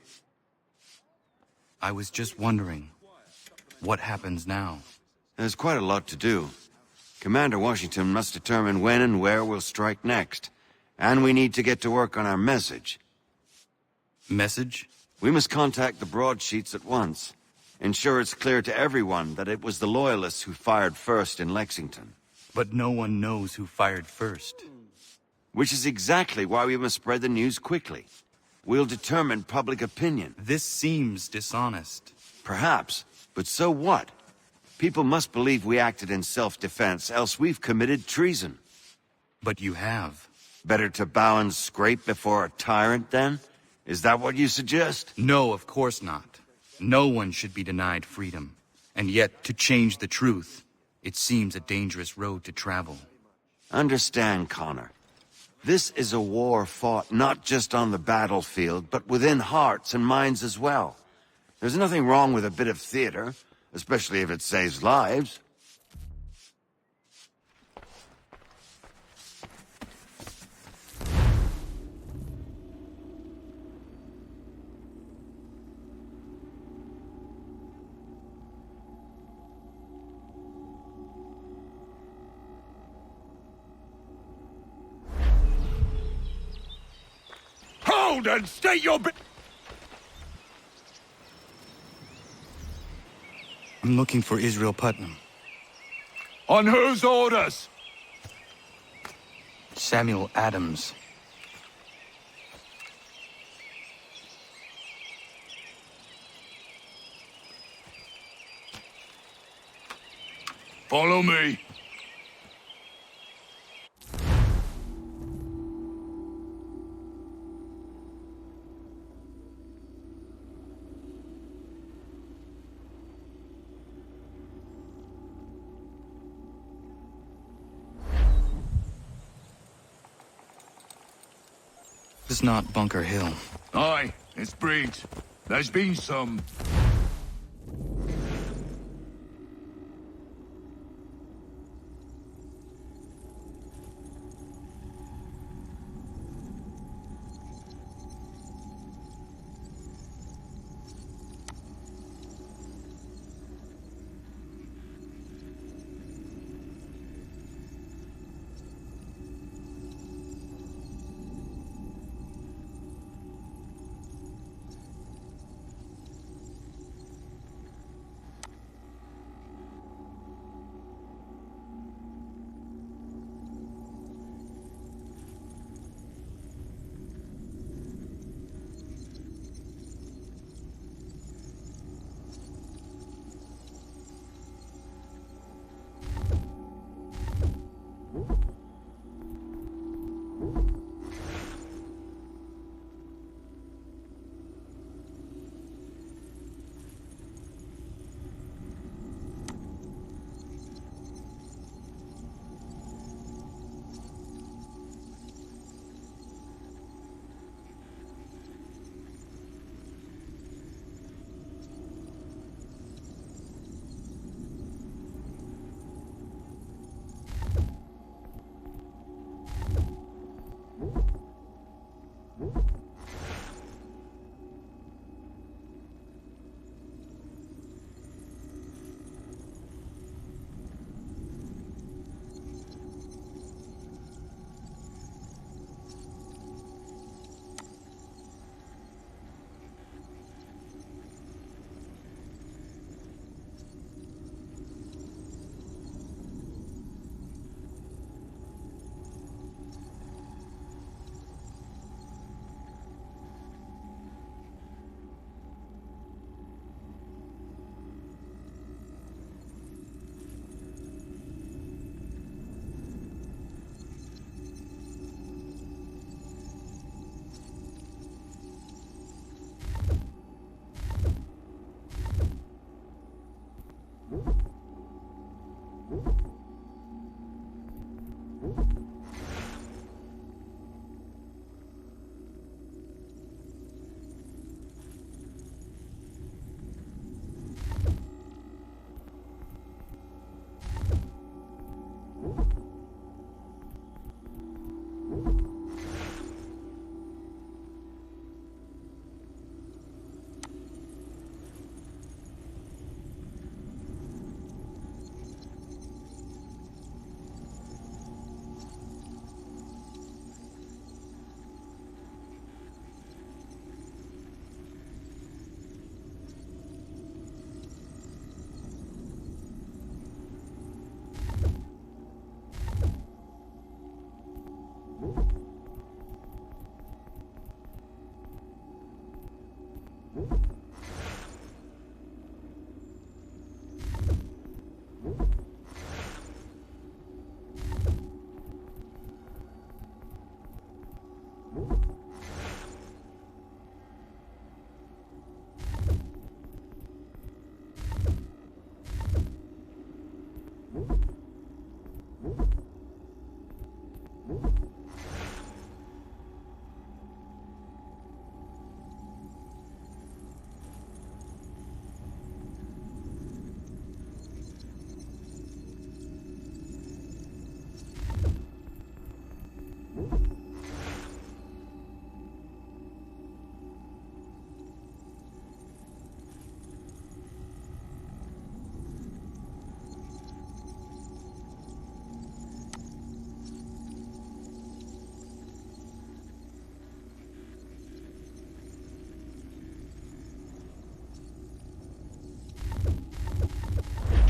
I was just wondering, what happens now? There's quite a lot to do. Commander Washington must determine when and where we'll strike next. And we need to get to work on our message. Message? We must contact the broadsheets at once. Ensure it's clear to everyone that it was the Loyalists who fired first in Lexington. But no one knows who fired first. Which is exactly why we must spread the news quickly. We'll determine public opinion. This seems dishonest. Perhaps, but so what? People must believe we acted in self-defense, else we've committed treason. But you have. Better to bow and scrape before a tyrant, then? Is that what you suggest? No, of course not. No one should be denied freedom. And yet, to change the truth, it seems a dangerous road to travel. Understand, Connor. This is a war fought not just on the battlefield, but within hearts and minds as well. There's nothing wrong with a bit of theater, especially if it saves lives. Hold and state your I'm looking for Israel Putnam. On whose orders? Samuel Adams. Follow me. This is not Bunker Hill. Aye, it's Briggs. There's been some...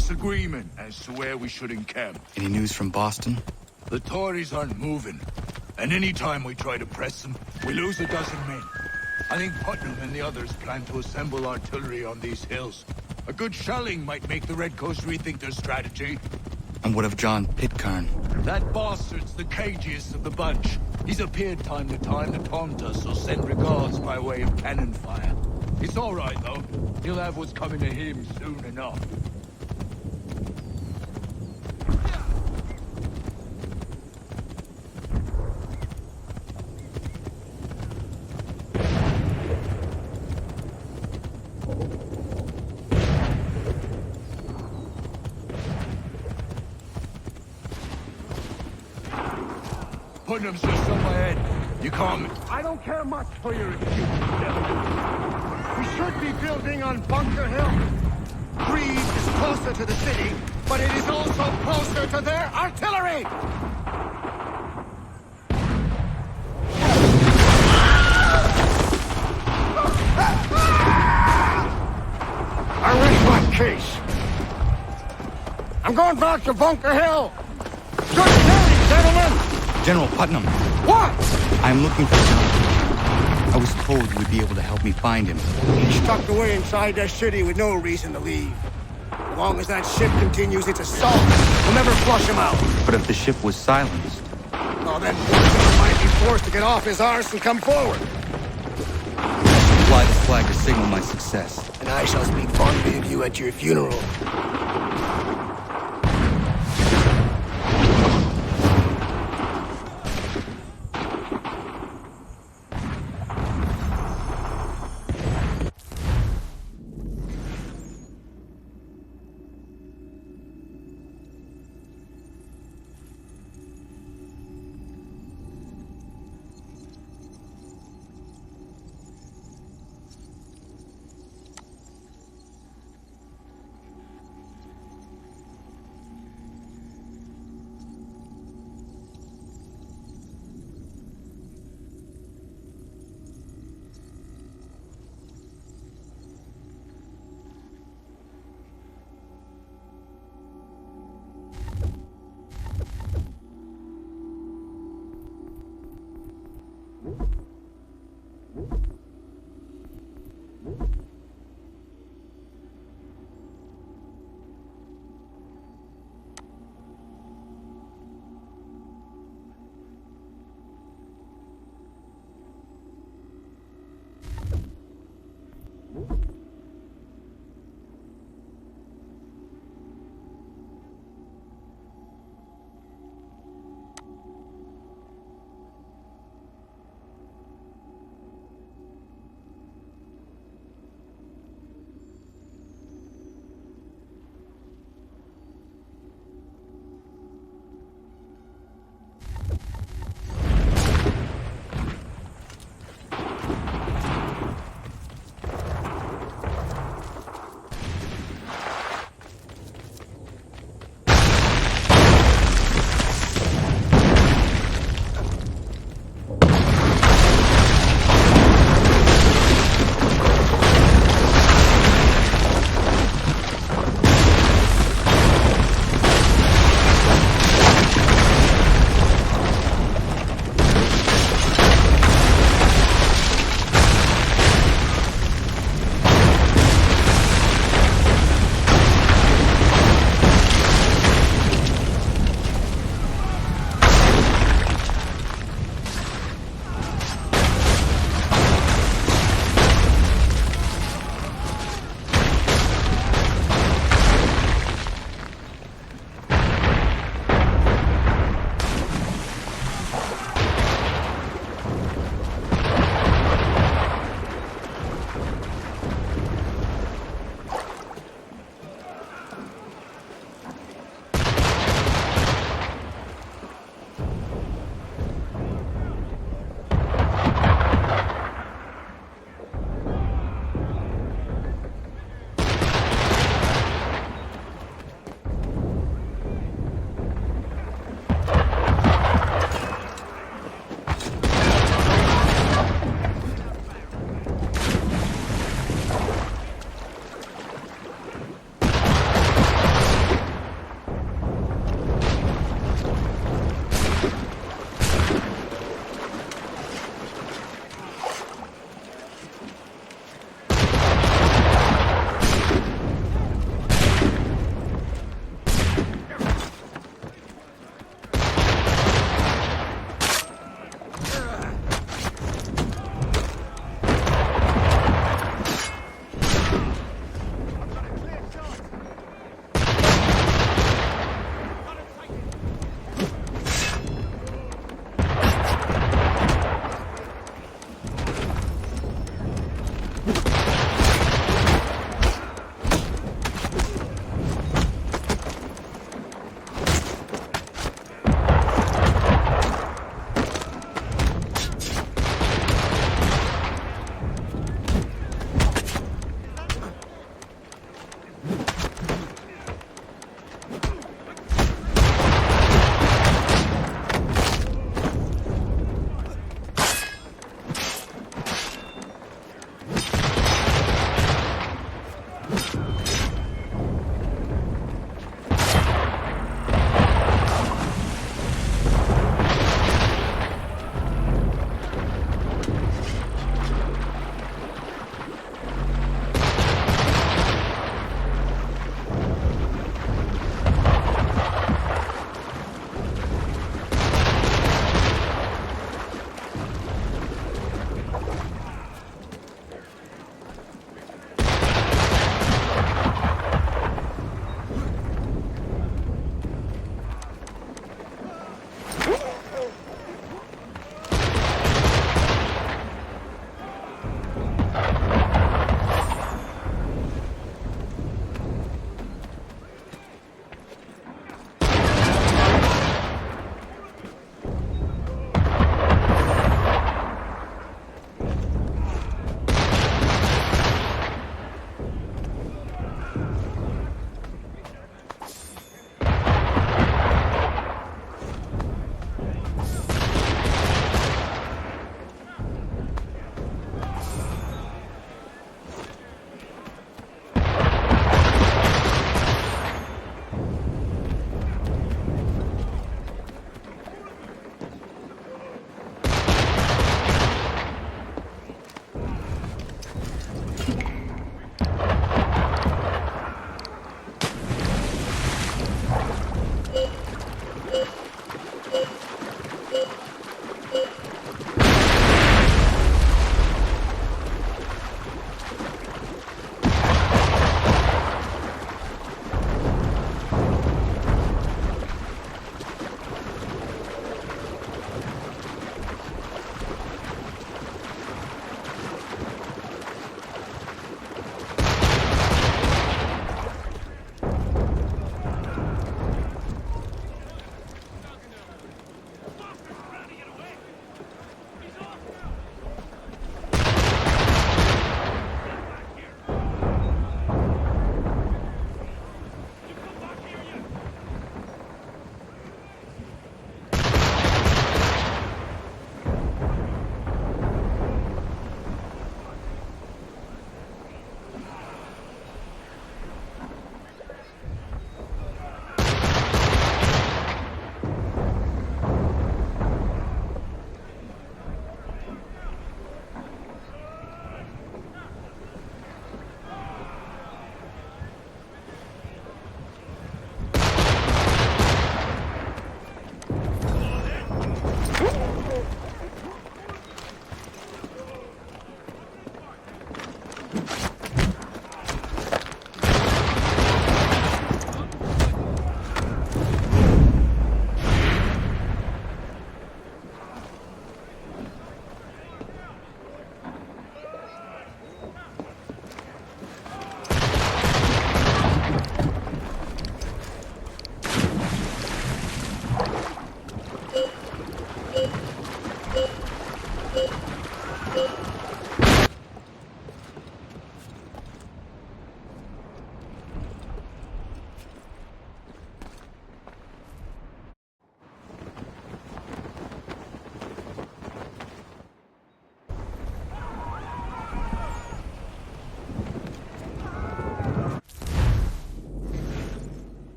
disagreement as to where we should encamp. Any news from Boston? The Tories aren't moving, and any time we try to press them, we lose a dozen men. I think Putnam and the others plan to assemble artillery on these hills. A good shelling might make the Redcoats rethink their strategy. And what of John Pitcairn? That bastard's the cagiest of the bunch. He's appeared time to time to taunt us or send regards by way of cannon fire. It's all right, though. He'll have what's coming to him soon enough. Putnam's just up ahead. You calm. I don't care much for your excuse, we should be building on Bunker Hill. Greed is closer to the city, but it is also closer to their artillery! I rest my case. I'm going back to Bunker Hill. Good day, gentlemen! General Putnam. What? I'm looking for John. I was told you would be able to help me find him. He's tucked away inside that city with no reason to leave. As long as that ship continues its assault, we'll never flush him out. But if the ship was silenced... Oh, then Putnam might be forced to get off his arse and come forward. Fly the flag to signal my success. And I shall speak fondly of you at your funeral.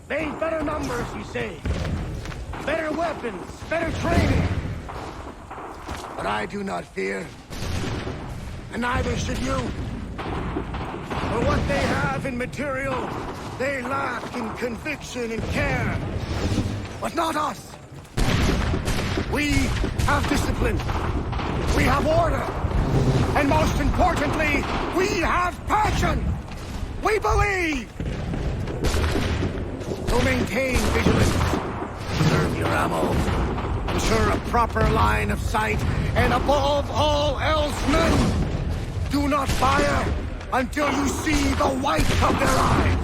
They ain't better numbers, you say. Better weapons, better training. But I do not fear. And neither should you. For what they have in material, they lack in conviction and care. But not us. We have discipline. We have order. And most importantly, we have passion. We believe. So maintain vigilance. Preserve your ammo. Ensure a proper line of sight. And above all else, men, do not fire until you see the white of their eyes.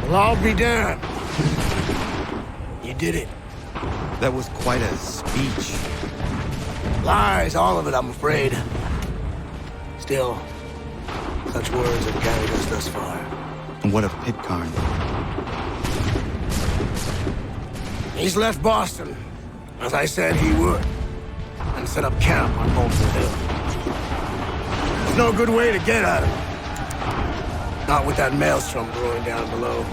Well, I'll be damned. You did it. That was quite a speech. Lies, all of it, I'm afraid. Still, such words have carried us thus far. And what of Pitcairn? He's left Boston, as I said he would, and set up camp on Bolton Hill. There's no good way to get at him. Not with that maelstrom brewing down below.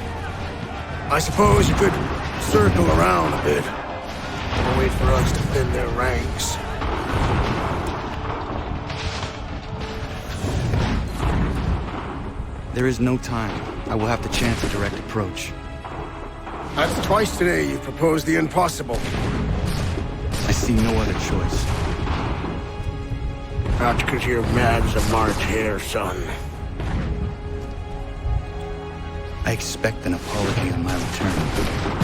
I suppose you could circle around a bit and wait for us to thin their ranks. There is no time. I will have to chance a direct approach. That's twice today you've proposed the impossible. I see no other choice. Not because you're mad as a March hare, son. I expect an apology on my return.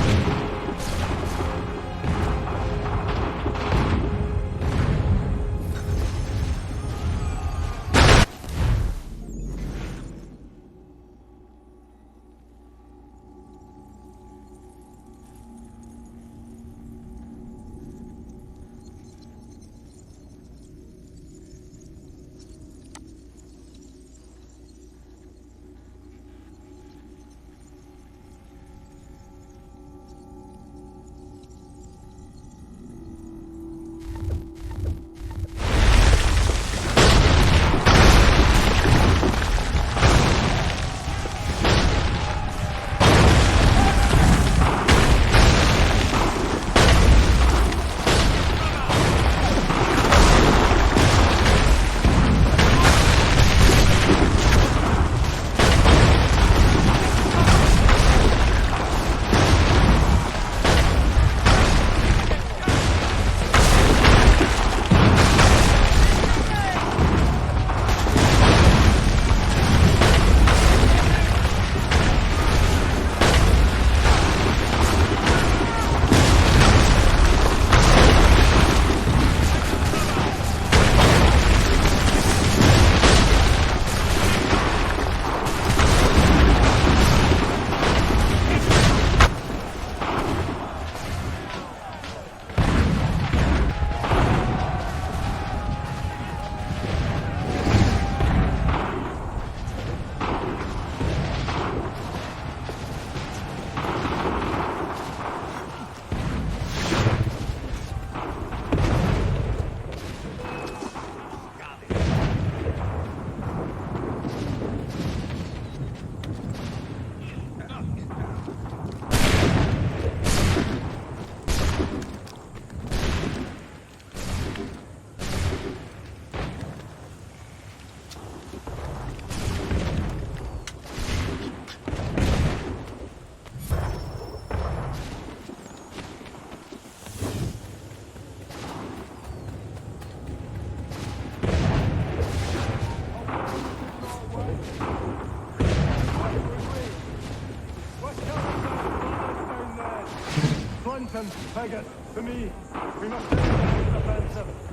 Faggot, to me. We must take the offensive.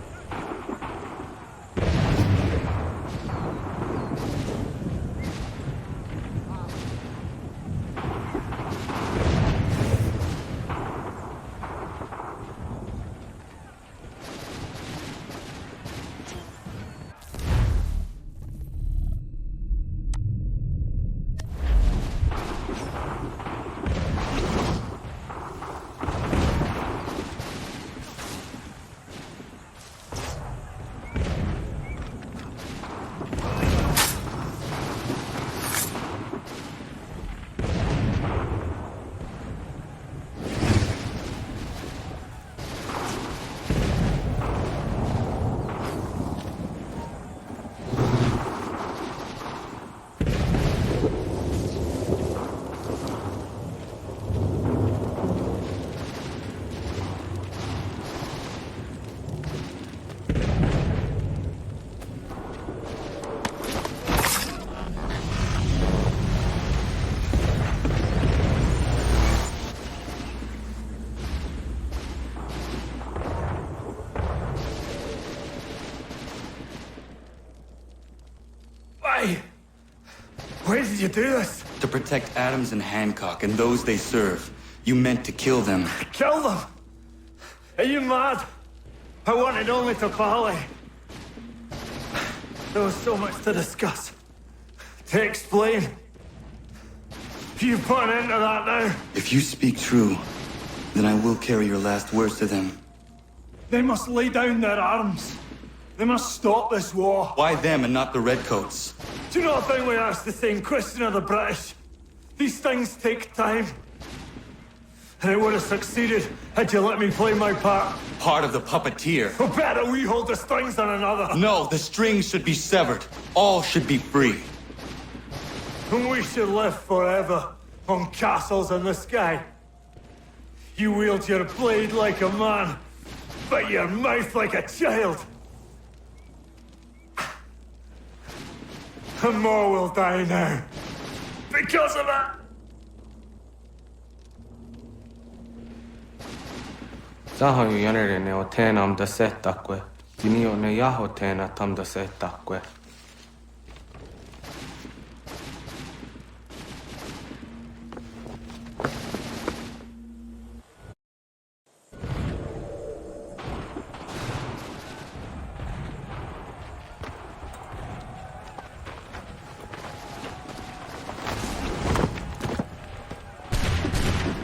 you do this? To protect Adams and Hancock and those they serve, you meant to kill them. Kill them? Are you mad? I wanted only to parley. There was so much to discuss, to explain. You put an end to that now. If you speak true, then I will carry your last words to them. They must lay down their arms. They must stop this war. Why them and not the Redcoats? Do you not think we asked the same question of the British? These things take time. And it would have succeeded had you let me play my part. Part of the puppeteer. Well, better we hold the strings than another. No, the strings should be severed. All should be free. And we should live forever on castles in the sky. You wield your blade like a man, but your mouth like a child. And more will die now. Because of it. Sahoin jänerinen o teena am da setakwe. Tinio ne jaho teena tam da setakwe.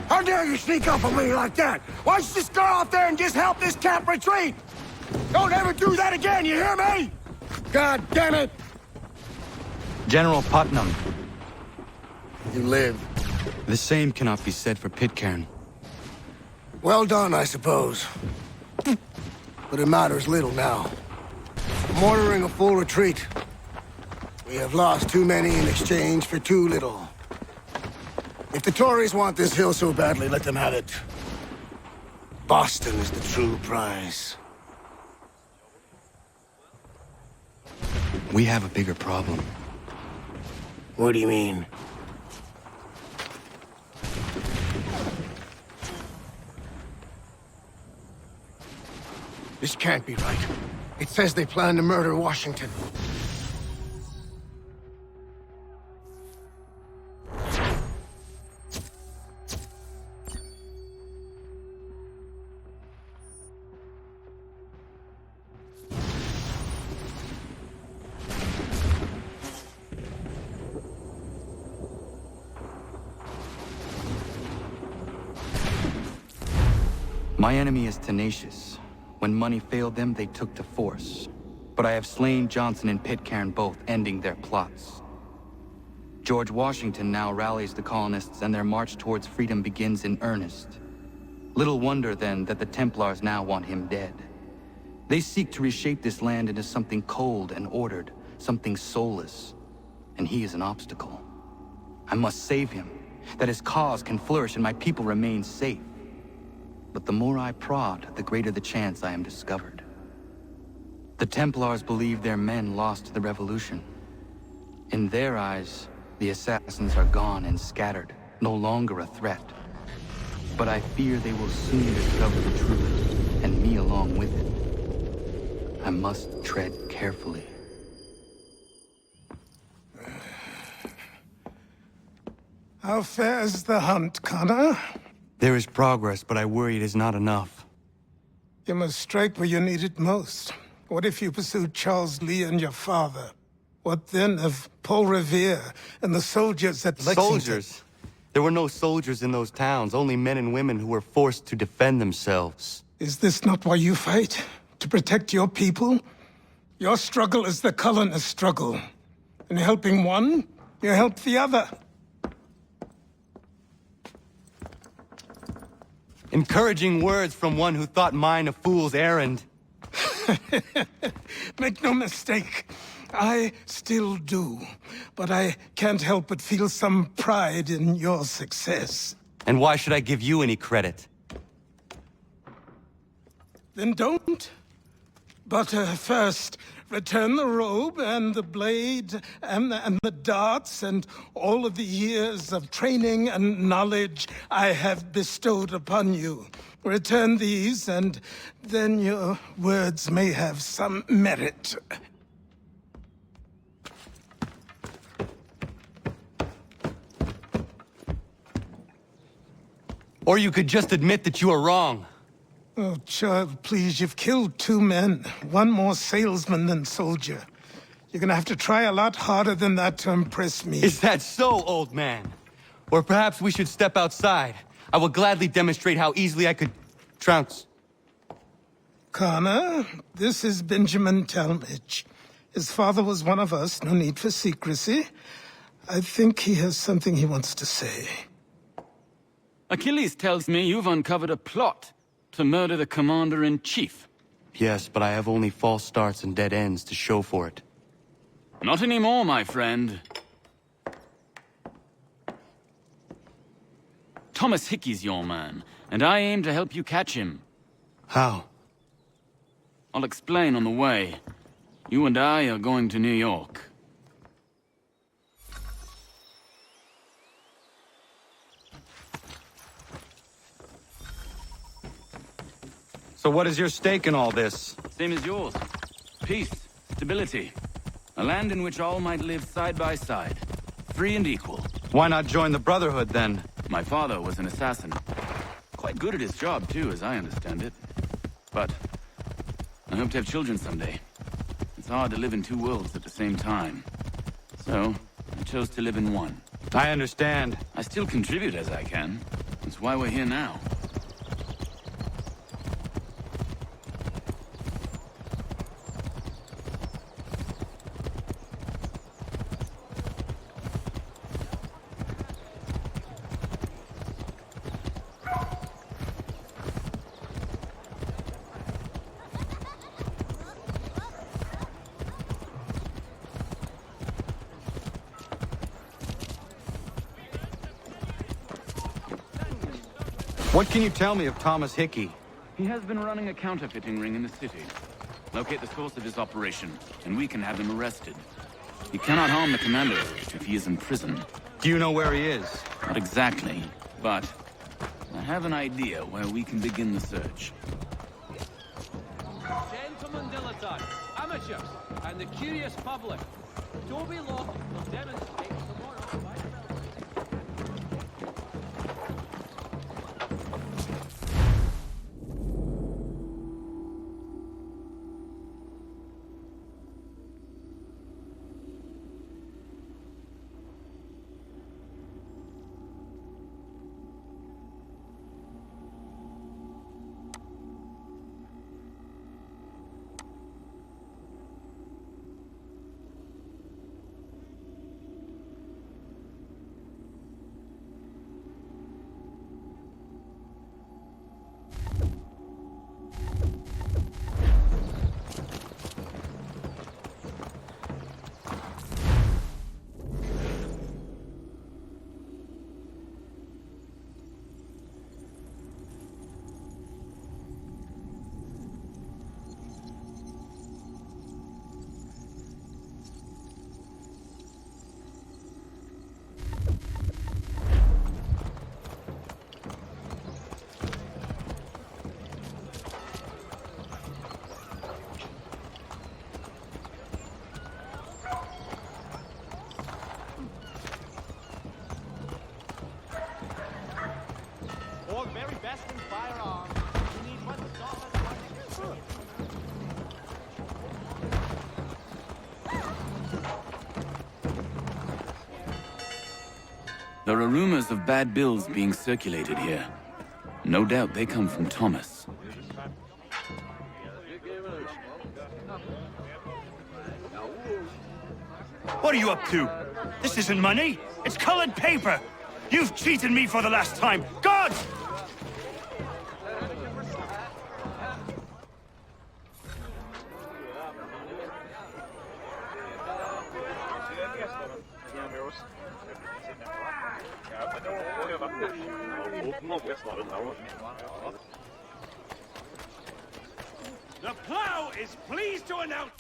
How dare you sneak up on me like that? Why don't you just go out there and just help this camp retreat? Don't ever do that again, you hear me? God damn it! General Putnam. You live. The same cannot be said for Pitcairn. Well done, I suppose. But it matters little now. I'm ordering a full retreat. We have lost too many in exchange for too little. If the Tories want this hill so badly, let them have it. Boston is the true prize. We have a bigger problem. What do you mean? This can't be right. It says they plan to murder Washington. My enemy is tenacious. When money failed them, they took to force. But I have slain Johnson and Pitcairn both, ending their plots. George Washington now rallies the colonists and their march towards freedom begins in earnest. Little wonder, then, that the Templars now want him dead. They seek to reshape this land into something cold and ordered, something soulless. And he is an obstacle. I must save him, that his cause can flourish and my people remain safe. But the more I prod, the greater the chance I am discovered. The Templars believe their men lost the revolution. In their eyes, the assassins are gone and scattered, no longer a threat. But I fear they will soon discover the truth, and me along with it. I must tread carefully. How fares the hunt, Connor? There is progress, but I worry it is not enough. You must strike where you need it most. What if you pursued Charles Lee and your father? What then of Paul Revere and the soldiers at Lexington? Soldiers? There were no soldiers in those towns, only men and women who were forced to defend themselves. Is this not why you fight? To protect your people? Your struggle is the colonist struggle. In helping one, you help the other. Encouraging words from one who thought mine a fool's errand. Make no mistake, I still do. But I can't help but feel some pride in your success. And why should I give you any credit? Then don't. But first, return the robe and the blade and the darts and all of the years of training and knowledge I have bestowed upon you. Return these, and then your words may have some merit. Or you could just admit that you are wrong. Oh, child, please, you've killed 2 men. One more salesman than soldier. You're gonna have to try a lot harder than that to impress me. Is that so, old man? Or perhaps we should step outside. I will gladly demonstrate how easily I could trounce. Connor, this is Benjamin Talmadge. His father was one of us, no need for secrecy. I think he has something he wants to say. Achilles tells me you've uncovered a plot to murder the commander-in-chief. Yes, but I have only false starts and dead ends to show for it. Not anymore, my friend. Thomas Hickey's your man, and I aim to help you catch him. How? I'll explain on the way. You and I are going to New York. So what is your stake in all this? Same as yours. Peace, stability. A land in which all might live side by side. Free and equal. Why not join the Brotherhood, then? My father was an assassin. Quite good at his job, too, as I understand it. But I hope to have children someday. It's hard to live in 2 worlds at the same time. So, I chose to live in one. I understand. I still contribute as I can. That's why we're here now. What can you tell me of Thomas Hickey? He has been running a counterfeiting ring in the city. Locate the source of his operation, and we can have him arrested. He cannot harm the commander if he is in prison. Do you know where he is? Not exactly, but I have an idea where we can begin the search. Gentlemen dilettantes, amateurs, and the curious public, Toby Law will demonstrate tomorrow. There are rumors of bad bills being circulated here. No doubt they come from Thomas. What are you up to? This isn't money. It's colored paper. You've cheated me for the last time. God! The plow is pleased to announce...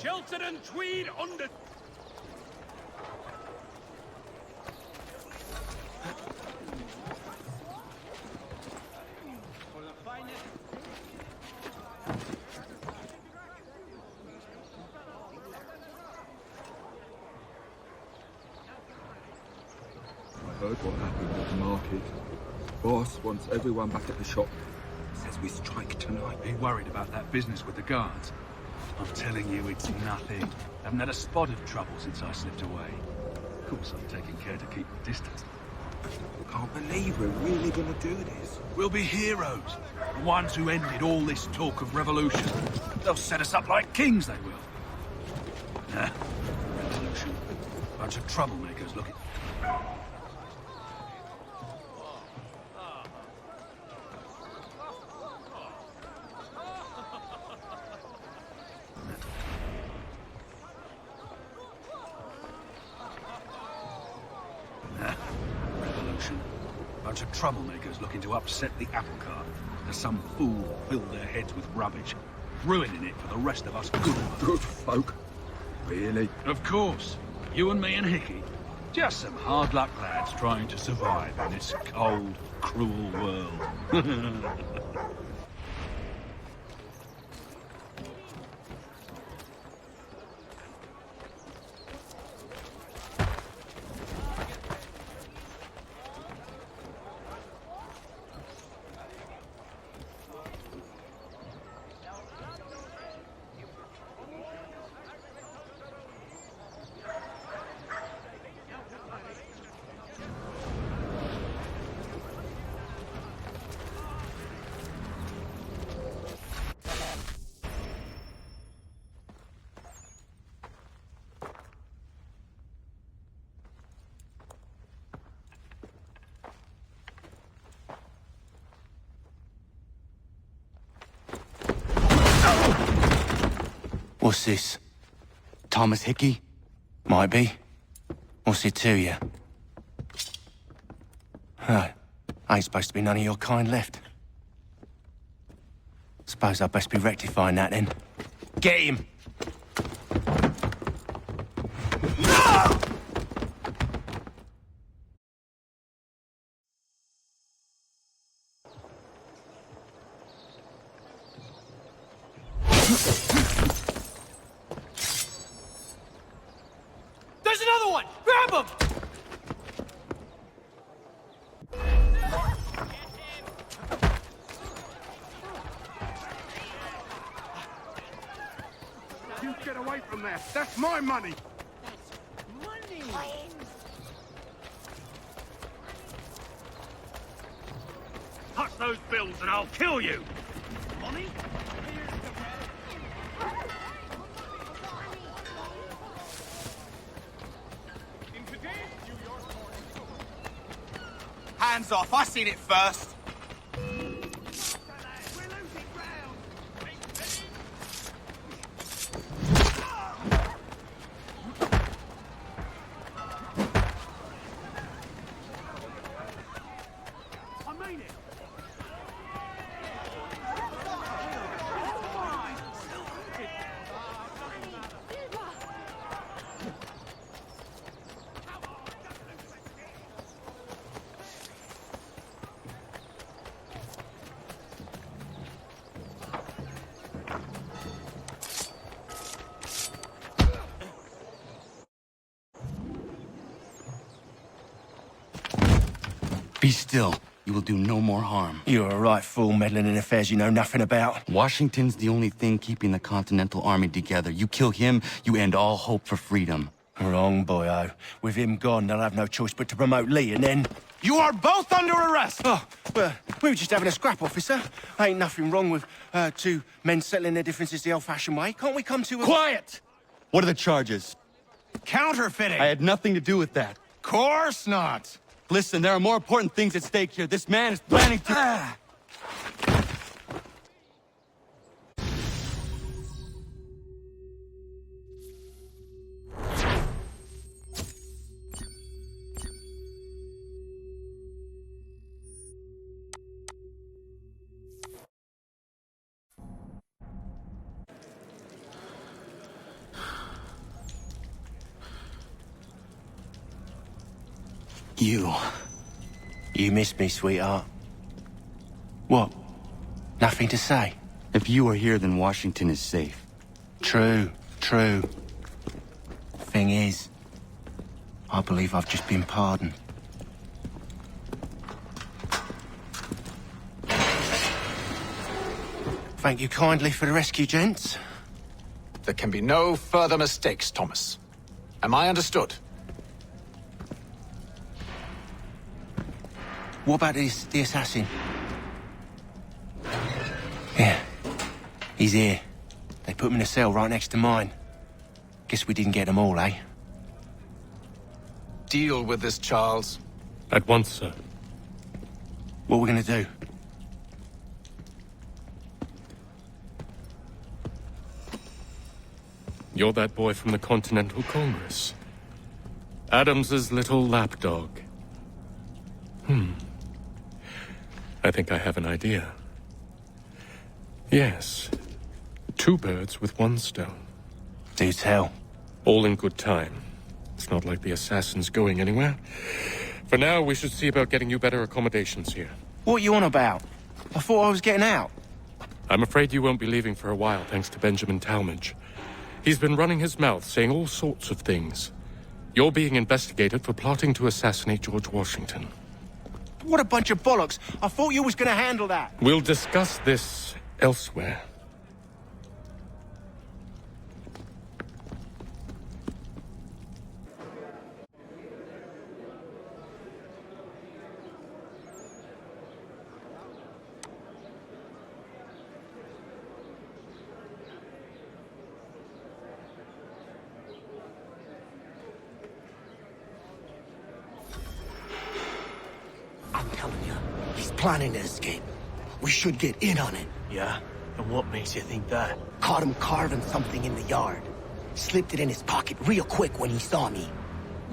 Shelter and tweed under... For the finest... I heard what happened at the market. Boss wants everyone back at the shop. Says we strike tonight. Are you worried about that business with the guards? I'm telling you, it's nothing. Haven't had a spot of trouble since I slipped away. Of course, I'm taking care to keep the distance. Can't believe we're really gonna do this. We'll be heroes. The ones who ended all this talk of revolution. They'll set us up like kings, they will. Nah, revolution. Bunch of troublemakers looking... Bunch of troublemakers looking to upset the apple cart. As some fool filled their heads with rubbish, ruining it for the rest of us good folk. Really? Of course. You and me and Hickey. Just some hard luck lads trying to survive in this cold, cruel world. What's this? Thomas Hickey? Might be. What's it to you? Oh, ain't supposed to be none of your kind left. Suppose I'd best be rectifying that then. Get him! There's another one! Grab him! You get away from there. That's my money. Touch those bills and I'll kill you! Money? Hands off, I seen it first. Be still. You will do no more harm. You're a right fool meddling in affairs you know nothing about. Washington's the only thing keeping the Continental Army together. You kill him, you end all hope for freedom. Wrong, boyo. With him gone, they'll have no choice but to promote Lee, and then... You are both under arrest! Oh, well, we were just having a scrap, officer. Ain't nothing wrong with two men settling their differences the old-fashioned way. Can't we come to a... Quiet! What are the charges? Counterfeiting! I had nothing to do with that. Course not! Listen, there are more important things at stake here. This man is planning to... You missed me, sweetheart. What? Nothing to say? If you are here, then Washington is safe. True. Thing is, I believe I've just been pardoned. Thank you kindly for the rescue, gents. There can be no further mistakes, Thomas. Am I understood? What about the assassin? Yeah, he's here. They put him in a cell right next to mine. Guess we didn't get them all, eh? Deal with this, Charles. At once, sir. What are we gonna do? You're that boy from the Continental Congress. Adams's little lapdog. I think I have an idea. Yes. 2 birds with 1 stone. Do tell. All in good time. It's not like the assassin's going anywhere. For now, we should see about getting you better accommodations here. What are you on about? I thought I was getting out. I'm afraid you won't be leaving for a while, thanks to Benjamin Talmadge. He's been running his mouth, saying all sorts of things. You're being investigated for plotting to assassinate George Washington. What a bunch of bollocks. I thought you was gonna handle that. We'll discuss this elsewhere. I'm telling you, he's planning to escape. We should get in on it. Yeah? And what makes you think that? Caught him carving something in the yard. Slipped it in his pocket real quick when he saw me.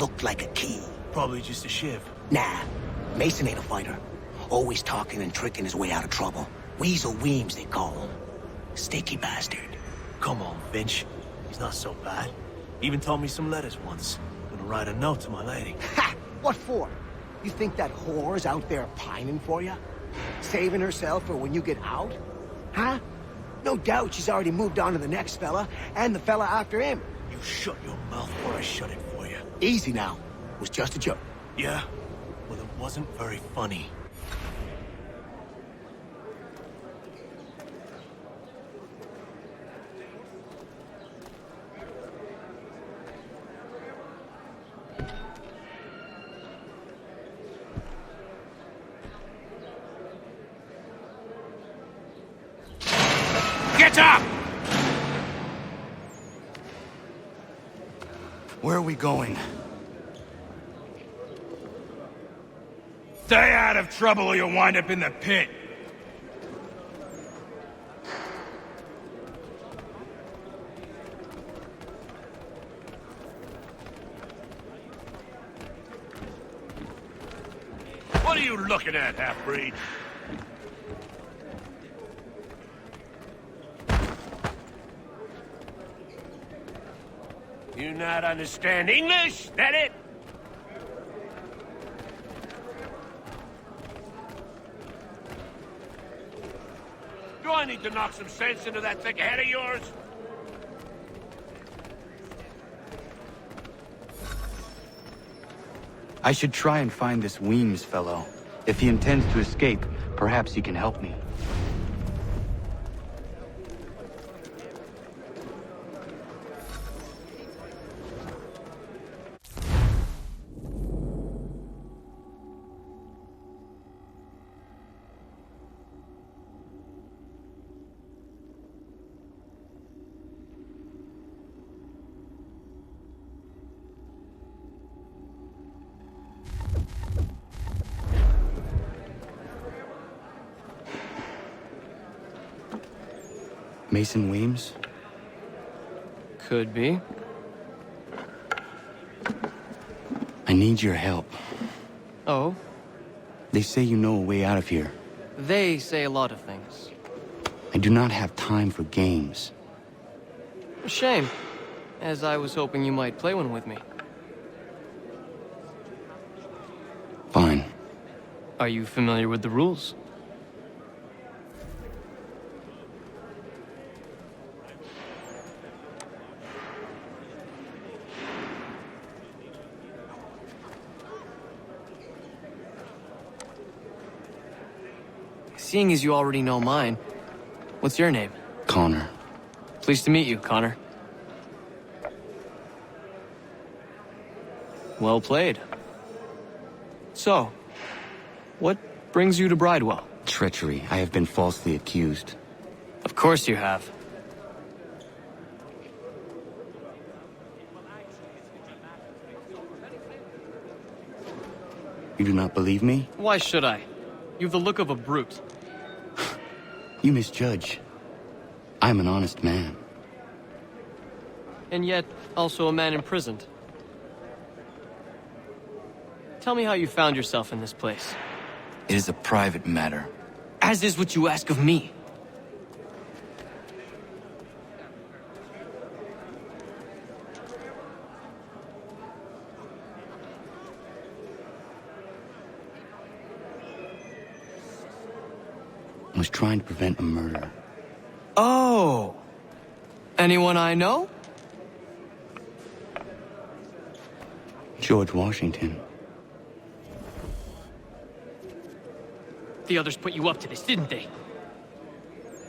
Looked like a key. Probably just a shiv. Nah, Mason ain't a fighter. Always talking and tricking his way out of trouble. Weasel Weems, they call him. Sticky bastard. Come on, Finch. He's not so bad. Even taught me some letters once. Gonna write a note to my lady. Ha! What for? You think that whore's out there pining for you? Saving herself for when you get out? Huh? No doubt she's already moved on to the next fella, and the fella after him. You shut your mouth or I shut it for you. Easy now. It was just a joke. Yeah? Well, it wasn't very funny. Get up! Where are we going? Stay out of trouble or you'll wind up in the pit. What are you looking at, half-breed? You not understand English? That it? Do I need to knock some sense into that thick head of yours? I should try and find this Weems fellow. If he intends to escape, perhaps he can help me. Mason Weems? Could be. I need your help. Oh? They say you know a way out of here. They say a lot of things. I do not have time for games. Shame, as I was hoping you might play one with me. Are you familiar with the rules? Seeing as you already know mine, what's your name? Connor. Pleased to meet you, Connor. Well played. So, what brings you to Bridewell? Treachery. I have been falsely accused. Of course you have. You do not believe me? Why should I? You've the look of a brute. You misjudge. I'm an honest man. And yet, also a man imprisoned. Tell me how you found yourself in this place. It is a private matter. As is what you ask of me. I was trying to prevent a murder. Oh! Anyone I know? George Washington. The others put you up to this, didn't they?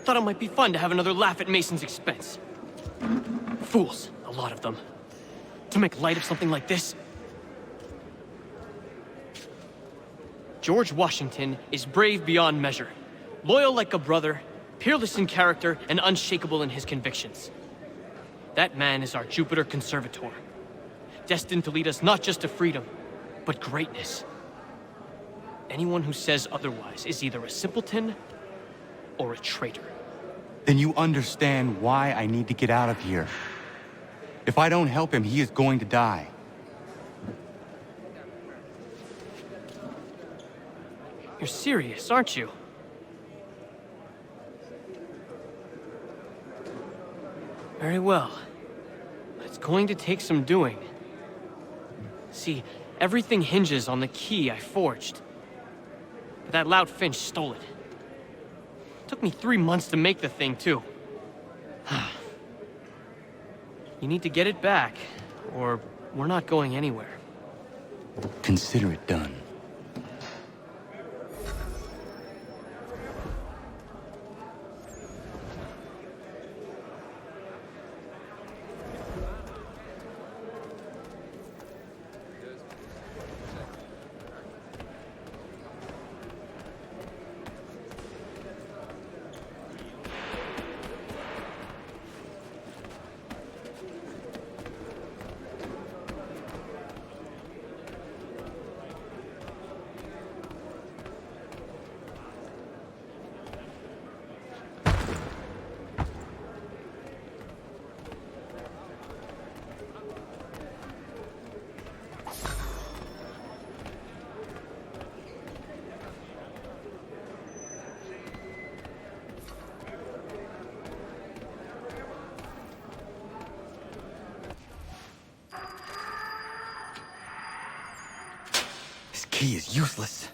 Thought it might be fun to have another laugh at Mason's expense. Fools, a lot of them. To make light of something like this. George Washington is brave beyond measure. Loyal like a brother, peerless in character, and unshakable in his convictions. That man is our Jupiter Conservator. Destined to lead us not just to freedom, but greatness. Anyone who says otherwise is either a simpleton or a traitor. Then you understand why I need to get out of here. If I don't help him, he is going to die. You're serious, aren't you? Very well. It's going to take some doing. See, everything hinges on the key I forged. But that loud Finch stole it. Took me 3 months to make the thing, too. You need to get it back, or we're not going anywhere. Consider it done. Key is useless.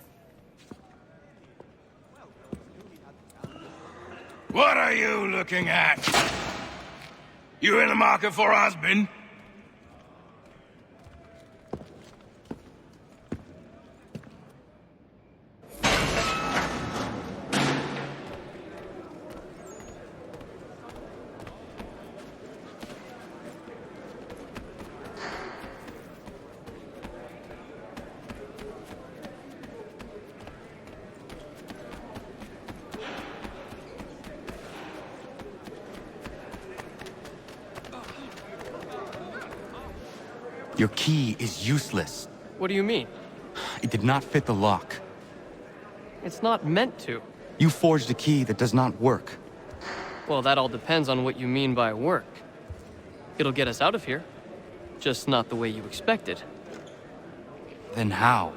What are you looking at? You in the market for a husband? Your key is useless. What do you mean? It did not fit the lock. It's not meant to. You forged a key that does not work. Well, that all depends on what you mean by work. It'll get us out of here. Just not the way you expected. Then how?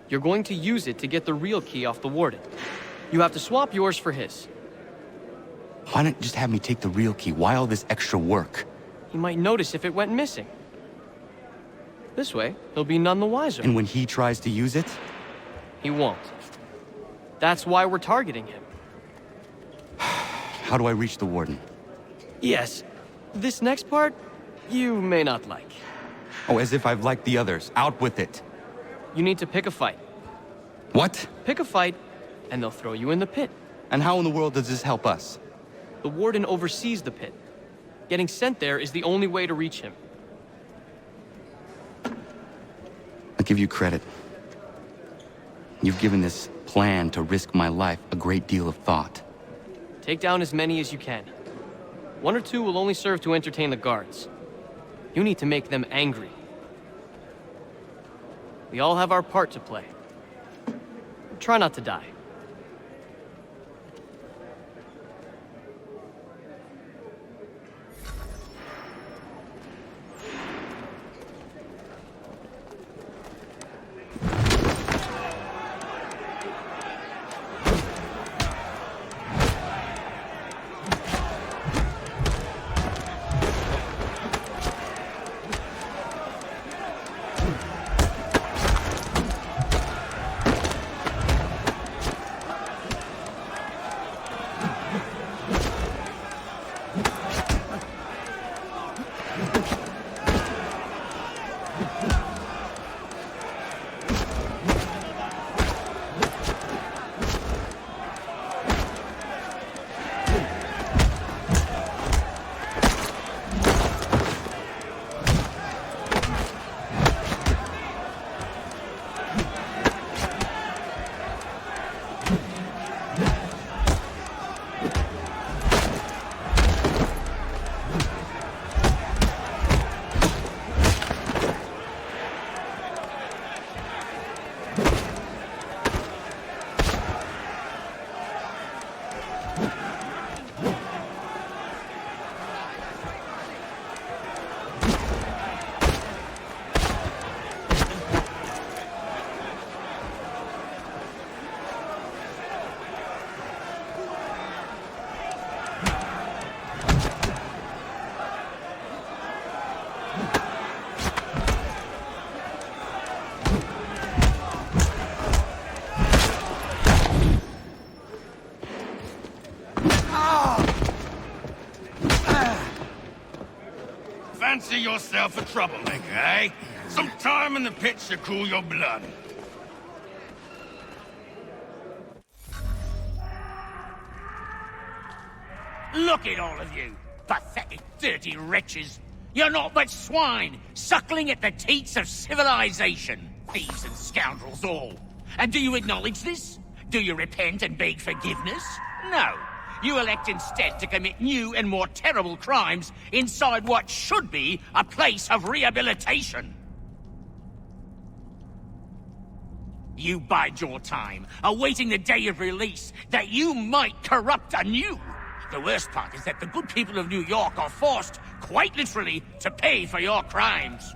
You're going to use it to get the real key off the warden. You have to swap yours for his. Why not just have me take the real key? Why all this extra work? He might notice if it went missing. This way, he'll be none the wiser. And when he tries to use it? He won't. That's why we're targeting him. How do I reach the warden? Yes. This next part, you may not like. Oh, as if I've liked the others. Out with it. You need to pick a fight. What? Pick a fight, and they'll throw you in the pit. And how in the world does this help us? The warden oversees the pit. Getting sent there is the only way to reach him. I'll give you credit. You've given this plan to risk my life a great deal of thought. Take down as many as you can. 1 or 2 will only serve to entertain the guards. You need to make them angry. We all have our part to play. Try not to die. Fancy yourself a troublemaker, eh? Some time in the pit should cool your blood. Look at all of you, pathetic, dirty wretches. You're not but swine, suckling at the teats of civilization. Thieves and scoundrels all. And do you acknowledge this? Do you repent and beg forgiveness? No. You elect instead to commit new and more terrible crimes inside what should be a place of rehabilitation. You bide your time, awaiting the day of release, that you might corrupt anew. The worst part is that the good people of New York are forced, quite literally, to pay for your crimes.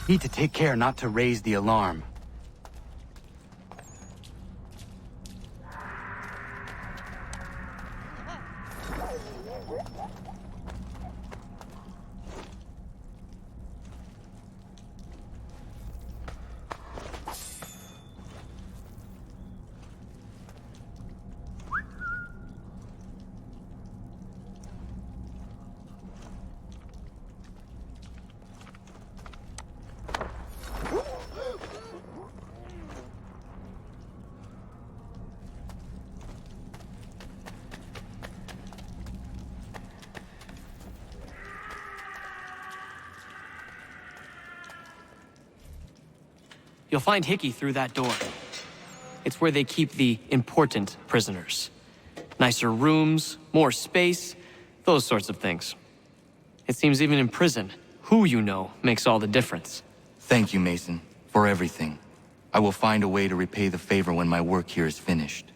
Need to take care not to raise the alarm. You'll find Hickey through that door. It's where they keep the important prisoners. Nicer rooms, more space, those sorts of things. It seems even in prison, who you know makes all the difference. Thank you, Mason, for everything. I will find a way to repay the favor when my work here is finished.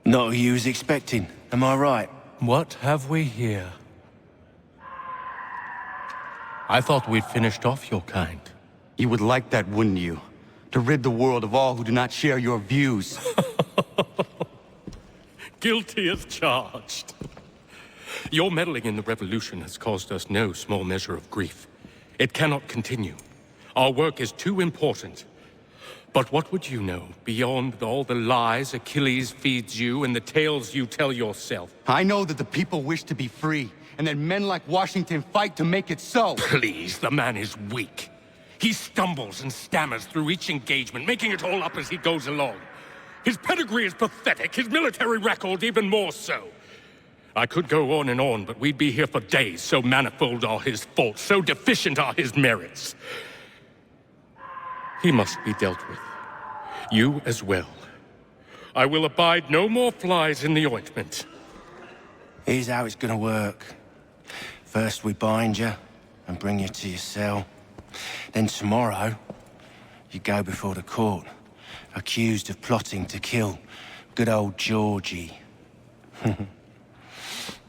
Not who you was expecting, am I right? What have we here? I thought we'd finished off your kind. You would like that, wouldn't you? To rid the world of all who do not share your views. Guilty as charged. Your meddling in the revolution has caused us no small measure of grief. It cannot continue. Our work is too important. But what would you know beyond all the lies Achilles feeds you and the tales you tell yourself? I know that the people wish to be free, and that men like Washington fight to make it so. Please, the man is weak. He stumbles and stammers through each engagement, making it all up as he goes along. His pedigree is pathetic, his military record even more so. I could go on, but we'd be here for days, so manifold are his faults, so deficient are his merits. He must be dealt with. You as well. I will abide no more flies in the ointment. Here's how it's gonna work. First we bind you and bring you to your cell. Then tomorrow, you go before the court, accused of plotting to kill good old Georgie.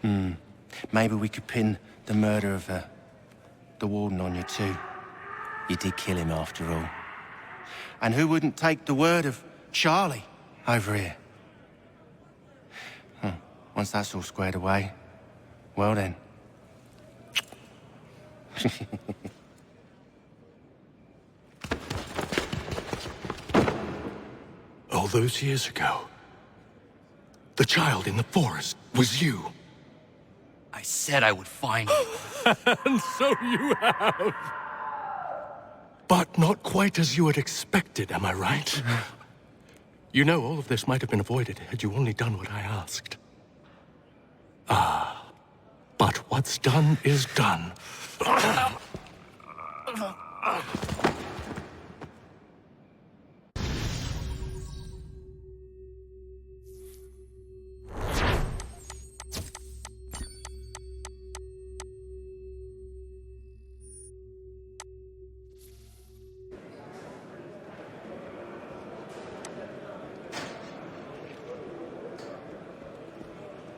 Maybe we could pin the murder of the warden on you too. You did kill him after all. And who wouldn't take the word of Charlie over here? Once that's all squared away, well then. All those years ago, the child in the forest was you. I said I would find you. And so you have. But not quite as you had expected, am I right? You know, all of this might have been avoided had you only done what I asked. But what's done is done.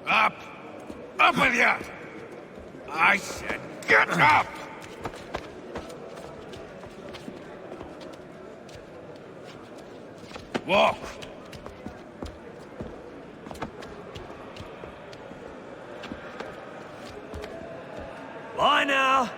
Up! Up with you! I said get up! Walk! Bye now!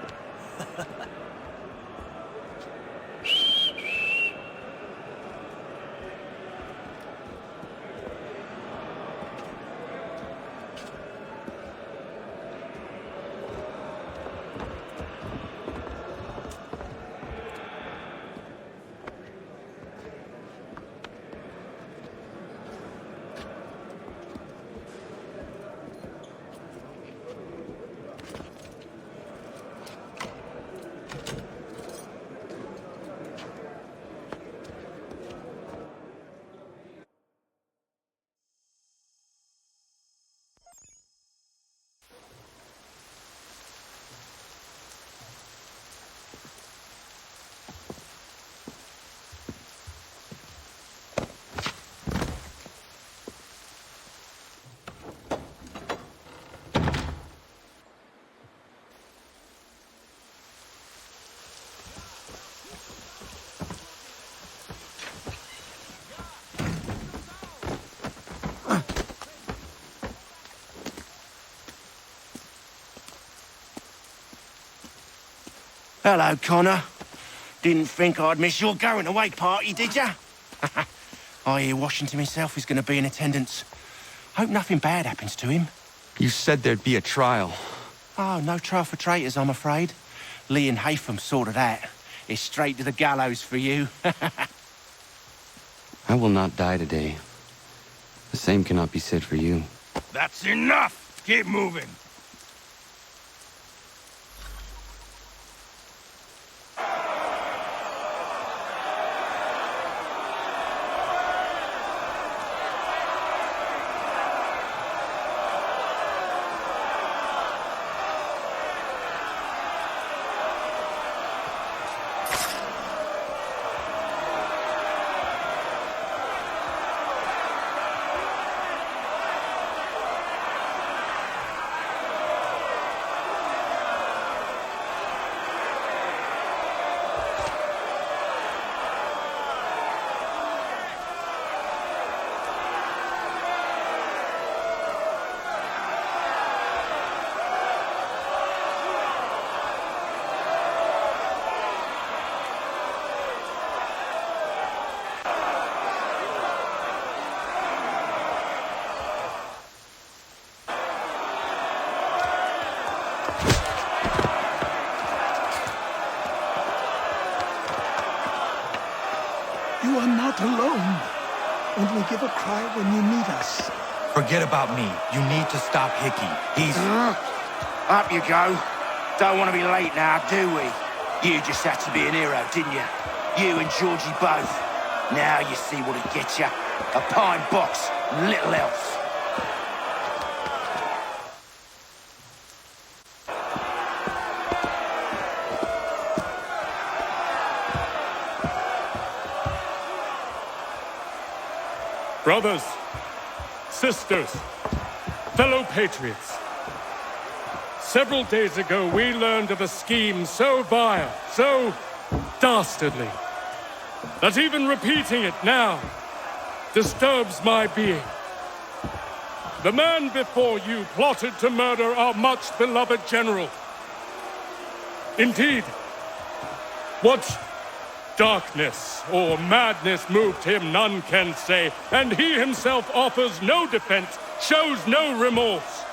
Hello, Connor. Didn't think I'd miss your going-away party, did ya? I hear Washington himself is going to be in attendance. Hope nothing bad happens to him. You said there'd be a trial. Oh, no trial for traitors, I'm afraid. Lee and Haytham sorted that. It's straight to the gallows for you. I will not die today. The same cannot be said for you. That's enough! Keep moving! You are not alone. Only give a cry when you need us. Forget about me. You need to stop Hickey. He's... Up you go. Don't want to be late now, do we? You just had to be an hero, didn't you? You and Georgie both. Now you see what it gets you. A pine box, and little else. Brothers, sisters, fellow patriots. Several days ago, we learned of a scheme so vile, so dastardly, that even repeating it now disturbs my being. The man before you plotted to murder our much-beloved general. Indeed, what darkness or madness moved him, none can say, and he himself offers no defense, shows no remorse.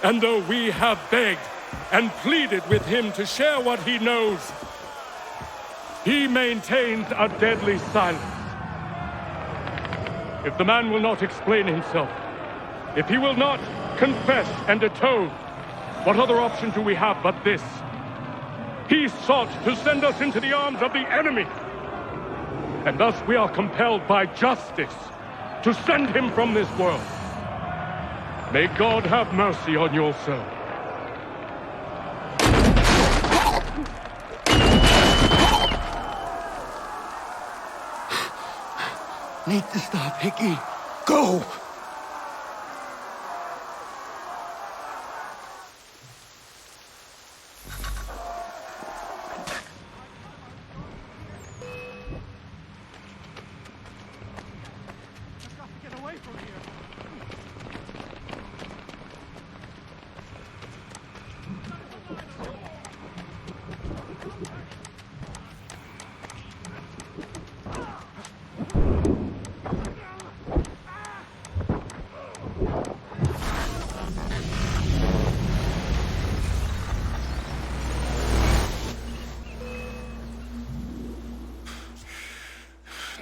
And though we have begged and pleaded with him to share what he knows, he maintains a deadly silence. If the man will not explain himself, if he will not confess and atone, what other option do we have but this? He sought to send us into the arms of the enemy. And thus we are compelled by justice to send him from this world. May God have mercy on your soul. Need to stop, Hickey. Go!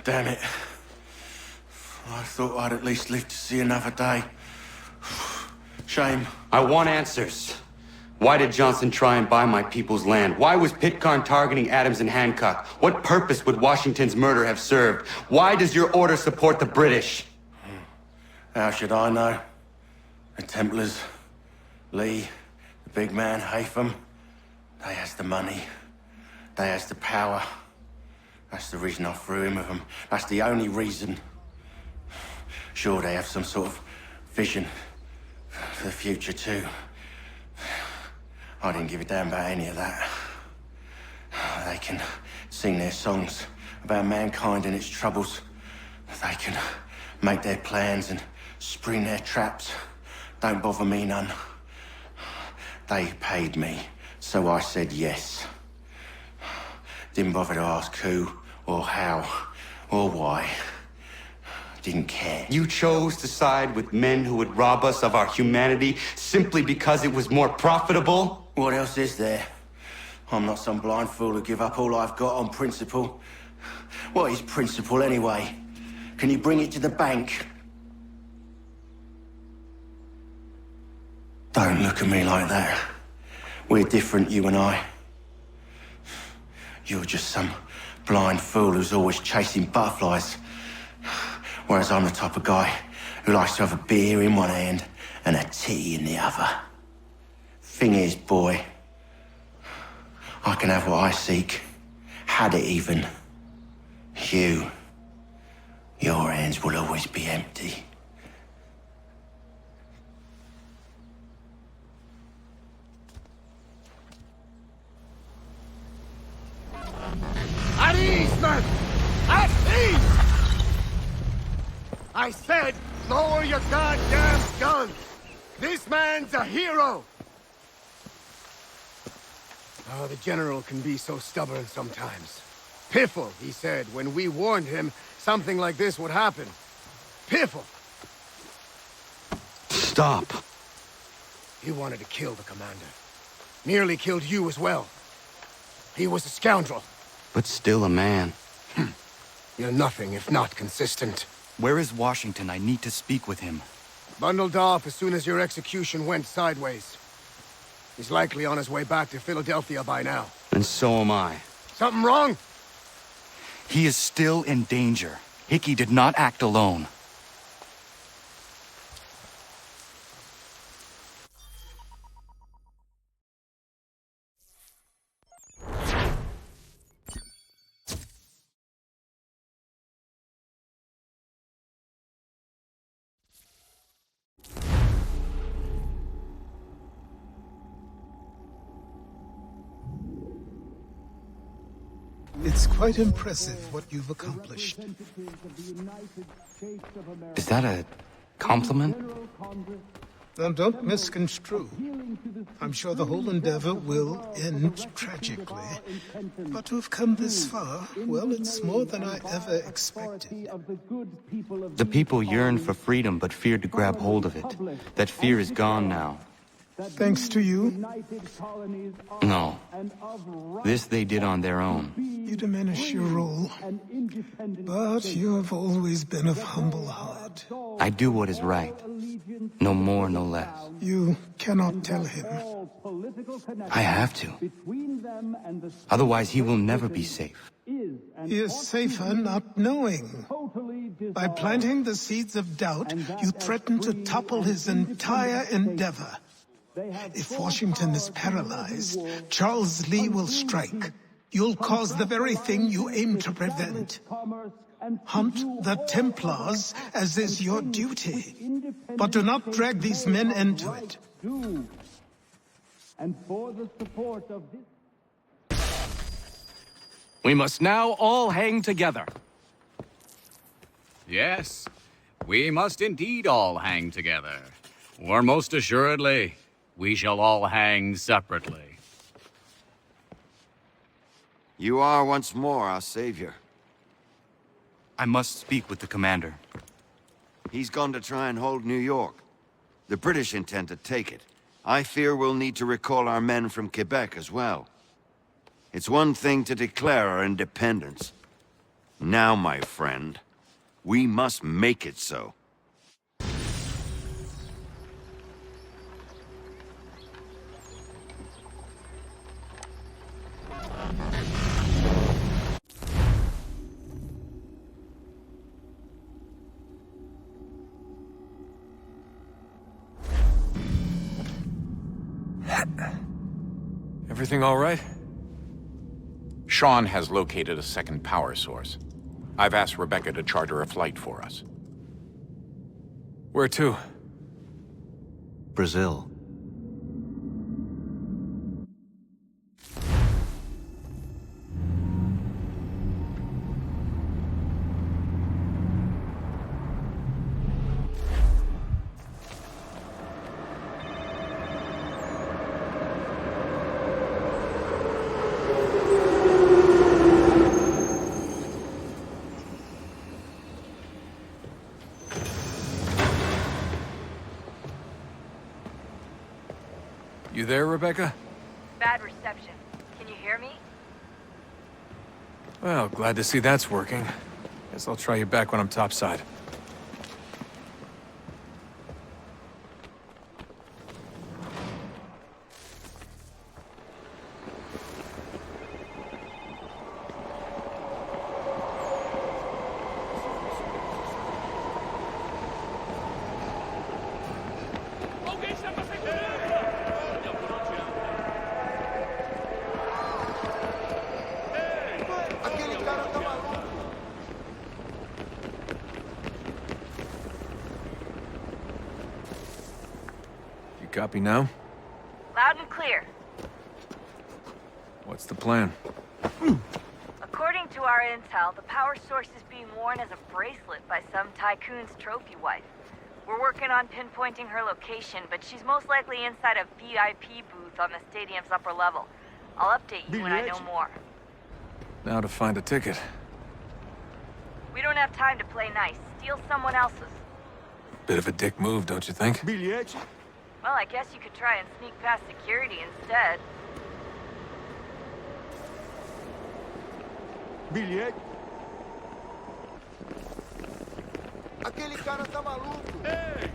Damn it. I thought I'd at least live to see another day. Shame. I want answers. Why did Johnson try and buy my people's land? Why was Pitcairn targeting Adams and Hancock? What purpose would Washington's murder have served? Why does your order support the British? How should I know? The Templars, Lee, the big man, Haytham, they has the money. They has the power. That's the reason I threw in with them. That's the only reason. Sure, they have some sort of vision for the future, too. I didn't give a damn about any of that. They can sing their songs about mankind and its troubles. They can make their plans and spring their traps. Don't bother me none. They paid me, so I said yes. Didn't bother to ask who, or how, or why. Didn't care. You chose to side with men who would rob us of our humanity simply because it was more profitable? What else is there? I'm not some blind fool who give up all I've got on principle. What is principle anyway? Can you bring it to the bank? Don't look at me like that. We're different, you and I. You're just some blind fool who's always chasing butterflies. Whereas I'm the type of guy who likes to have a beer in one hand and a tea in the other. Thing is, boy, I can have what I seek. Had it even. Your hands will always be empty. At ease, man! At ease! I said, lower your goddamn guns! This man's a hero! Oh, the General can be so stubborn sometimes. Piffle, he said, when we warned him something like this would happen. Piffle! Stop. He wanted to kill the commander. Nearly killed you as well. He was a scoundrel. But still a man. You're nothing if not consistent. Where is Washington? I need to speak with him. Bundled off as soon as your execution went sideways. He's likely on his way back to Philadelphia by now. And so am I. Something wrong? He is still in danger. Hickey did not act alone. It's quite impressive what you've accomplished. Is that a compliment? Now, don't misconstrue. I'm sure the whole endeavor will end tragically. But to have come this far, well, it's more than I ever expected. The people yearned for freedom but feared to grab hold of it. That fear is gone now. Thanks to you? No. This they did on their own. You diminish your role. But you have always been of humble heart. I do what is right. No more, no less. You cannot tell him. I have to. Otherwise, he will never be safe. He is safer not knowing. By planting the seeds of doubt, you threaten to topple his entire endeavor. If Washington is paralyzed, Charles Lee will strike. You'll cause the very thing you aim to prevent. Hunt the Templars, as is your duty. But do not drag these men into it. And for the support of this... We must now all hang together. Yes, we must indeed all hang together. Or most assuredly, we shall all hang separately. You are once more our savior. I must speak with the commander. He's gone to try and hold New York. The British intend to take it. I fear we'll need to recall our men from Quebec as well. It's one thing to declare our independence. Now, my friend, we must make it so. Everything all right? Sean has located a second power source. I've asked Rebecca to charter a flight for us. Where to? Brazil. You there, Rebecca? Bad reception. Can you hear me? Well, glad to see that's working. Guess I'll try you back when I'm topside. Copy now? Loud and clear. What's the plan? According to our intel, the power source is being worn as a bracelet by some tycoon's trophy wife. We're working on pinpointing her location, but she's most likely inside a VIP booth on the stadium's upper level. I'll update you when I know more. Now to find a ticket. We don't have time to play nice. Steal someone else's. Bit of a dick move, don't you think? Well, I guess you could try and sneak past security instead. Bilhete? Aquele cara tá maluco. Ei!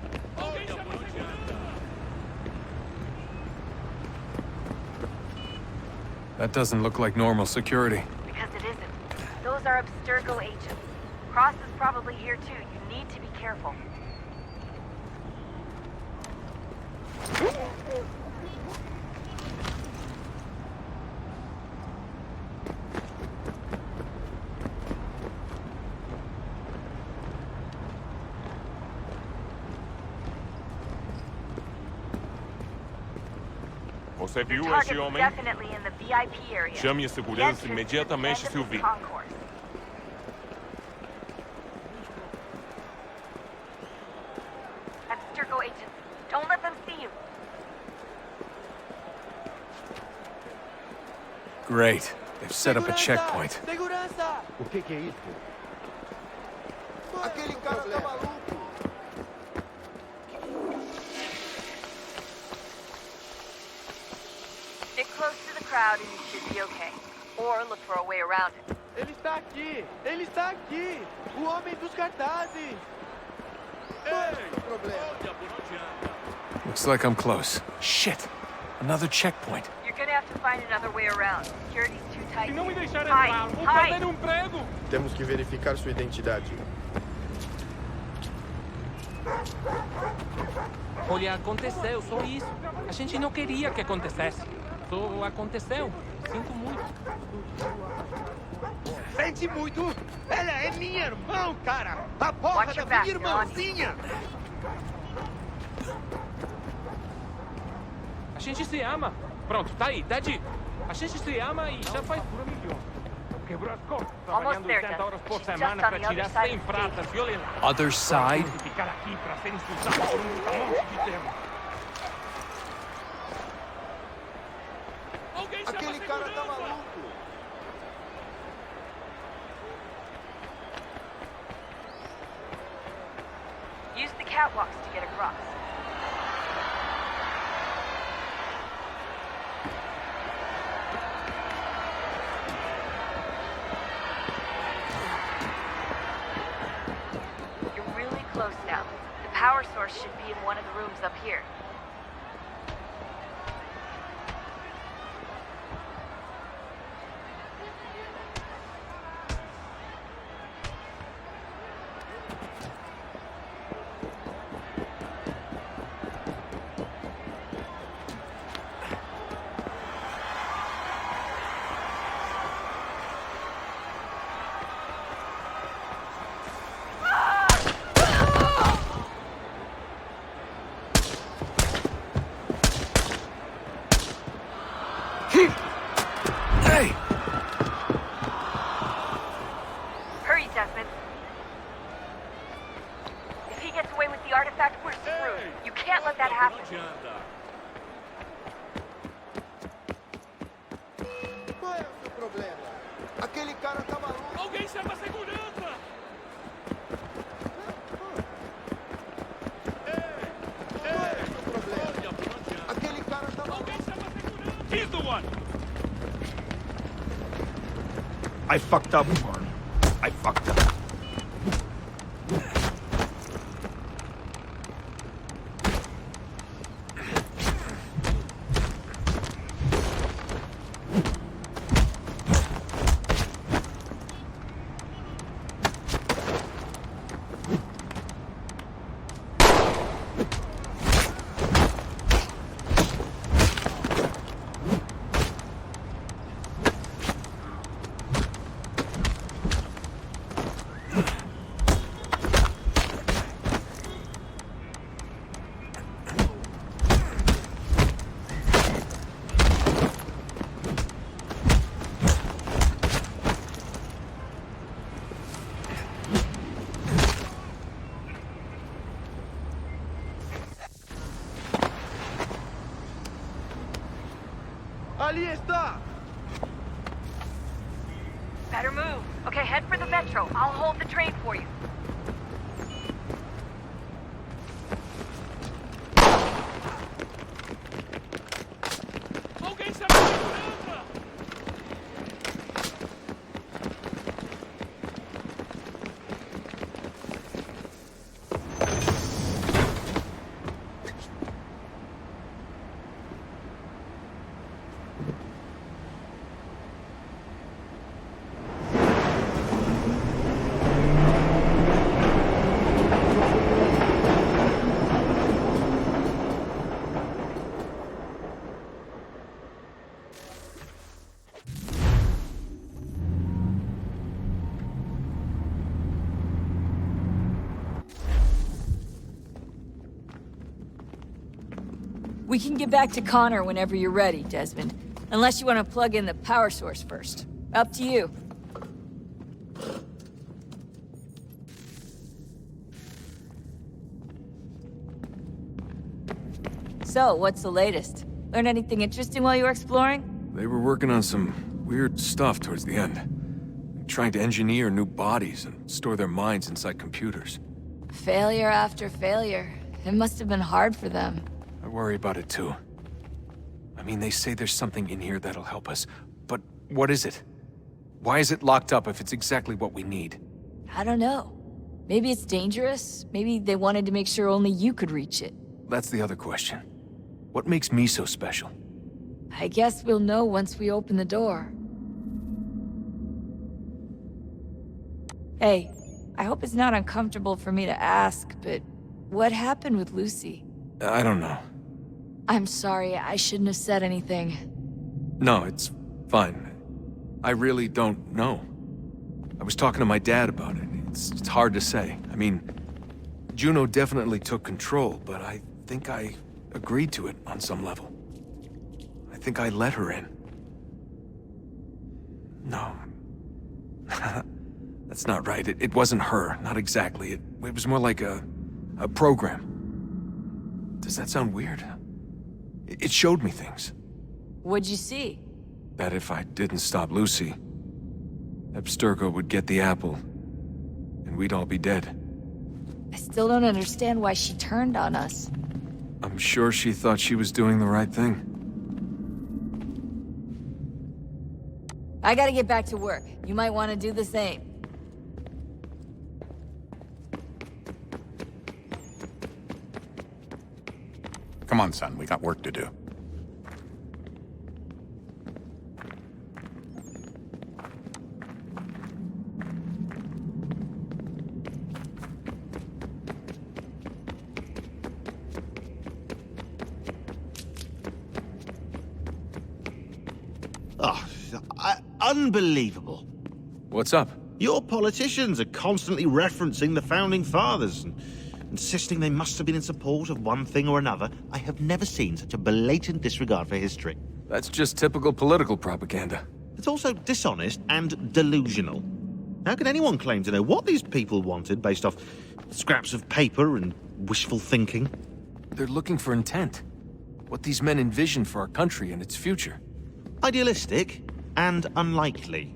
That doesn't look like normal security. Because it isn't. Those are Abstergo agents. Cross is probably here too. You need to be careful. Você viu esse homem? Chame a segurança imediatamente se o vir. Abstergo agents, don't let them see you. Great. They've set up a checkpoint. O que é isso? Aquele cara tá maluco. Stick close to the crowd and you should be okay. Or look for a way around it. Ele está aqui! Ele está aqui! O homem dos cartazes! Looks like I'm close. Shit! Another checkpoint. You're gonna have to find another way around. Security's too tight. Se não me deixar entrar, vou perder emprego! Temos que verificar sua identidade. Olha, aconteceu, só isso. A gente não queria que acontecesse. Só aconteceu. Sinto muito. Sente muito? Ela é minha irmã, cara! A porra da minha irmãzinha! A gente se ama. Pronto, tá aí, tá dito. A gente se ama e já faz por 1 milhão. Quebrou as costas, trabalhando 80 horas por semana pra tirar 100 pratas violentas. Other side? Ficar aqui pra ser insultado por monte de tempo. Aquele cara tá maluco! Use the catwalks to get across. You're really close now. The power source should be in one of the rooms up here. Hey! Hurry, Desmond. If he gets away with the artifact, we're screwed. You can't let that happen. Qual é o seu problema? Aquele cara tá maluco! Alguém chama a segurança! Qual é o seu problema? Aquele cara tá maluco! He's the one! I fucked up, Warren. I fucked up. Ali está! Better move. Okay, head for the metro. I'll hold the train for you. We can get back to Connor whenever you're ready, Desmond. Unless you want to plug in the power source first. Up to you. So, what's the latest? Learn anything interesting while you were exploring? They were working on some weird stuff towards the end. Trying to engineer new bodies and store their minds inside computers. Failure after failure. It must have been hard for them. I worry about it too. I mean, they say there's something in here that'll help us, but what is it? Why is it locked up if it's exactly what we need? I don't know. Maybe it's dangerous. Maybe they wanted to make sure only you could reach it. That's the other question. What makes me so special? I guess we'll know once we open the door. Hey, I hope it's not uncomfortable for me to ask, but what happened with Lucy? I don't know. I'm sorry, I shouldn't have said anything. No, it's fine. I really don't know. I was talking to my dad about it. It's hard to say. I mean, Juno definitely took control, but I think I agreed to it on some level. I think I let her in. No. That's not right. It wasn't her, not exactly. It was more like a program. Does that sound weird? It showed me things. What'd you see? That if I didn't stop Lucy, Abstergo would get the apple, and we'd all be dead. I still don't understand why she turned on us. I'm sure she thought she was doing the right thing. I gotta get back to work. You might want to do the same. Come on, son. We got work to do. Oh, unbelievable. What's up? Your politicians are constantly referencing the Founding Fathers and insisting they must have been in support of one thing or another. I have never seen such a blatant disregard for history. That's just typical political propaganda. It's also dishonest and delusional. How can anyone claim to know what these people wanted based off scraps of paper and wishful thinking? They're looking for intent. What these men envision for our country and its future. Idealistic and unlikely.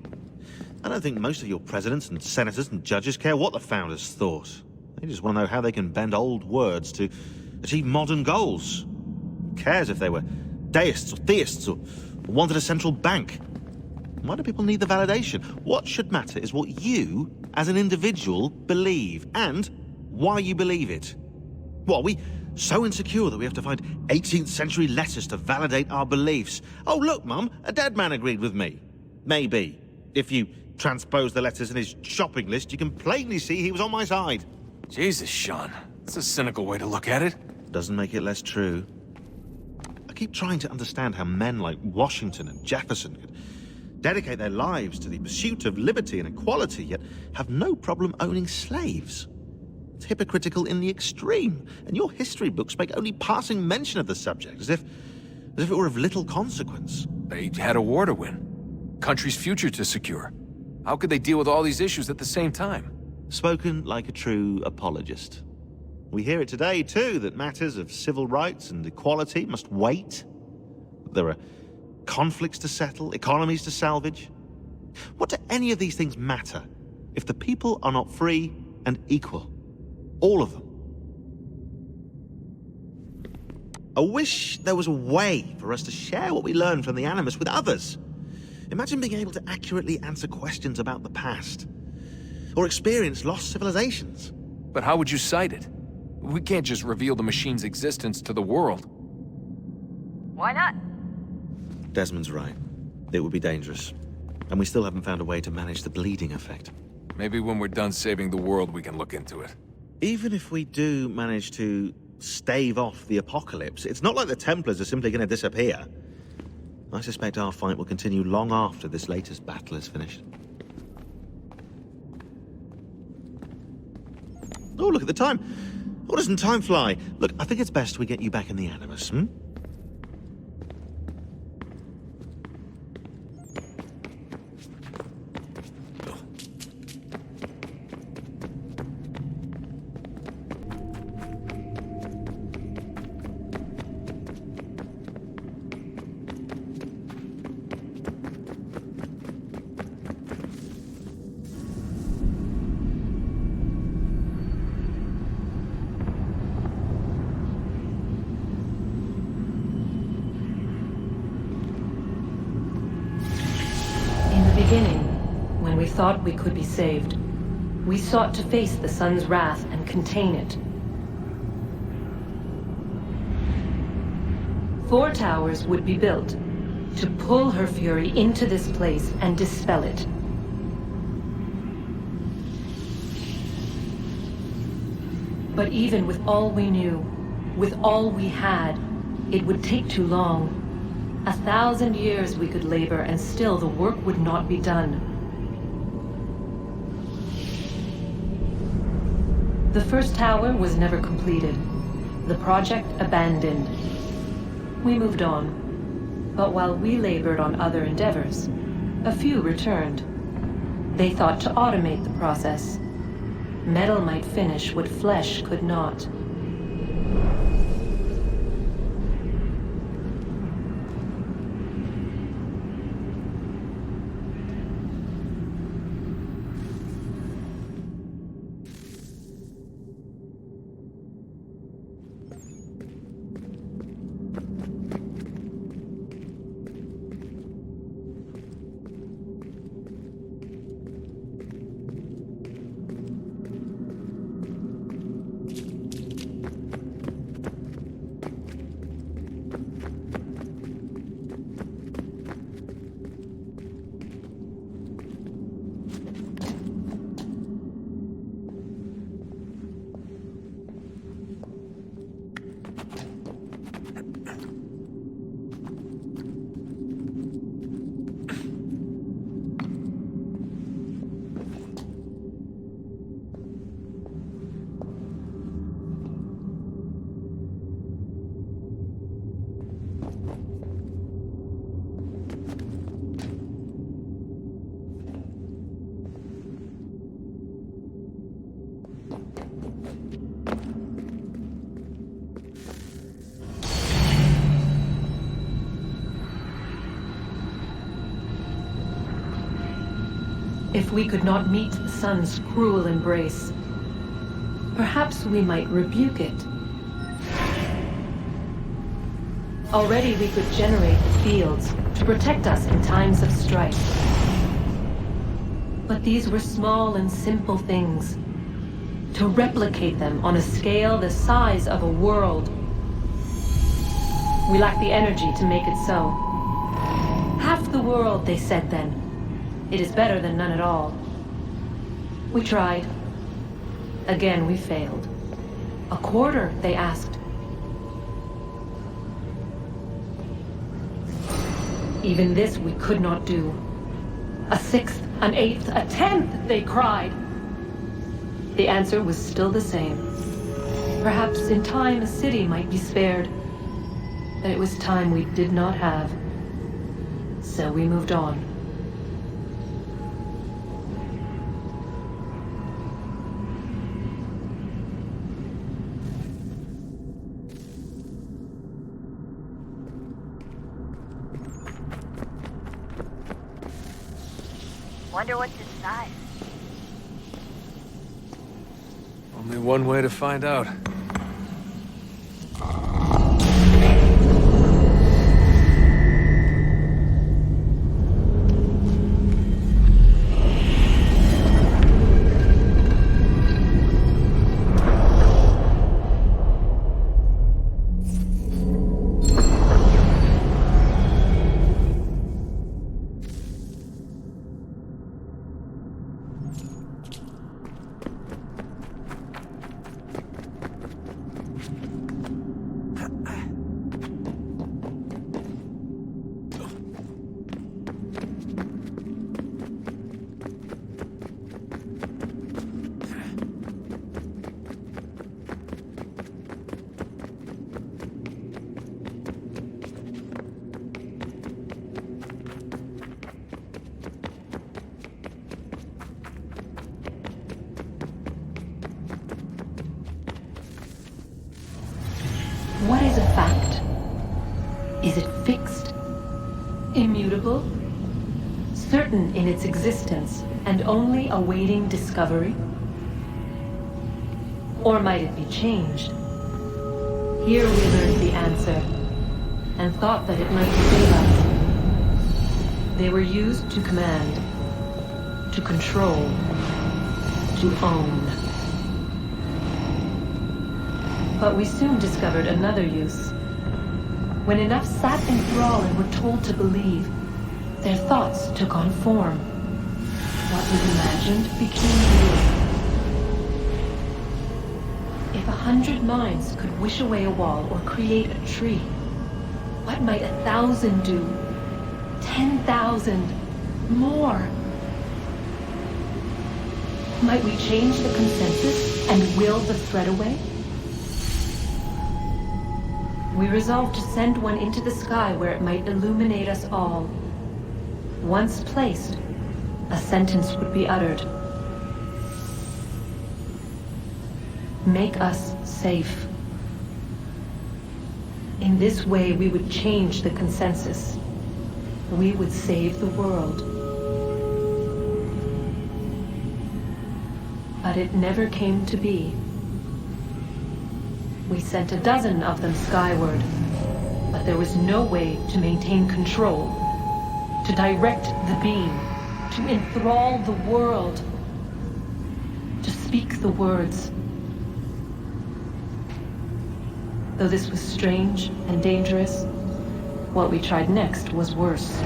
I don't think most of your presidents and senators and judges care what the founders thought. They just want to know how they can bend old words to achieve modern goals. Who cares if they were deists or theists or wanted a central bank. Why do people need the validation? What should matter is what you, as an individual, believe, and why you believe it. What, are we so insecure that we have to find 18th century letters to validate our beliefs? Oh, look, Mum, a dead man agreed with me. Maybe. If you transpose the letters in his shopping list, you can plainly see he was on my side. Jesus, Sean. That's a cynical way to look at it. Doesn't make it less true. I keep trying to understand how men like Washington and Jefferson could dedicate their lives to the pursuit of liberty and equality, yet have no problem owning slaves. It's hypocritical in the extreme, and your history books make only passing mention of the subject, as if it were of little consequence. They had a war to win. Country's future to secure. How could they deal with all these issues at the same time? Spoken like a true apologist. We hear it today, too, that matters of civil rights and equality must wait. There are conflicts to settle, economies to salvage. What do any of these things matter if the people are not free and equal? All of them. I wish there was a way for us to share what we learn from the Animus with others. Imagine being able to accurately answer questions about the past, or experience lost civilizations. But how would you cite it? We can't just reveal the machine's existence to the world. Why not? Desmond's right. It would be dangerous. And we still haven't found a way to manage the bleeding effect. Maybe when we're done saving the world, we can look into it. Even if we do manage to stave off the apocalypse, it's not like the Templars are simply going to disappear. I suspect our fight will continue long after this latest battle is finished. Oh, look at the time. Oh, doesn't time fly? Look, I think it's best we get you back in the Animus, hmm? Thought we could be saved. We sought to face the sun's wrath and contain it. 4 towers would be built to pull her fury into this place and dispel it. But even with all we knew, with all we had, it would take too long. 1,000 years we could labor and still the work would not be done. The first tower was never completed. The project abandoned. We moved on. But while we labored on other endeavors, a few returned. They thought to automate the process. Metal might finish what flesh could not. If we could not meet the sun's cruel embrace, perhaps we might rebuke it. Already we could generate the fields to protect us in times of strife. But these were small and simple things. To replicate them on a scale the size of a world, we lack the energy to make it so. Half the world, they said then. It is better than none at all. We tried. Again, we failed. A quarter, they asked. Even this we could not do. A sixth, an eighth, a tenth, they cried. The answer was still the same. Perhaps in time a city might be spared. But it was time we did not have. So we moved on. Wonder what's inside. Only one way to find out. What is a fact? Is it fixed? Immutable? Certain in its existence and only awaiting discovery? Or might it be changed? Here we learned the answer and thought that it might save us. They were used to command, to control, to own. But we soon discovered another use. When enough sat in thrall and were told to believe, their thoughts took on form. What was imagined became real. If 100 minds could wish away a wall or create a tree, what might 1,000 do? 10,000? More? Might we change the consensus and will the threat away? We resolved to send one into the sky where it might illuminate us all. Once placed, a sentence would be uttered. Make us safe. In this way, we would change the consensus. We would save the world. But it never came to be. We sent a dozen of them skyward, but there was no way to maintain control, to direct the beam, to enthrall the world, to speak the words. Though this was strange and dangerous, what we tried next was worse.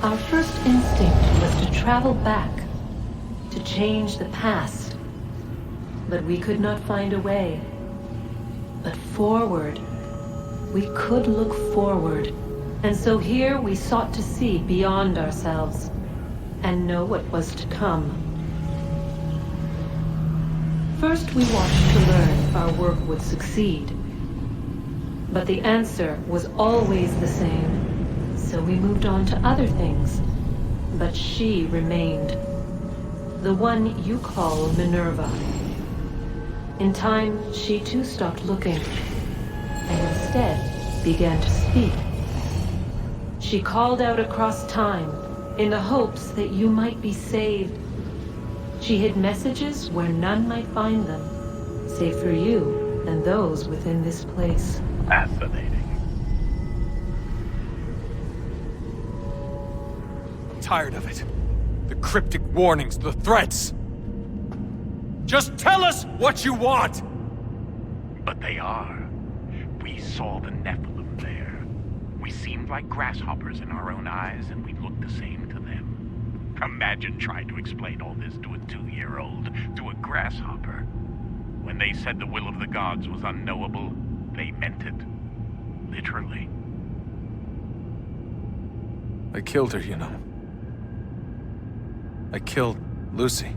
Our first instinct was to travel back, to change the past. But we could not find a way. But forward, we could look forward. And so here we sought to see beyond ourselves and know what was to come. First, we watched to learn if our work would succeed. But the answer was always the same. So we moved on to other things. But she remained. The one you call Minerva. In time, she too stopped looking, and instead began to speak. She called out across time, in the hopes that you might be saved. She hid messages where none might find them, save for you and those within this place. Fascinating. I'm tired of it. The cryptic warnings, the threats. Just tell us what you want! But they are. We saw the Nephilim there. We seemed like grasshoppers in our own eyes, and we looked the same to them. Imagine trying to explain all this to a 2-year-old, to a grasshopper. When they said the will of the gods was unknowable, they meant it. Literally. I killed her, you know. I killed Lucy.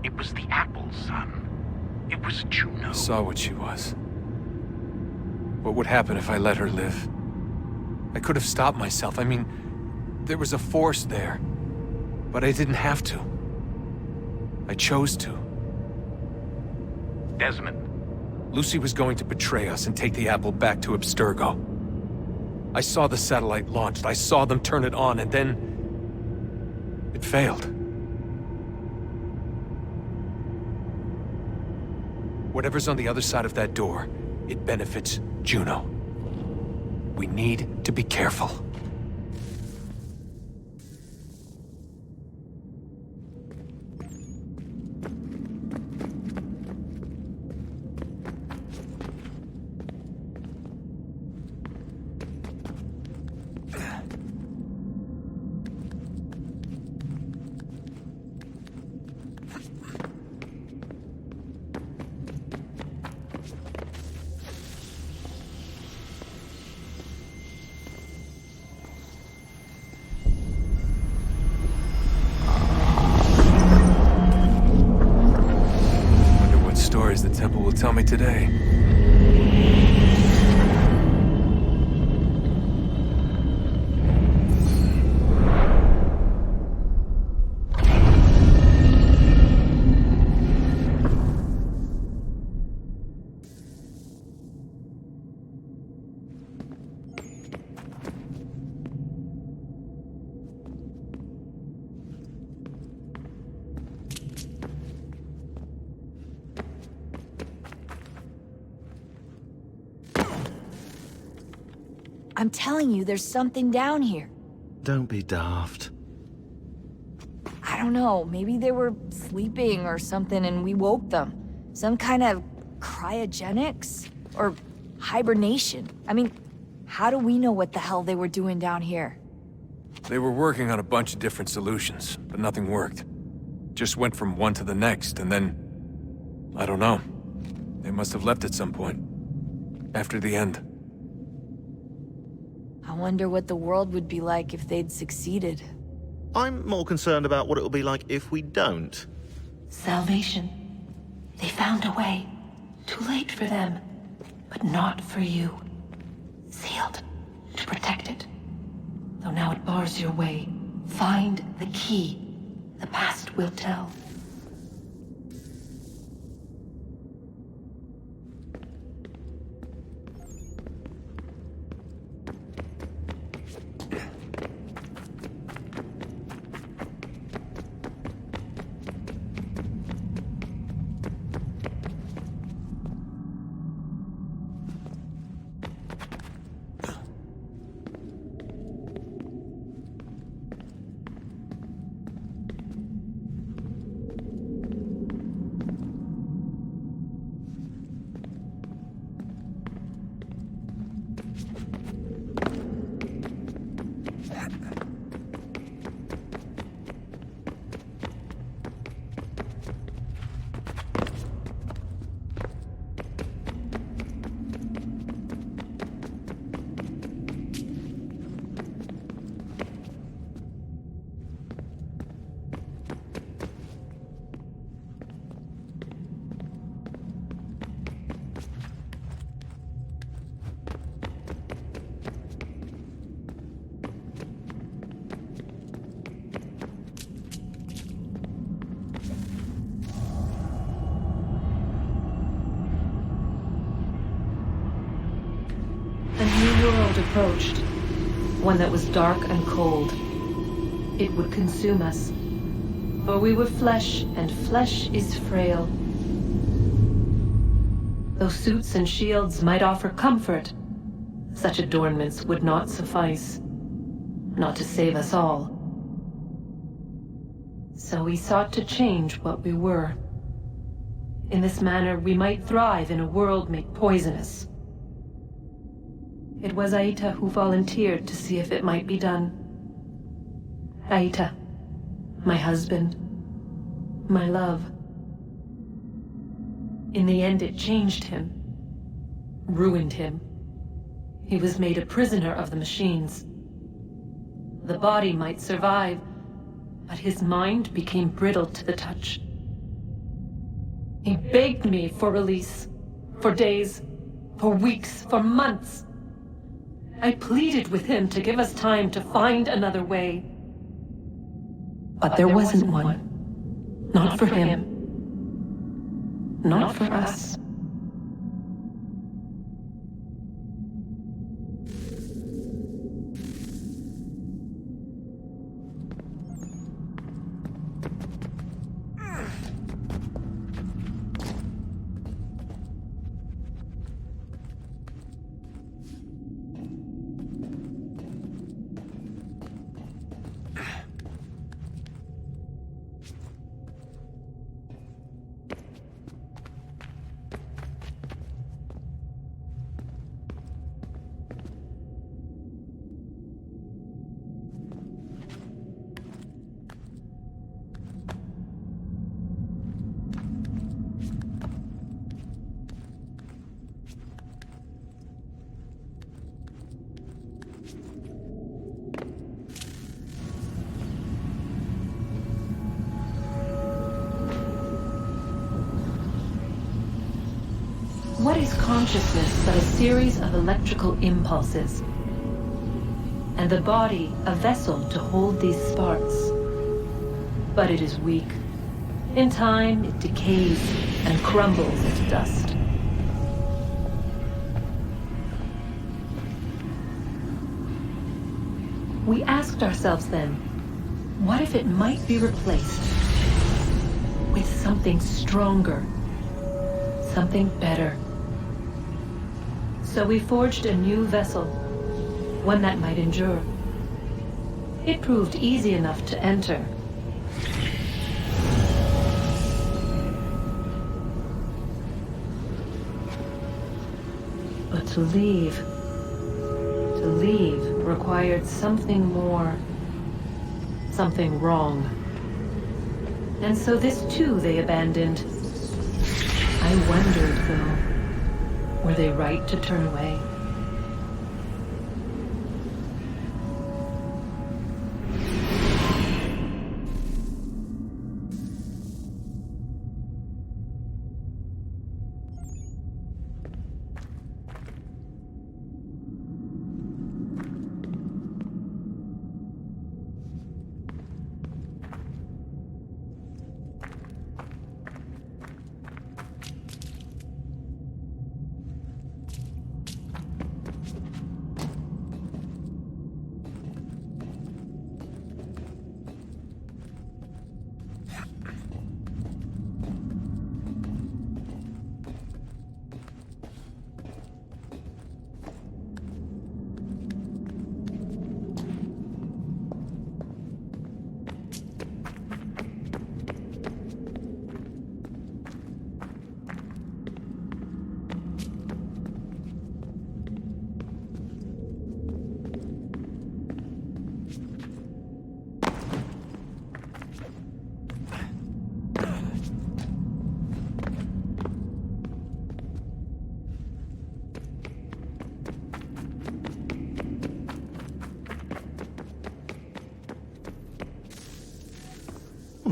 It was the apple, son. It was Juno. I saw what she was. What would happen if I let her live? I could have stopped myself. I mean, there was a force there. But I didn't have to. I chose to. Desmond. Lucy was going to betray us and take the apple back to Abstergo. I saw the satellite launched. I saw them turn it on, and then... it failed. Whatever's on the other side of that door, it benefits Juno. We need to be careful. The temple will tell me today. I'm telling you, there's something down here. Don't be daft. I don't know, maybe they were sleeping or something and we woke them. Some kind of cryogenics? Or hibernation? I mean, how do we know what the hell they were doing down here? They were working on a bunch of different solutions, but nothing worked. Just went from one to the next, and then... I don't know. They must have left at some point. After the end. I wonder what the world would be like if they'd succeeded. I'm more concerned about what it will be like if we don't. Salvation. They found a way. Too late for them, but not for you. Sealed to protect it. Though now it bars your way. Find the key. The past will tell. world approached, one that was dark and cold. It would consume us, for we were flesh, and flesh is frail. Though suits and shields might offer comfort, such adornments would not suffice, not to save us all. So we sought to change what we were. In this manner, we might thrive in a world made poisonous. It was Aita who volunteered to see if it might be done. Aita, my husband, my love. In the end, it changed him, ruined him. He was made a prisoner of the machines. The body might survive, but his mind became brittle to the touch. He begged me for release, for days, for weeks, for months. I pleaded with him to give us time to find another way. But there wasn't one. Not for him. Not for us. What is consciousness but a series of electrical impulses? And the body a vessel to hold these sparks. But it is weak. In time, it decays and crumbles into dust. We asked ourselves then, what if it might be replaced with something stronger, something better? So we forged a new vessel, one that might endure. It proved easy enough to enter. But to leave required something more, something wrong. And so this too they abandoned. I wondered, though, were they right to turn away?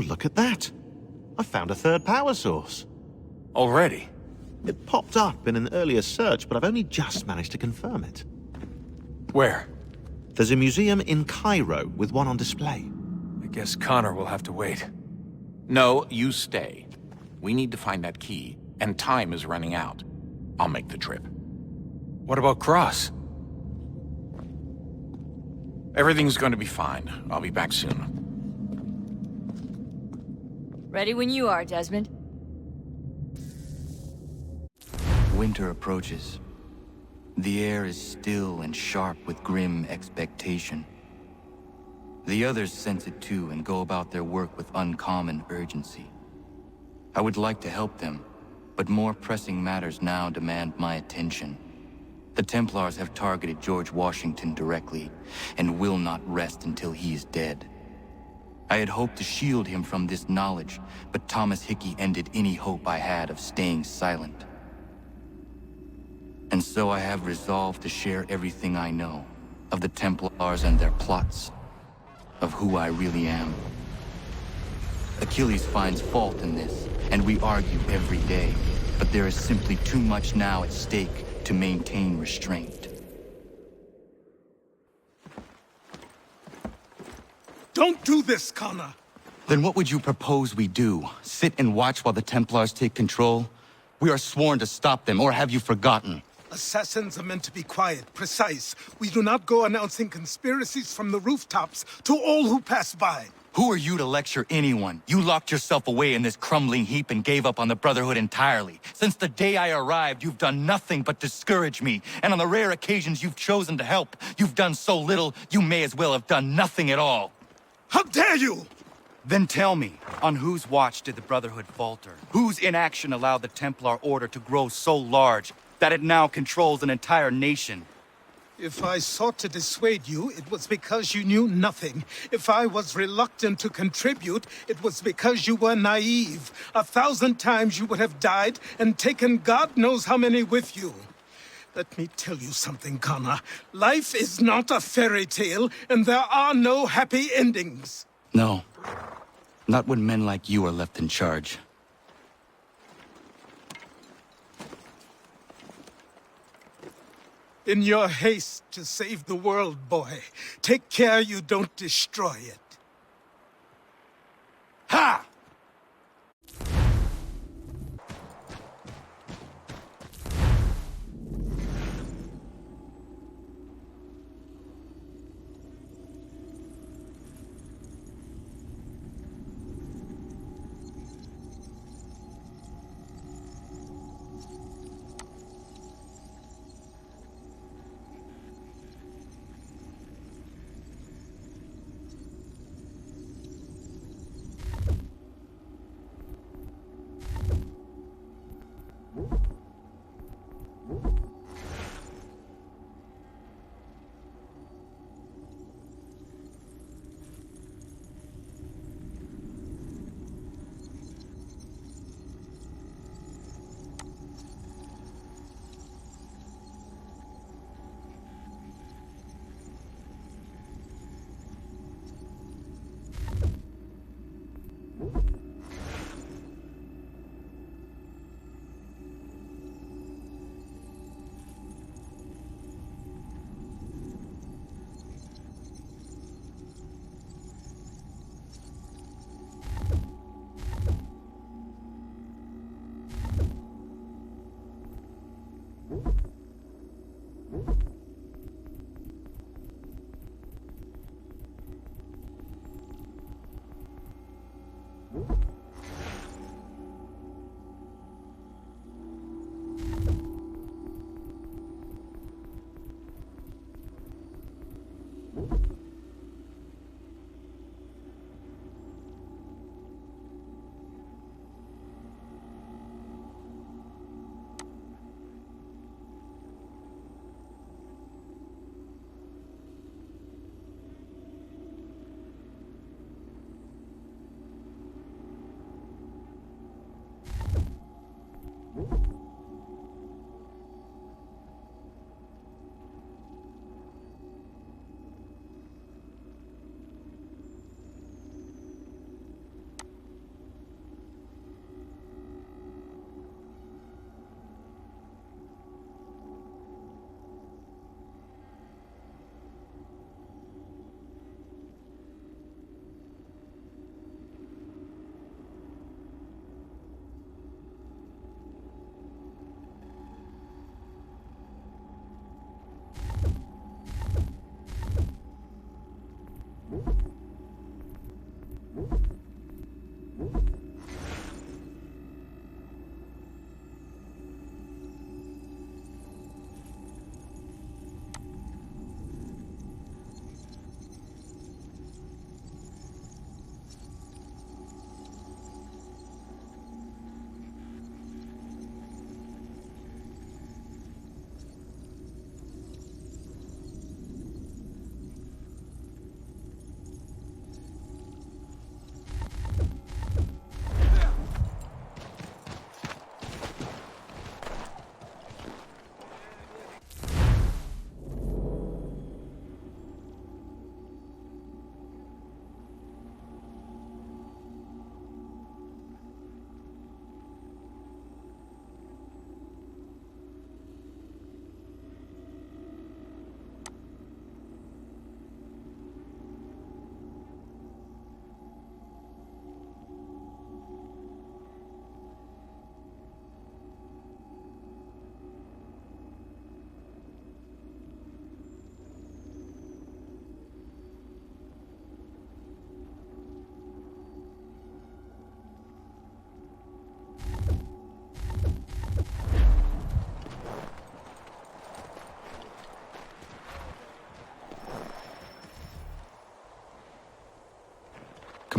Look at that. I found a third power source. Already? It popped up in an earlier search, but I've only just managed to confirm it. Where? There's a museum in Cairo with one on display. I guess Connor will have to wait. No, you stay. We need to find that key, and time is running out. I'll make the trip. What about Cross? Everything's going to be fine. I'll be back soon. Ready when you are, Desmond. Winter approaches. The air is still and sharp with grim expectation. The others sense it too and go about their work with uncommon urgency. I would like to help them, but more pressing matters now demand my attention. The Templars have targeted George Washington directly, and will not rest until he is dead. I had hoped to shield him from this knowledge, but Thomas Hickey ended any hope I had of staying silent. And so I have resolved to share everything I know, of the Templars and their plots, of who I really am. Achilles finds fault in this, and we argue every day, but there is simply too much now at stake to maintain restraint. Don't do this, Connor! Then what would you propose we do? Sit and watch while the Templars take control? We are sworn to stop them, or have you forgotten? Assassins are meant to be quiet, precise. We do not go announcing conspiracies from the rooftops to all who pass by. Who are you to lecture anyone? You locked yourself away in this crumbling heap and gave up on the Brotherhood entirely. Since the day I arrived, you've done nothing but discourage me. And on the rare occasions you've chosen to help, you've done so little, you may as well have done nothing at all. How dare you! Then tell me, on whose watch did the Brotherhood falter? Whose inaction allowed the Templar Order to grow so large that it now controls an entire nation? If I sought to dissuade you, it was because you knew nothing. If I was reluctant to contribute, it was because you were naive. 1,000 times you would have died and taken God knows how many with you. Let me tell you something, Connor. Life is not a fairy tale, and there are no happy endings. No. Not when men like you are left in charge. In your haste to save the world, boy, take care you don't destroy it. Ha!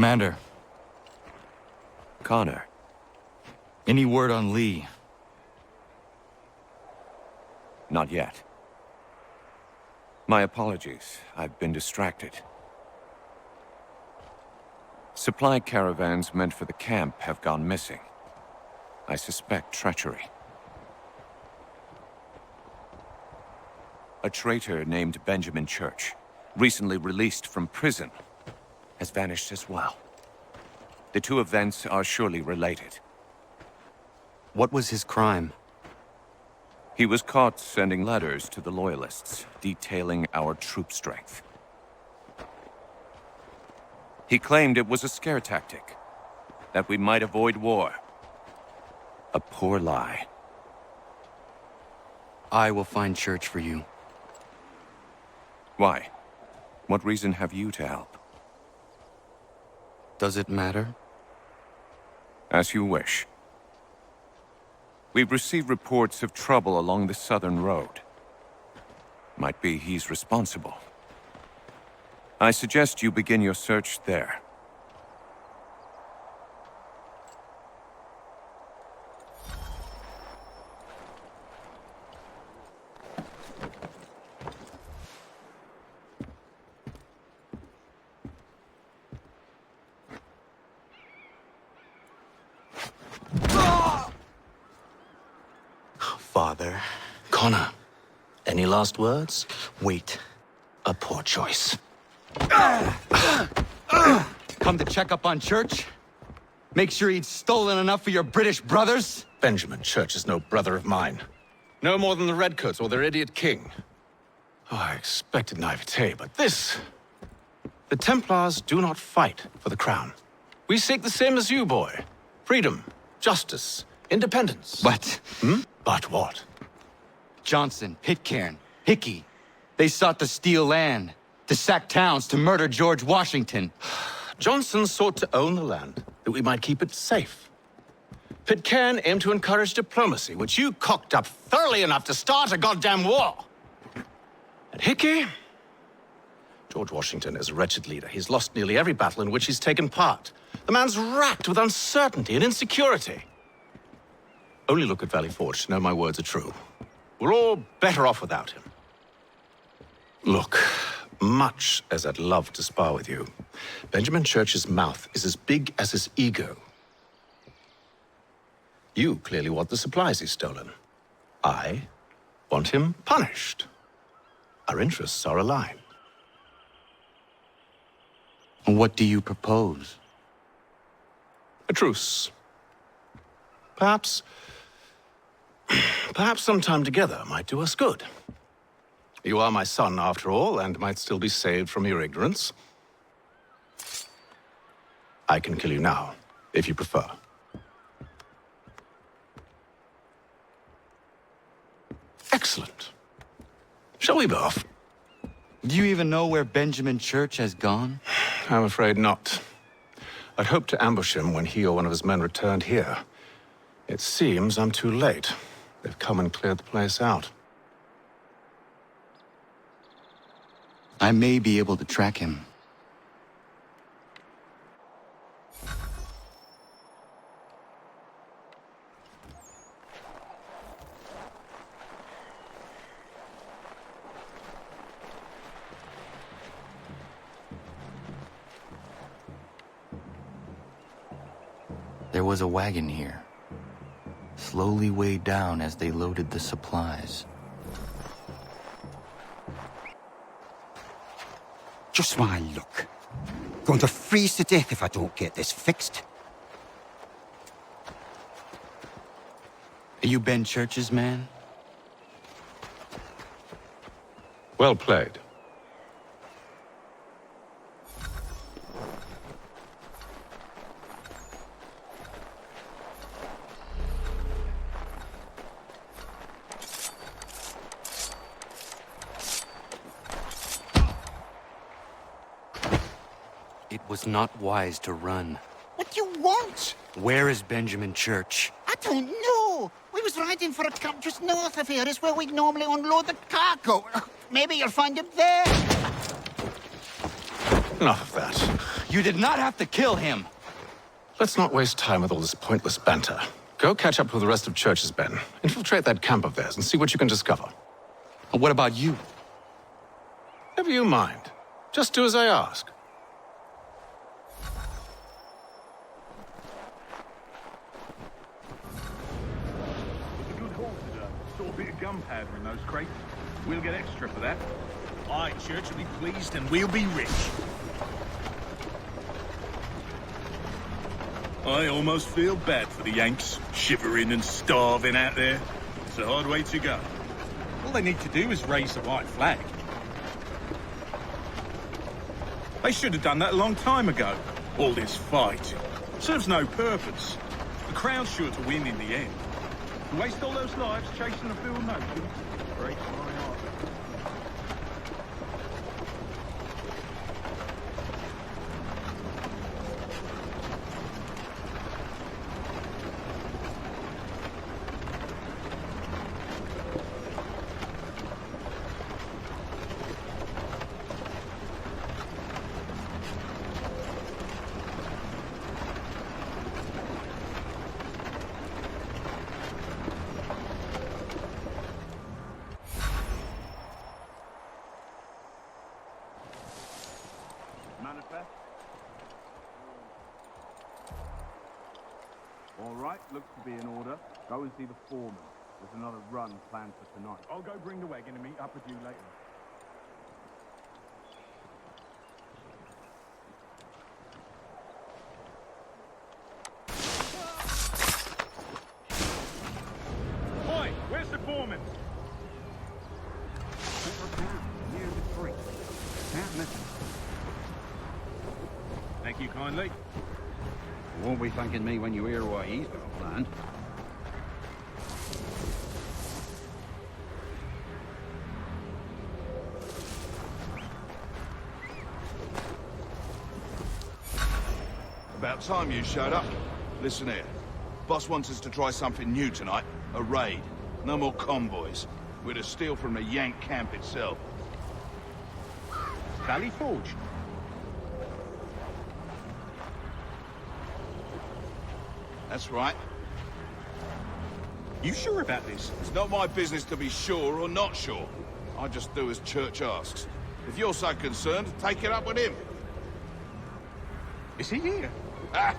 Commander. Connor. Any word on Lee? Not yet. My apologies. I've been distracted. Supply caravans meant for the camp have gone missing. I suspect treachery. A traitor named Benjamin Church, recently released from prison, has vanished as well. The two events are surely related. What was his crime? He was caught sending letters to the Loyalists, detailing our troop strength. He claimed it was a scare tactic, that we might avoid war. A poor lie. I will find Church for you. Why? What reason have you to help? Does it matter? As you wish. We've received reports of trouble along the southern road. Might be he's responsible. I suggest you begin your search there. Father. Connor, any last words? Wait. A poor choice. Come to check up on Church? Make sure he'd stolen enough for your British brothers? Benjamin Church is no brother of mine. No more than the Redcoats or their idiot king. Oh, I expected naivete, but this... The Templars do not fight for the crown. We seek the same as you, boy. Freedom, justice, independence. But... But what? Johnson, Pitcairn, Hickey. They sought to steal land, to sack towns, to murder George Washington. Johnson sought to own the land, that we might keep it safe. Pitcairn aimed to encourage diplomacy, which you cocked up thoroughly enough to start a goddamn war. And Hickey? George Washington is a wretched leader. He's lost nearly every battle in which he's taken part. The man's racked with uncertainty and insecurity. Only look at Valley Forge to know my words are true. We're all better off without him. Look, much as I'd love to spar with you, Benjamin Church's mouth is as big as his ego. You clearly want the supplies he's stolen. I want him punished. Our interests are aligned. What do you propose? A truce. Perhaps some time together might do us good. You are my son, after all, and might still be saved from your ignorance. I can kill you now, if you prefer. Excellent. Shall we be off? Do you even know where Benjamin Church has gone? I'm afraid not. I'd hoped to ambush him when he or one of his men returned here. It seems I'm too late. They've come and cleared the place out. I may be able to track him. There was a wagon here, slowly weighed down as they loaded the supplies. Just my luck. Going to freeze to death if I don't get this fixed. Are you Ben Church's man? Well played. It was not wise to run. What do you want? Where is Benjamin Church? I don't know. We was riding for a camp just north of here. It's where we'd normally unload the cargo. Maybe you'll find him there. Enough of that. You did not have to kill him! Let's not waste time with all this pointless banter. Go catch up with the rest of Church's men. Infiltrate that camp of theirs and see what you can discover. And what about you? Never you mind. Just do as I ask. Good haul today. Saw a bit of gunpowder in those crates. We'll get extra for that. Aye, Church will be pleased and we'll be rich. I almost feel bad for the Yanks, shivering and starving out there. It's a hard way to go. All they need to do is raise the white flag. They should have done that a long time ago. All this fight serves no purpose. The Crown's sure to win in the end. To waste all those lives chasing a field notion breaks my heart. All right, looks to be in order. Go and see the foreman. There's another run planned for tonight. I'll go bring the wagon and meet up with you later. Boy, where's the foreman? Near the tree. Can't miss him. Thank you kindly. You won't be thanking me when you hear what he's got planned. About time you showed up. Listen here. Boss wants us to try something new tonight. A raid. No more convoys. We're to steal from the Yank camp itself. Valley Forge. That's right. You sure about this? It's not my business to be sure or not sure. I just do as Church asks. If you're so concerned, take it up with him. Is he here? Of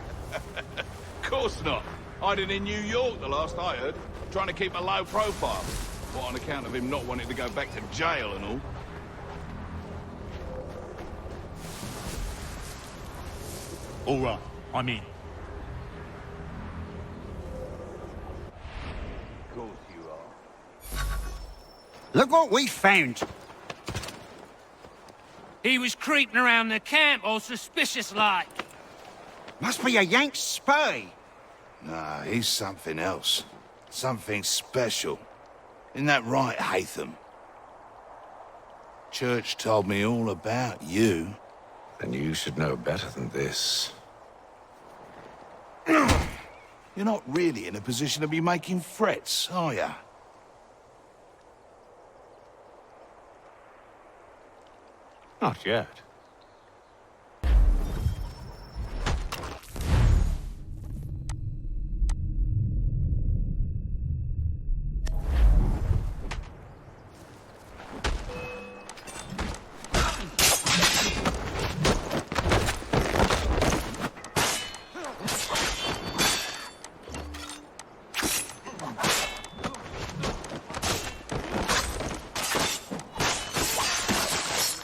course not. Hiding in New York, the last I heard. Trying to keep a low profile. What, on account of him not wanting to go back to jail and all? All right, I'm in. Of course you are. Look what we found. He was creeping around the camp all suspicious-like. Must be a Yank spy. Nah, he's something else. Something special. Isn't that right, Hatham? Church told me all about you. Then you should know better than this. You're not really in a position to be making threats, are you? Not yet.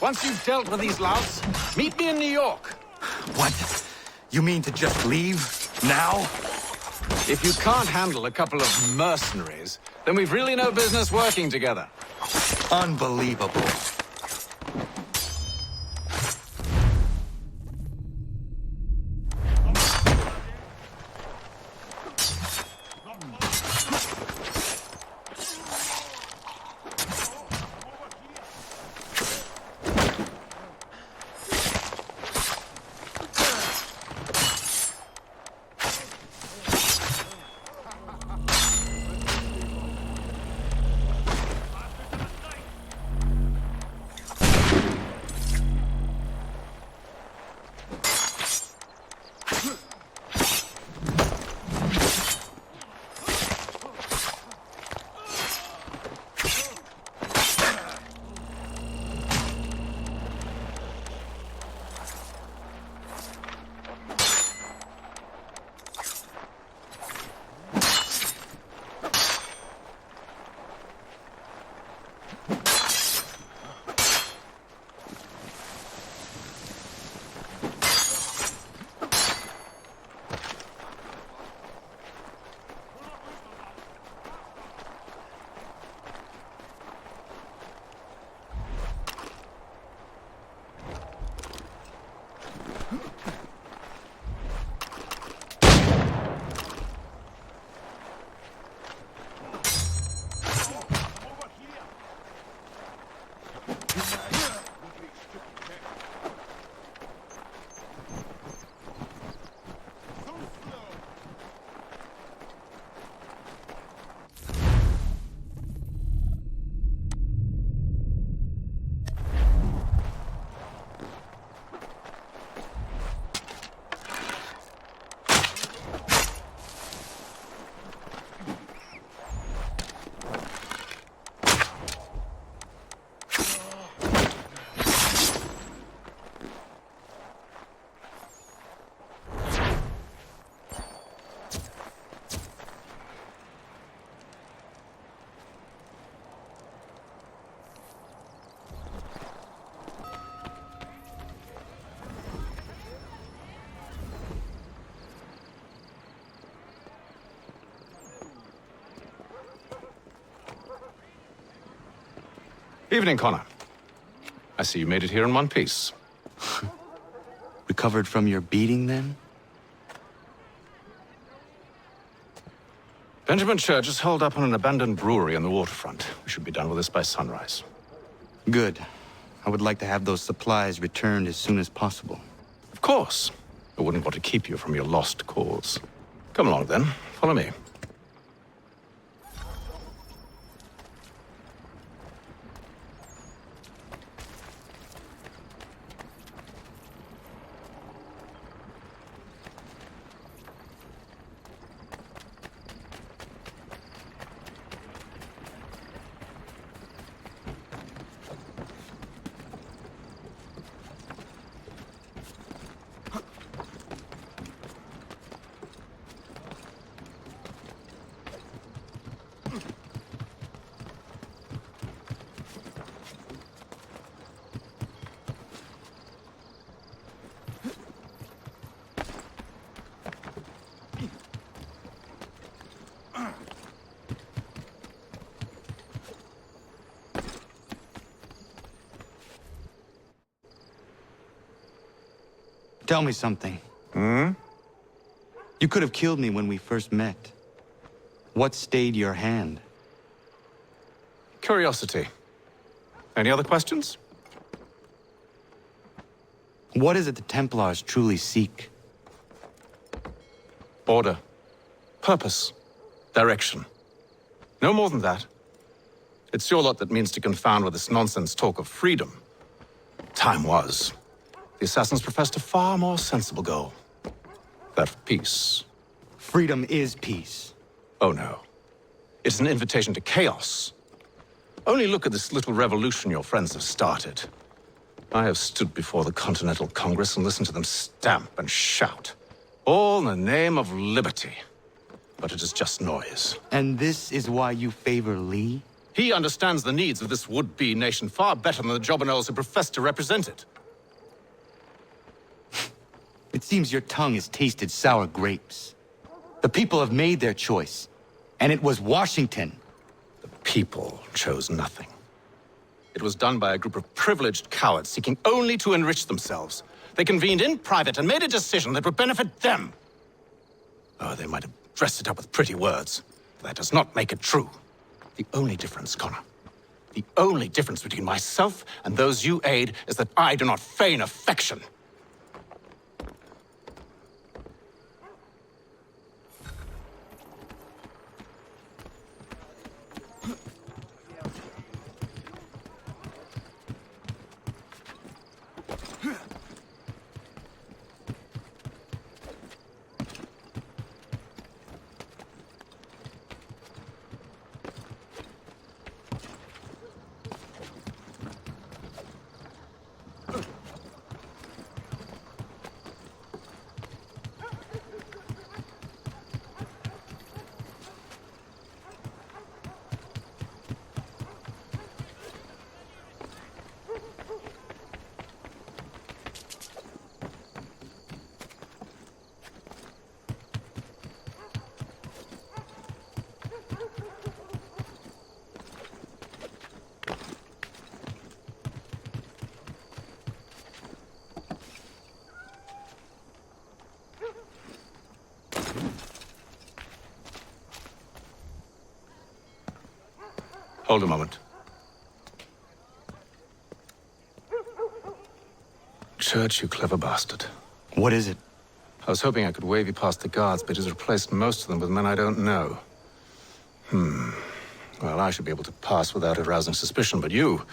Once you've dealt with these louts, meet me in New York. What? You mean to just leave? Now? If you can't handle a couple of mercenaries, then we've really no business working together. Unbelievable. Evening, Connor. I see you made it here in one piece. Recovered from your beating, then? Benjamin Church is holed up on an abandoned brewery on the waterfront. We should be done with this by sunrise. Good. I would like to have those supplies returned as soon as possible. Of course. I wouldn't want to keep you from your lost cause. Come along, then. Follow me. Tell me something. You could have killed me when we first met. What stayed your hand? Curiosity. Any other questions? What is it the Templars truly seek? Order. Purpose. Direction. No more than that. It's your lot that means to confound with this nonsense talk of freedom. Time was. The assassins professed a far more sensible goal. That of peace. Freedom is peace. Oh no. It's an invitation to chaos. Only look at this little revolution your friends have started. I have stood before the Continental Congress and listened to them stamp and shout. All in the name of liberty. But it is just noise. And this is why you favor Lee? He understands the needs of this would-be nation far better than the jobberknolls who profess to represent it. It seems your tongue has tasted sour grapes. The people have made their choice, and it was Washington. The people chose nothing. It was done by a group of privileged cowards seeking only to enrich themselves. They convened in private and made a decision that would benefit them. Oh, they might have dressed it up with pretty words, but that does not make it true. The only difference, Connor, the only difference between myself and those you aid is that I do not feign affection. Hold a moment. Church, you clever bastard. What is it? I was hoping I could wave you past the guards, but he's replaced most of them with men I don't know. Well, I should be able to pass without arousing suspicion, but you...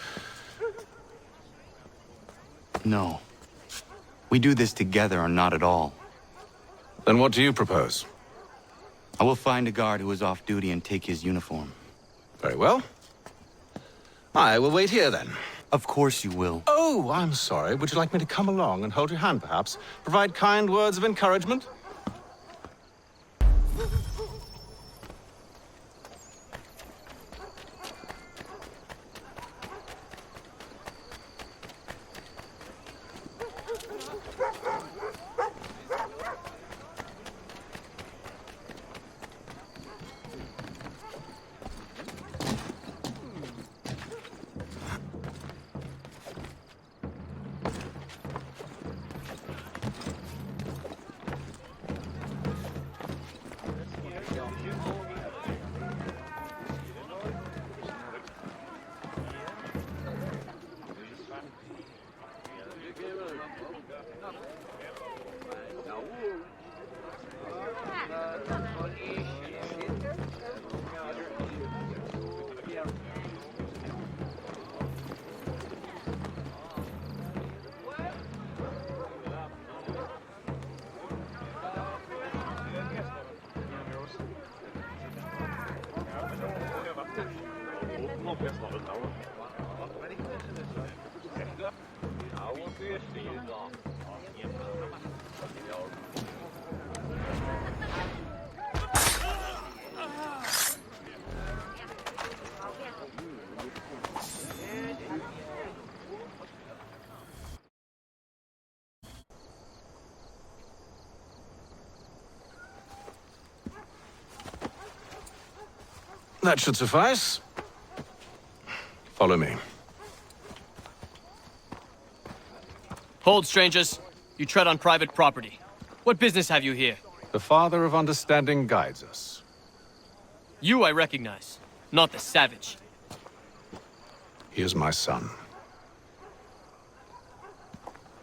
No. We do this together or not at all. Then what do you propose? I will find a guard who is off duty and take his uniform. Very well. I will wait here, then. Of course you will. Oh, I'm sorry. Would you like me to come along and hold your hand, perhaps? Provide kind words of encouragement? That should suffice. Follow me. Hold, strangers. You tread on private property. What business have you here? The Father of Understanding guides us. You I recognize, not the savage. He is my son.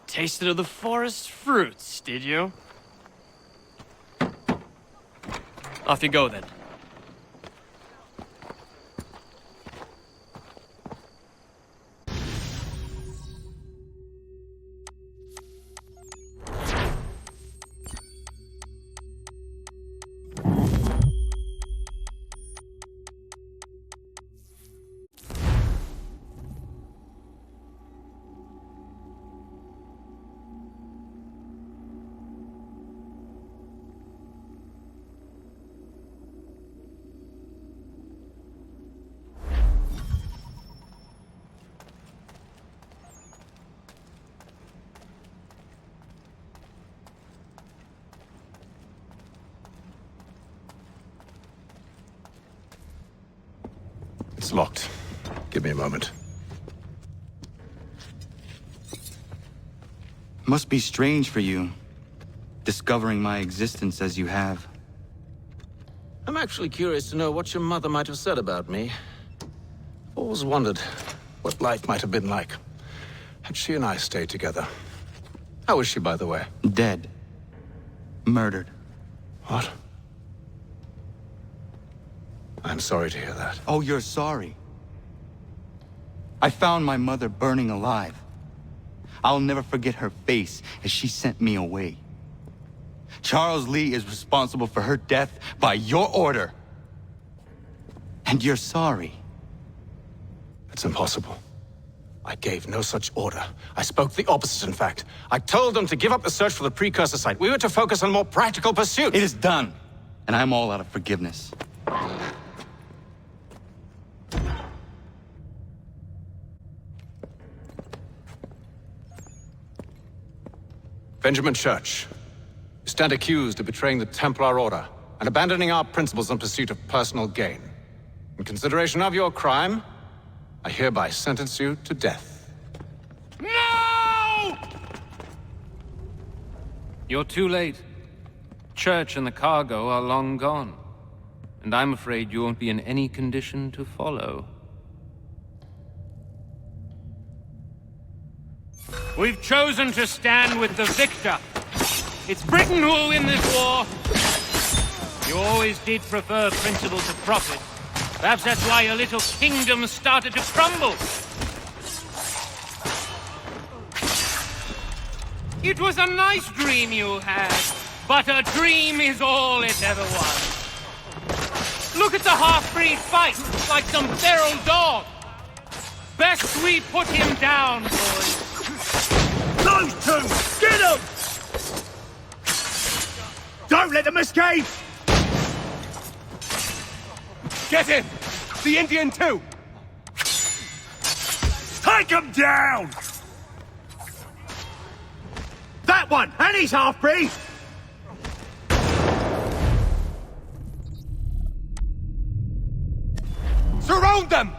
Tasted of the forest fruits, did you? Off you go, then. It's locked. Give me a moment. Must be strange for you, discovering my existence as you have. I'm actually curious to know what your mother might have said about me. Always wondered what life might have been like had she and I stayed together. How is she, by the way? Dead. Murdered. What? I'm sorry to hear that. Oh, you're sorry? I found my mother burning alive. I'll never forget her face as she sent me away. Charles Lee is responsible for her death by your order. And you're sorry. It's impossible. I gave no such order. I spoke the opposite, in fact. I told them to give up the search for the precursor site. We were to focus on more practical pursuits. It is done, and I'm all out of forgiveness. Benjamin Church, you stand accused of betraying the Templar Order and abandoning our principles in pursuit of personal gain. In consideration of your crime, I hereby sentence you to death. No! You're too late. Church and the cargo are long gone. And I'm afraid you won't be in any condition to follow. We've chosen to stand with the victor. It's Britain who will win this war. You always did prefer principle to profit. Perhaps that's why your little kingdom started to crumble. It was a nice dream you had, but a dream is all it ever was. Look at the half-breed fight, like some feral dog. Best we put him down, boys. Those two! Get them! Don't let them escape! Get him! The Indian too! Take him down! That one! And he's half-breed! Surround them!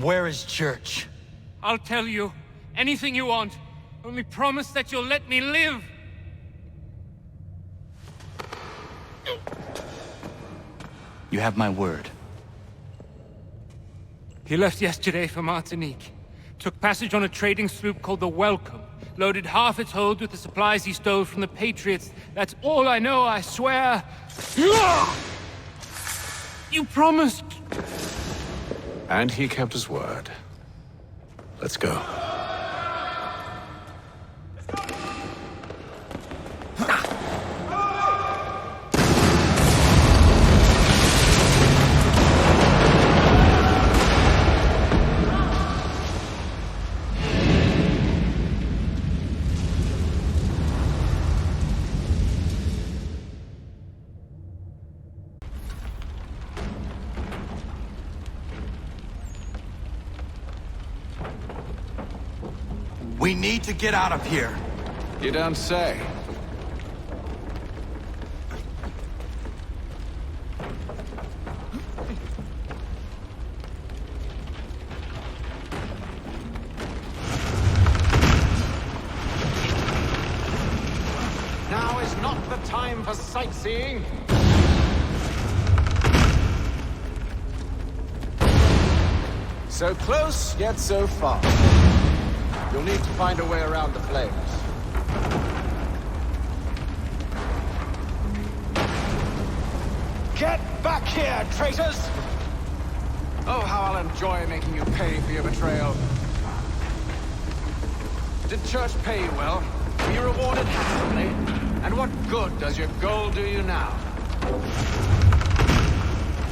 Where is Church? I'll tell you. Anything you want. Only promise that you'll let me live. You have my word. He left yesterday for Martinique. Took passage on a trading sloop called the Welcome. Loaded half its hold with the supplies he stole from the Patriots. That's all I know, I swear. You promised. And he kept his word. Let's go. We need to get out of here. You don't say. Now is not the time for sightseeing. So close, yet so far. You'll need to find a way around the flames. Get back here, traitors! Oh, how I'll enjoy making you pay for your betrayal. Did Church pay you well? Were you rewarded handsomely? And what good does your gold do you now?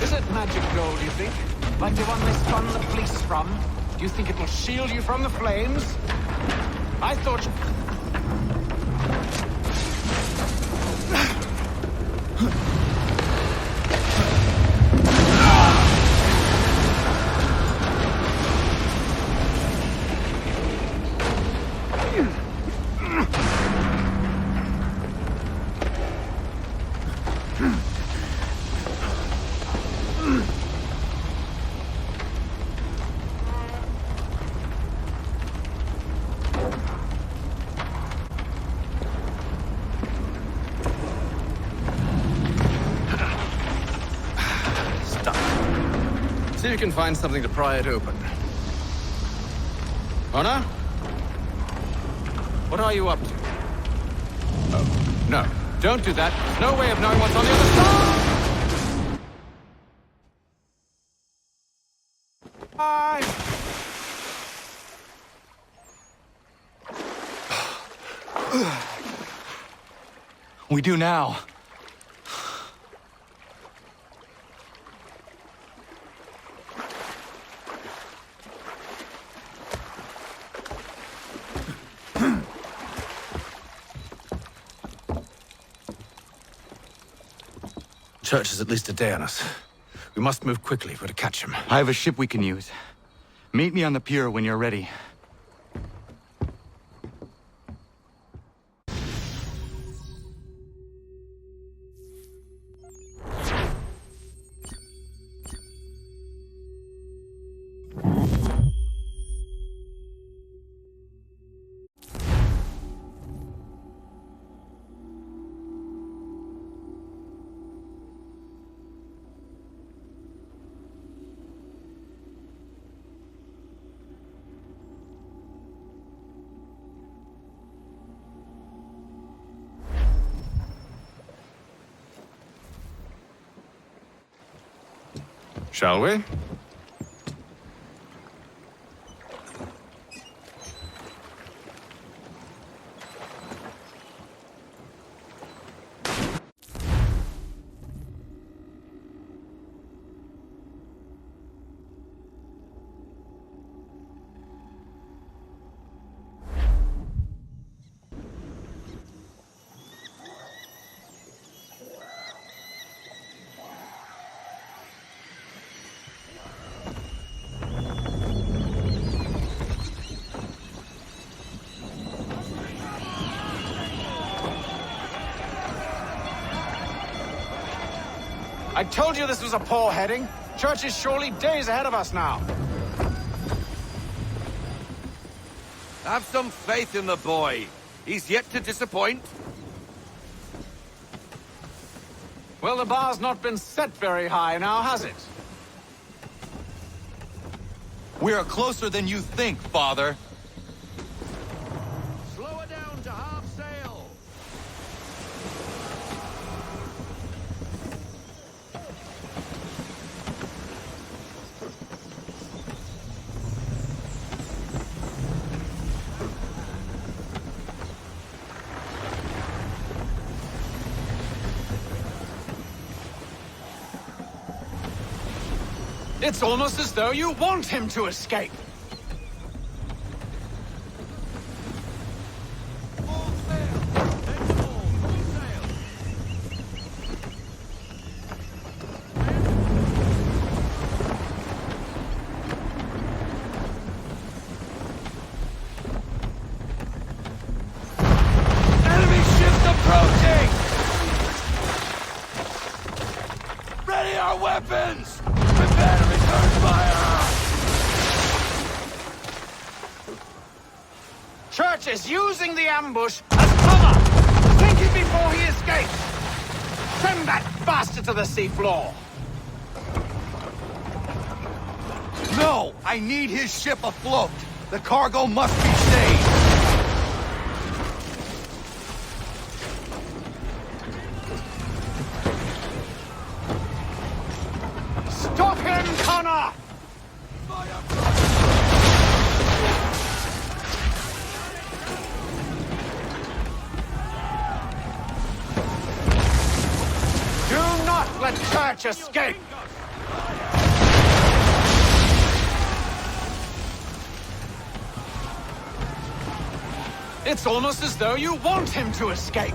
Is it magic gold, you think? Like the one they spun the fleece from? Do you think it will shield you from the flames? I thought... See if you can find something to pry it open. Honor? What are you up to? Oh, no. Don't do that. There's no way of knowing what's on the other side! We do now. Church is at least a day on us. We must move quickly if we're to catch him. I have a ship we can use. Meet me on the pier when you're ready. Shall we? I told you this was a poor heading. Church is surely days ahead of us now. Have some faith in the boy. He's yet to disappoint. Well, the bar's not been set very high now, has it? We're closer than you think, Father. Slow her down to half sail. It's almost as though you want him to escape. Enemy ships approaching! Ready our weapons! Prepare to return fire! Church is using the ambush as cover! Think it before he escapes! Send that bastard to the seafloor! No! I need his ship afloat! The cargo must be saved! Stop him, Connor! Do not let Church escape! It's almost as though you want him to escape.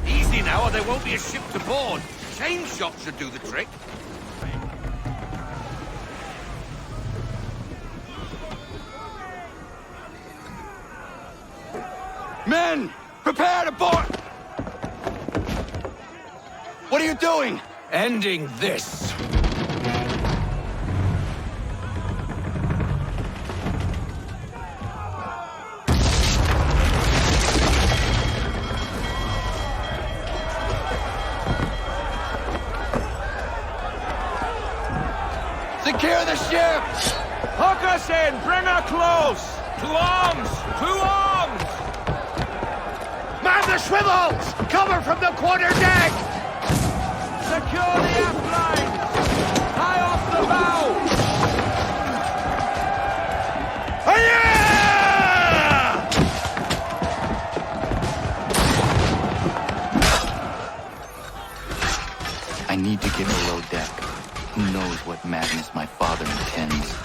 Easy now, or there won't be a ship to board. Chain shot should do the trick. Men! Prepare to board! What are you doing? Ending this. Secure the ship! Hook us in! Bring her close! To arms! To arms! Man the swivels! Cover from the quarterdeck! Secure the aft lines! High off the bow! Hiya! I need to get below deck. Who knows what madness my father intends?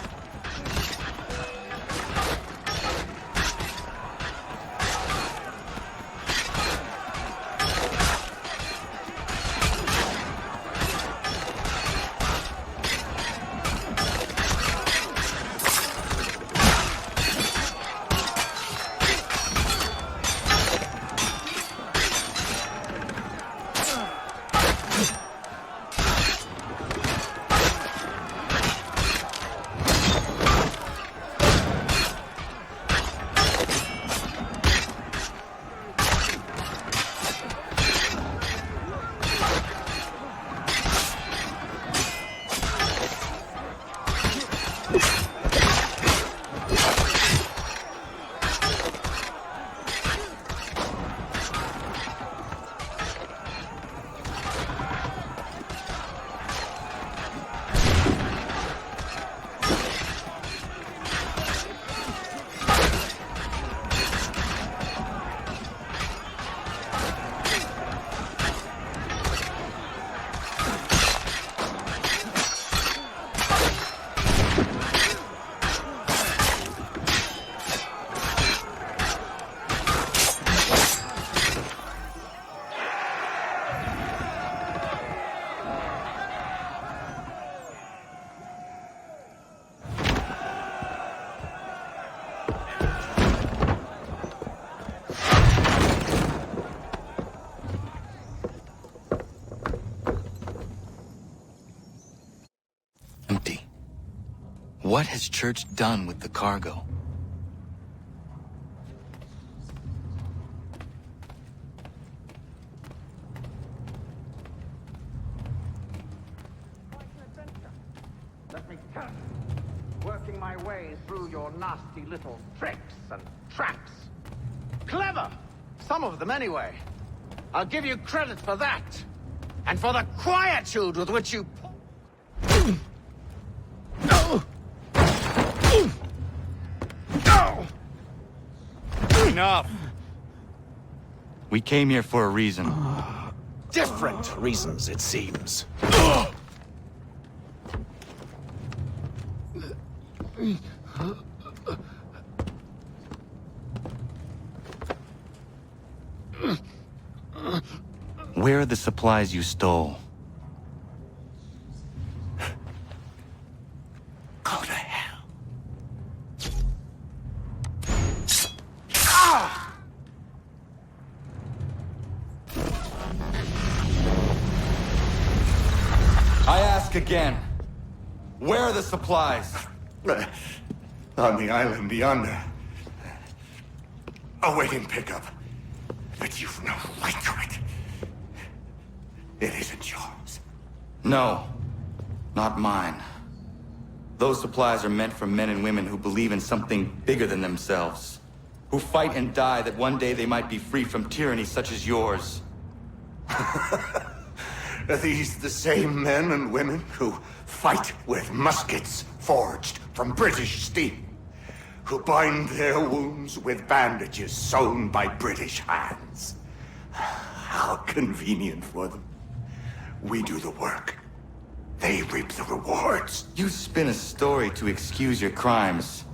What has Church done with the cargo? Let me tell you, working my way through your nasty little tricks and traps. Clever! Some of them anyway. I'll give you credit for that. And for the quietude with which you... Enough! We came here for a reason. Different reasons, it seems. Where are the supplies you stole? Go to hell. I ask again. Where are the supplies? On the island yonder. Awaiting pickup. But you've no right to it. It isn't yours. No, not mine. Those supplies are meant for men and women who believe in something bigger than themselves. Who fight and die that one day they might be free from tyranny such as yours. Are these the same men and women who fight with muskets forged from British steel? Who bind their wounds with bandages sewn by British hands? How convenient for them. We do the work. They reap the rewards. You spin a story to excuse your crimes,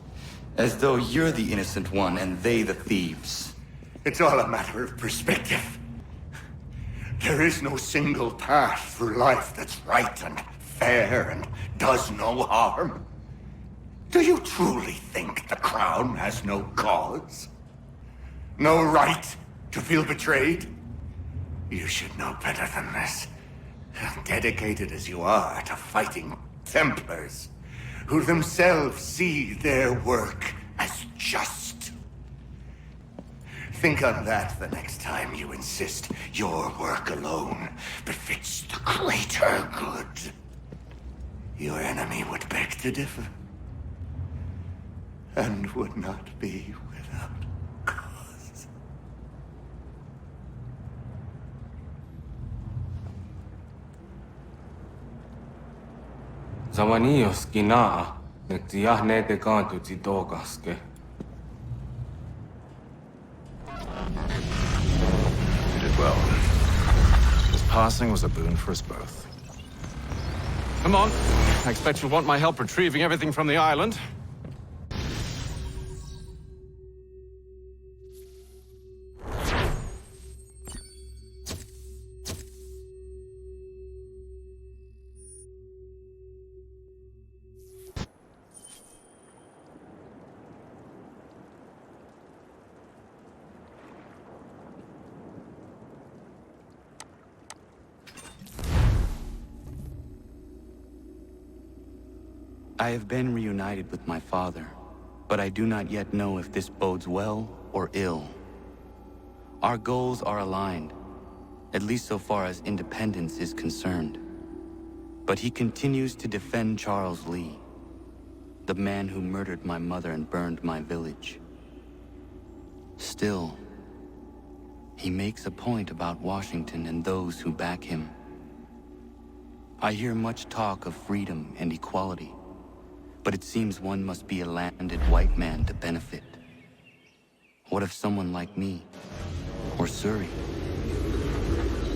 as though you're the innocent one and they the thieves. It's all a matter of perspective. There is no single path through life that's right and fair and does no harm. Do you truly think the Crown has no cause? No right to feel betrayed? You should know better than this. Dedicated as you are to fighting Templars, who themselves see their work as just. Think on that the next time you insist your work alone befits the greater good. Your enemy would beg to differ, and would not be without cause. Zawanios kinaa, nagtiyahne de kanto tidogaske. You did well. His passing was a boon for us both. Come on. I expect you'll want my help retrieving everything from the island. I have been reunited with my father, but I do not yet know if this bodes well or ill. Our goals are aligned, at least so far as independence is concerned. But he continues to defend Charles Lee, the man who murdered my mother and burned my village. Still, he makes a point about Washington and those who back him. I hear much talk of freedom and equality, but it seems one must be a landed white man to benefit. What of someone like me, or Surrey?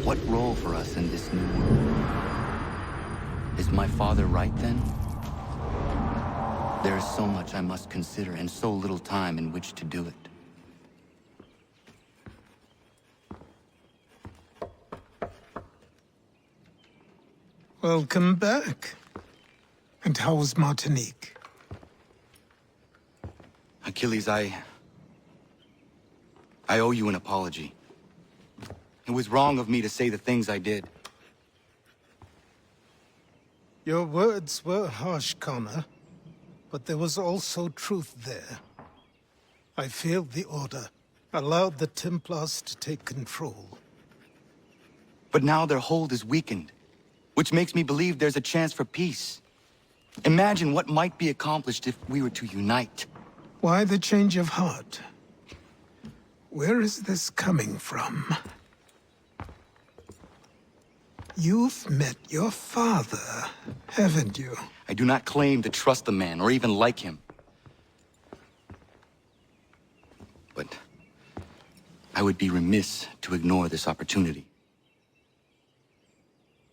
What role for us in this new world? Is my father right then? There is so much I must consider and so little time in which to do it. Welcome back. And how's Martinique? Achilles, I owe you an apology. It was wrong of me to say the things I did. Your words were harsh, Connor. but there was also truth there. I failed the Order, allowed the Templars to take control. But now their hold is weakened, which makes me believe there's a chance for peace. Imagine what might be accomplished if we were to unite. Why the change of heart? Where is this coming from? You've met your father, haven't you? I do not claim to trust the man or even like him. But I would be remiss to ignore this opportunity.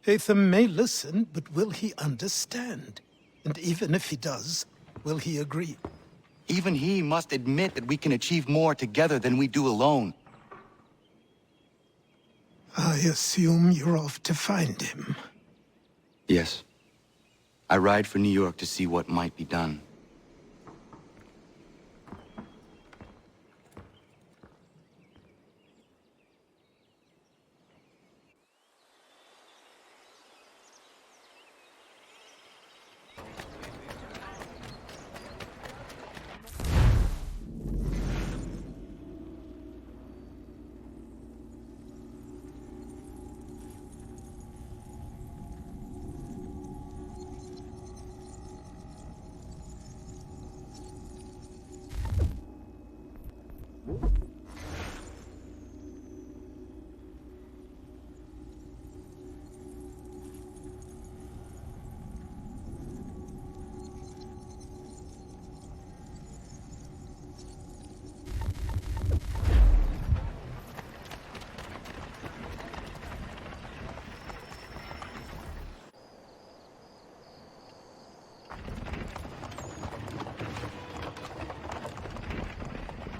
Hatham may listen, but will he understand? And even if he does, will he agree? Even he must admit that we can achieve more together than we do alone. I assume you're off to find him. Yes. I ride for New York to see what might be done.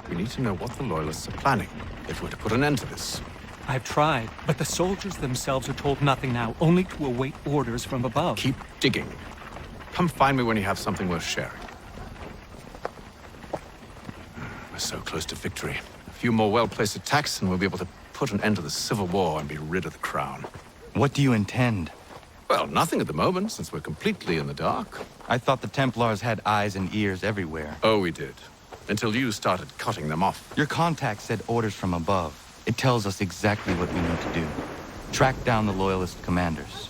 We need to know what the Loyalists are planning, if we're to put an end to this. I've tried, but the soldiers themselves are told nothing now, only to await orders from above. Keep digging. Come find me when you have something worth sharing. We're so close to victory. A few more well-placed attacks and we'll be able to put an end to the Civil War and be rid of the Crown. What do you intend? Well, nothing at the moment, since we're completely in the dark. I thought the Templars had eyes and ears everywhere. Oh, we did. Until you started cutting them off. Your contact said orders from above. It tells us exactly what we need to do. Track down the Loyalist commanders.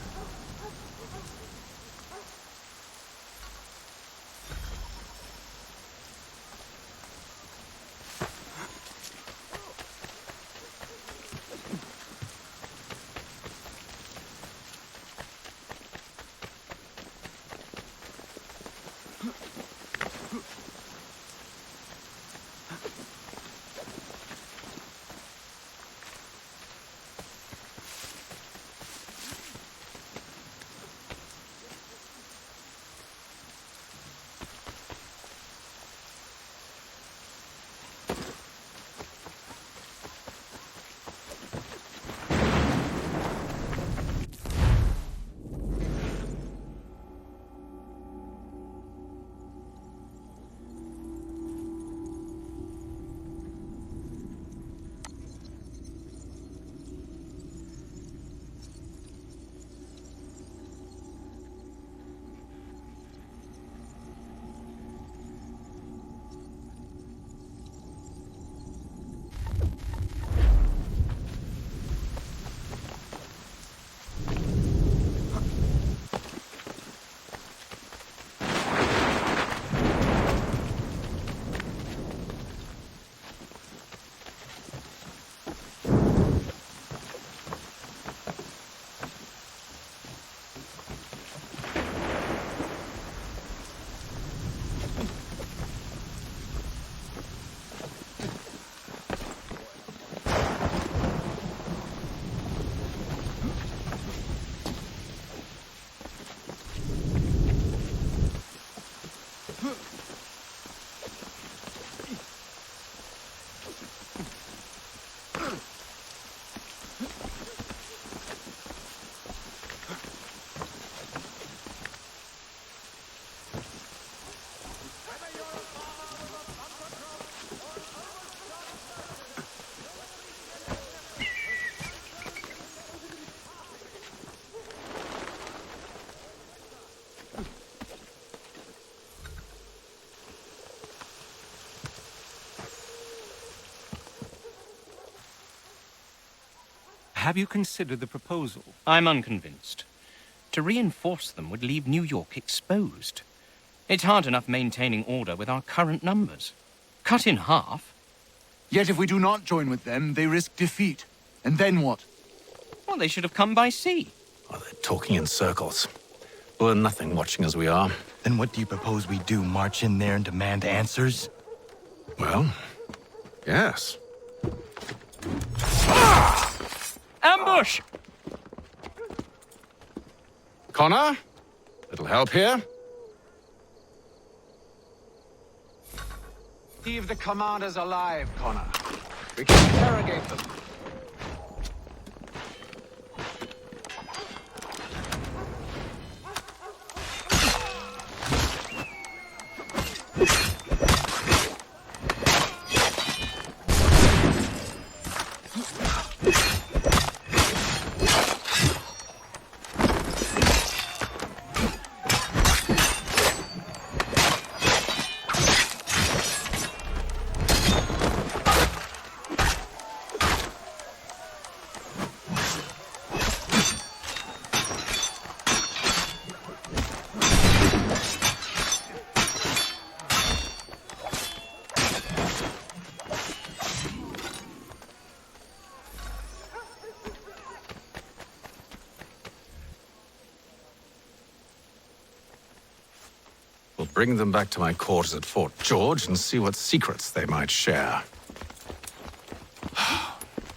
Have you considered the proposal? I'm unconvinced. To reinforce them would leave New York exposed. It's hard enough maintaining order with our current numbers. Cut in half. Yet if we do not join with them, they risk defeat. And then what? Well, they should have come by sea. Oh, they're talking in circles. We're nothing watching as we are. Then what do you propose we do? March in there and demand answers? Well, yes. Ambush! Connor? Little help here? Leave the commanders alive, Connor. We can interrogate them. We'll bring them back to my quarters at Fort George and see what secrets they might share.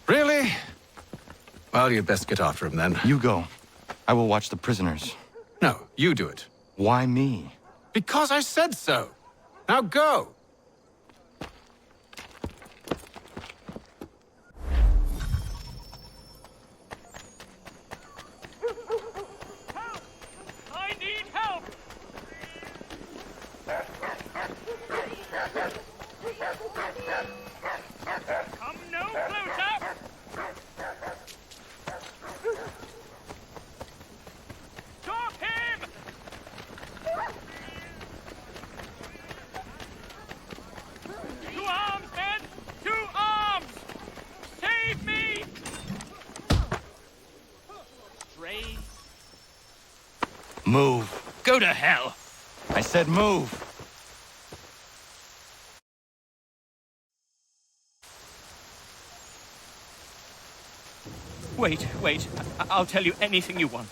Really? Well, you'd best get after him then. You go. I will watch the prisoners. No, you do it. Why me? Because I said so. Now go. I need help! Come no closer! Stop him! To arms, men! To arms! Save me! Stray. Move. Go to hell! I said move. Wait. I'll tell you anything you want.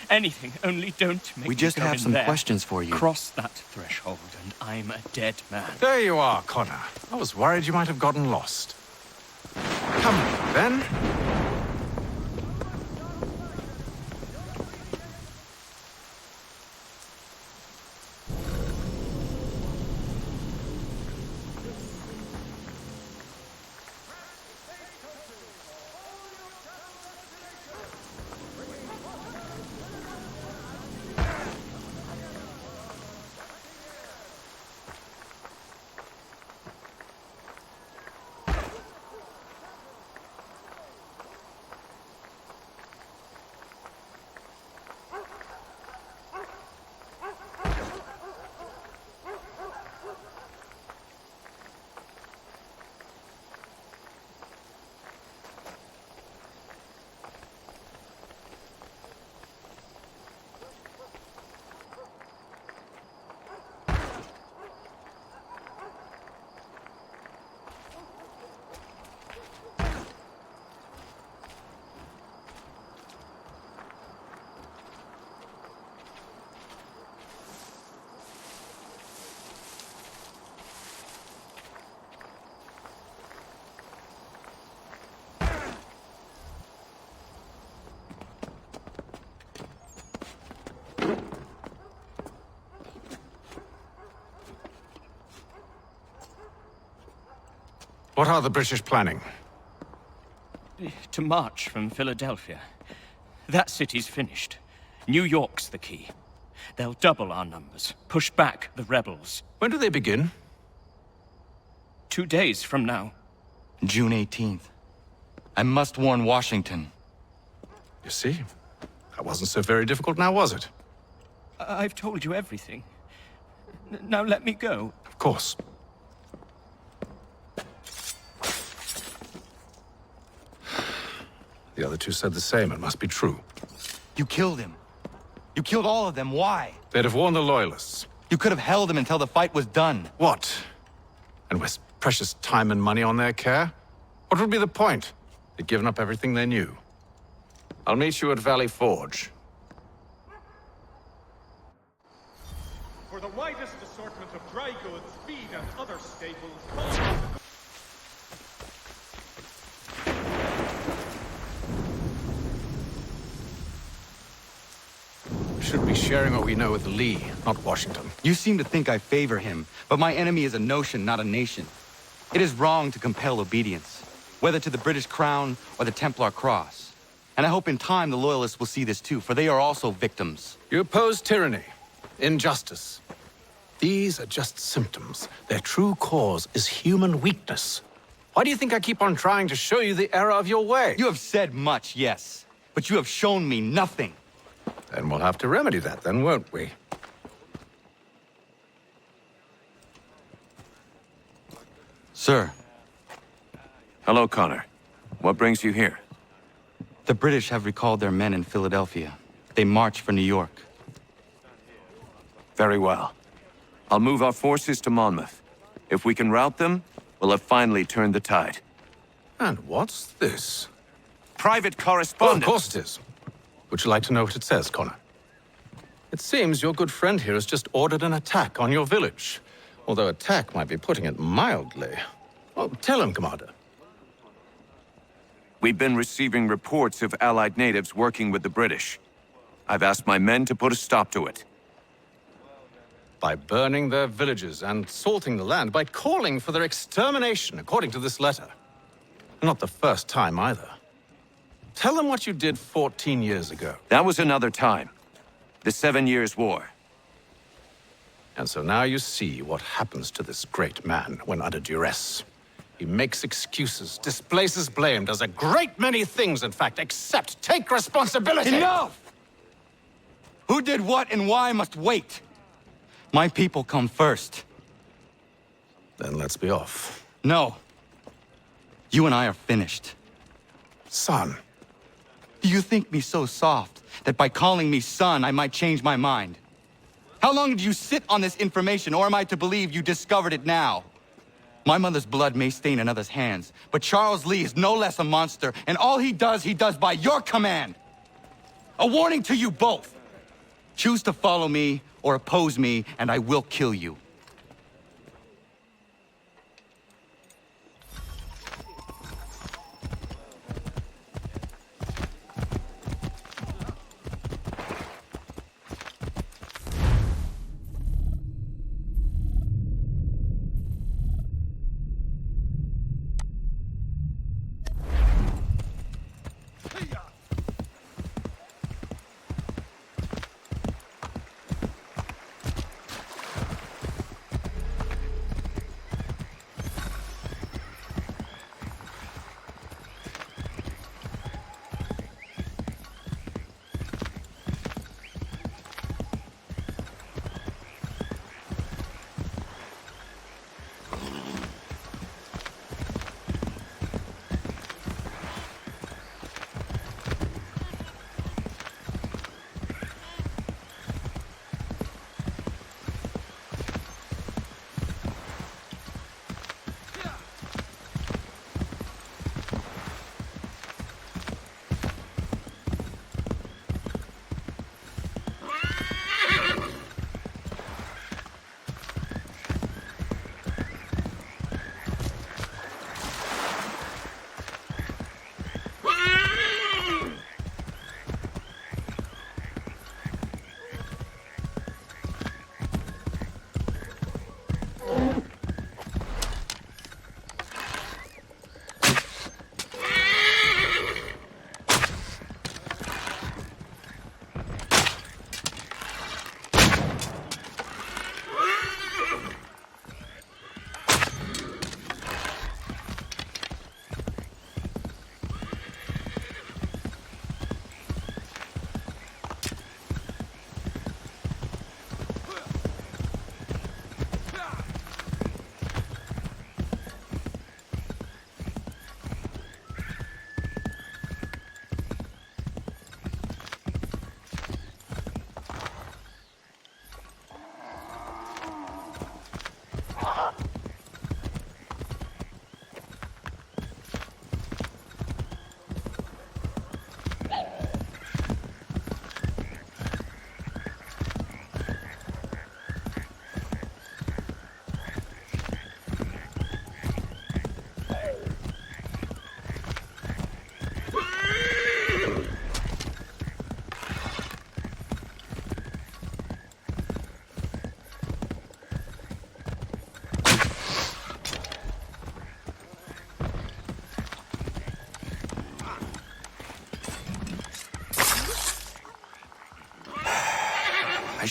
Anything, only don't make We me just go have in some there. questions for you. Cross that threshold and I'm a dead man. There you are, Connor. I was worried you might have gotten lost. Come then. What are the British planning? To march from Philadelphia. That city's finished. New York's the key. They'll double our numbers, push back the rebels. When do they begin? 2 days from now. June 18th. I must warn Washington. You see? That wasn't so very difficult now, was it? I've told you everything. Now let me go. Of course. The other two said the same. It must be true. You killed him. You killed all of them. Why? They'd have warned the Loyalists. You could have held him until the fight was done. What? And waste precious time and money on their care? What would be the point? They'd given up everything they knew. I'll meet you at Valley Forge. For the widest assortment of dry goods, feed, and other staples, Should be sharing what we know with Lee, not Washington. You seem to think I favor him, but my enemy is a notion, not a nation. It is wrong to compel obedience, whether to the British Crown or the Templar Cross. And I hope in time the Loyalists will see this too, for they are also victims. You oppose tyranny, injustice. These are just symptoms. Their true cause is human weakness. Why do you think I keep on trying to show you the error of your way? You have said much, yes, but you have shown me nothing. Then we'll have to remedy that then, won't we? Sir. Hello, Connor. What brings you here? The British have recalled their men in Philadelphia. They march for New York. Very well. I'll move our forces to Monmouth. If we can rout them, we'll have finally turned the tide. And what's this? Private correspondence. Oh, of course it is. Would you like to know what it says, Connor? It seems your good friend here has just ordered an attack on your village. Although attack might be putting it mildly. Well, tell him, Commander. We've been receiving reports of Allied natives working with the British. I've asked my men to put a stop to it. By burning their villages and salting the land, by calling for their extermination, according to this letter. Not the first time, either. Tell them what you did 14 years ago. That was another time. The 7 Years' War. And so now you see what happens to this great man when under duress. He makes excuses, displaces blame, does a great many things, in fact, except take responsibility! Enough! Who did what and why must wait. My people come first. Then let's be off. No. You and I are finished. Son. Do you think me so soft that by calling me son, I might change my mind? How long did you sit on this information, or am I to believe you discovered it now? My mother's blood may stain another's hands, but Charles Lee is no less a monster, and all he does by your command. A warning to you both. Choose to follow me or oppose me, and I will kill you.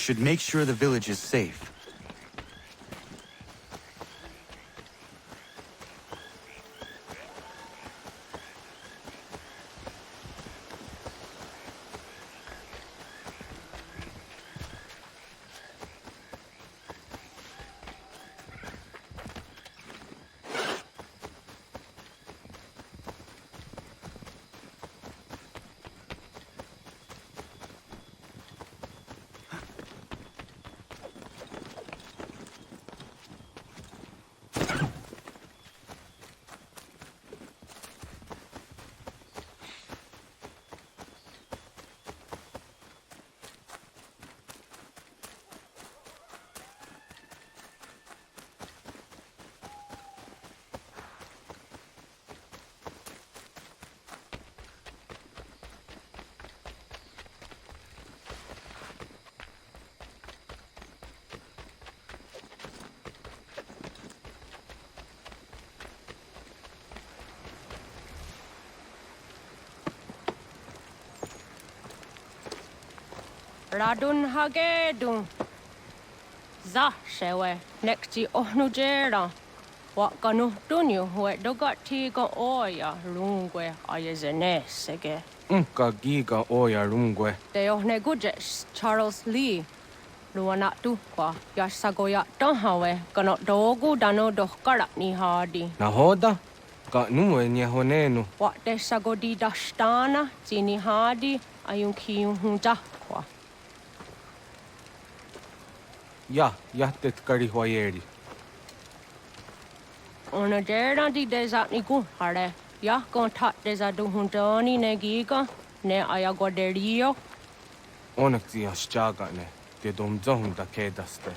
should make sure the village is safe. Radun hagedun. Za shewe nekti ohnujera. Wakanu dunyu we dogati go oya rungwe ayazenesege. Unka giga oya rungwe. De ohne gujes Charles Lee. Luana tu kwa yasagoya tanhawe kano dogu dano dohkara ni hadi. Nahoda? Ka nuwe nyehonenu. Wa de sagodi dashtana zini hadi ayun kiyun hunja kwa. Ja, jättet karihwajeri. Ona dera di desa ni gun hare. Ja kon tat desa du hundani ne giga ne ayagoderio. Onneksi ja stjagane. Te dom zohunda kedaste.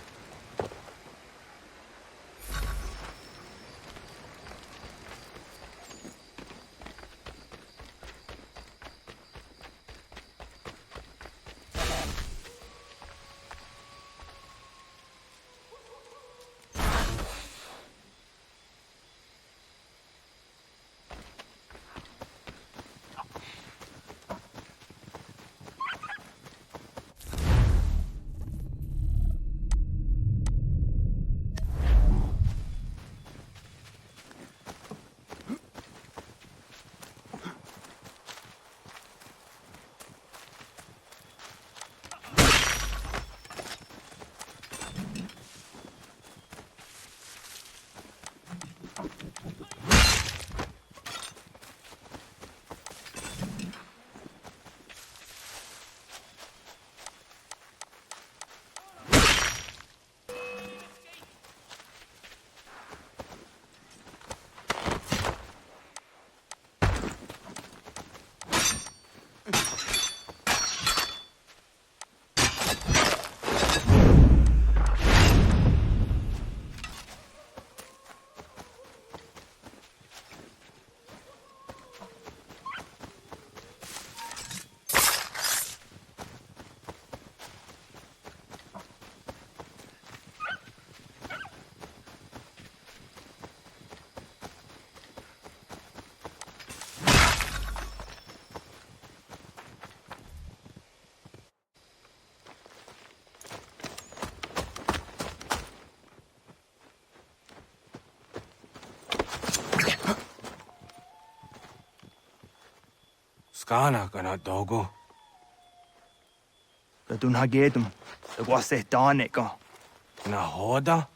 Skana kana dogo. Radun hagedum. Gwase daneka. Nahoda?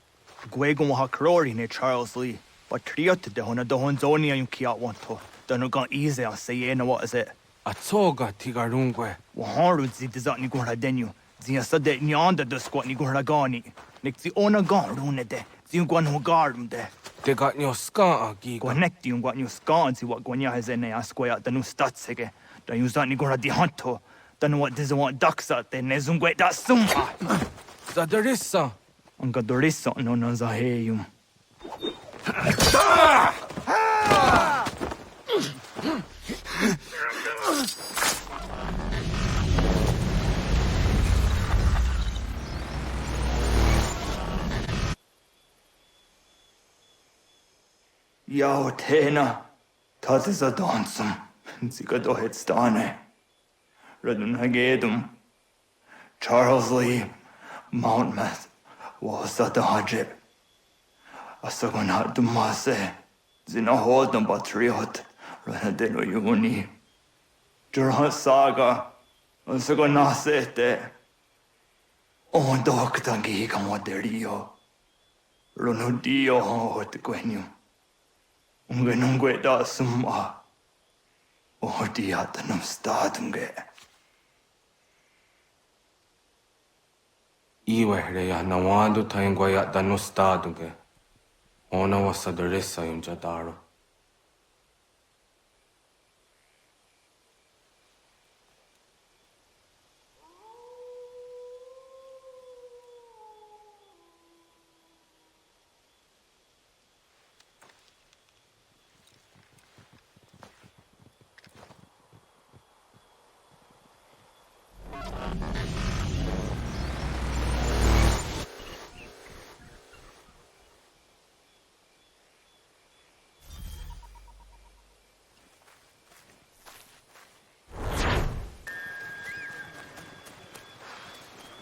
Gwegum ha krori ne Charles Lee. But triot de hona dohon zonia yun kiat wanto. Danu gan easy a say na what is it? Atsoga tigarungwe. Waharu zi dizat ni gurha denyu. Zia sade nyanda de squat ni gurha gani. Nik zi ona gan rune de. Zi gwan ho garum de. Te got nyo ska giga. Gwanek di gwan nyo ska zi wat gwanya hezene asquaya danu statsege. Da yun zat ni gurha di hanto. Danu what diza want daksa de nezungwe da summa. Zadarissa. Anga dorissa no na zaheyum. Yao tena, das ist a dansum. Sie geht doch jetzt da ne. Radun hagedum. Charles Lee, Mount Math was at the Hajib. A second had to Masse, Zina hold them patriot, Renadeno Uni. Duran Saga, a second Nasete. On Doctangi Camoderio. Ronudio hot Quenu. Ungenungue da summa. O diatanum statunge. Iwehreya nawadu taingwaya danustaduge. Ona wasadresa yumjadaro.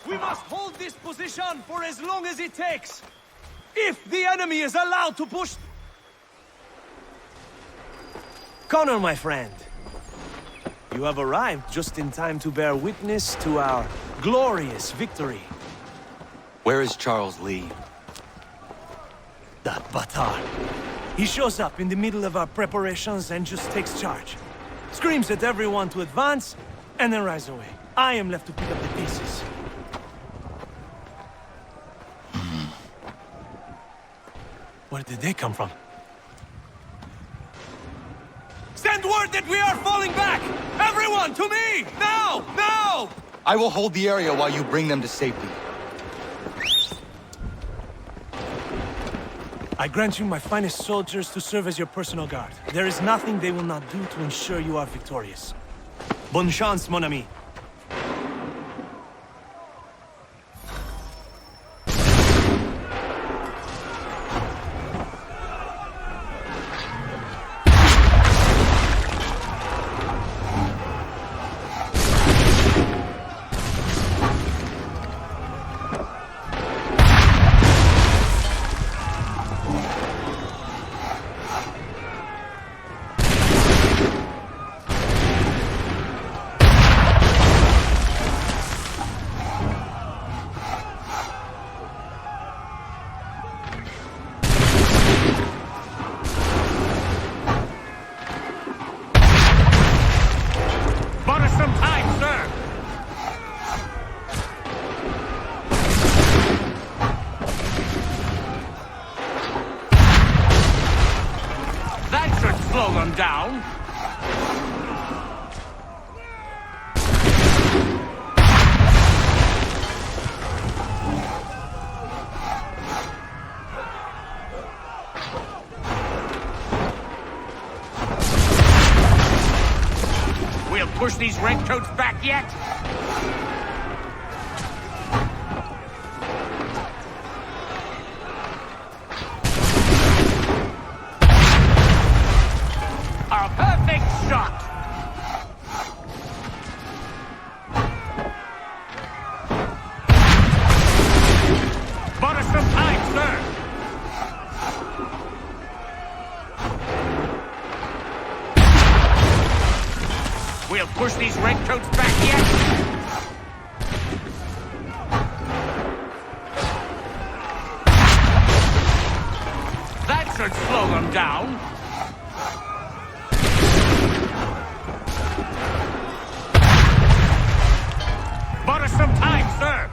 We must hold this position for as long as it takes. If the enemy is allowed to push... Connor, my friend. You have arrived just in time to bear witness to our glorious victory. Where is Charles Lee? That batard. He shows up in the middle of our preparations and just takes charge. Screams at everyone to advance, and then rides away. I am left to pick up the pieces. Where did they come from? Send word that we are falling back! Everyone, to me! Now! Now! I will hold the area while you bring them to safety. I grant you my finest soldiers to serve as your personal guard. There is nothing they will not do to ensure you are victorious. Bonne chance, mon ami. Down. We'll push these redcoats back yet? Push these redcoats back yet? That should slow them down. Butter some time, sir.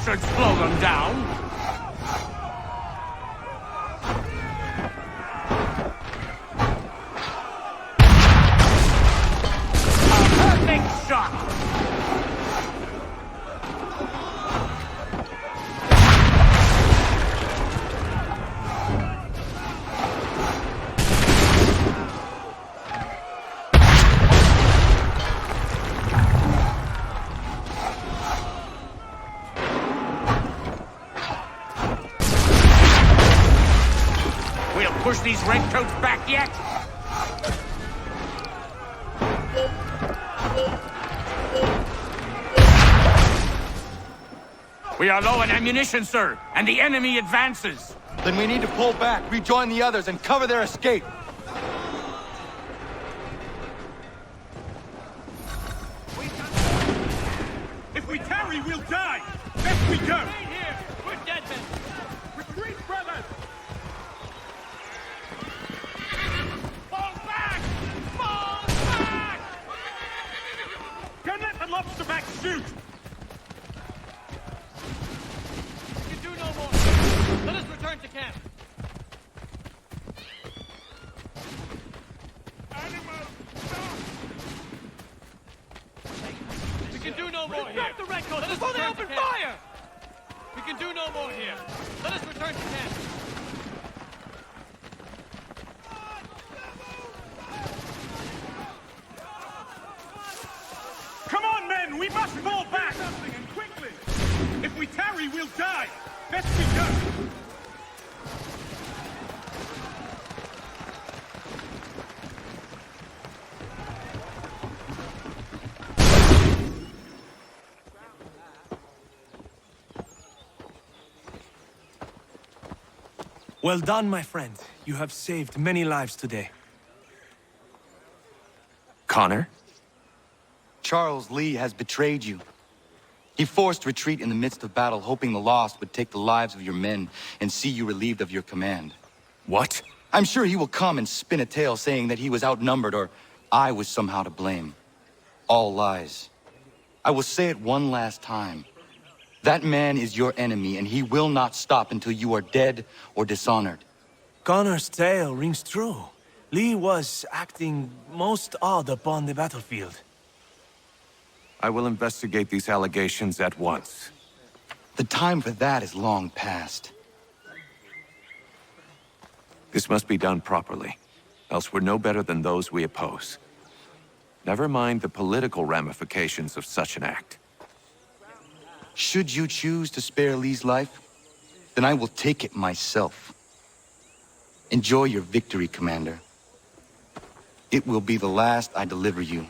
Should slow them down. A perfect shot. push these redcoats back yet? We are low on ammunition, sir, and the enemy advances. Then we need to pull back, rejoin the others, and cover their escape. If we tarry, we'll die. Best we go. Right here! We're dead men! Retreat, brothers! Fall back! Fall back! Don't let the lobster back shoot! We can do no more. Let us return to camp. We can do no more here. Back the redcoats Let us before they return to open camp. fire! We can do no more here. Let us return to camp. Come on, men! We must fall back! Something, and quickly! If we tarry, we'll die! Best we go! Well done, my friend. You have saved many lives today. Connor? Charles Lee has betrayed you. He forced retreat in the midst of battle, hoping the lost would take the lives of your men and see you relieved of your command. What? I'm sure he will come and spin a tale saying that he was outnumbered or I was somehow to blame. All lies. I will say it one last time. That man is your enemy, and he will not stop until you are dead or dishonored. Connor's tale rings true. Lee was acting most odd upon the battlefield. I will investigate these allegations at once. The time for that is long past. This must be done properly, else we're no better than those we oppose. Never mind the political ramifications of such an act. Should you choose to spare Lee's life, then I will take it myself. Enjoy your victory, Commander. It will be the last I deliver you.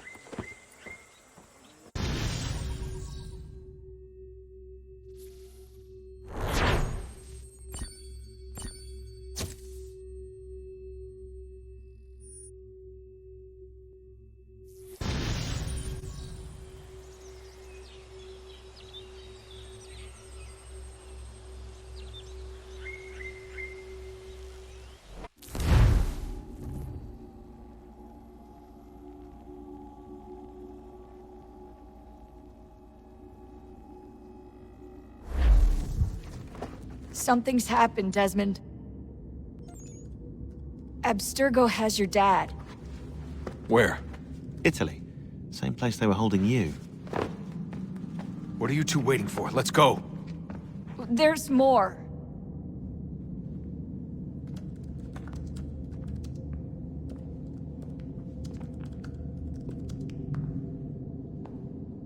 Something's happened, Desmond. Abstergo has your dad. Where? Italy. Same place they were holding you. What are you two waiting for? Let's go. There's more.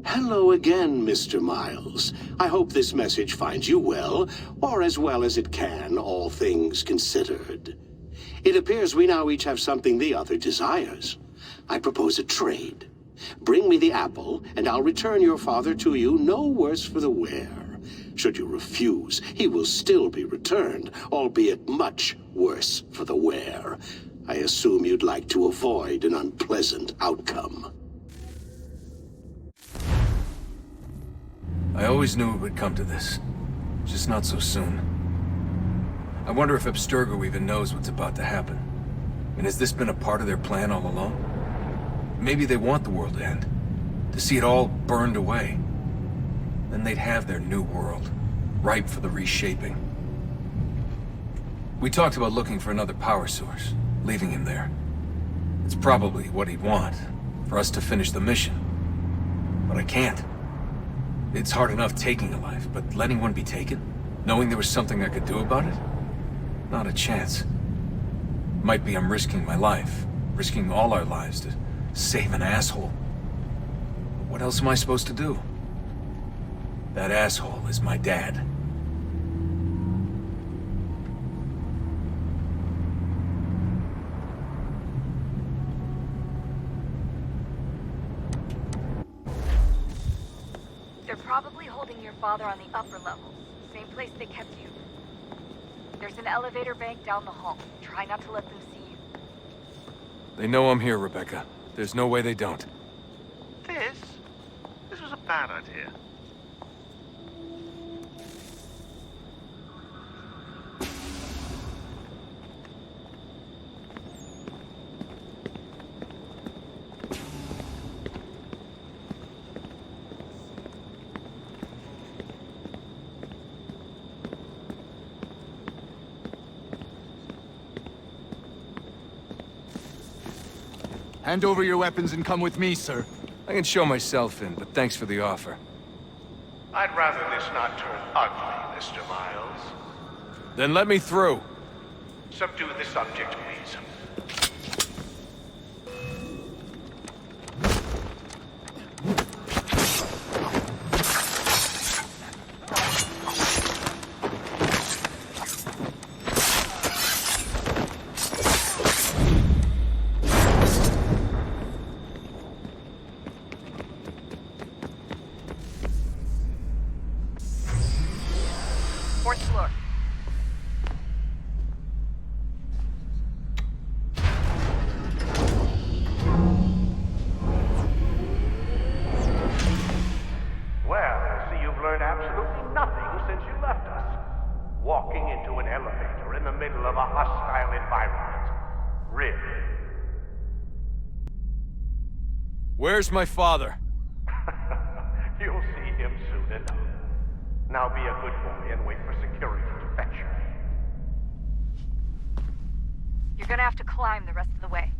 Hello again, Mr. Miles. I hope this message finds you well, or as well as it can, all things considered. It appears we now each have something the other desires. I propose a trade. Bring me the apple, and I'll return your father to you no worse for the wear. Should you refuse, he will still be returned, albeit much worse for the wear. I assume you'd like to avoid an unpleasant outcome. I always knew it would come to this. Just not so soon. I wonder if Abstergo even knows what's about to happen. And has this been a part of their plan all along? Maybe they want the world to end. To see it all burned away. Then they'd have their new world, ripe for the reshaping. We talked about looking for another power source, leaving him there. It's probably what he'd want, for us to finish the mission. But I can't. It's hard enough taking a life, but letting one be taken? Knowing there was something I could do about it? Not a chance. Might be I'm risking my life, risking all our lives to save an asshole. But what else am I supposed to do? That asshole is my dad. father on the upper level. Same place they kept you. There's an elevator bank down the hall. Try not to let them see you. They know I'm here, Rebecca. There's no way they don't. This was a bad idea. Hand over your weapons and come with me, sir. I can show myself in, but thanks for the offer. I'd rather this not turn ugly, Mr. Miles. Then let me through. Subdue the subject, please. Fourth floor. Well, I see you've learned absolutely nothing since you left us. Walking into an elevator in the middle of a hostile environment. Really? Where's my father? You'll see him soon enough. Now be a good boy and wait for security to fetch you. You're gonna have to climb the rest of the way.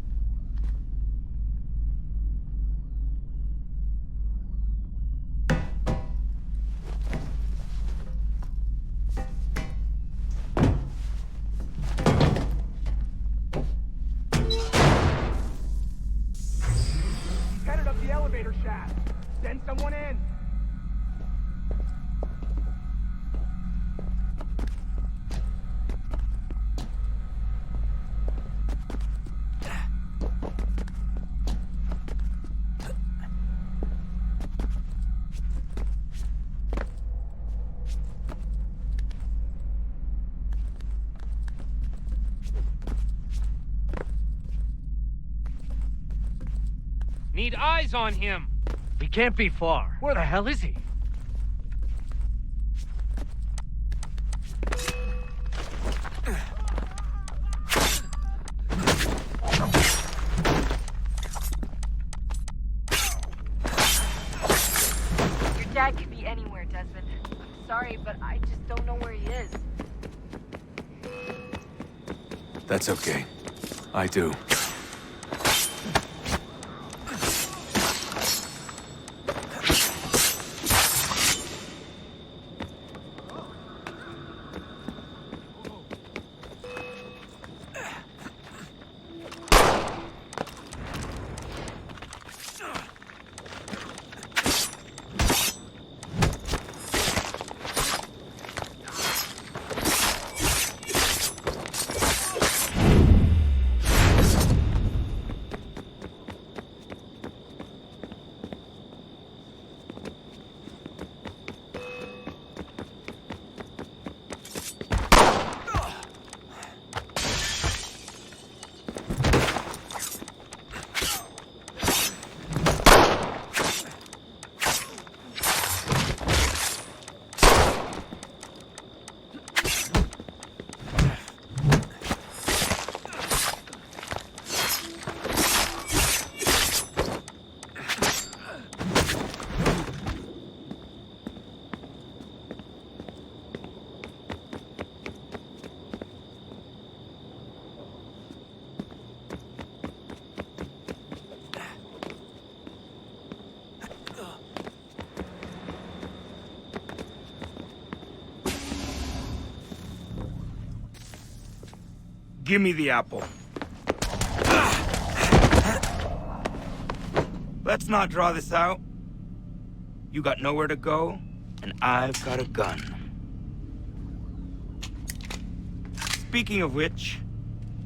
He's headed up the elevator shaft. Send someone in. Need eyes on him. He can't be far. Where the hell is he? Your dad could be anywhere, Desmond. I'm sorry, but I just don't know where he is. That's okay. I do. Give me the apple. Let's not draw this out. You got nowhere to go, and I've got a gun. Speaking of which,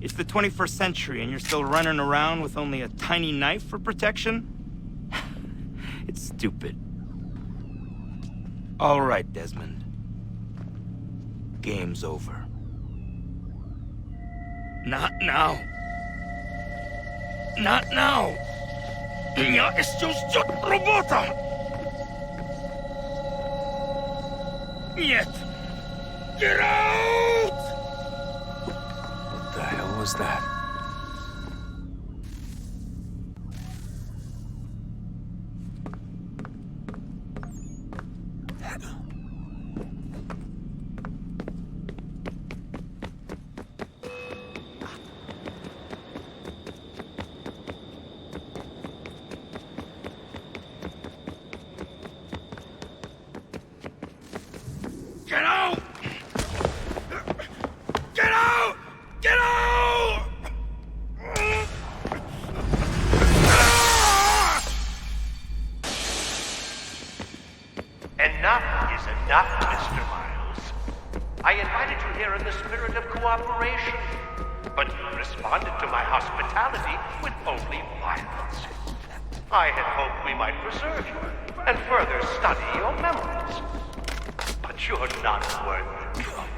it's the 21st century and you're still running around with only a tiny knife for protection? It's stupid. All right, Desmond. Game's over. Not now. Not now. Я еще работа. Нет. Get out! What the hell was that? Get out! Get out! Get out! Enough is enough, Mr. Miles. I invited you here in the spirit of cooperation, but you responded to my hospitality with only violence. I had hoped we might preserve you and further study your memories. But you're not worth the trouble.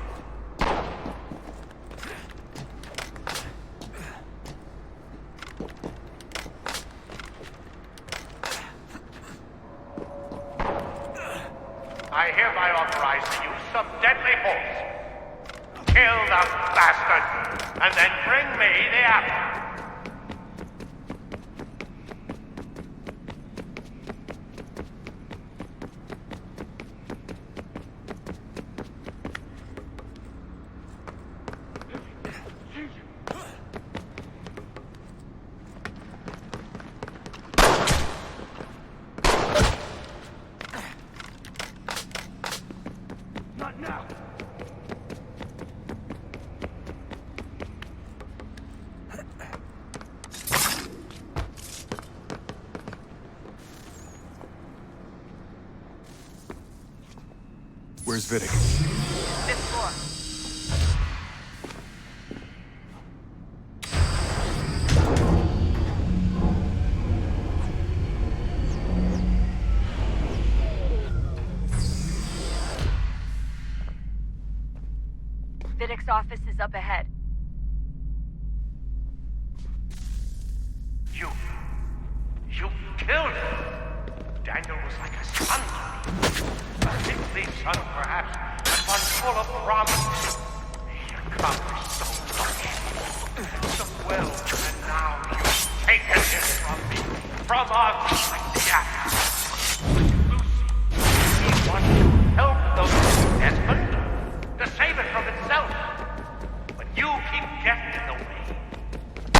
I hereby authorize the use of deadly force. Kill the bastard, and then bring me the apple. Not now. Where's Vidic? Fifth floor. Vidic's office is up ahead. You killed him. Daniel was like a son to me. A sickly son, perhaps, but one full of promise. He accomplished so much, so well, and now you've taken him from me, from us, like the apple. Lucy, he wants to help those Desmond, to save it from itself. But you keep getting in the way.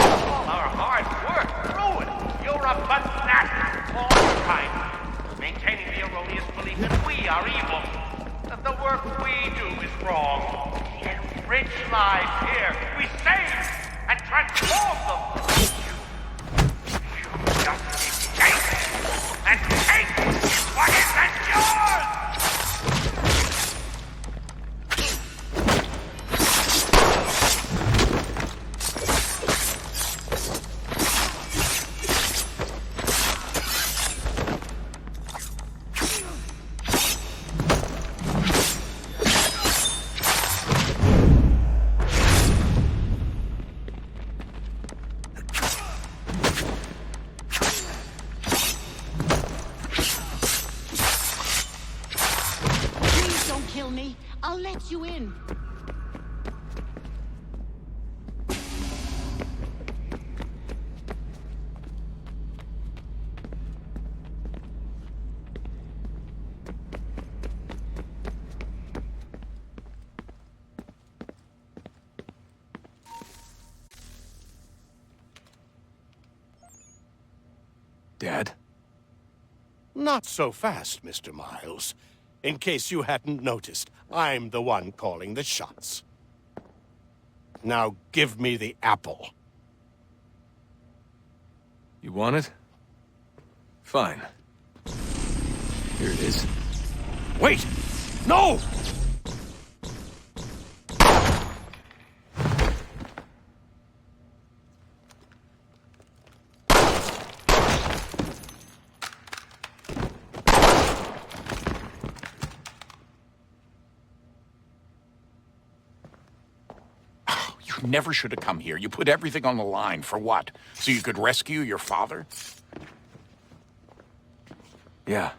All our hard work ruined. You're a fanatic, all the time, maintaining the erroneous belief that we are evil, that the work we do is wrong. Yet rich lives here, we save and transform them. You just take and take what isn't yours! I'll let you in. Dad? Not so fast, Mr. Miles. In case you hadn't noticed, I'm the one calling the shots. Now give me the apple. You want it? Fine. Here it is. Wait! No! never should have come here. You put everything on the line. For what? So you could rescue your father? Yeah.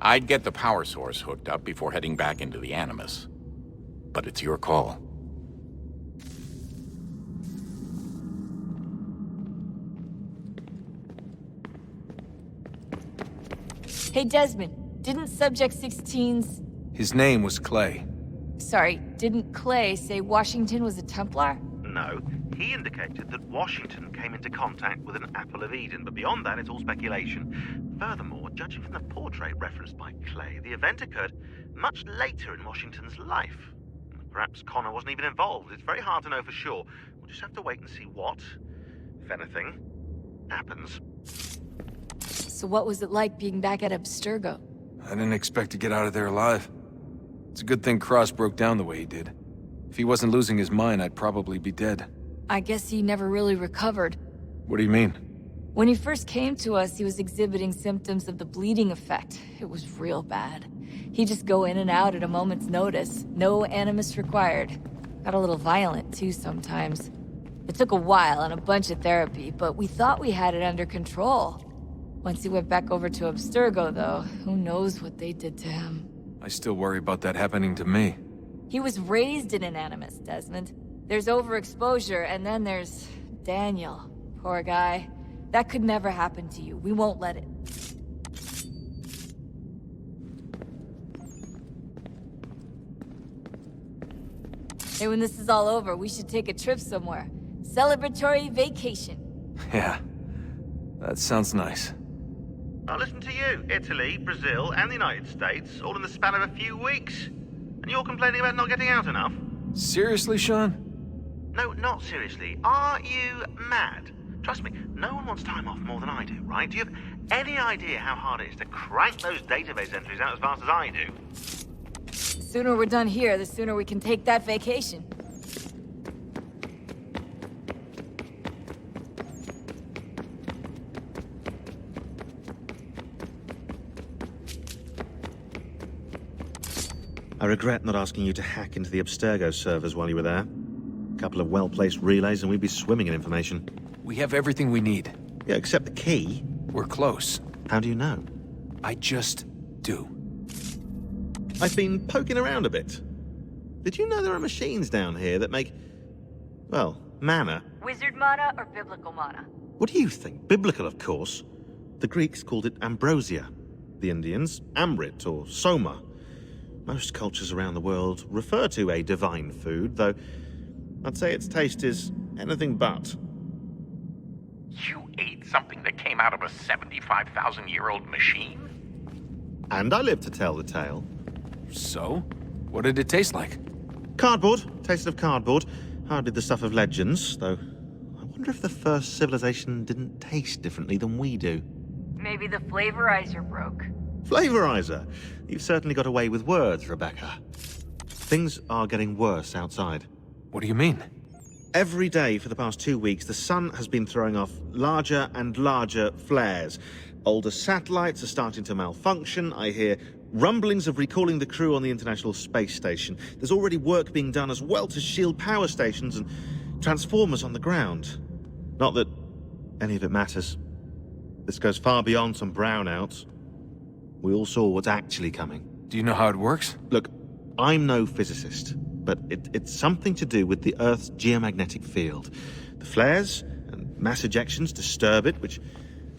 I'd get the power source hooked up before heading back into the Animus. But it's your call. Hey, Desmond, didn't Subject 16's... His name was Clay. Sorry, didn't Clay say Washington was a Templar? No. He indicated that Washington came into contact with an Apple of Eden, but beyond that, it's all speculation. Furthermore, judging from the portrait referenced by Clay, the event occurred much later in Washington's life. Perhaps Connor wasn't even involved. It's very hard to know for sure. We'll just have to wait and see what, if anything, happens. So what was it like being back at Abstergo? I didn't expect to get out of there alive. It's a good thing Cross broke down the way he did. If he wasn't losing his mind, I'd probably be dead. I guess he never really recovered. What do you mean? When he first came to us, he was exhibiting symptoms of the bleeding effect. It was real bad. He'd just go in and out at a moment's notice. No animus required. Got a little violent, too, sometimes. It took a while and a bunch of therapy, but we thought we had it under control. Once he went back over to Abstergo, though, who knows what they did to him. I still worry about that happening to me. He was raised in an animus, Desmond. There's overexposure, and then there's Daniel. Poor guy. That could never happen to you. We won't let it. Hey, when this is all over, we should take a trip somewhere. Celebratory vacation. Yeah, that sounds nice. Now listen to you. Italy, Brazil, and the United States, all in the span of a few weeks. And you're complaining about not getting out enough? Seriously, Sean? No, not seriously. Are you mad? Trust me, no one wants time off more than I do, right? Do you have any idea how hard it is to crank those database entries out as fast as I do? The sooner we're done here, the sooner we can take that vacation. I regret not asking you to hack into the Abstergo servers while you were there. A couple of well-placed relays and we'd be swimming in information. We have everything we need. Yeah, except the key. We're close. How do you know? I just do. I've been poking around a bit. Did you know there are machines down here that make, well, mana? Wizard mana or biblical mana? What do you think? Biblical, of course. The Greeks called it ambrosia. The Indians, amrit or soma. Most cultures around the world refer to a divine food, though I'd say its taste is anything but. You ate something that came out of a 75,000-year-old machine? And I live to tell the tale. So? What did it taste like? Cardboard. Tasted of cardboard. Hardly the stuff of legends, though. I wonder if the first civilization didn't taste differently than we do. Maybe the flavorizer broke. Flavorizer! You've certainly got away with words, Rebecca. Things are getting worse outside. What do you mean? Every day for the past 2 weeks, the sun has been throwing off larger and larger flares. older satellites are starting to malfunction. I hear rumblings of recalling the crew on the International Space Station. There's already work being done as well to shield power stations and transformers on the ground. Not that any of it matters. This goes far beyond some brownouts. We all saw what's actually coming. Do you know how it works? Look, I'm no physicist, but it's something to do with the Earth's geomagnetic field. The flares and mass ejections disturb it, which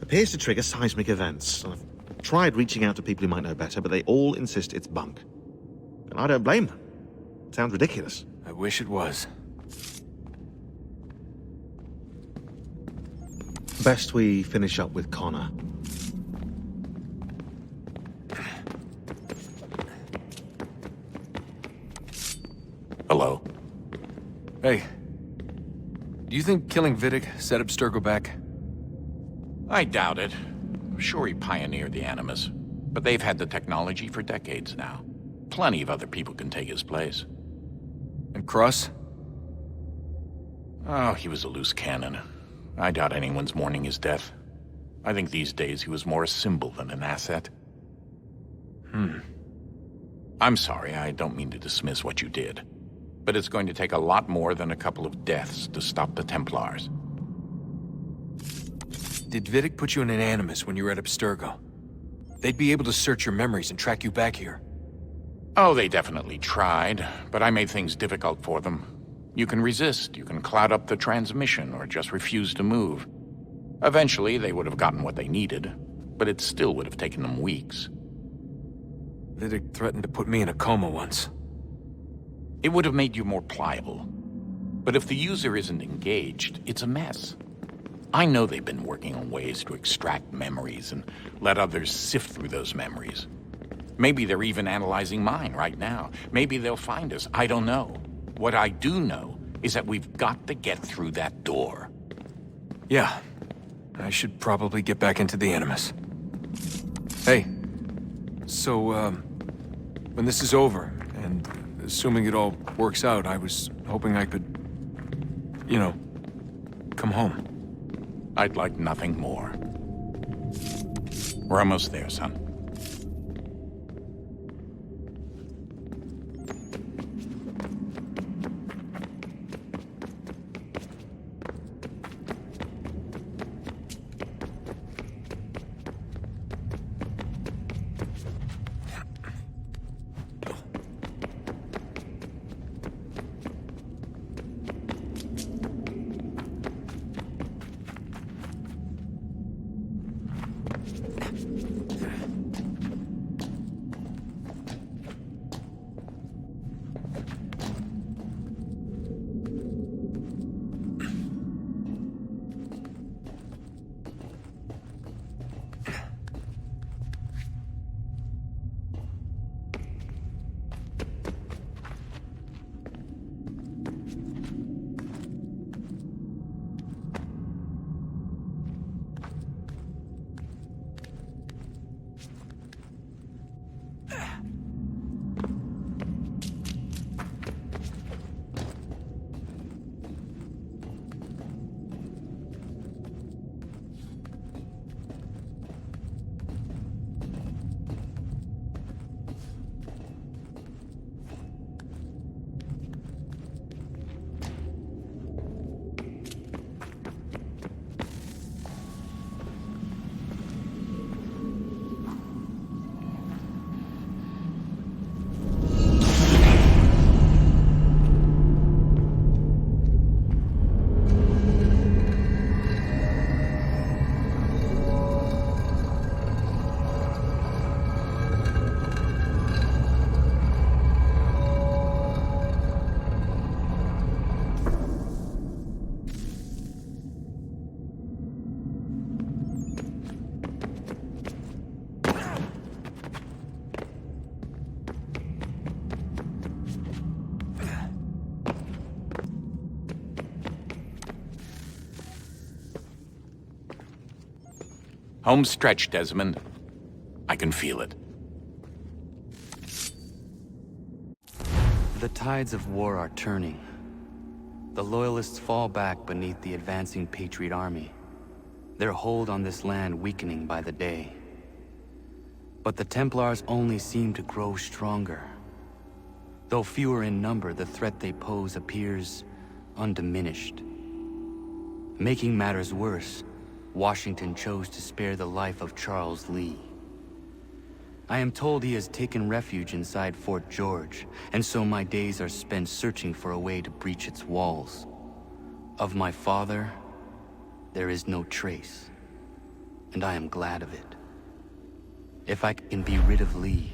appears to trigger seismic events. I've tried reaching out to people who might know better, but they all insist it's bunk. And I don't blame them. It sounds ridiculous. I wish it was. Best we finish up with Connor. Hello. Hey. Do you think killing Vidic set Abstergo back? I doubt it. Sure, he pioneered the Animus, but they've had the technology for decades now. Plenty of other people can take his place. And Cross? Oh, he was a loose cannon. I doubt anyone's mourning his death. I think these days he was more a symbol than an asset. I'm sorry, I don't mean to dismiss what you did. But it's going to take a lot more than a couple of deaths to stop the Templars. Did Vidic put you in an Animus when you were at Abstergo? They'd be able to search your memories and track you back here. Oh, they definitely tried, but I made things difficult for them. You can resist, you can cloud up the transmission, or just refuse to move. Eventually, they would have gotten what they needed, but it still would have taken them weeks. Vidic threatened to put me in a coma once. It would have made you more pliable. But if the user isn't engaged, it's a mess. I know they've been working on ways to extract memories and let others sift through those memories. Maybe they're even analyzing mine right now. Maybe they'll find us. I don't know. What I do know is that we've got to get through that door. Yeah. I should probably get back into the Animus. Hey. So, when this is over, and assuming it all works out, I was hoping I could, you know, come home. I'd like nothing more. We're almost there, son. Home stretch, Desmond. I can feel it. The tides of war are turning. The Loyalists fall back beneath the advancing Patriot army. their hold on this land weakening by the day. But the Templars only seem to grow stronger. Though fewer in number, the threat they pose appears undiminished. Making matters worse, Washington chose to spare the life of Charles Lee. I am told he has taken refuge inside Fort George, and so my days are spent searching for a way to breach its walls. Of my father, there is no trace, and I am glad of it. If I can be rid of Lee,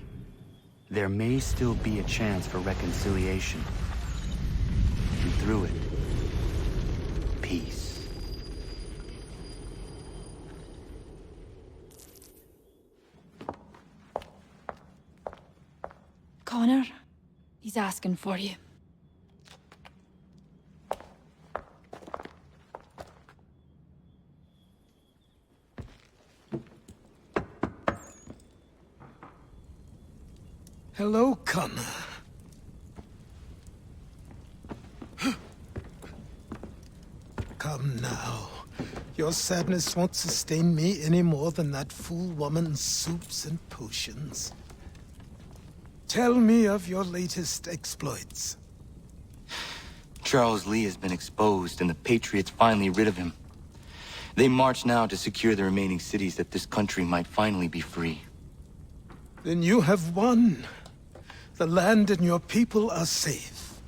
there may still be a chance for reconciliation. And through it, peace. Connor, he's asking for you. Hello, Connor. Come now. Your sadness won't sustain me any more than that fool woman's soups and potions. Tell me of your latest exploits. Charles Lee has been exposed, and the Patriots finally rid of him. They march now to secure the remaining cities that this country might finally be free. Then you have won. The land and your people are safe.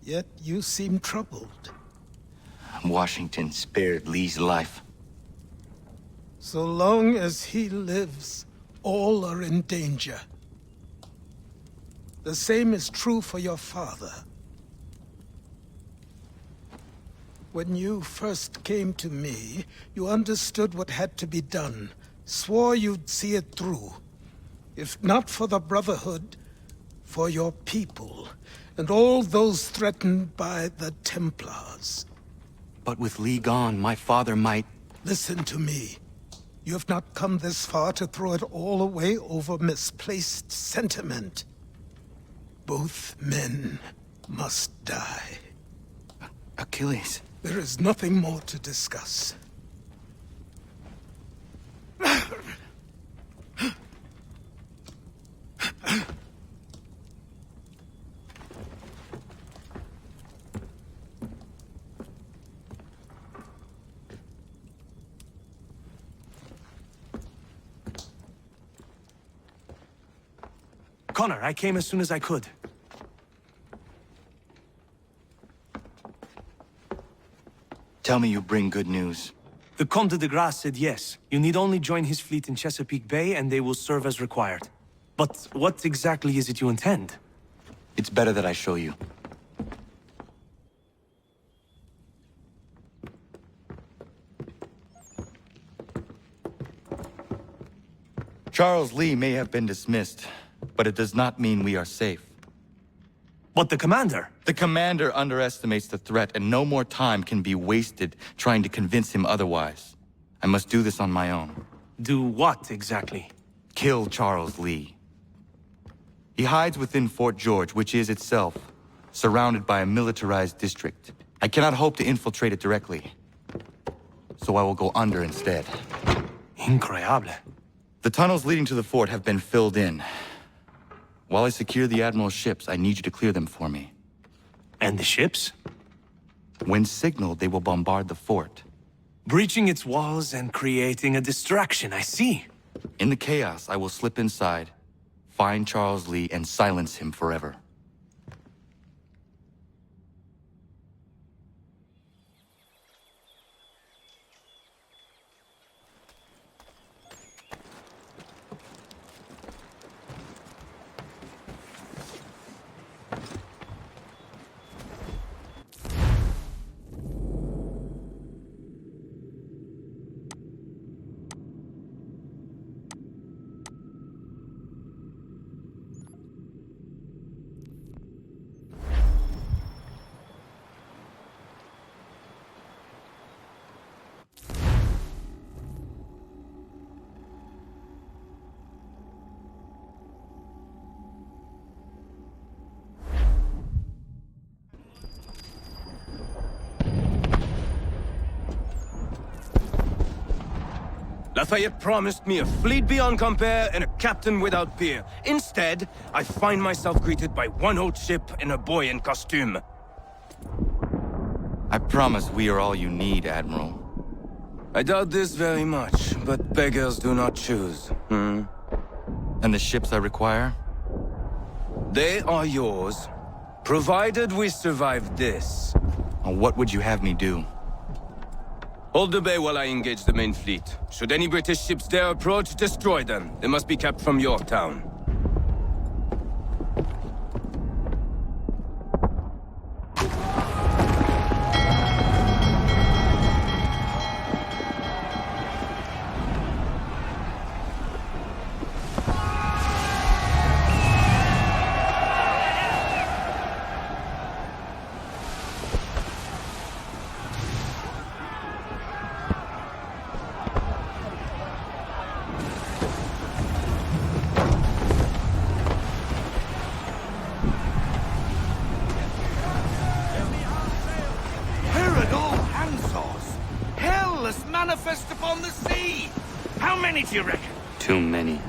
Yet you seem troubled. Washington spared Lee's life. So long as he lives, all are in danger. The same is true for your father. When you first came to me, you understood what had to be done, swore you'd see it through. If not for the Brotherhood, for your people, and all those threatened by the Templars. But with Lee gone, my father might... Listen to me. You have not come this far to throw it all away over misplaced sentiment. Both men must die. Achilles. There is nothing more to discuss. Connor, I came as soon as I could. Tell me you bring good news. The Comte de Grasse said yes. You need only join his fleet in Chesapeake Bay and they will serve as required. But what exactly is it you intend? It's better that I show you. Charles Lee may have been dismissed, but it does not mean we are safe. But the commander? The commander underestimates the threat, and no more time can be wasted trying to convince him otherwise. I must do this on my own. Do what, exactly? Kill Charles Lee. He hides within Fort George, which is itself surrounded by a militarized district. I cannot hope to infiltrate it directly, so I will go under instead. Incroyable. The tunnels leading to the fort have been filled in. While I secure the Admiral's ships, I need you to clear them for me. And the ships? When signaled, they will bombard the fort. Breaching its walls and creating a distraction, I see. In the chaos, I will slip inside, find Charles Lee, and silence him forever. Lafayette promised me a fleet beyond compare and a captain without peer. Instead, I find myself greeted by one old ship and a boy in costume. I promise we are all you need, Admiral. I doubt this very much, but beggars do not choose. And the ships I require? They are yours, provided we survive this. What would you have me do? Hold the bay while I engage the main fleet. Should any British ships dare approach, destroy them. They must be kept from Yorktown. Do you reckon? Too many.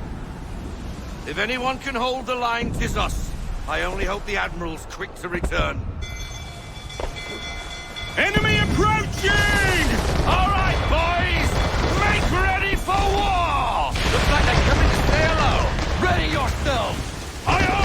If anyone can hold the line, 'tis us. I only hope the Admiral's quick to return. Enemy approaching! All right, boys! Make ready for war! Looks like they're coming to say hello. Ready yourselves! Aye, aye!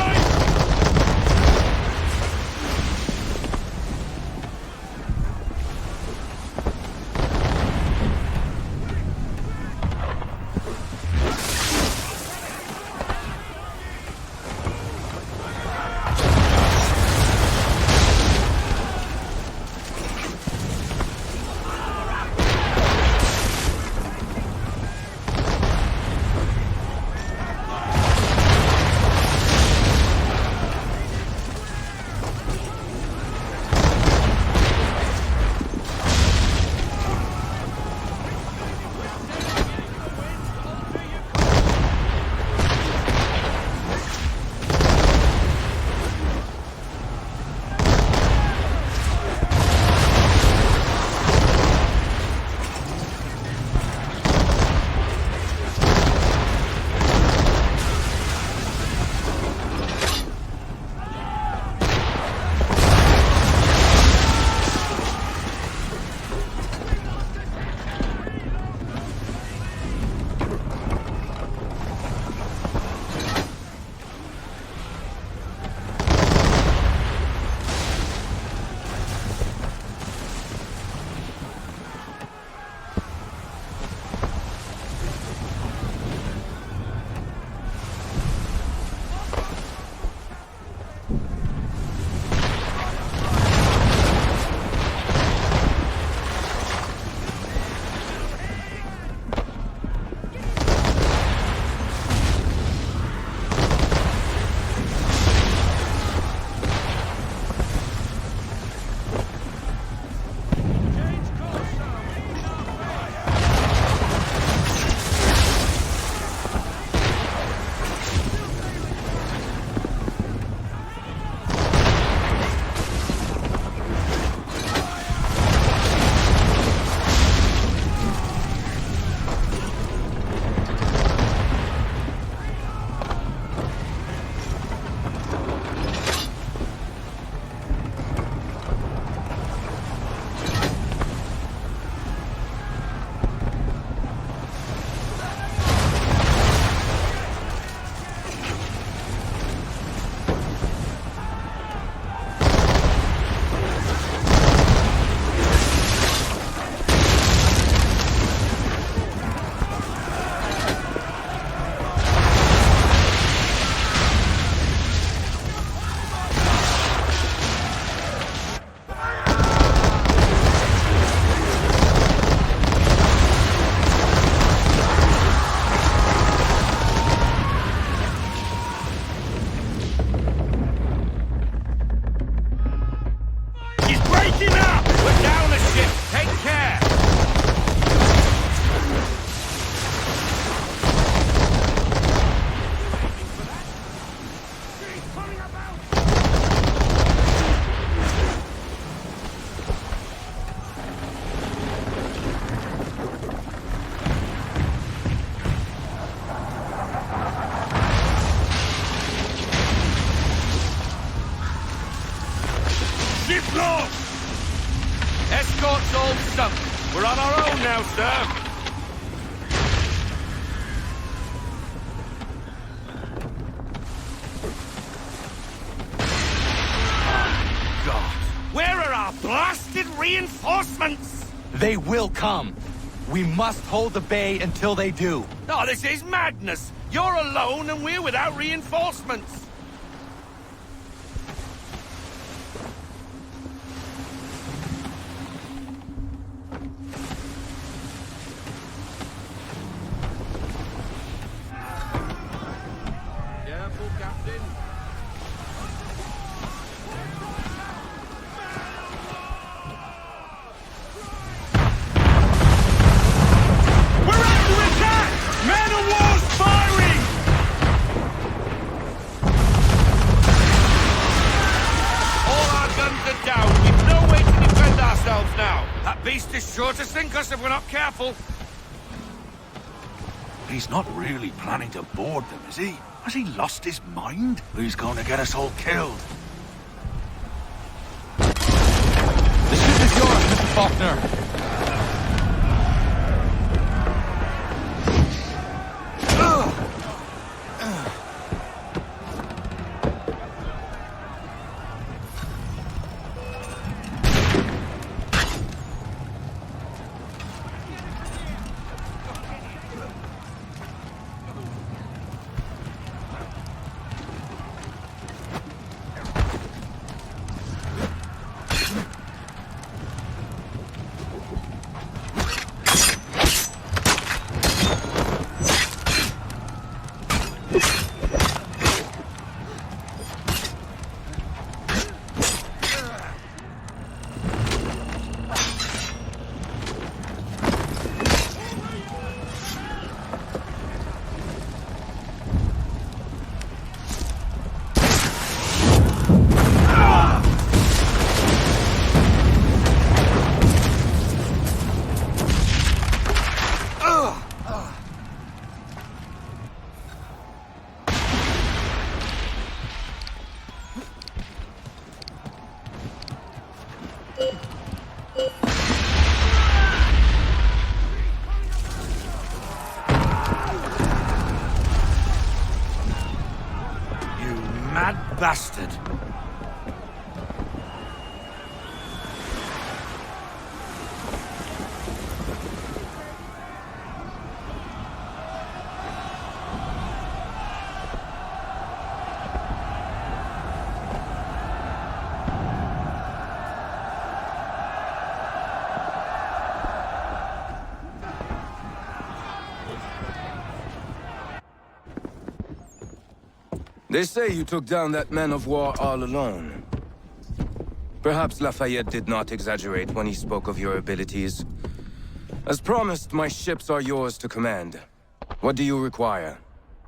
sir. God, where are our blasted reinforcements? They will come. We must hold the bay until they do. Oh, this is madness. You're alone and we're without reinforcements. Careful, Captain. We're under attack! Man of war's firing! All our guns are down. We've no way to defend ourselves now. That beast is sure to sink us if we're not careful. He's not really planning to board them, is he? Has he lost his mind? He's going to get us all killed. The ship is yours, Mr. Faulkner. Bastard. They say you took down that man of war all alone. Perhaps Lafayette did not exaggerate when he spoke of your abilities. As promised, my ships are yours to command. What do you require?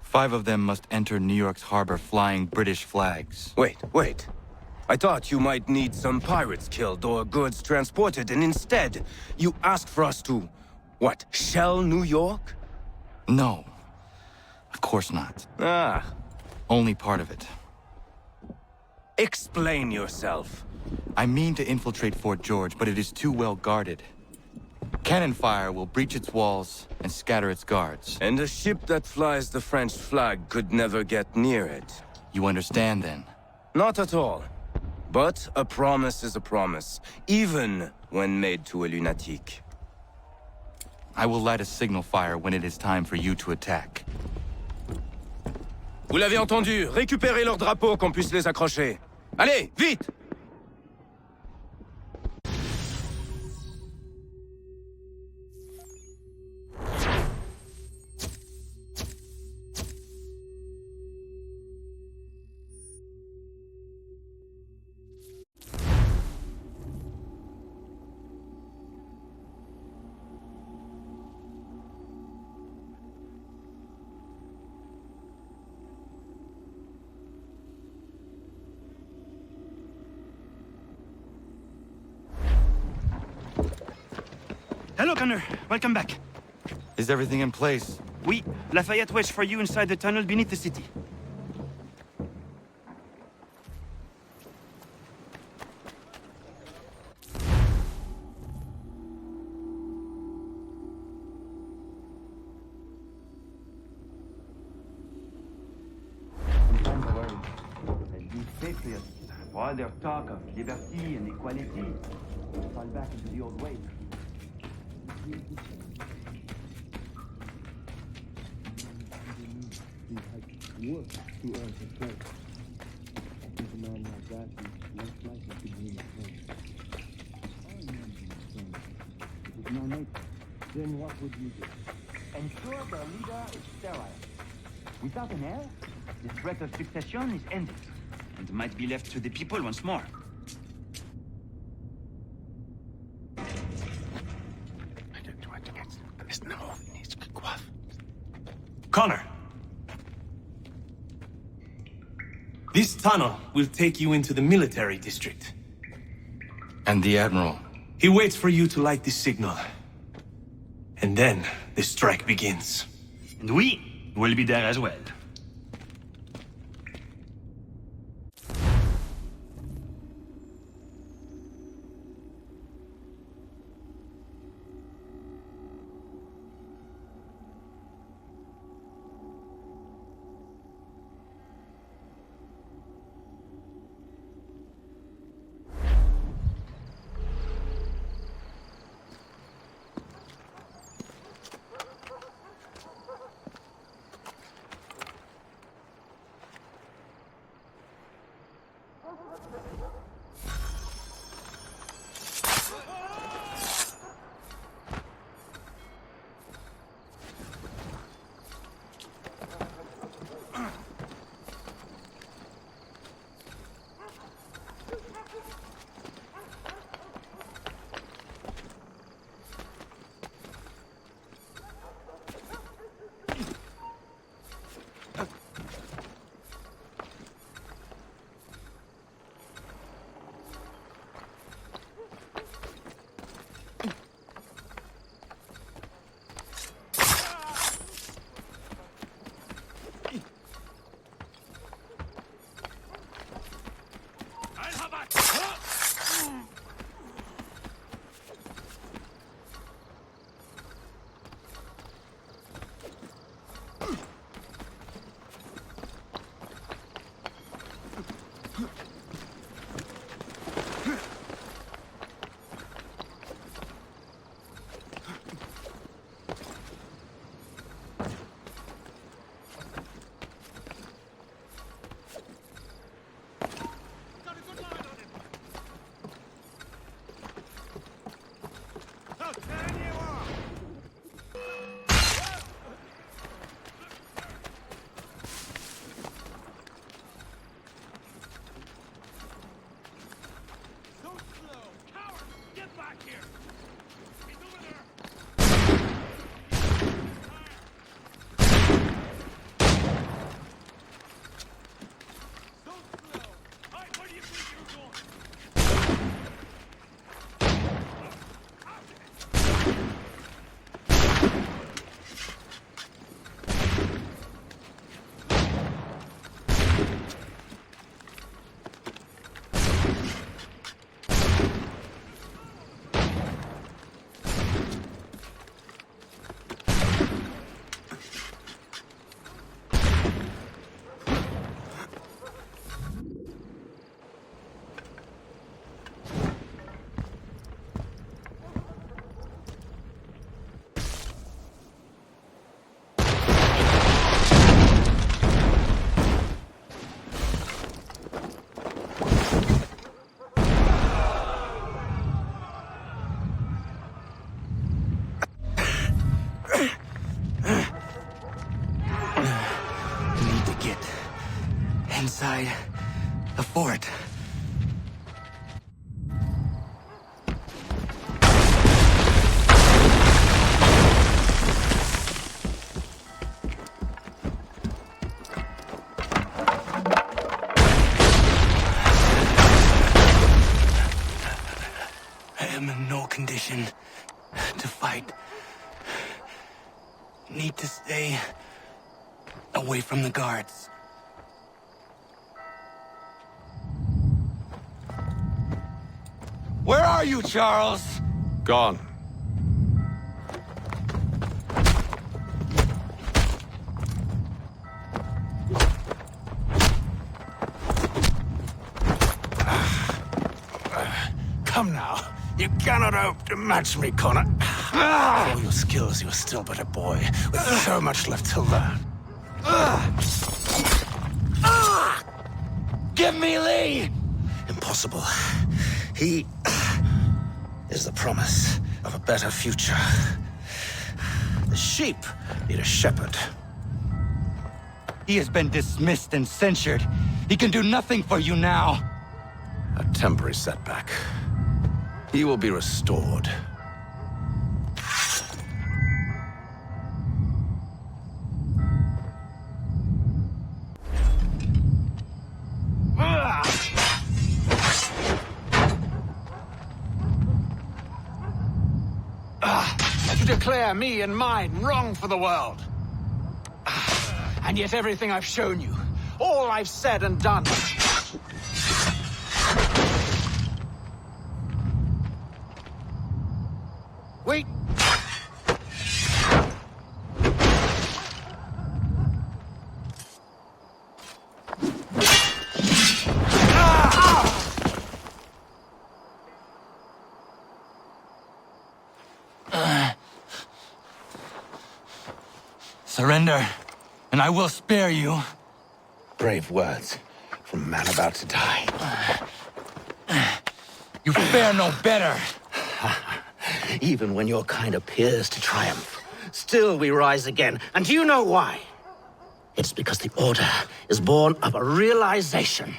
5 of them must enter New York's harbor flying British flags. Wait. I thought you might need some pirates killed or goods transported, and instead, you asked for us to... what, shell New York? No. Of course not. Ah. Only part of it. Explain yourself. I mean to infiltrate Fort George, but it is too well guarded. Cannon fire will breach its walls and scatter its guards. And a ship that flies the French flag could never get near it. You understand, then? Not at all. But a promise is a promise, even when made to a lunatic. I will light a signal fire when it is time for you to attack. Vous l'avez entendu, récupérez leurs drapeaux qu'on puisse les accrocher. Allez, vite! Hello, Connor. Welcome back. Is everything in place? Oui. Lafayette waits for you inside the tunnel beneath the city. patriots, for all their talk of liberty and equality, fall back into the old ways. Work to earn success. I think a man like that is less likely to dream of fame. All men dream of fame. If it's no nature, then what would you do? Ensure their leader is sterile. Without an heir, the threat of succession is ended, and might be left to the people once more. Connor! This tunnel will take you into the military district. And the Admiral? He waits for you to light this signal. And then the strike begins. And we will be there as well. Inside the fort. I am in no condition to fight. Need to stay away from the guards. Where are you, Charles? Gone. Come now. You cannot hope to match me, Connor. For all your skills, you are still but a boy, with so much left to learn. Give me Lee! Impossible. He is the promise of a better future. The sheep need a shepherd. He has been dismissed and censured. He can do nothing for you now. A temporary setback. He will be restored. To declare me and mine wrong for the world. And yet everything I've shown you, all I've said and done. Wait. Surrender, and I will spare you. Brave words from a man about to die. You fare no better. Even when your kind appears to triumph, still we rise again. And do you know why? It's because the Order is born of a realization.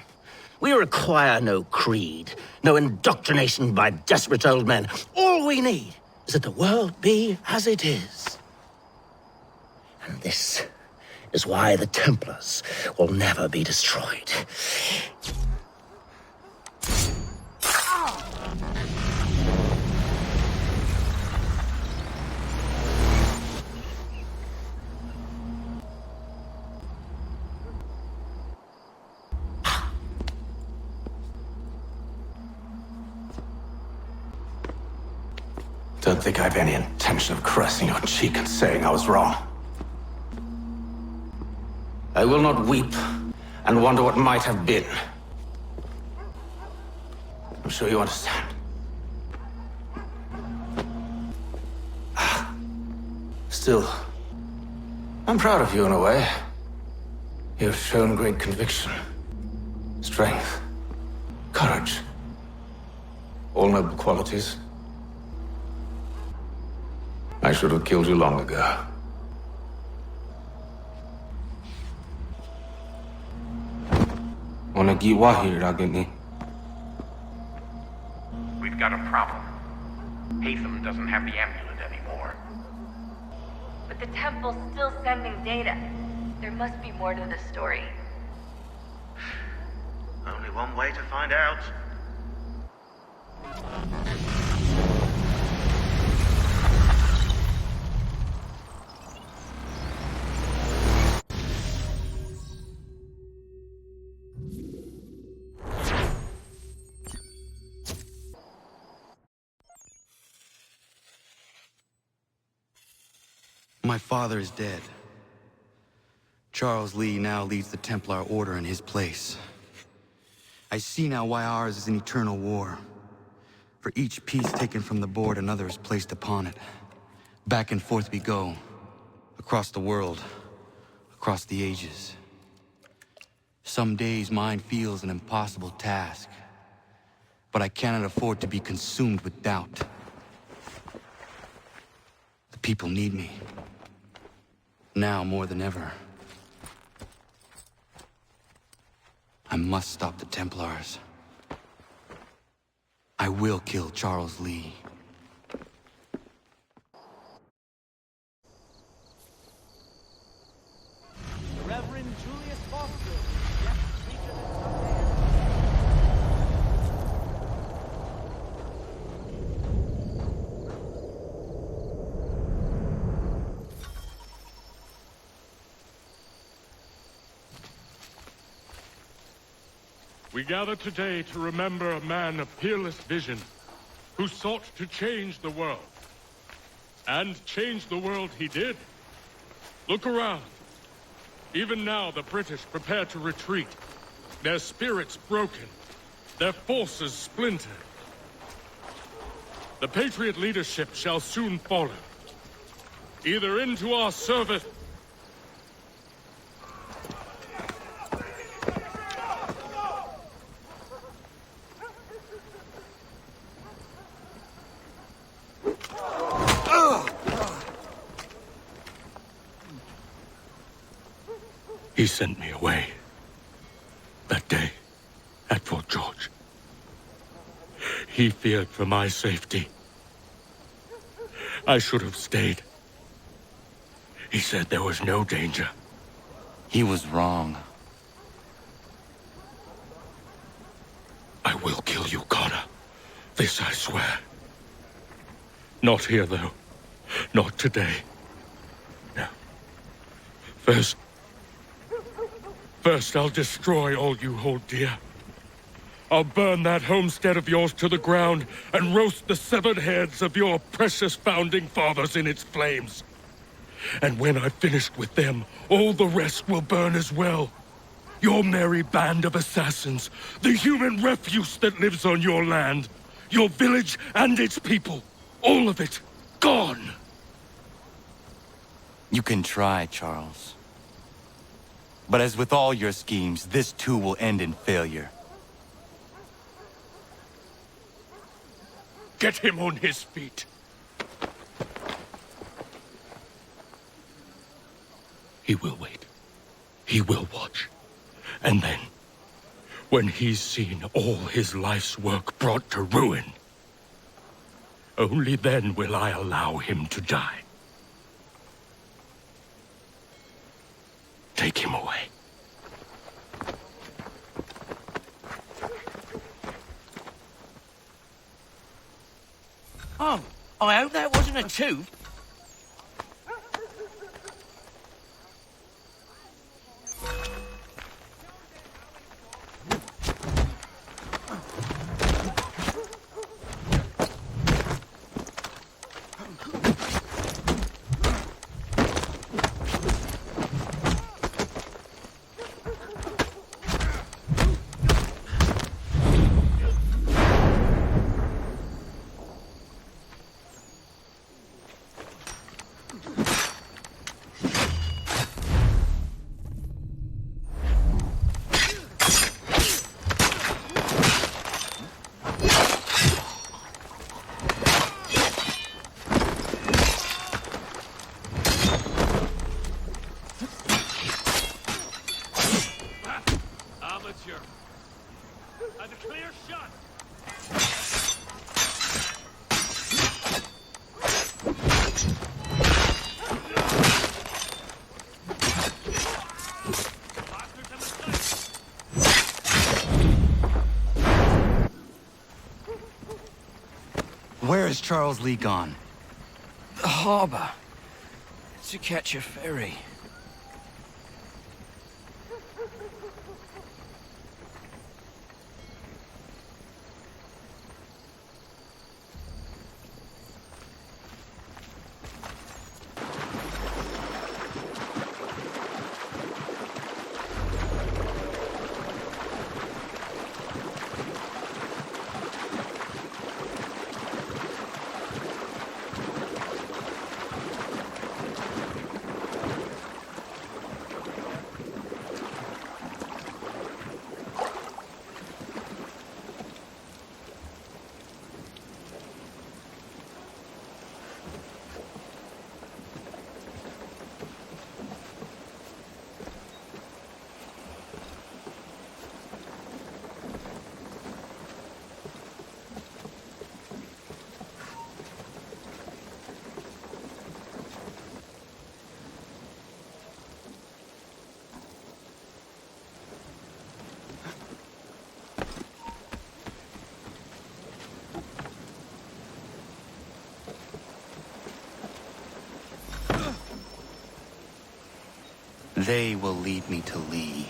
We require no creed, no indoctrination by desperate old men. All we need is that the world be as it is. And this is why the Templars will never be destroyed. Don't think I've any intention of caressing your cheek and saying I was wrong. I will not weep and wonder what might have been. I'm sure you understand. Still, I'm proud of you in a way. You've shown great conviction, strength, courage. All noble qualities. I should have killed you long ago. We've got a problem. Hatham doesn't have the amulet anymore. But the temple's still sending data. There must be more to the story. Only one way to find out. My father is dead. Charles Lee now leads the Templar Order in his place. I see now why ours is an eternal war. For each piece taken from the board, another is placed upon it. Back and forth we go. Across the world. Across the ages. Some days mine feels an impossible task. But I cannot afford to be consumed with doubt. The people need me. Now more than ever. I must stop the Templars. I will kill Charles Lee. Reverend Julius Foster. We gather today to remember a man of peerless vision who sought to change the world. And change the world he did. Look around. Even now the British prepare to retreat. Their spirits broken. Their forces splintered. The Patriot leadership shall soon follow. Either into our service... He sent me away. That day, at Fort George. He feared for my safety. I should have stayed. He said there was no danger. He was wrong. I will kill you, Connor. This I swear. Not here, though. Not today. No. First, I'll destroy all you hold dear. I'll burn that homestead of yours to the ground and roast the severed heads of your precious founding fathers in its flames. And when I've finished with them, all the rest will burn as well. Your merry band of assassins, the human refuse that lives on your land, your village and its people, all of it, gone. You can try, Charles. But as with all your schemes, this too will end in failure. Get him on his feet. He will wait. He will watch. And then, when he's seen all his life's work brought to ruin, only then will I allow him to die. Take him away. Oh, I hope that wasn't a tooth. Where is Charles Lee gone? The harbor. To catch a ferry. They will lead me to Lee.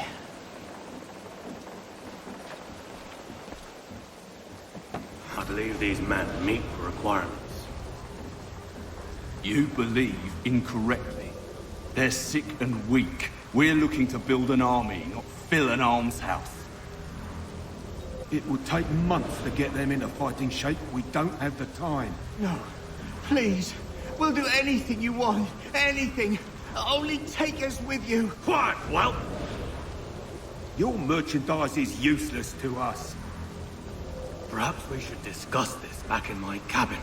I believe these men meet the requirements. You believe incorrectly. They're sick and weak. We're looking to build an army, not fill an almshouse. It would take months to get them into fighting shape. We don't have the time. No. Please. We'll do anything you want. Anything. Only take us with you. Quiet, Whelp! Your merchandise is useless to us. Perhaps we should discuss this back in my cabin.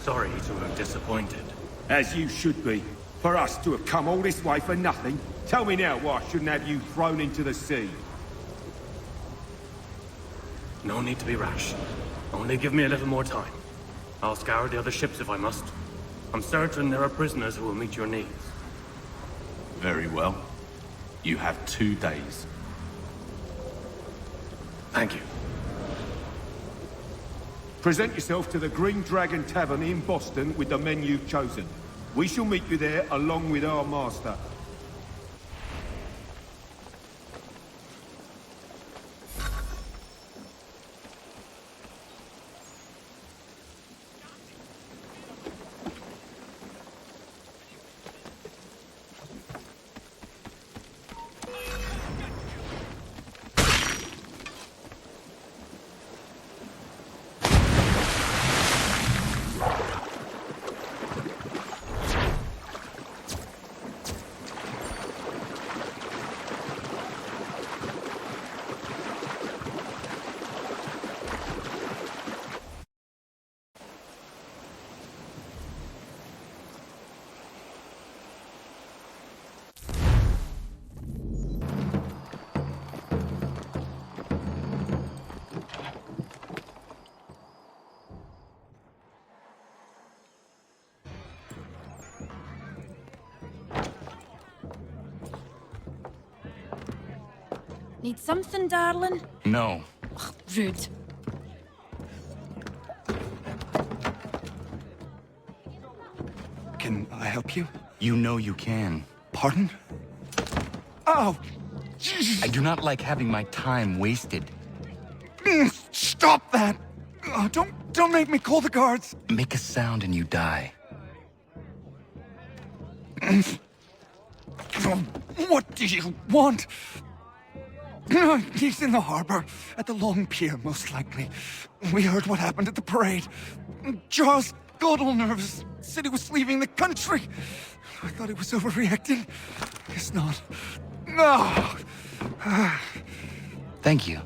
Sorry to have disappointed. As you should be. For us to have come all this way for nothing. Tell me now why I shouldn't have you thrown into the sea. No need to be rash. Only give me a little more time. I'll scour the other ships if I must. I'm certain there are prisoners who will meet your needs. Very well. You have 2 days. Thank you. Present yourself to the Green Dragon Tavern in Boston with the men you've chosen. We shall meet you there along with our master. Need something, darling? No. Ugh, rude. Can I help you? You know you can. Pardon? Oh! I do not like having my time wasted. Stop that! Oh, don't make me call the guards! Make a sound and you die. What do you want? He's in the harbor, at the Long Pier, most likely. We heard what happened at the parade. Charles got all nervous, said he was leaving the country. I thought he was overreacting. Guess not. No! Thank you.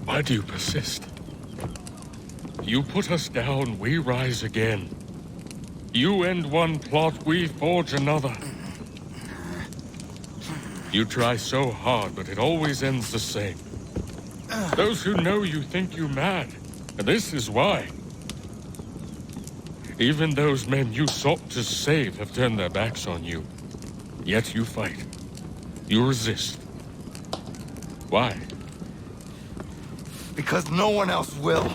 Why do you persist? You put us down, we rise again. You end one plot, we forge another. You try so hard, but it always ends the same. Those who know you think you mad, and this is why. Even those men you sought to save have turned their backs on you. Yet you fight. You resist. Why? Because no one else will.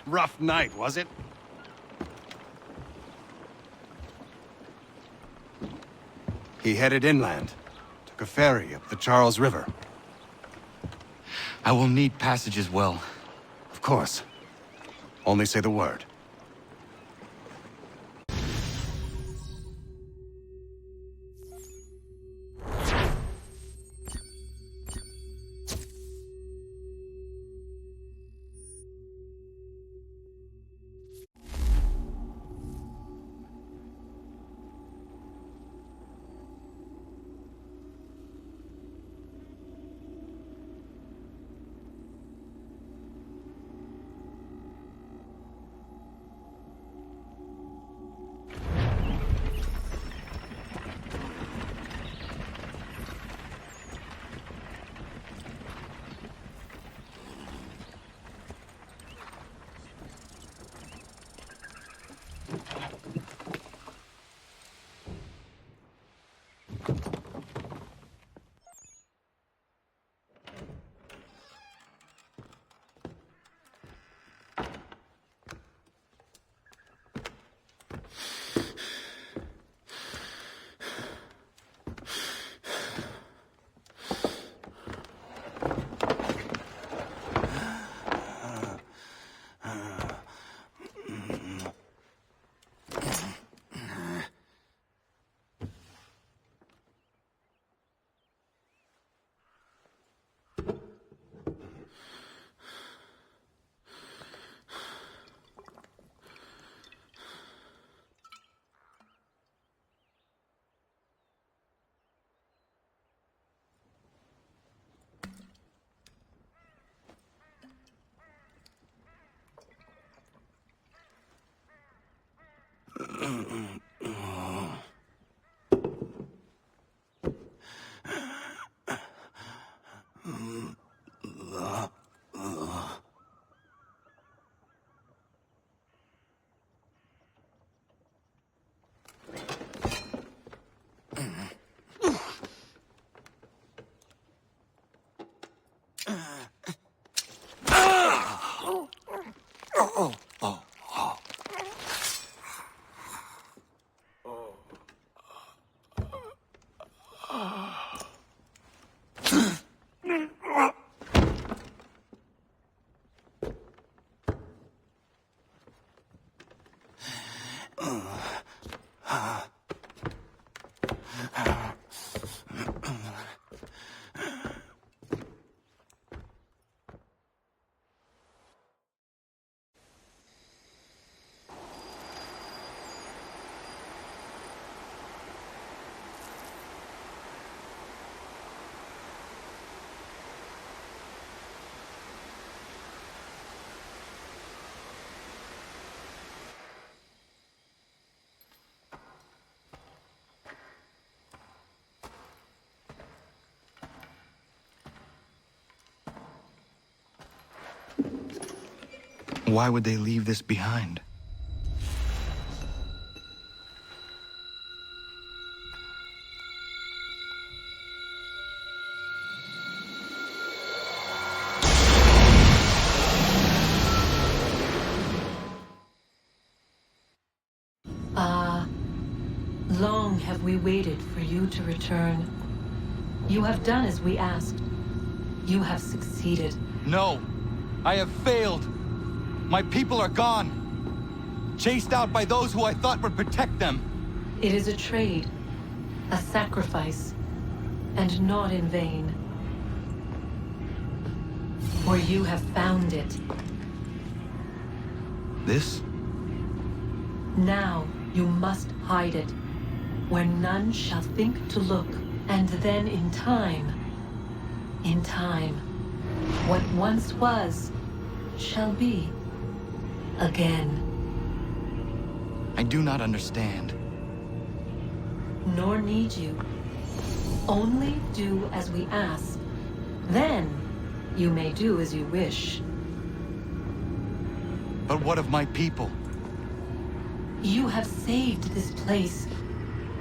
Rough night, was it? He headed inland. Took a ferry up the Charles River. I will need passage as well. Of course. Only say the word. Why would they leave this behind? Long have we waited for you to return. You have done as we asked. You have succeeded. No! I have failed! My people are gone! Chased out by those who I thought would protect them! It is a trade, a sacrifice, and not in vain. For you have found it. This? Now you must hide it, where none shall think to look, and then in time, what once was, shall be again. I do not understand. Nor need you. Only do as we ask. Then you may do as you wish. But what of my people? You have saved this place,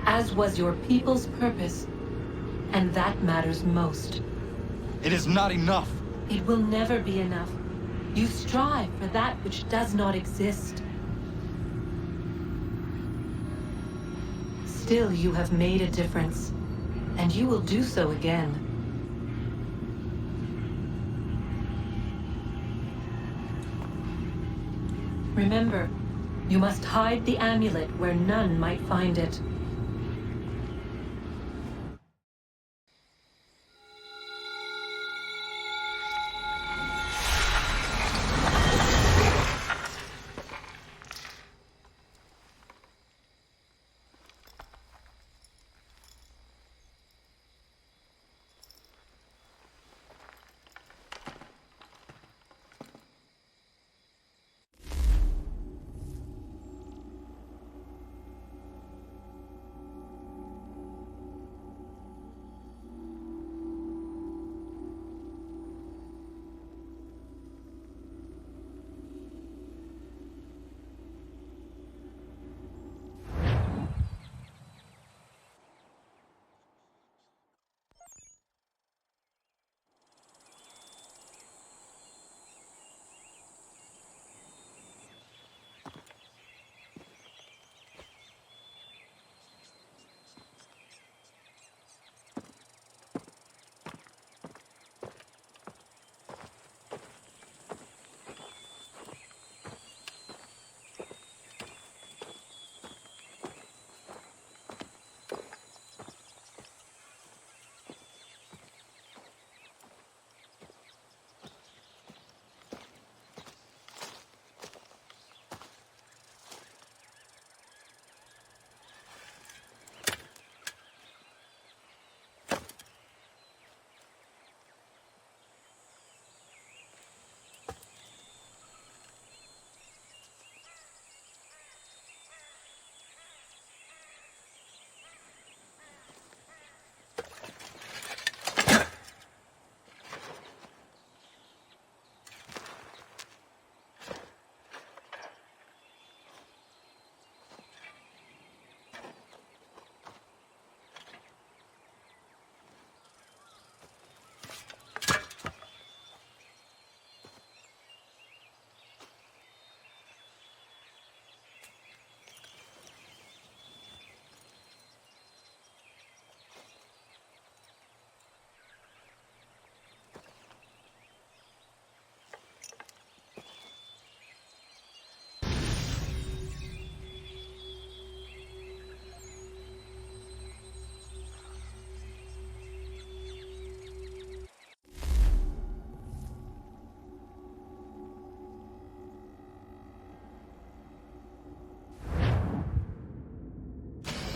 as was your people's purpose, and that matters most. It is not enough. It will never be enough. You strive for that which does not exist. Still, you have made a difference, and you will do so again. Remember, you must hide the amulet where none might find it.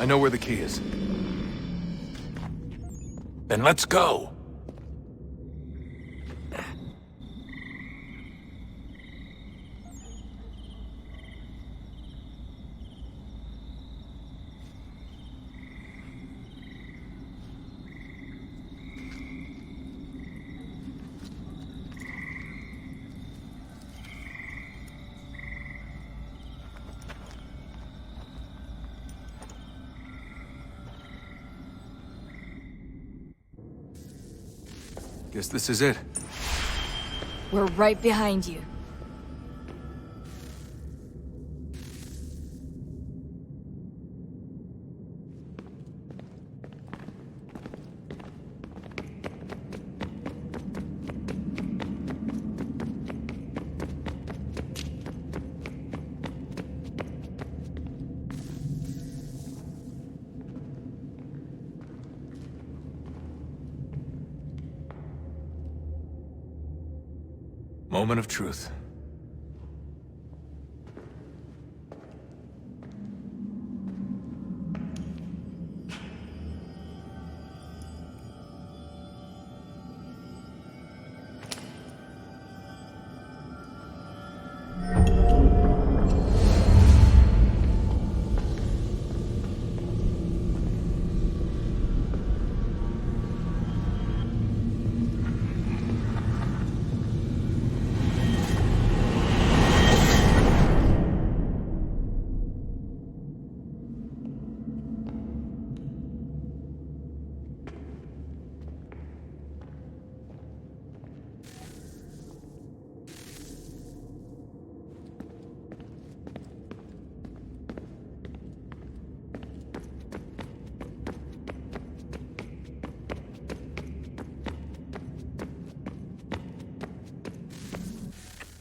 I know where the key is. Then let's go. Guess this is it. We're right behind you. Moment of truth.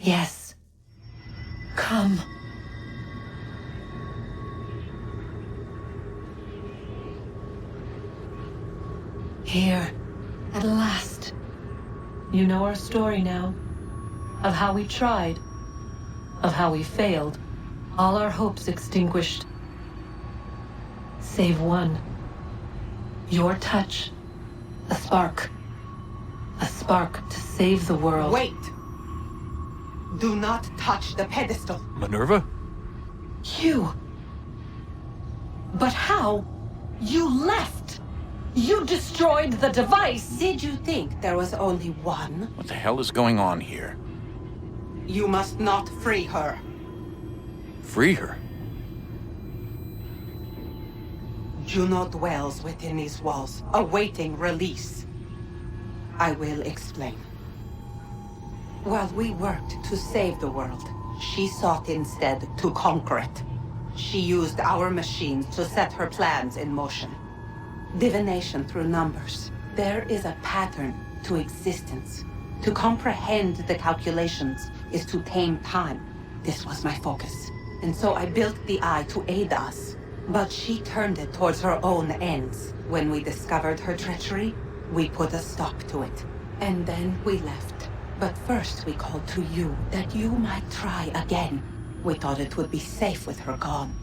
Yes. Come. Here, at last. You know our story now. Of how we tried. Of how we failed. All our hopes extinguished. Save one. Your touch. A spark. A spark to save the world. Wait! Do not touch the pedestal. Minerva? You. But how? You left. You destroyed the device. Did you think there was only one? What the hell is going on here? You must not free her. Free her? Juno dwells within these walls, awaiting release. I will explain. While we worked to save the world, she sought instead to conquer it. She used our machines to set her plans in motion. Divination through numbers. There is a pattern to existence. To comprehend the calculations is to tame time. This was my focus. And so I built the eye to aid us. But she turned it towards her own ends. When we discovered her treachery, we put a stop to it. And then we left. But first we called to you, that you might try again. We thought it would be safe with her gone.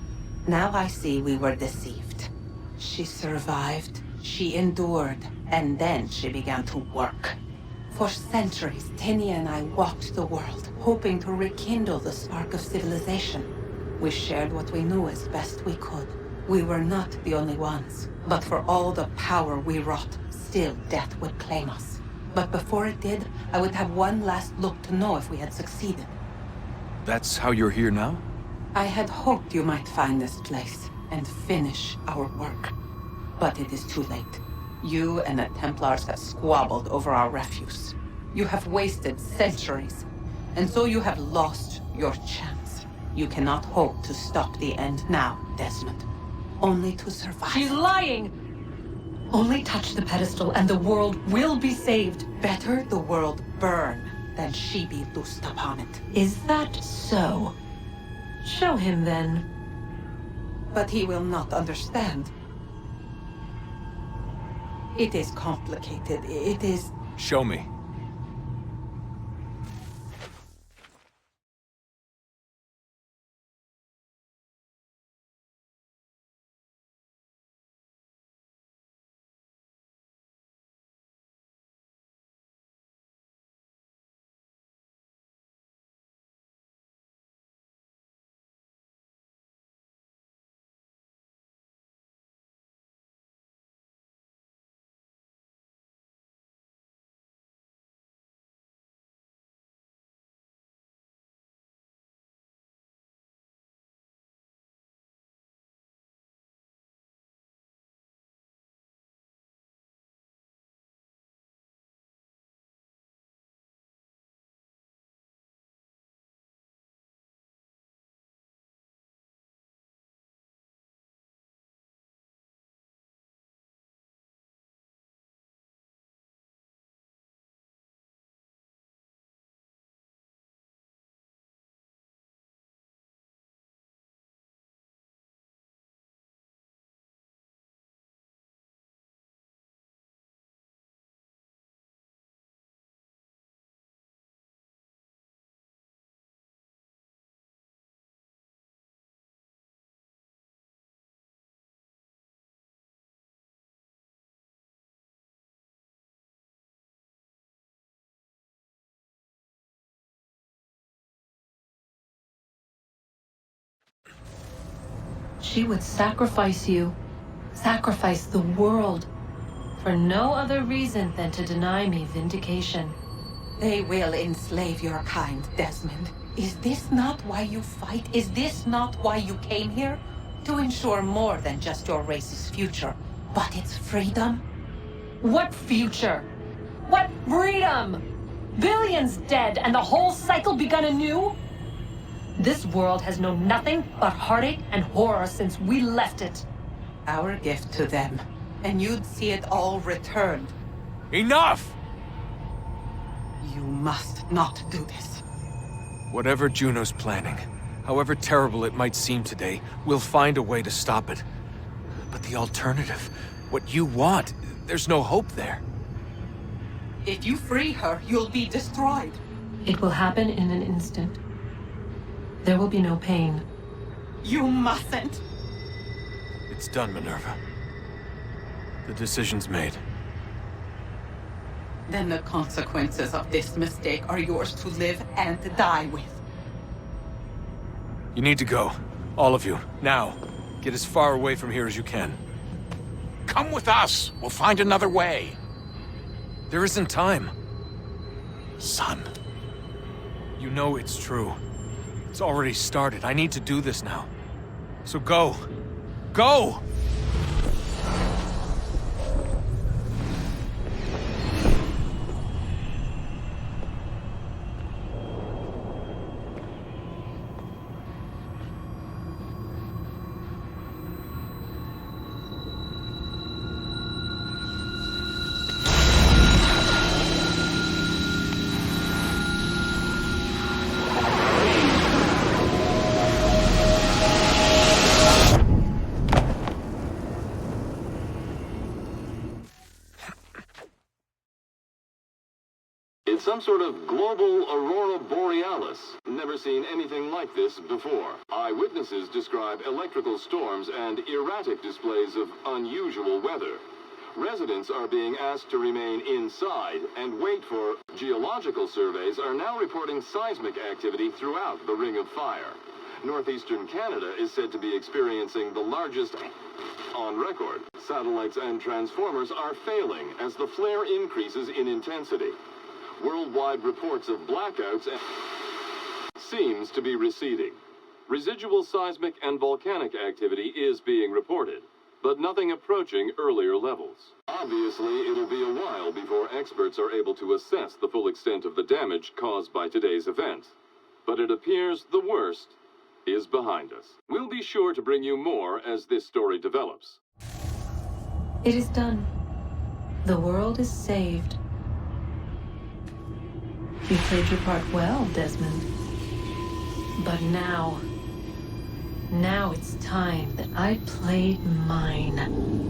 Now I see we were deceived. She survived, she endured, and then she began to work. For centuries, Tinny and I walked the world, hoping to rekindle the spark of civilization. We shared what we knew as best we could. We were not the only ones, but for all the power we wrought, still death would claim us. But before it did, I would have one last look to know if we had succeeded. That's how you're here now? I had hoped you might find this place and finish our work. But it is too late. You and the Templars have squabbled over our refuse. You have wasted centuries, and so you have lost your chance. You cannot hope to stop the end now, Desmond. Only to survive. She's lying! Only touch the pedestal and the world will be saved. Better the world burn than she be loosed upon it. Is that so? Show him then. But he will not understand. It is complicated. It is... Show me. she would sacrifice you, sacrifice the world, for no other reason than to deny me vindication. They will enslave your kind, Desmond. Is this not why you fight? Is this not why you came here? To ensure more than just your race's future, but its freedom? What future? What freedom? Billions dead and the whole cycle begun anew? This world has known nothing but heartache and horror since we left it. Our gift to them, and you'd see it all returned. Enough! You must not do this. Whatever Juno's planning, however terrible it might seem today, we'll find a way to stop it. But the alternative, what you want, there's no hope there. If you free her, you'll be destroyed. It will happen in an instant. There will be no pain. You mustn't. It's done, Minerva. The decision's made. Then the consequences of this mistake are yours to live and die with. You need to go. All of you. Now. Get as far away from here as you can. Come with us. We'll find another way. There isn't time. Son. You know it's true. It's already started. I need to do this now. So go. Go! It's some sort of global aurora borealis. Never seen anything like this before. Eyewitnesses describe electrical storms and erratic displays of unusual weather. Residents are being asked to remain inside and wait for geological surveys are now reporting seismic activity throughout the Ring of Fire. Northeastern Canada is said to be experiencing the largest on record. Satellites and transformers are failing as the flare increases in intensity. Worldwide reports of blackouts seems to be receding. Residual seismic and volcanic activity is being reported, but nothing approaching earlier levels. Obviously, it'll be a while before experts are able to assess the full extent of the damage caused by today's event. But it appears the worst is behind us. We'll be sure to bring you more as this story develops. It is done. The world is saved. You played your part well, Desmond. But now it's time that I played mine.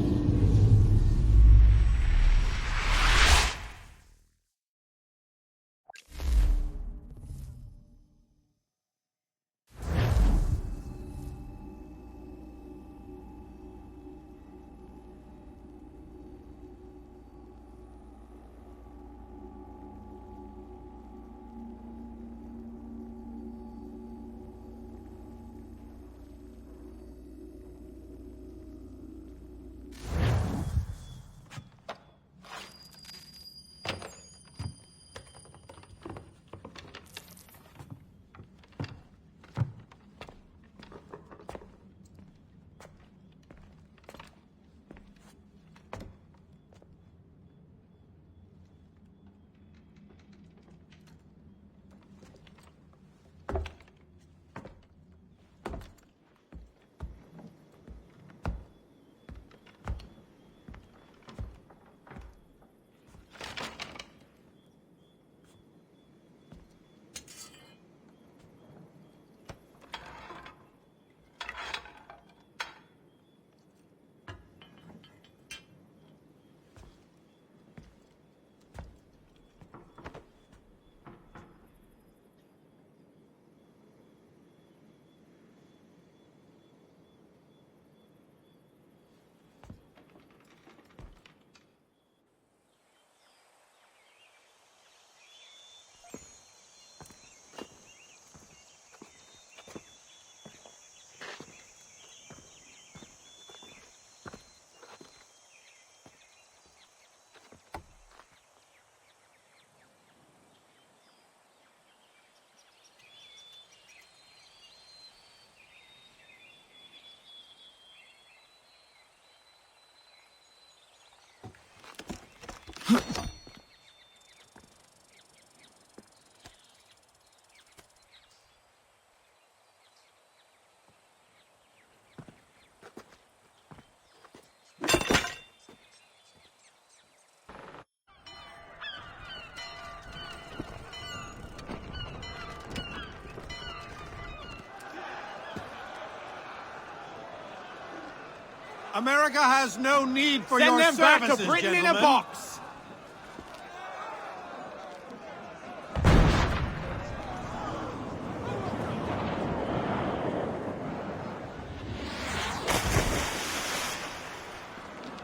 America has no need for Send your them services, back to Britain in a gentlemen. box!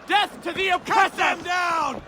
Death to the oppressor! Cut them down!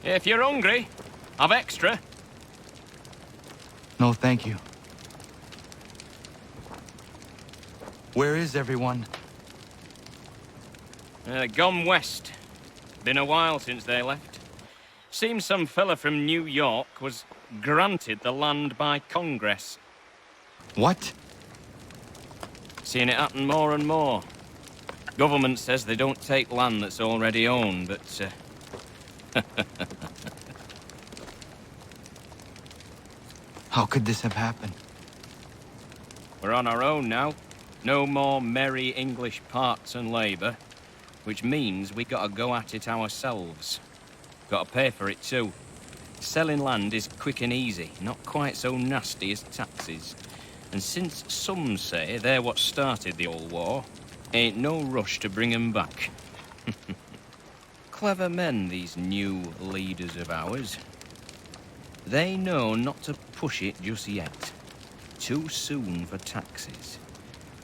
If you're hungry, I've extra. No, thank you. Where is everyone? Gone west. Been a while since they left. Seems some fella from New York was granted the land by Congress. What? Seeing it happen more and more. Government says they don't take land that's already owned, but How could this have happened? we're on our own now. No more merry English parts and labour, which means we gotta go at it ourselves. Gotta pay for it too. Selling land is quick and easy, not quite so nasty as taxes. And since some say they're what started the old war, ain't no rush to bring 'em back. Clever men, these new leaders of ours. They know not to push it just yet. Too soon for taxes.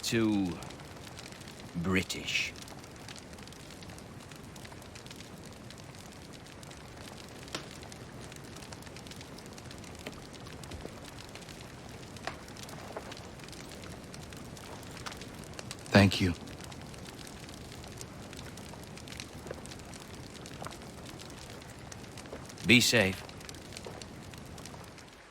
Too British. Thank you. Be safe.